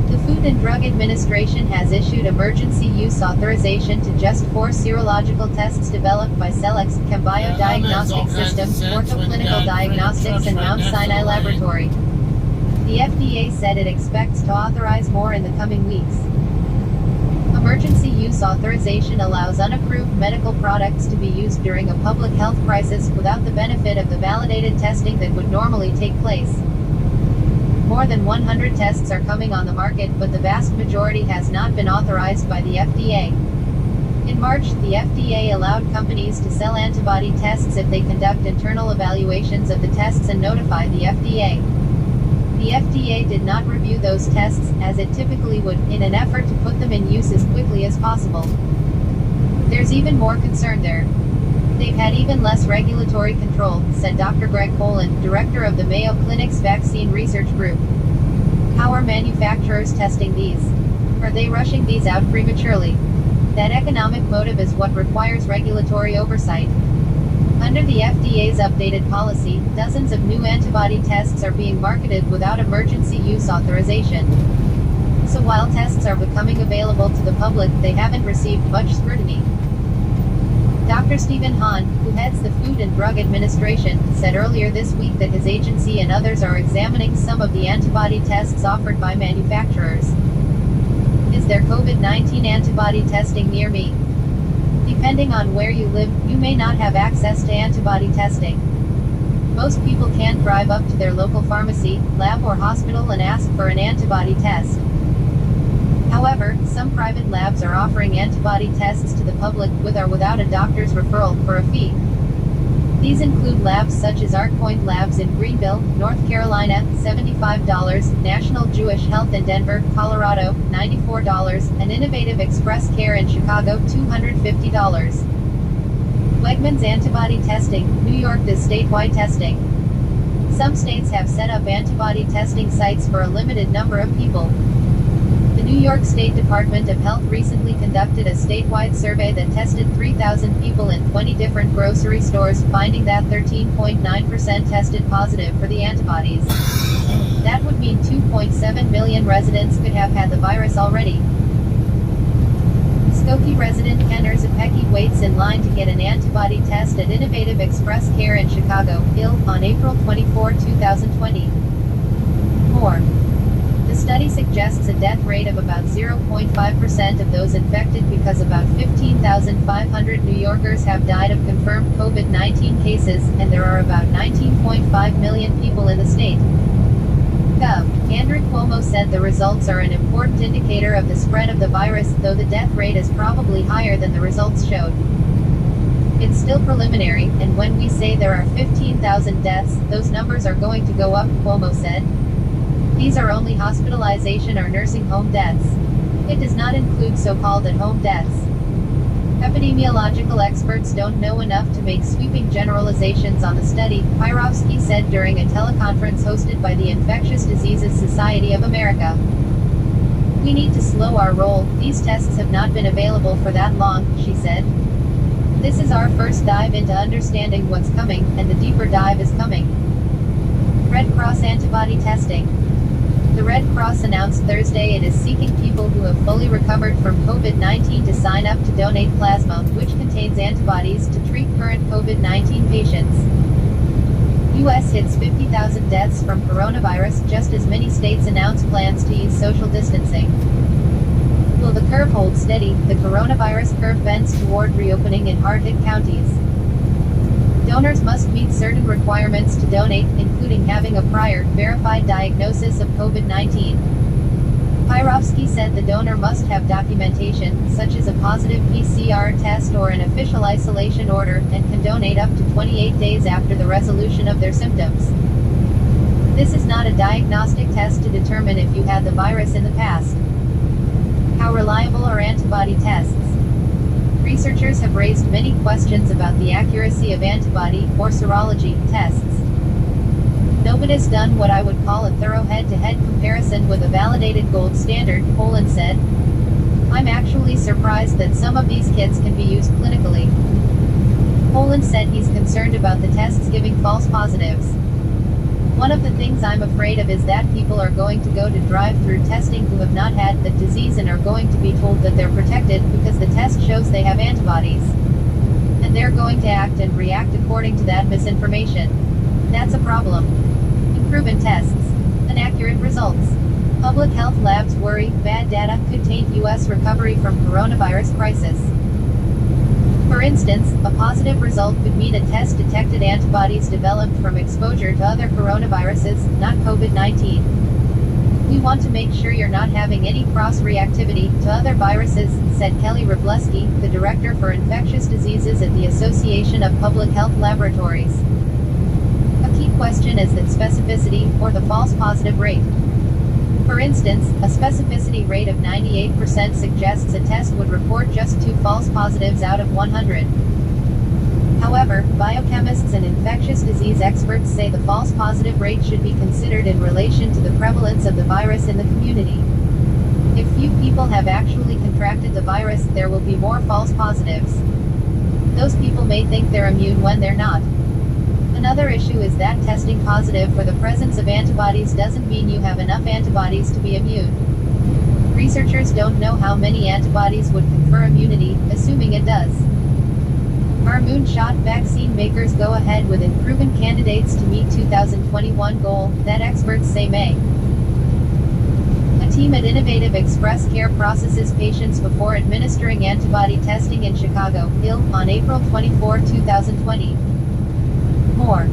The Food and Drug Administration has issued emergency use authorization to just 4 serological tests developed by Cellex, Cambio Diagnostic Systems, Ortho Clinical Diagnostics and Mount Sinai Laboratory. The FDA said it expects to authorize more in the coming weeks. Emergency use authorization allows unapproved medical products to be used during a public health crisis without the benefit of the validated testing that would normally take place. More than 100 tests are coming on the market, but the vast majority has not been authorized by the FDA. In March, the FDA allowed companies to sell antibody tests if they conduct internal evaluations of the tests and notify the FDA. The FDA did not review those tests, as it typically would, in an effort to put them in use as quickly as possible. There's even more concern there. They've had even less regulatory control, said Dr. Greg Colton, director of the Mayo Clinic's Vaccine Research Group. How are manufacturers testing these? Are they rushing these out prematurely? That economic motive is what requires regulatory oversight. Under the FDA's updated policy, dozens of new antibody tests are being marketed without emergency use authorization. So while tests are becoming available to the public, they haven't received much scrutiny. Dr. Stephen Hahn, who heads the Food and Drug Administration, said earlier this week that his agency and others are examining some of the antibody tests offered by manufacturers. Is there COVID-19 antibody testing near me? Depending on where you live, you may not have access to antibody testing. Most people can't drive up to their local pharmacy, lab or hospital and ask for an antibody test. However, some private labs are offering antibody tests to the public with or without a doctor's referral, for a fee. These include labs such as ArtPoint Labs in Greenville, North Carolina, $75, National Jewish Health in Denver, Colorado, $94, and Innovative Express Care in Chicago, $250. Wegmans Antibody Testing, New York does statewide testing. Some states have set up antibody testing sites for a limited number of people. The New York State Department of Health recently conducted a statewide survey that tested 3,000 people in 20 different grocery stores, finding that 13.9% tested positive for the antibodies. That would mean 2.7 million residents could have had the virus already. Skokie resident Ken Erzapecki waits in line to get an antibody test at Innovative Express Care in Chicago, on April 24, 2020. More. The study suggests a death rate of about 0.5% of those infected because about 15,500 New Yorkers have died of confirmed COVID-19 cases, and there are about 19.5 million people in the state. Gov. Andrew Cuomo said the results are an important indicator of the spread of the virus, though the death rate is probably higher than the results showed. It's still preliminary, and when we say there are 15,000 deaths, those numbers are going to go up, Cuomo said. These are only hospitalization or nursing home deaths. It does not include so-called at-home deaths. Epidemiological experts don't know enough to make sweeping generalizations on the study, Pyrovsky said during a teleconference hosted by the Infectious Diseases Society of America. We need to slow our roll, these tests have not been available for that long, she said. This is our first dive into understanding what's coming, and the deeper dive is coming. Red Cross antibody testing. The Red Cross announced Thursday it is seeking people who have fully recovered from COVID-19 to sign up to donate plasma, which contains antibodies to treat current COVID-19 patients. U.S. hits 50,000 deaths from coronavirus just as many states announce plans to ease social distancing. Will the curve hold steady? The coronavirus curve bends toward reopening in hard-hit counties. Donors must meet certain requirements to donate, including having a prior, verified diagnosis of COVID-19. Pyrovsky said the donor must have documentation, such as a positive PCR test or an official isolation order, and can donate up to 28 days after the resolution of their symptoms. This is not a diagnostic test to determine if you had the virus in the past. How reliable are antibody tests? Researchers have raised many questions about the accuracy of antibody, or serology, tests. Nobody's done what I would call a thorough head-to-head comparison with a validated gold standard, Colton said. I'm actually surprised that some of these kits can be used clinically. Colton said he's concerned about the tests giving false positives. One of the things I'm afraid of is that people are going to go to drive-through testing who have not had the disease and are going to be told that they're protected because the test shows they have antibodies. And they're going to act and react according to that misinformation. That's a problem. Unproven tests. Inaccurate results. Public health labs worry bad data could taint U.S. recovery from coronavirus crisis. For instance, a positive result could mean a test detected antibodies developed from exposure to other coronaviruses, not COVID-19. We want to make sure you're not having any cross-reactivity to other viruses, said Kelly Wroblewski, the Director for Infectious Diseases at the Association of Public Health Laboratories. A key question is that specificity, or the false positive rate. For instance, a specificity rate of 98% suggests a test would report just 2 false positives out of 100. However, biochemists and infectious disease experts say the false positive rate should be considered in relation to the prevalence of the virus in the community. If few people have actually contracted the virus, there will be more false positives. Those people may think they're immune when they're not. Another issue is that testing positive for the presence of antibodies doesn't mean you have enough antibodies to be immune. Researchers don't know how many antibodies would confer immunity, assuming it does. Are moonshot vaccine makers go ahead with unproven candidates to meet 2021 goal that experts say may? A team at Innovative Express Care processes patients before administering antibody testing in Chicago, on April 24, 2020. More.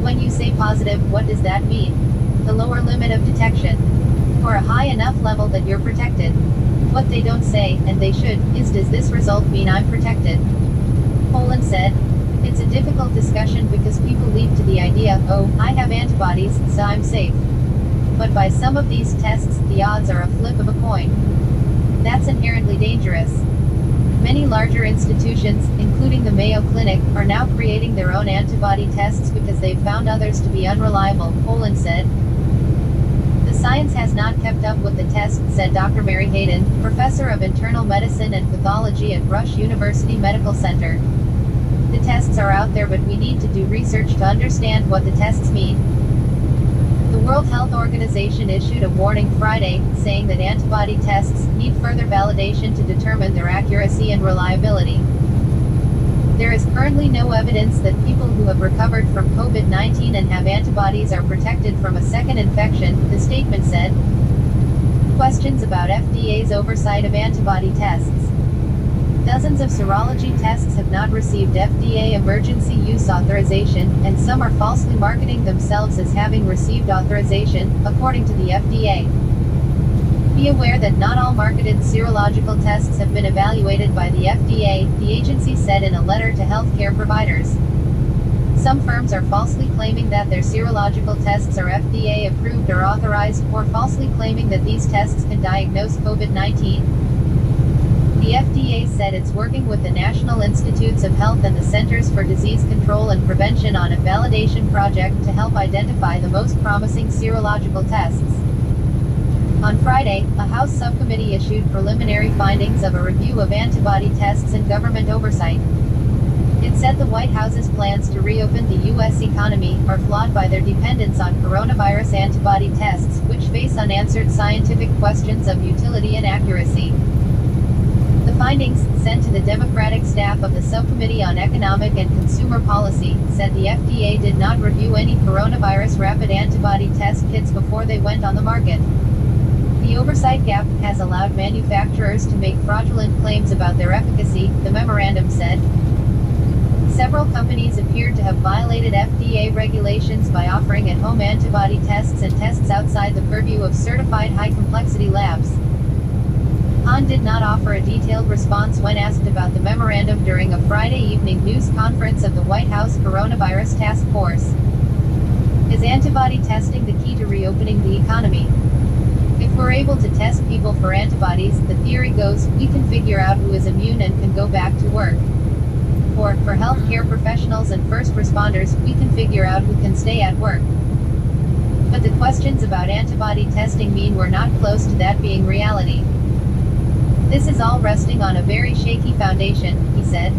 When you say positive, what does that mean? The lower limit of detection. Or a high enough level that you're protected. What they don't say, and they should, is does this result mean I'm protected? Colton said. It's a difficult discussion because people leap to the idea, oh, I have antibodies, so I'm safe. But by some of these tests, the odds are a flip of a coin. That's inherently dangerous. Many larger institutions, including the Mayo Clinic, are now creating their own antibody tests because they've found others to be unreliable, Colton said. The Science has not kept up with the test, said Dr. Mary Hayden, professor of internal medicine and pathology at Rush University Medical Center. The tests are out there, but we need to do research to understand what the tests mean. The World Health Organization issued a warning Friday, saying that antibody tests need further validation to determine their accuracy and reliability. There is currently no evidence that people who have recovered from COVID-19 and have antibodies are protected from a second infection, the statement said. Questions about FDA's oversight of antibody tests. Dozens of serology tests have not received FDA emergency use authorization, and some are falsely marketing themselves as having received authorization, according to the FDA. Be aware that not all marketed serological tests have been evaluated by the FDA, the agency said in a letter to healthcare providers. Some firms are falsely claiming that their serological tests are FDA approved or authorized, or falsely claiming that these tests can diagnose COVID-19. The FDA said it's working with the National Institutes of Health and the Centers for Disease Control and Prevention on a validation project to help identify the most promising serological tests. On Friday, a House subcommittee issued preliminary findings of a review of antibody tests and government oversight. It said the White House's plans to reopen the U.S. economy are flawed by their dependence on coronavirus antibody tests, which face unanswered scientific questions of utility and accuracy. The findings, sent to the Democratic staff of the Subcommittee on Economic and Consumer Policy, said the FDA did not review any coronavirus rapid antibody test kits before they went on the market. The oversight gap has allowed manufacturers to make fraudulent claims about their efficacy, the memorandum said. Several companies appeared to have violated FDA regulations by offering at-home antibody tests and tests outside the purview of certified high-complexity labs. Hahn did not offer a detailed response when asked about the memorandum during a Friday evening news conference of the White House Coronavirus Task Force. Is antibody testing the key to reopening the economy? If we're able to test people for antibodies, the theory goes, we can figure out who is immune and can go back to work. Or, for healthcare professionals and first responders, we can figure out who can stay at work. But the questions about antibody testing mean we're not close to that being reality. This is all resting on a very shaky foundation, he said.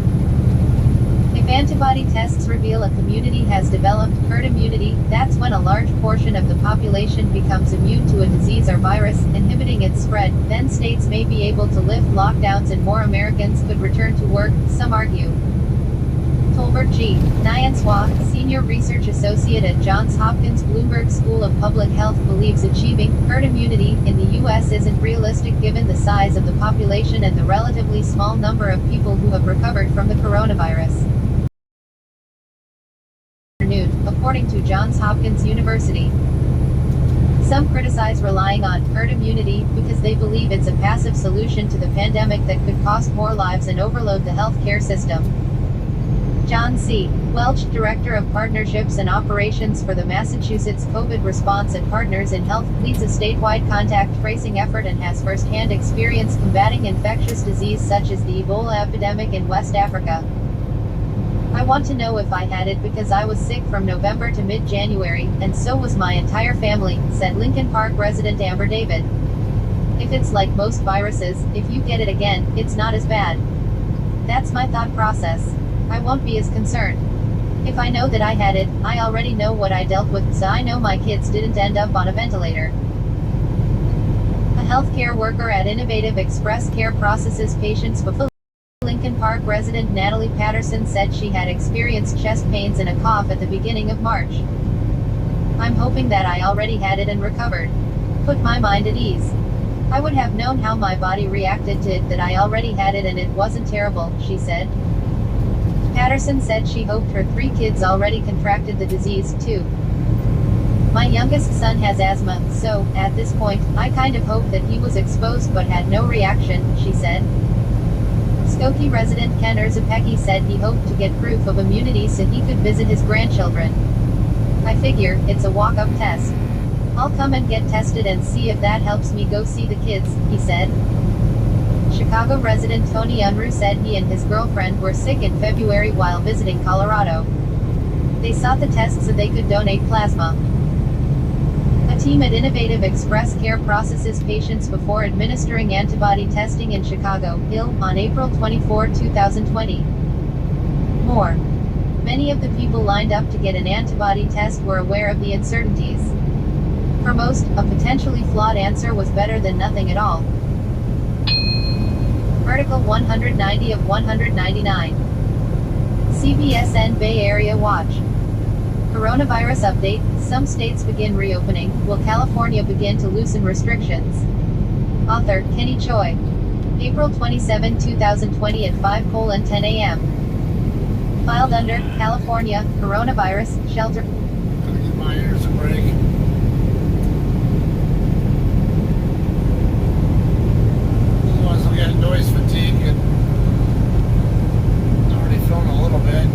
If antibody tests reveal a community has developed herd immunity, that's when a large portion of the population becomes immune to a disease or virus, inhibiting its spread. Then states may be able to lift lockdowns and more Americans could return to work, some argue. Tolbert G. Nyanswa, Senior Research Associate at Johns Hopkins Bloomberg School of Public Health, believes achieving herd immunity in the U.S. isn't realistic given the size of the population and the relatively small number of people who have recovered from the coronavirus. According to Johns Hopkins University. Some criticize relying on herd immunity because they believe it's a passive solution to the pandemic that could cost more lives and overload the healthcare system. John C. Welch, Director of Partnerships and Operations for the Massachusetts COVID Response at Partners in Health, leads a statewide contact tracing effort and has first-hand experience combating infectious disease such as the Ebola epidemic in West Africa. I want to know if I had it because I was sick from November to mid-January, and so was my entire family, said Lincoln Park resident Amber David. If it's like most viruses, if you get it again, it's not as bad. That's my thought process. I won't be as concerned. If I know that I had it, I already know what I dealt with, so I know my kids didn't end up on a ventilator. A healthcare worker at Innovative Express Care processes patients fulfilling. Lincoln Park resident Natalie Patterson said she had experienced chest pains and a cough at the beginning of March. I'm hoping that I already had it and recovered. Put my mind at ease. I would have known how my body reacted to it that I already had it and it wasn't terrible, she said. Patterson said she hoped her 3 kids already contracted the disease, too. My youngest son has asthma, so, at this point, I kind of hoped that he was exposed but had no reaction, she said. Skokie resident Ken Erzapecki said he hoped to get proof of immunity so he could visit his grandchildren. I figure, it's a walk-up test. I'll come and get tested and see if that helps me go see the kids, he said. Chicago resident Tony Unruh said he and his girlfriend were sick in February while visiting Colorado. They sought the test so they could donate plasma. A team at Innovative Express Care processes patients before administering antibody testing in Chicago, Ill, on April 24, 2020. More. Many of the people lined up to get an antibody test were aware of the uncertainties. For most, a potentially flawed answer was better than nothing at all. Article 190 of 199. CBSN Bay Area Watch. Coronavirus update: some states begin reopening, will California begin to loosen restrictions? Author, Kenny Choi. April 27, 2020 at 5:10 a.m. Filed under, California, Coronavirus, Shelter. Gonna give my ears a break. Otherwise I'll get noise fatigue and already feeling a little bit.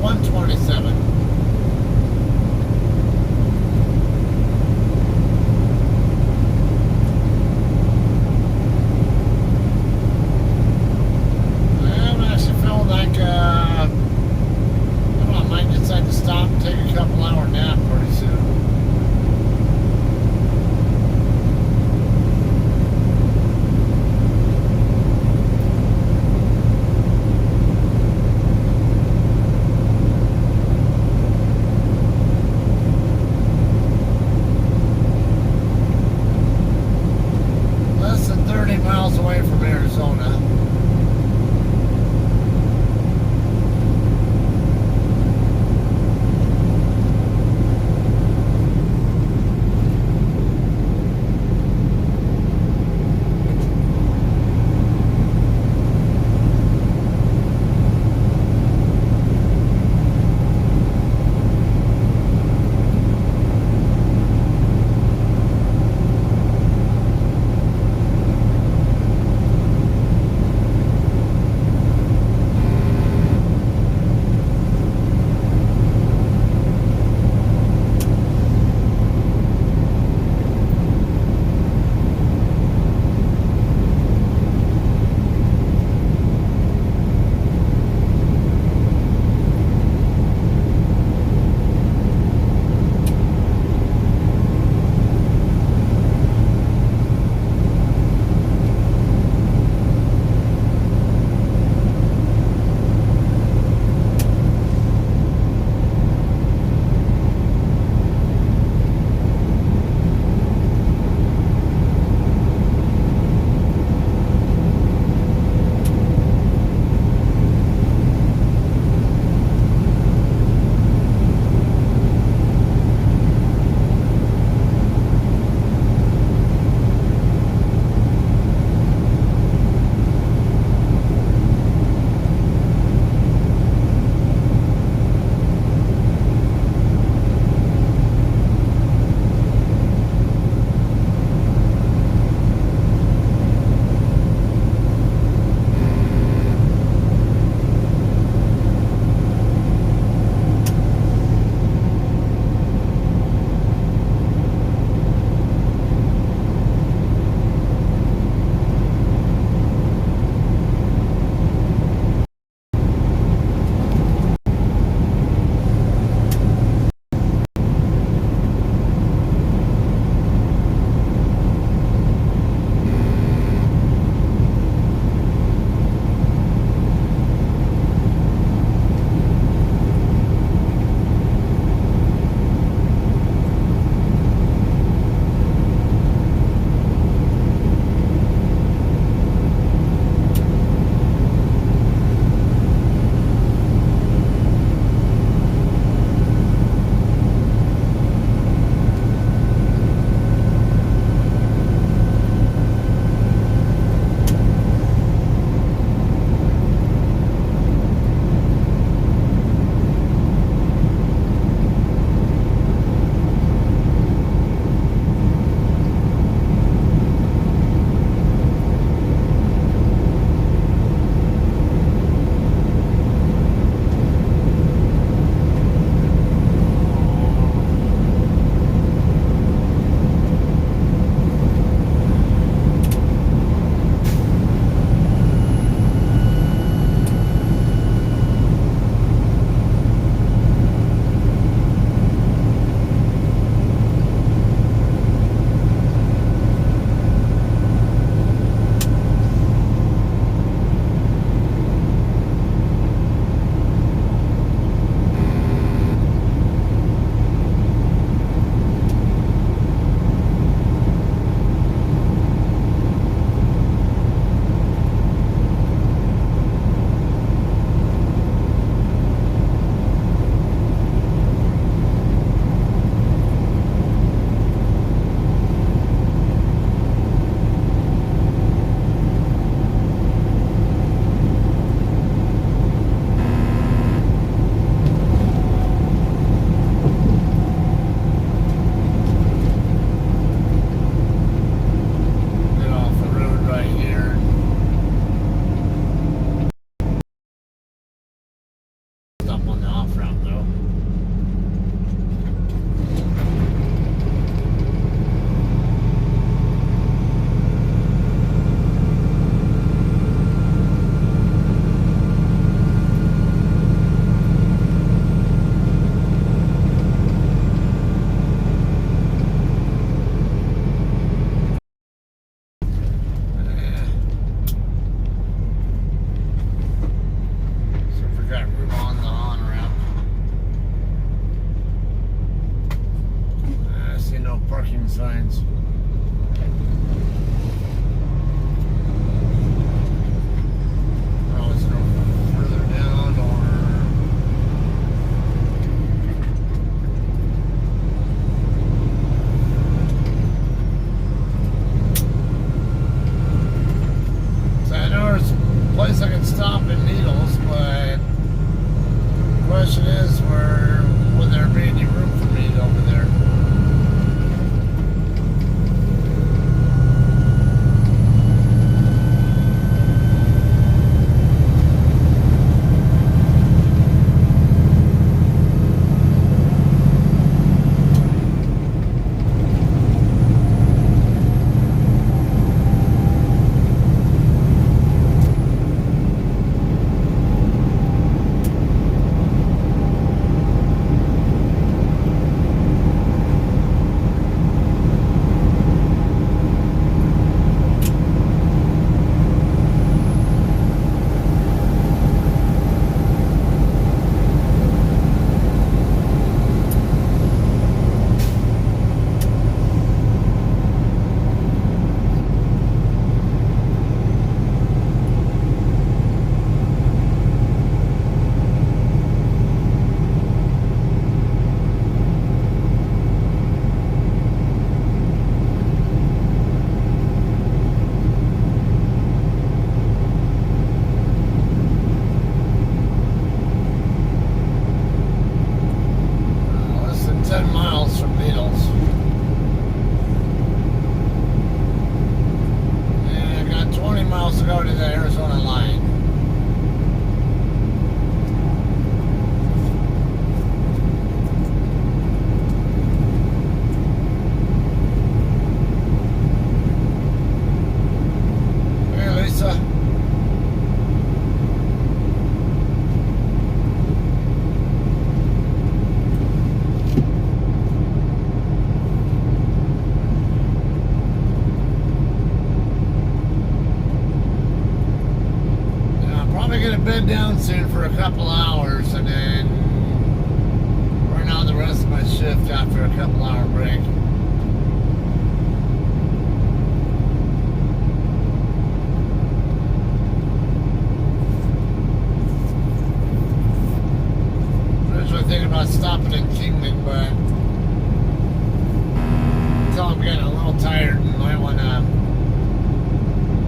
127. I'm actually feeling like, I don't know, I might decide to stop and take a couple hour nap pretty soon. Less than 30 miles away from Arizona. warning signs. Oh, is it further down or? So I know there's a place I can stop in Needles, but the question is, will there be any room for me over there? Less than 10 miles from Needles. And I got 20 miles to go to the Arizona line. Hey, Lisa. Probably gonna bed down soon for a couple hours and then run out the rest of my shift after a couple hour break. Originally thinking about stopping in Kingman, but until I'm getting a little tired and might wanna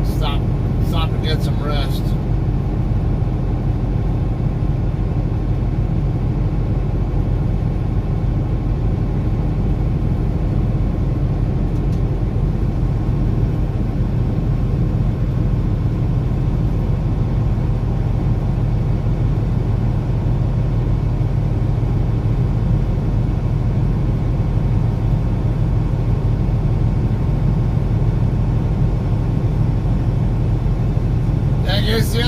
stop and get some rest. I guess the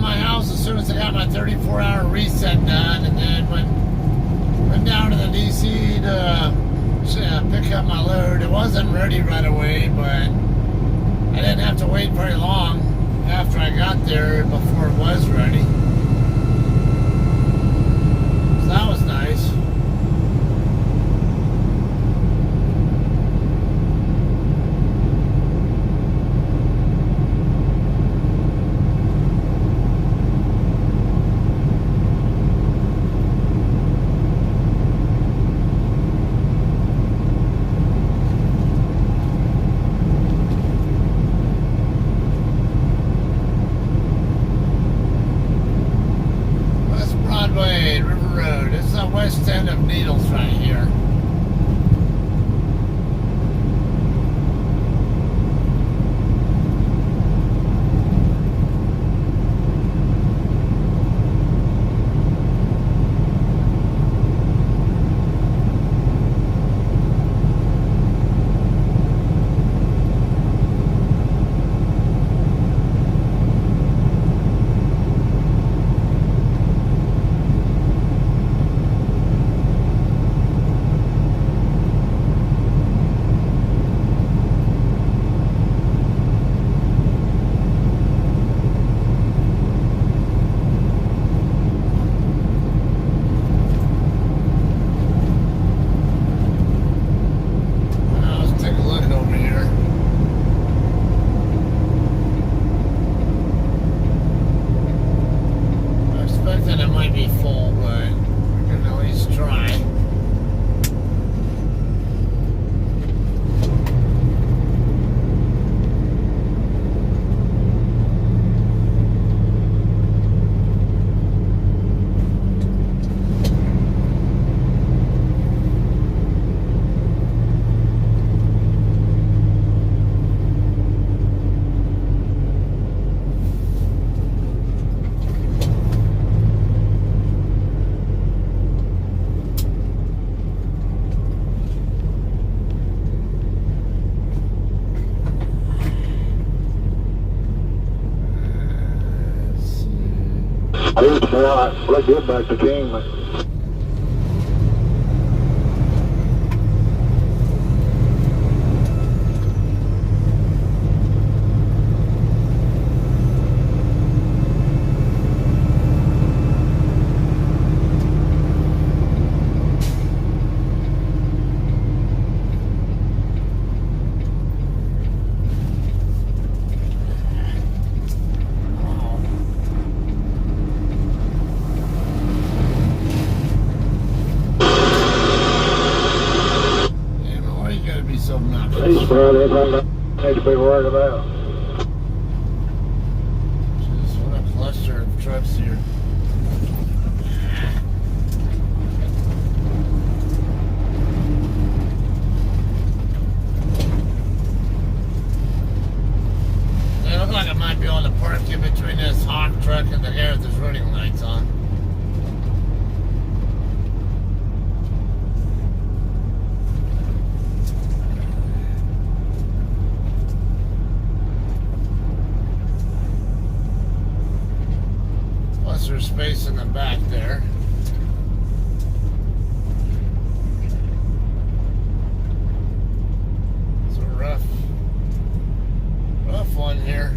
my house as soon as I got my 34-hour reset done, and then went down to the DC to pick up my load. It wasn't ready right away, but I didn't have to wait very long after I got there before it was ready. So that was nice. West end of Needles right here. Let's get back to Kingman. He's probably need to be worried about. Just what a cluster of trucks here. They look like I might be able to park in between this hawk truck and the air with his running lights on. There's space in the back there. It's a rough one here.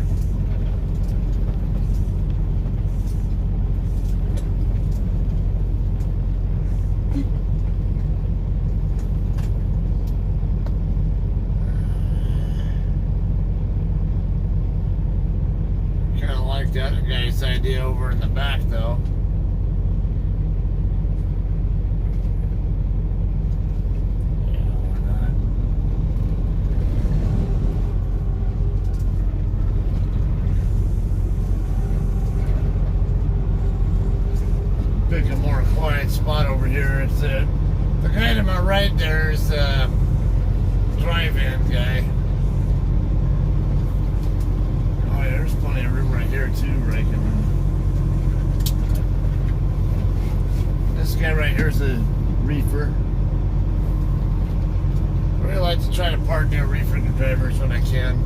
The other guy's idea over in the back, though. Yeah, why not? Pick a more quiet spot over here. It's the guy to my right there is the drive-in guy. There's plenty of room right here too, where I can. This guy right here is a reefer. I really like to try to park near reefer drivers when I can.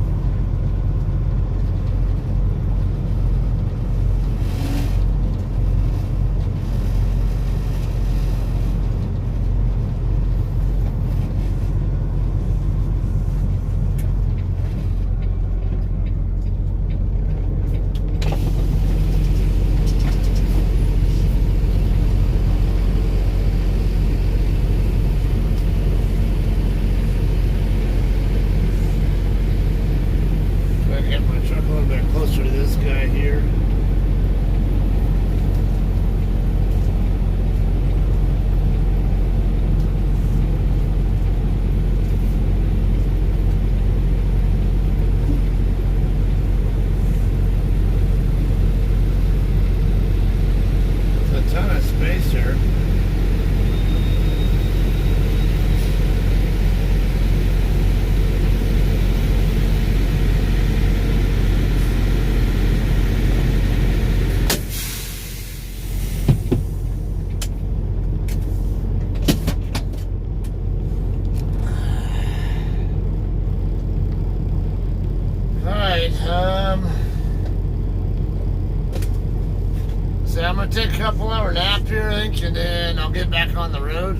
So I'm gonna take a couple hour nap here, I think, and then I'll get back on the road.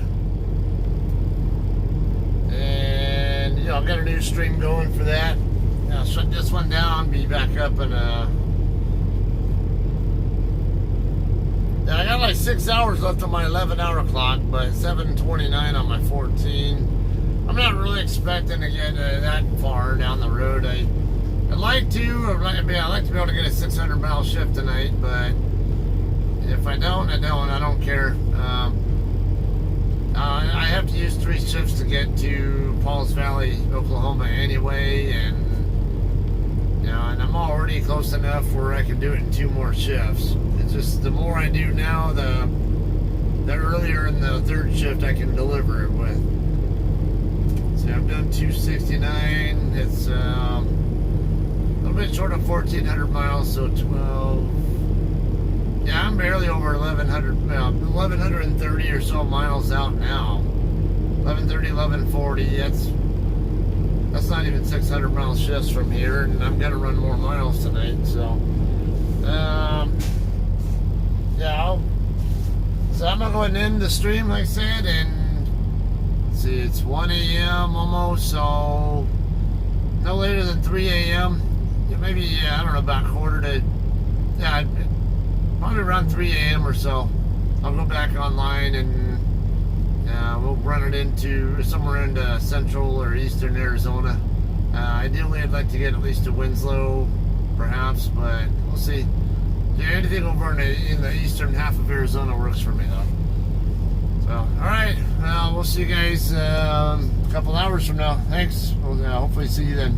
And you know, I've got a new stream going for that. I'll shut this one down, be back up in I got like 6 hours left on my 11-hour clock, but 7:29 on my 14. I'm not really expecting to get that far down the road. I'd like to. I'd like to be able to get a 600-mile shift tonight, but if I don't, I don't. I don't care. I have to use 3 shifts to get to Pauls Valley, Oklahoma, anyway, and and I'm already close enough where I can do it in 2 more shifts. It's just the more I do now, the earlier in the 3rd shift I can deliver it with. So I've done 269. It's a little bit short of 1,400 miles, so 12. Yeah, I'm barely over 1,130 or so miles out now. 1130, 1140. That's not even 600 mile shifts from here, and I'm gonna run more miles tonight. So, yeah. So I'm gonna go ahead and end the stream, like I said, and let's see, it's 1 a.m. almost, so no later than 3 a.m. Maybe I don't know, about quarter to probably around 3 a.m. or so. I'll go back online and we'll run it into somewhere into central or eastern Arizona. Ideally, I'd like to get at least to Winslow, perhaps, but we'll see. Yeah, anything over in the eastern half of Arizona works for me, though. So, all right. We'll see you guys a couple hours from now. Thanks. We'll hopefully see you then.